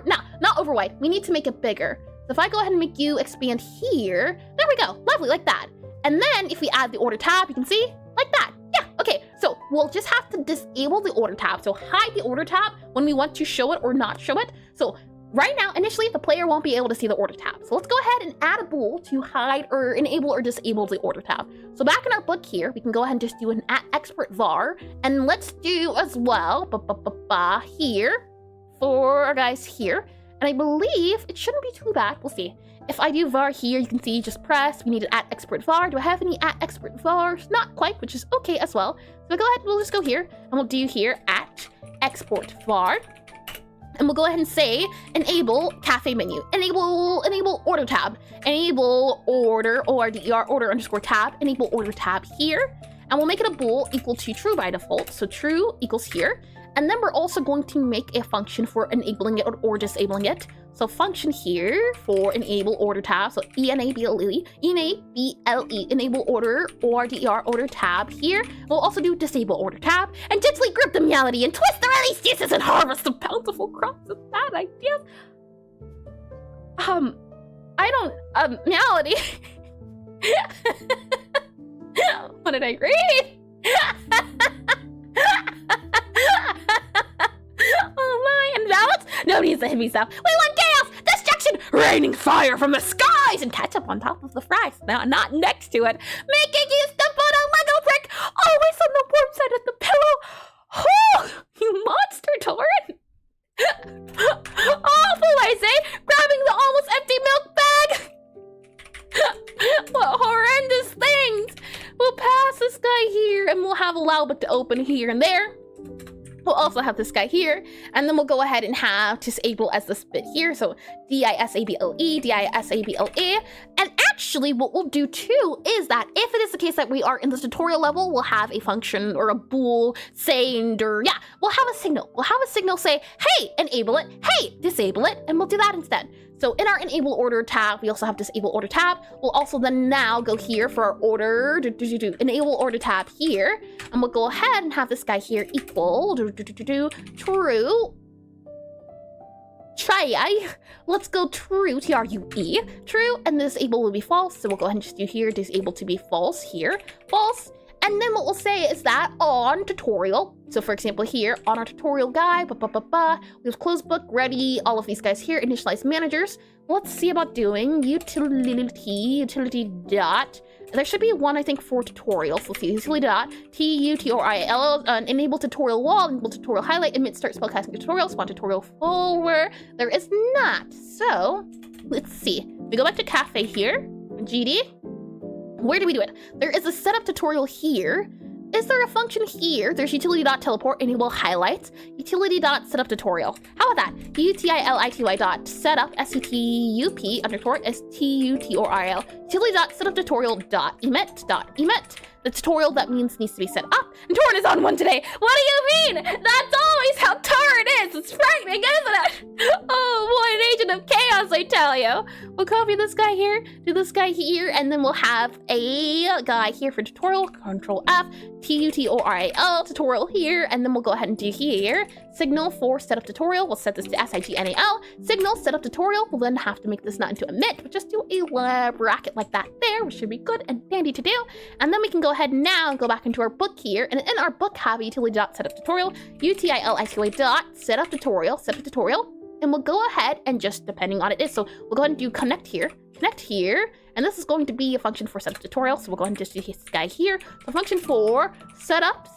no, not override. We need to make it bigger. So if I go ahead and make you expand here, there we go, lovely, like that. And then if we add the order tab, you can see, like that. Yeah, okay, so we'll just have to disable the order tab. So hide the order tab when we want to show it or not show it. So right now, initially, the player won't be able to see the order tab. So let's go ahead and add a bool to hide or enable or disable the order tab. So back in our book here, we can go ahead and just do an export var. And let's do as well, here, for our guys here. And I believe it shouldn't be too bad. We'll see. If I do var here, you can see just press. We need to add export var. Do I have any export vars? Not quite, which is okay as well. So go ahead, we'll just go here and we'll do here export var. And we'll go ahead and say enable cafe menu, enable order tab, enable order, ORDER, order underscore tab, enable order tab here. And we'll make it a bool equal to true by default. So true equals here. And then we're also going to make a function for enabling it or disabling it. So function here for enable order tab. So enable enable order or der order tab here. We'll also do disable order tab and gently grip the malady and twist the released uses and harvest the bountiful crops of bad ideas. Malady. What did I read? Oh my, and balance? Nobody needs to hit me stuff. We want chaos, destruction, raining fire from the skies, and ketchup on top of the fries. Now, not next to it. Making you step on a Lego brick, always on the warm side of the pillow. Oh, you monster torrent. Awful, I say, grabbing the almost empty milk bag. What horrendous things! We'll pass this guy here, and we'll have allow but to open here and there. We'll also have this guy here, and then we'll go ahead and have disable as this bit here. So disable, disable. And actually, what we'll do too is that if it is the case that we are in this tutorial level, we'll have a function or a bool saying, or yeah, we'll have a signal. We'll have a signal say, hey, enable it, hey, disable it, and we'll do that instead. So in our enable order tab, we also have disable order tab. We'll also then now go here for our order, enable order tab here, and we'll go ahead and have this guy here equal true. Try. Let's go true, T-R-U-E, true, and disable will be false. So we'll go ahead and just do here, disable to be false here, false. And then what we'll say is that on tutorial, so for example here, on our tutorial guy, we have close book, ready, all of these guys here, initialize managers. Let's see about doing utility dot, there should be one, I think, for tutorials. Let's see, utility dot, tutorial, enable tutorial wall, enable tutorial highlight, emit start spellcasting tutorial, spawn tutorial folder. There is not, so let's see. We go back to cafe here, GD. Where do we do it? There is a setup tutorial here. Is there a function here? There's utility.teleport, enable highlights, utility.setup tutorial. How about that? utility.setup, setup underscore stutorial, utility.setup tutorial.emit. The tutorial that means needs to be set up. And Torrent is on one today. What do you mean? That's always how Torrent is. It's frightening, isn't it? Oh boy, an agent of chaos, I tell you. We'll copy this guy here, do this guy here, and then we'll have a guy here for tutorial, Control F, tutorial tutorial here, and then we'll go ahead and do here, signal for setup tutorial. We'll set this to signal, signal setup tutorial. We'll then have to make this not into emit, but just do a bracket like that there, which should be good and dandy to do. And then we can go ahead now and go back into our book here, and in our book have utility.setup tutorial, utility.setup tutorial, and we'll go ahead and just depending on it is, so we'll go ahead and do connect here, and this is going to be a function for setup tutorial, so we'll go ahead and just do this guy here. The function for setup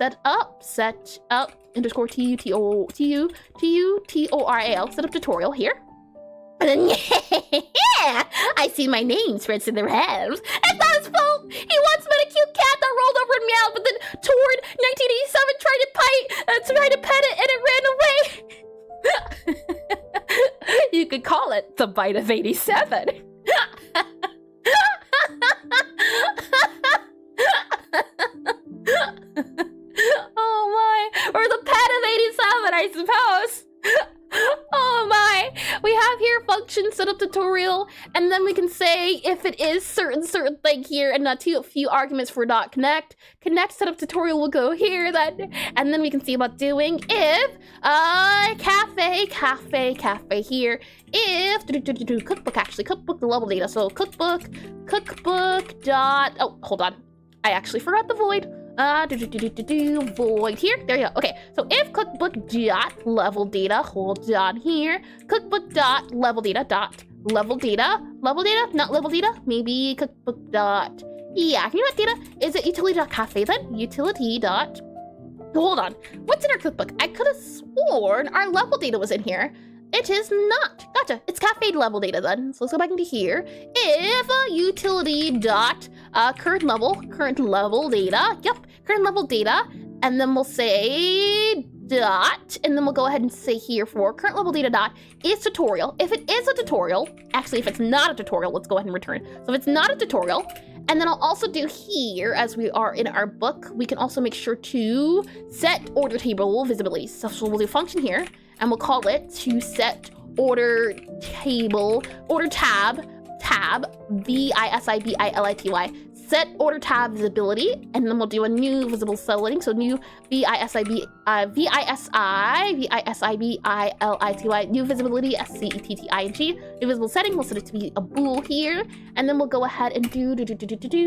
underscore tutorial, setup tutorial here. And then, yeah, I see my name spreads in their heads. It's not his fault. He once met a cute cat that rolled over and meowed, but then toward 1987 tried to pet it, and it ran away. You could call it the bite of 87. Oh my, or the pet of 87, I suppose. Oh my, we have here function setup tutorial, and then we can say if it is certain thing here, and a few arguments for dot connect setup tutorial will go here, then, and then we can see about doing if cafe here, if cookbook the level data, so cookbook dot, oh hold on, I actually forgot the void. Void here. There you go. Okay, so if cookbook dot level data, hold on here. Cookbook dot level data, not level data. Maybe cookbook dot. Yeah, you know what data? Is it utility.cafe then? Utility dot. Hold on. What's in our cookbook? I could have sworn our level data was in here. It is not. Gotcha. It's cafe level data then. So let's go back into here. If utility dot current level data. Yep, current level data. And then we'll say dot, and then we'll go ahead and say here for current level data dot is tutorial. If it is a tutorial, actually if it's not a tutorial, let's go ahead and return. So if it's not a tutorial, And then I'll also do here, as we are in our book, we can also make sure to set order table visibility. So we'll do a function here, and we'll call it to set order table, order tab, visibility, set order tab visibility, and then we'll do a new visible setting. So new visibility, new visibility, setting, new visible setting. We'll set it to be a bool here, and then we'll go ahead and do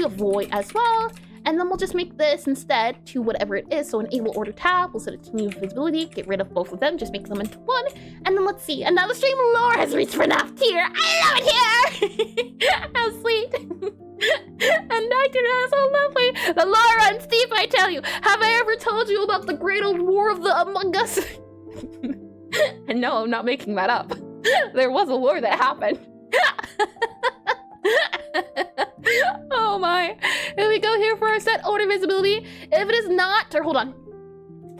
a void as well. And then we'll just make this instead to whatever it is. So enable order tab, we'll set it to new visibility, get rid of both of them, just make them into one. And then let's see, and now the stream lore has reached for enough tier. I love it here! How sweet. And that's so lovely. The lore runs deep, I tell you. Have I ever told you about the great old war of the Among Us? And no, I'm not making that up. There was a war that happened. Oh my. Here we go here for our set order visibility. If it is not, or hold on.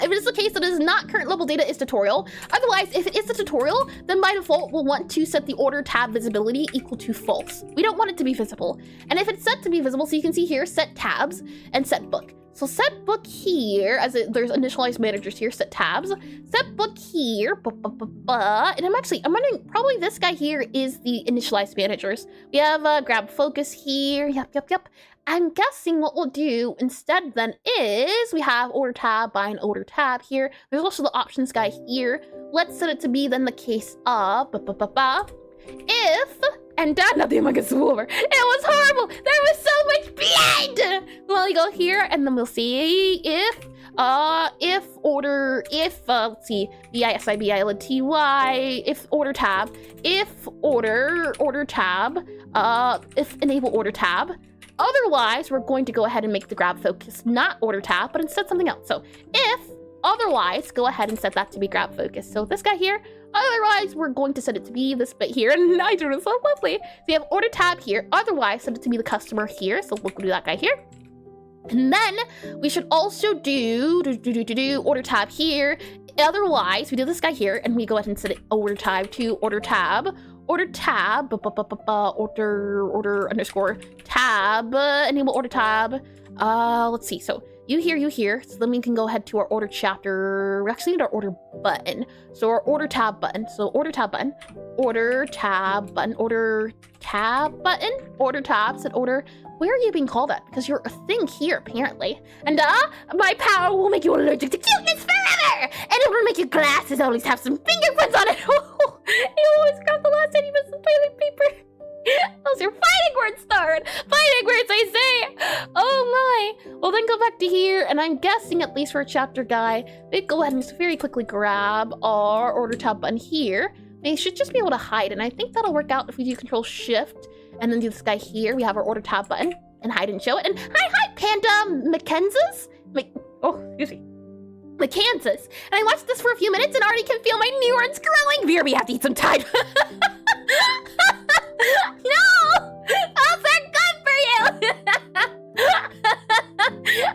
If it is the case that it is not current level data is tutorial, otherwise if it is a tutorial, then by default we'll want to set the order tab visibility equal to false. We don't want it to be visible. And if it's set to be visible, so you can see here, set tabs and set book. So set book here, there's initialized managers here, set tabs, set book here, and I'm wondering, probably this guy here is the initialized managers. We have grab focus here, yep. I'm guessing what we'll do instead then is we have order tab, bind order tab here. There's also the options guy here. Let's set it to be then the case of if, and now the Among Us is over. It was horrible. There was so much blood. Well, we go here and then we'll see if order, let's see, visibility, if order tab, if enable order tab. Otherwise, we're going to go ahead and make the grab focus not order tab, but instead something else. So if otherwise, go ahead and set that to be grab focus. So this guy here, otherwise, we're going to set it to be this bit here. And Nigel is so lovely. So you have order tab here. Otherwise, set it to be the customer here. So we'll do that guy here. And then we should also do order tab here. Otherwise, we do this guy here and we go ahead and set it order tab to order tab. Order tab, order underscore tab, enable order tab. Let's see. So you here. So then we can go ahead to our order chapter. We actually need our order button. So our order tab button. So order tab button, order tab button, order tab button, order tab, set order. Where are you being called at? Because you're a thing here, apparently. And my power will make you allergic to cuteness forever! And it will make your glasses always have some fingerprints on it! You always grab the last 80 minutes of toilet paper! Those are fighting words, Starred! Fighting words, I say! Oh my! Well, then go back to here, and I'm guessing, at least for a chapter guy, we go ahead and just very quickly grab our order tab button here. They should just be able to hide, and I think that'll work out if we do Control-Shift, and then do this guy here. We have our order tab button, and hide and show it. And hi, Panda McKenza's? Excuse me. McKenza's. And I watched this for a few minutes and already can feel my neurons growing. Veer, we have to eat some time. No! They're good for you!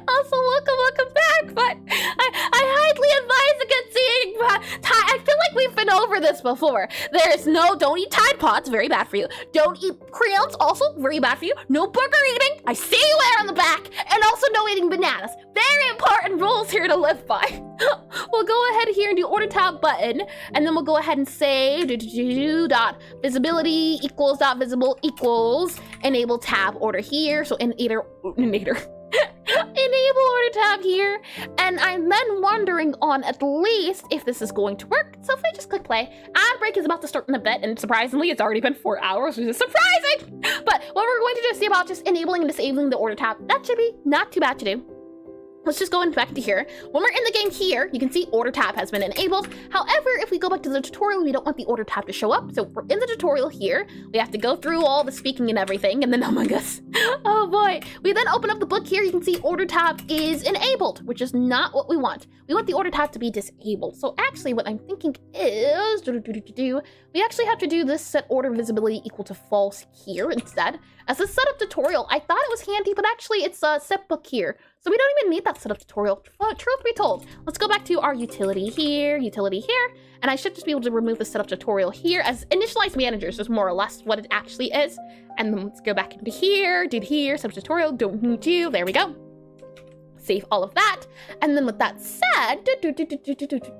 Also, welcome back, but I highly advise against eating Tide. I feel like we've been over this before. Don't eat Tide Pods, very bad for you. Don't eat crayons, also very bad for you. No booger eating, I see you there on the back. And also no eating bananas. Very important rules here to live by. We'll go ahead here and do order tab button, and then we'll go ahead and say dot visibility equals dot visible equals enable tab order here. So enable order tab here, and I'm then wondering on at least if this is going to work. So if I just click play, ad break is about to start in a bit, and surprisingly, it's already been 4 hours, which is surprising. But what we're going to do is see about just enabling and disabling the order tab. That should be not too bad to do. Let's just go back to here. When we're in the game here, you can see order tab has been enabled. However, if we go back to the tutorial, we don't want the order tab to show up. So we're in the tutorial here. We have to go through all the speaking and everything, and then Among Us. Oh boy. We then open up the book here. You can see order tab is enabled, which is not what we want. We want the order tab to be disabled. So actually what I'm thinking is, we actually have to do this set order visibility equal to false here instead. As a setup tutorial, I thought it was handy, but actually it's a set book here. So we don't even need that setup tutorial. Well, truth be told, let's go back to our utility here, and I should just be able to remove the setup tutorial here as initialized managers is more or less what it actually is. And then let's go back into here, did here, setup tutorial, don't need to, there we go. Save all of that. And then with that said,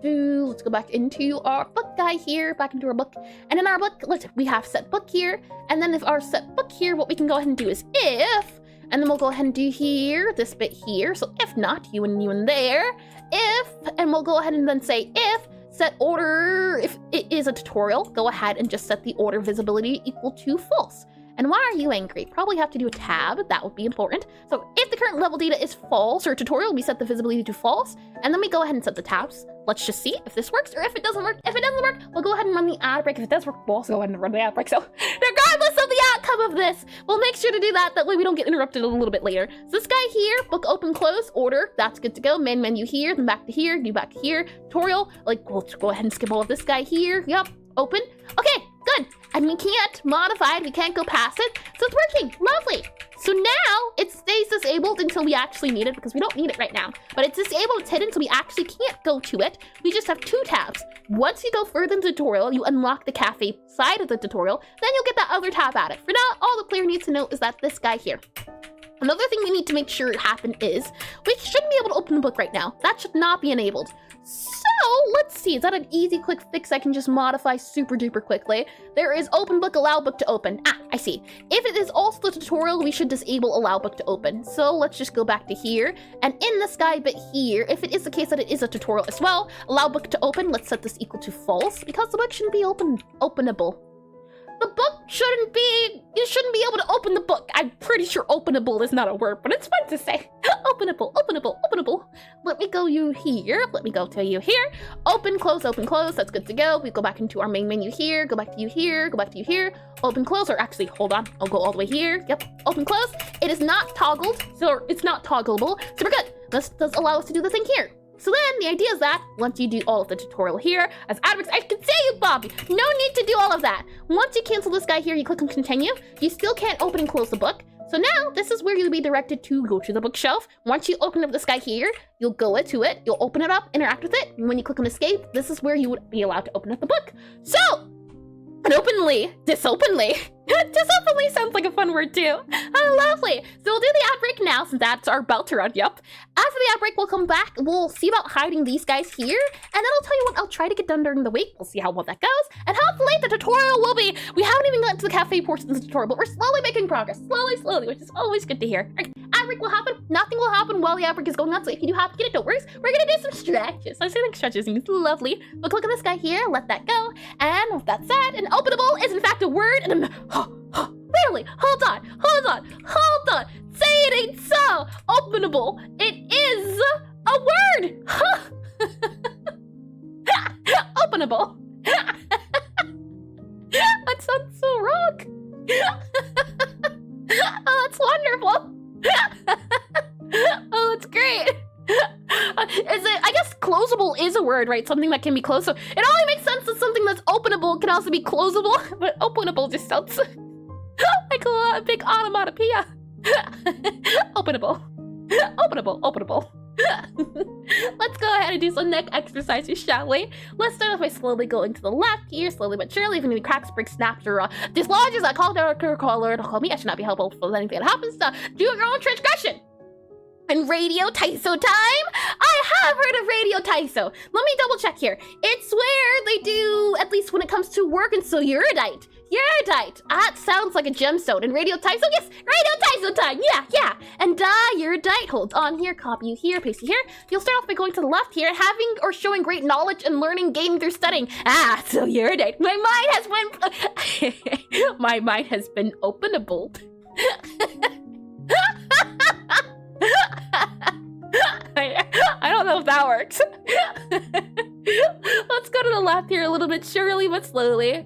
let's go back into our book guy here, back into our book. And in our book, we have set book here. And then if our set book here, what we can go ahead and do is if, and then we'll go ahead and do here, this bit here. So if not, you and there, if, and we'll go ahead and then say if, set order, if it is a tutorial, go ahead and just set the order visibility equal to false. And why are you angry? Probably have to do a tab, that would be important. So if the current level data is false or tutorial, we set the visibility to false, and then we go ahead and set the tabs. Let's just see if this works or if it doesn't work. If it doesn't work, we'll go ahead and run the ad break. If it does work, we'll also go ahead and run the ad break. So regardless of the outcome of this, we'll make sure to do that. That way we don't get interrupted a little bit later. So this guy here, book open, close, order, that's good to go. Main menu here, then back to here, do back here, tutorial. Like we'll go ahead and skip all of this guy here. Yep, open. Okay, good. And we can't modify it, we can't go past it. So it's working, lovely. So now it stays disabled until we actually need it because we don't need it right now. But it's disabled, it's hidden, so we actually can't go to it. We just have two tabs. Once you go further in the tutorial, you unlock the cafe side of the tutorial, then you'll get that other tab added. For now, all the player needs to know is that this guy here. Another thing we need to make sure happen is we shouldn't be able to open the book right now. That should not be enabled. So let's see, is that an easy quick fix I can just modify super duper quickly? There is open book, allow book to open. Ah, I see. If it is also the tutorial, we should disable allow book to open. So let's just go back to here. And in this guy bit here, if it is the case that it is a tutorial as well, allow book to open, let's set this equal to false because the book shouldn't be openable. The book shouldn't be, you shouldn't be able to open the book. I'm pretty sure openable is not a word, but it's fun to say. Openable, openable, openable. Let me go you here. Let me go to you here. Open, close, that's good to go. We go back into our main menu here, go back to you here, go back to you here. Open, close, or actually, hold on. I'll go all the way here. Yep, open, close. It is not toggled, so it's not toggleable. So we're good. This does allow us to do the thing here. So then the idea is that once you do all of the tutorial here, as admins, I can say you, Bobby, no need to do all of that. Once you cancel this guy here, you click on continue, you still can't open and close the book. So now this is where you'll be directed to go to the bookshelf. Once you open up this guy here, you'll go to it, you'll open it up, interact with it. And when you click on escape, this is where you would be allowed to open up the book. So, unopenly, disopenly. Disopenly sounds like a fun word too. Oh, lovely. So we'll do the ad break now since that's our belt around. Yep. After the ad break, we'll come back. We'll see about hiding these guys here. And then I'll tell you what I'll try to get done during the week. We'll see how well that goes. And hopefully the tutorial will be, we haven't even gotten to the cafe portion of the tutorial, but we're slowly making progress. Slowly, which is always good to hear. All right, ad break will happen. Nothing will happen while the ad break is going on. So if you do have to get it, don't worry. We're going to do some stretches. I say like stretches and it's lovely. We'll click on this guy here, let that go. And with that said, an openable is in fact a word. And really? Hold on. Say it ain't so. Openable. It is a word. Openable. That sounds so wrong. Oh, that's wonderful. Oh, that's great. Is it? I guess closable is a word, right? Something that can be closed. So it only makes sense that something that's openable can also be closable, but openable just sounds like a big onomatopoeia. Openable. Let's go ahead and do some neck exercises, shall we? Let's start off by slowly going to the left here, slowly but surely. If any cracks, breaks, snaps, or dislodges that call me, I should not be helpful for anything that happens. Do your own transgression. And Radio Taiso time? I have heard of Radio Taiso. Let me double check here. It's where they do, at least when it comes to work, and so Erudite. That sounds like a gemstone. And Radio Taiso, yes, Radio Taiso time, yeah. And Erudite, hold on here, copy you here, paste you here. You'll start off by going to the left here, having or showing great knowledge and learning gained through studying. So Erudite, my mind has been openable. I don't know if that works. Let's go to the left here a little bit, surely but slowly.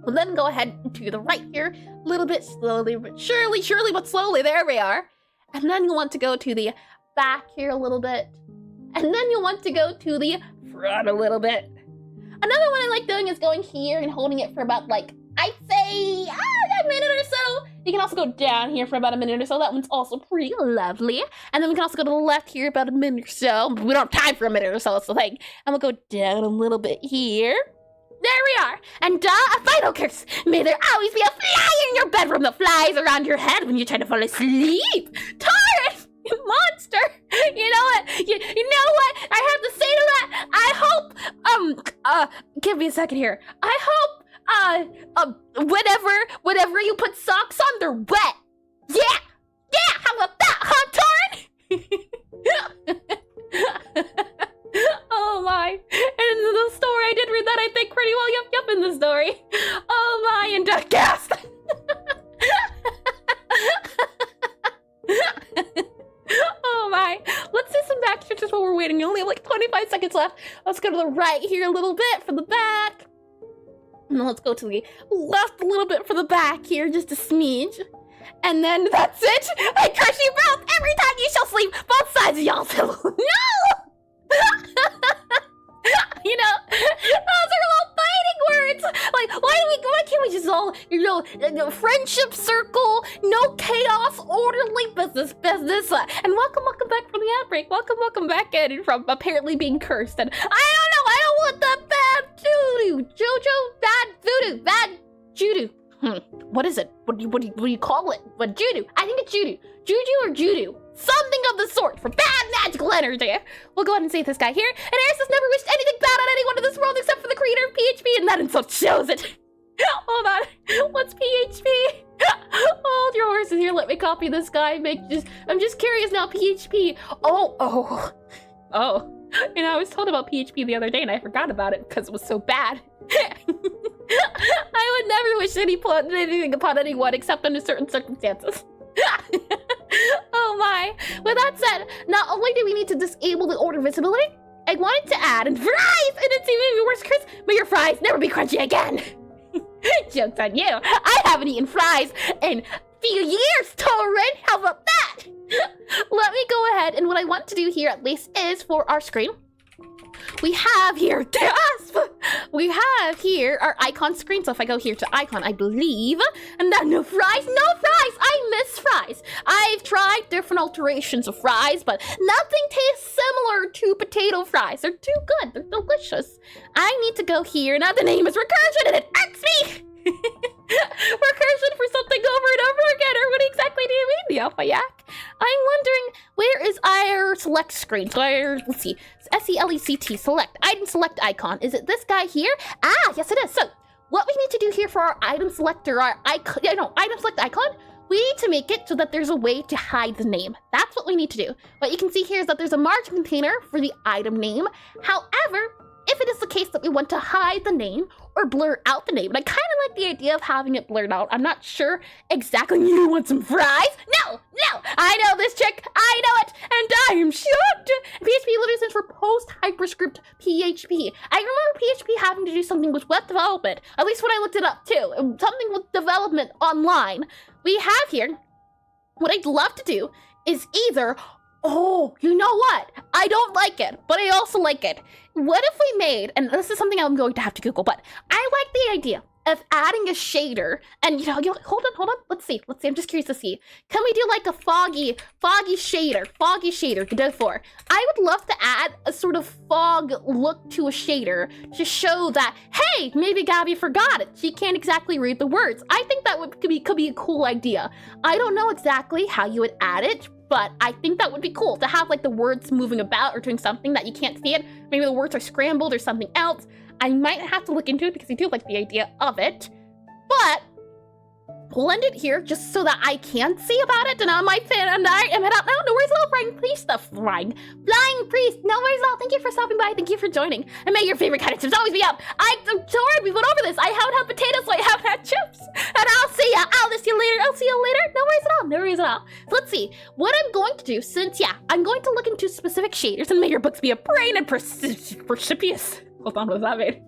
We'll then go ahead to the right here, a little bit slowly but surely but slowly. There we are. And then you'll want to go to the back here a little bit. And then you'll want to go to the front a little bit. Another one I like doing is going here and holding it for about, like, I'd say a minute or so. You can also go down here for about a minute or so. That one's also pretty lovely. And then we can also go to the left here about a minute or so. We don't have time for a minute or so, that's the thing. And we'll go down a little bit here. There we are. And a final curse. May there always be a fly in your bedroom that flies around your head when you try to fall asleep. Taurus, you monster. You know what? You know what I have to say to that? I hope, give me a second here. I hope, whenever you put socks on, they're wet. Yeah, how about that, huh, Torn? Oh my, and in the story, I did read that, I think, pretty well, yep, in the story. Oh my, and gasp. Oh my, let's do some back stretches while we're waiting. We only have like 25 seconds left. Let's go to the right here a little bit for the back. And then let's go to the left a little bit for the back here, just a smidge. And then that's it. I curse you both every time you shall sleep. Both sides of y'all. No! You know, those are all fighting words. Like, why can't we just all, friendship circle, no chaos, orderly business. And welcome back from the outbreak. Welcome back in from apparently being cursed. And I don't want that bad voodoo. Jojo, bad voodoo, bad judo. What is it? What do you call it? What judo? I think it's judo. Juju or judo? Something of the sort for bad magical energy. We'll go ahead and save this guy here. And Eris has never wished anything bad on anyone in this world except for the creator of PHP, and that insult shows it. Hold on. What's PHP? Hold your horses here. Let me copy this guy. I'm just curious now. PHP. Oh. You know, I was told about PHP the other day and I forgot about it because it was so bad. I would never wish anything upon anyone except under certain circumstances. Oh my. With that said, not only do we need to disable the order visibility, I wanted to add and fries! And it's even worse, Chris. May your fries never be crunchy again. Joke's on you. I haven't eaten fries in a few years, Torrin. How about that? Let me go ahead, and what I want to do here at least is for our screen. We have here, gasp! We have here our icon screen. So if I go here to icon, I believe, and then no fries. I miss fries. I've tried different alterations of fries, but nothing tastes similar to potato fries. They're too good. They're delicious. I need to go here. Now the name is recursion, and it irks me. Recursion for something over and over again, or what exactly do you mean, the Alpha Yak? I'm wondering, where is our select screen? So let's see, SELECT, select, item select icon. Is it this guy here? Ah, yes it is. So what we need to do here for our item selector, item select icon, we need to make it so that there's a way to hide the name. That's what we need to do. What you can see here is that there's a margin container for the item name. However, if it is the case that we want to hide the name or blur out the name, and I kind of like the idea of having it blurred out. I'm not sure exactly. You want some fries? No, I know this chick. I know it, and I am shocked. PHP literally stands for post hyperscript PHP. I remember PHP having to do something with web development, at least when I looked it up too. Something with development online. We have here, what I'd love to do is either, oh, you know what? I don't like it, but I also like it. What if we made, and this is something I'm going to have to Google, but I like the idea of adding a shader, and hold on, let's see, I'm just curious to see. Can we do like a foggy shader, Godot 4. I would love to add a sort of fog look to a shader to show that, hey, maybe Gabby forgot it. She can't exactly read the words. I think that could be a cool idea. I don't know exactly how you would add it, but I think that would be cool to have like the words moving about or doing something that you can't see it. Maybe the words are scrambled or something else. I might have to look into it because I do like the idea of it, but we'll end it here just so that I can see about it. And I might say, and I am head out now. No worries at all, Flying Priest. Flying Priest. No worries at all. Thank you for stopping by. Thank you for joining. And may your favorite kind of chips always be up. I'm sorry, we went over this. I haven't had potatoes, so I haven't had chips. And I'll see ya. I'll see you later. No worries at all. So let's see. What I'm going to do, since, I'm going to look into specific shaders, and may your books be a brain and precipitous. Hold on, what does that mean?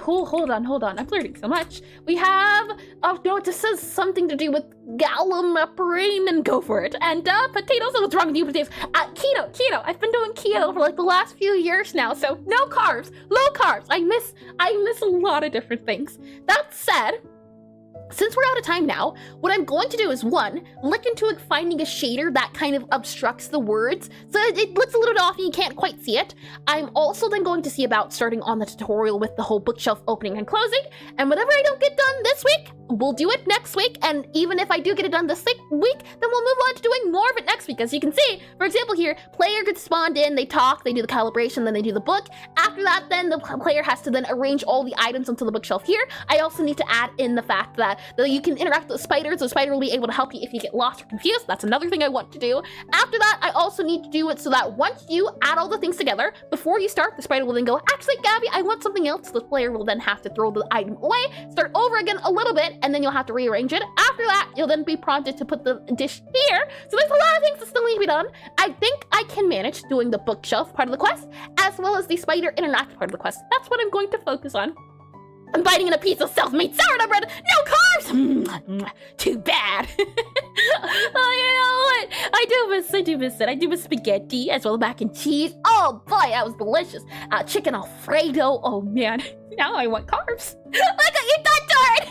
Hold on, I'm learning so much. We have, it just says something to do with gallum, brain, and go for it. And, potatoes, what's wrong with you potatoes? Keto, I've been doing keto for like the last few years now, so no carbs, low carbs. I miss a lot of different things. That said, Since we're out of time now, what I'm going to do is, one, look into finding a shader that kind of obstructs the words, so it looks a little bit off and you can't quite see it. I'm also then going to see about starting on the tutorial with the whole bookshelf opening and closing, and whatever I don't get done this week, we'll do it next week, and even if I do get it done this week, then we'll move on to doing more of it next week. As you can see, for example here, player gets spawned in, they talk, they do the calibration, then they do the book. After that, then the player has to then arrange all the items onto the bookshelf here. I also need to add in the fact that you can interact with the spiders. The spider will be able to help you if you get lost or confused. That's another thing I want to do. After that, I also need to do it so that once you add all the things together, before you start, the spider will then go, actually, Gabby, I want something else. The player will then have to throw the item away, start over again a little bit, and then you'll have to rearrange it. After that, you'll then be prompted to put the dish here. So there's a lot of things that still need to be done. I think I can manage doing the bookshelf part of the quest, as well as the spider interact part of the quest. That's what I'm going to focus on. I'm biting in a piece of self-made sourdough bread. No carbs! Too bad. Oh, you know what? I do miss it. I do miss spaghetti as well as mac and cheese. Oh boy, that was delicious. Chicken Alfredo. Oh man, now I want carbs. Look, I eat that tart.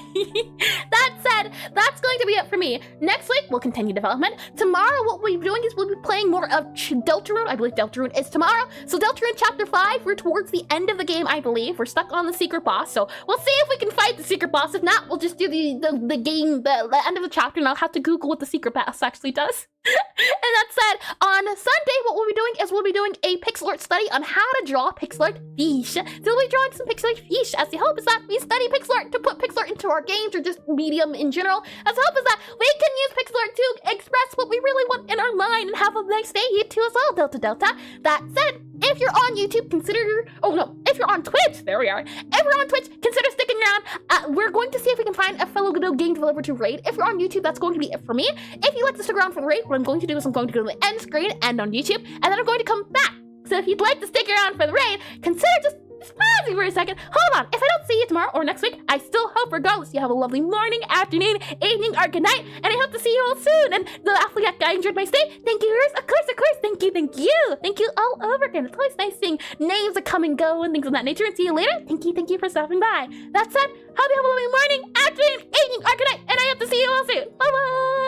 That said, that's going to be it for me. Next week, we'll continue development. Tomorrow, what we'll be doing is we'll be playing more of Deltarune. I believe Deltarune is tomorrow. So Deltarune Chapter 5, we're towards the end of the game, I believe. We're stuck on the secret boss, so we'll see if we can fight the secret boss. If not, we'll just do the game, the end of the chapter, and I'll have to Google what the secret boss actually does. And that said, on Sunday, what we'll be doing is we'll be doing a pixel art study on how to draw pixel art fish. So we'll be drawing some pixel art fish, as the hope is that we study pixel art to put pixel art into our games, or just medium in general. As the hope is that we can use pixel art to express what we really want in our mind and have a nice day, you too as well, Delta Delta. That said, if you're on YouTube, if you're on Twitch, there we are. If you're on Twitch, consider sticking around. We're going to see if we can find a fellow Godot game developer to raid. If you're on YouTube, that's going to be it for me. If you'd like to stick around for the raid, what I'm going to do is I'm going to go to the end screen and on YouTube, and then I'm going to come back. So if you'd like to stick around for the raid, consider just pausing for a second. Hold on. If I don't see you tomorrow or next week, I still hope regardless you have a lovely morning, afternoon, evening, or good night, and I hope to see you all soon. And the Affleck guy enjoyed my stay. Thank you, yours. Of course. Thank you. Thank you all over again. It's always nice seeing names that come and go and things of that nature. And see you later. Thank you for stopping by. That said, hope you have a lovely morning, afternoon, evening, or good night, and I hope to see you all soon. Bye-bye.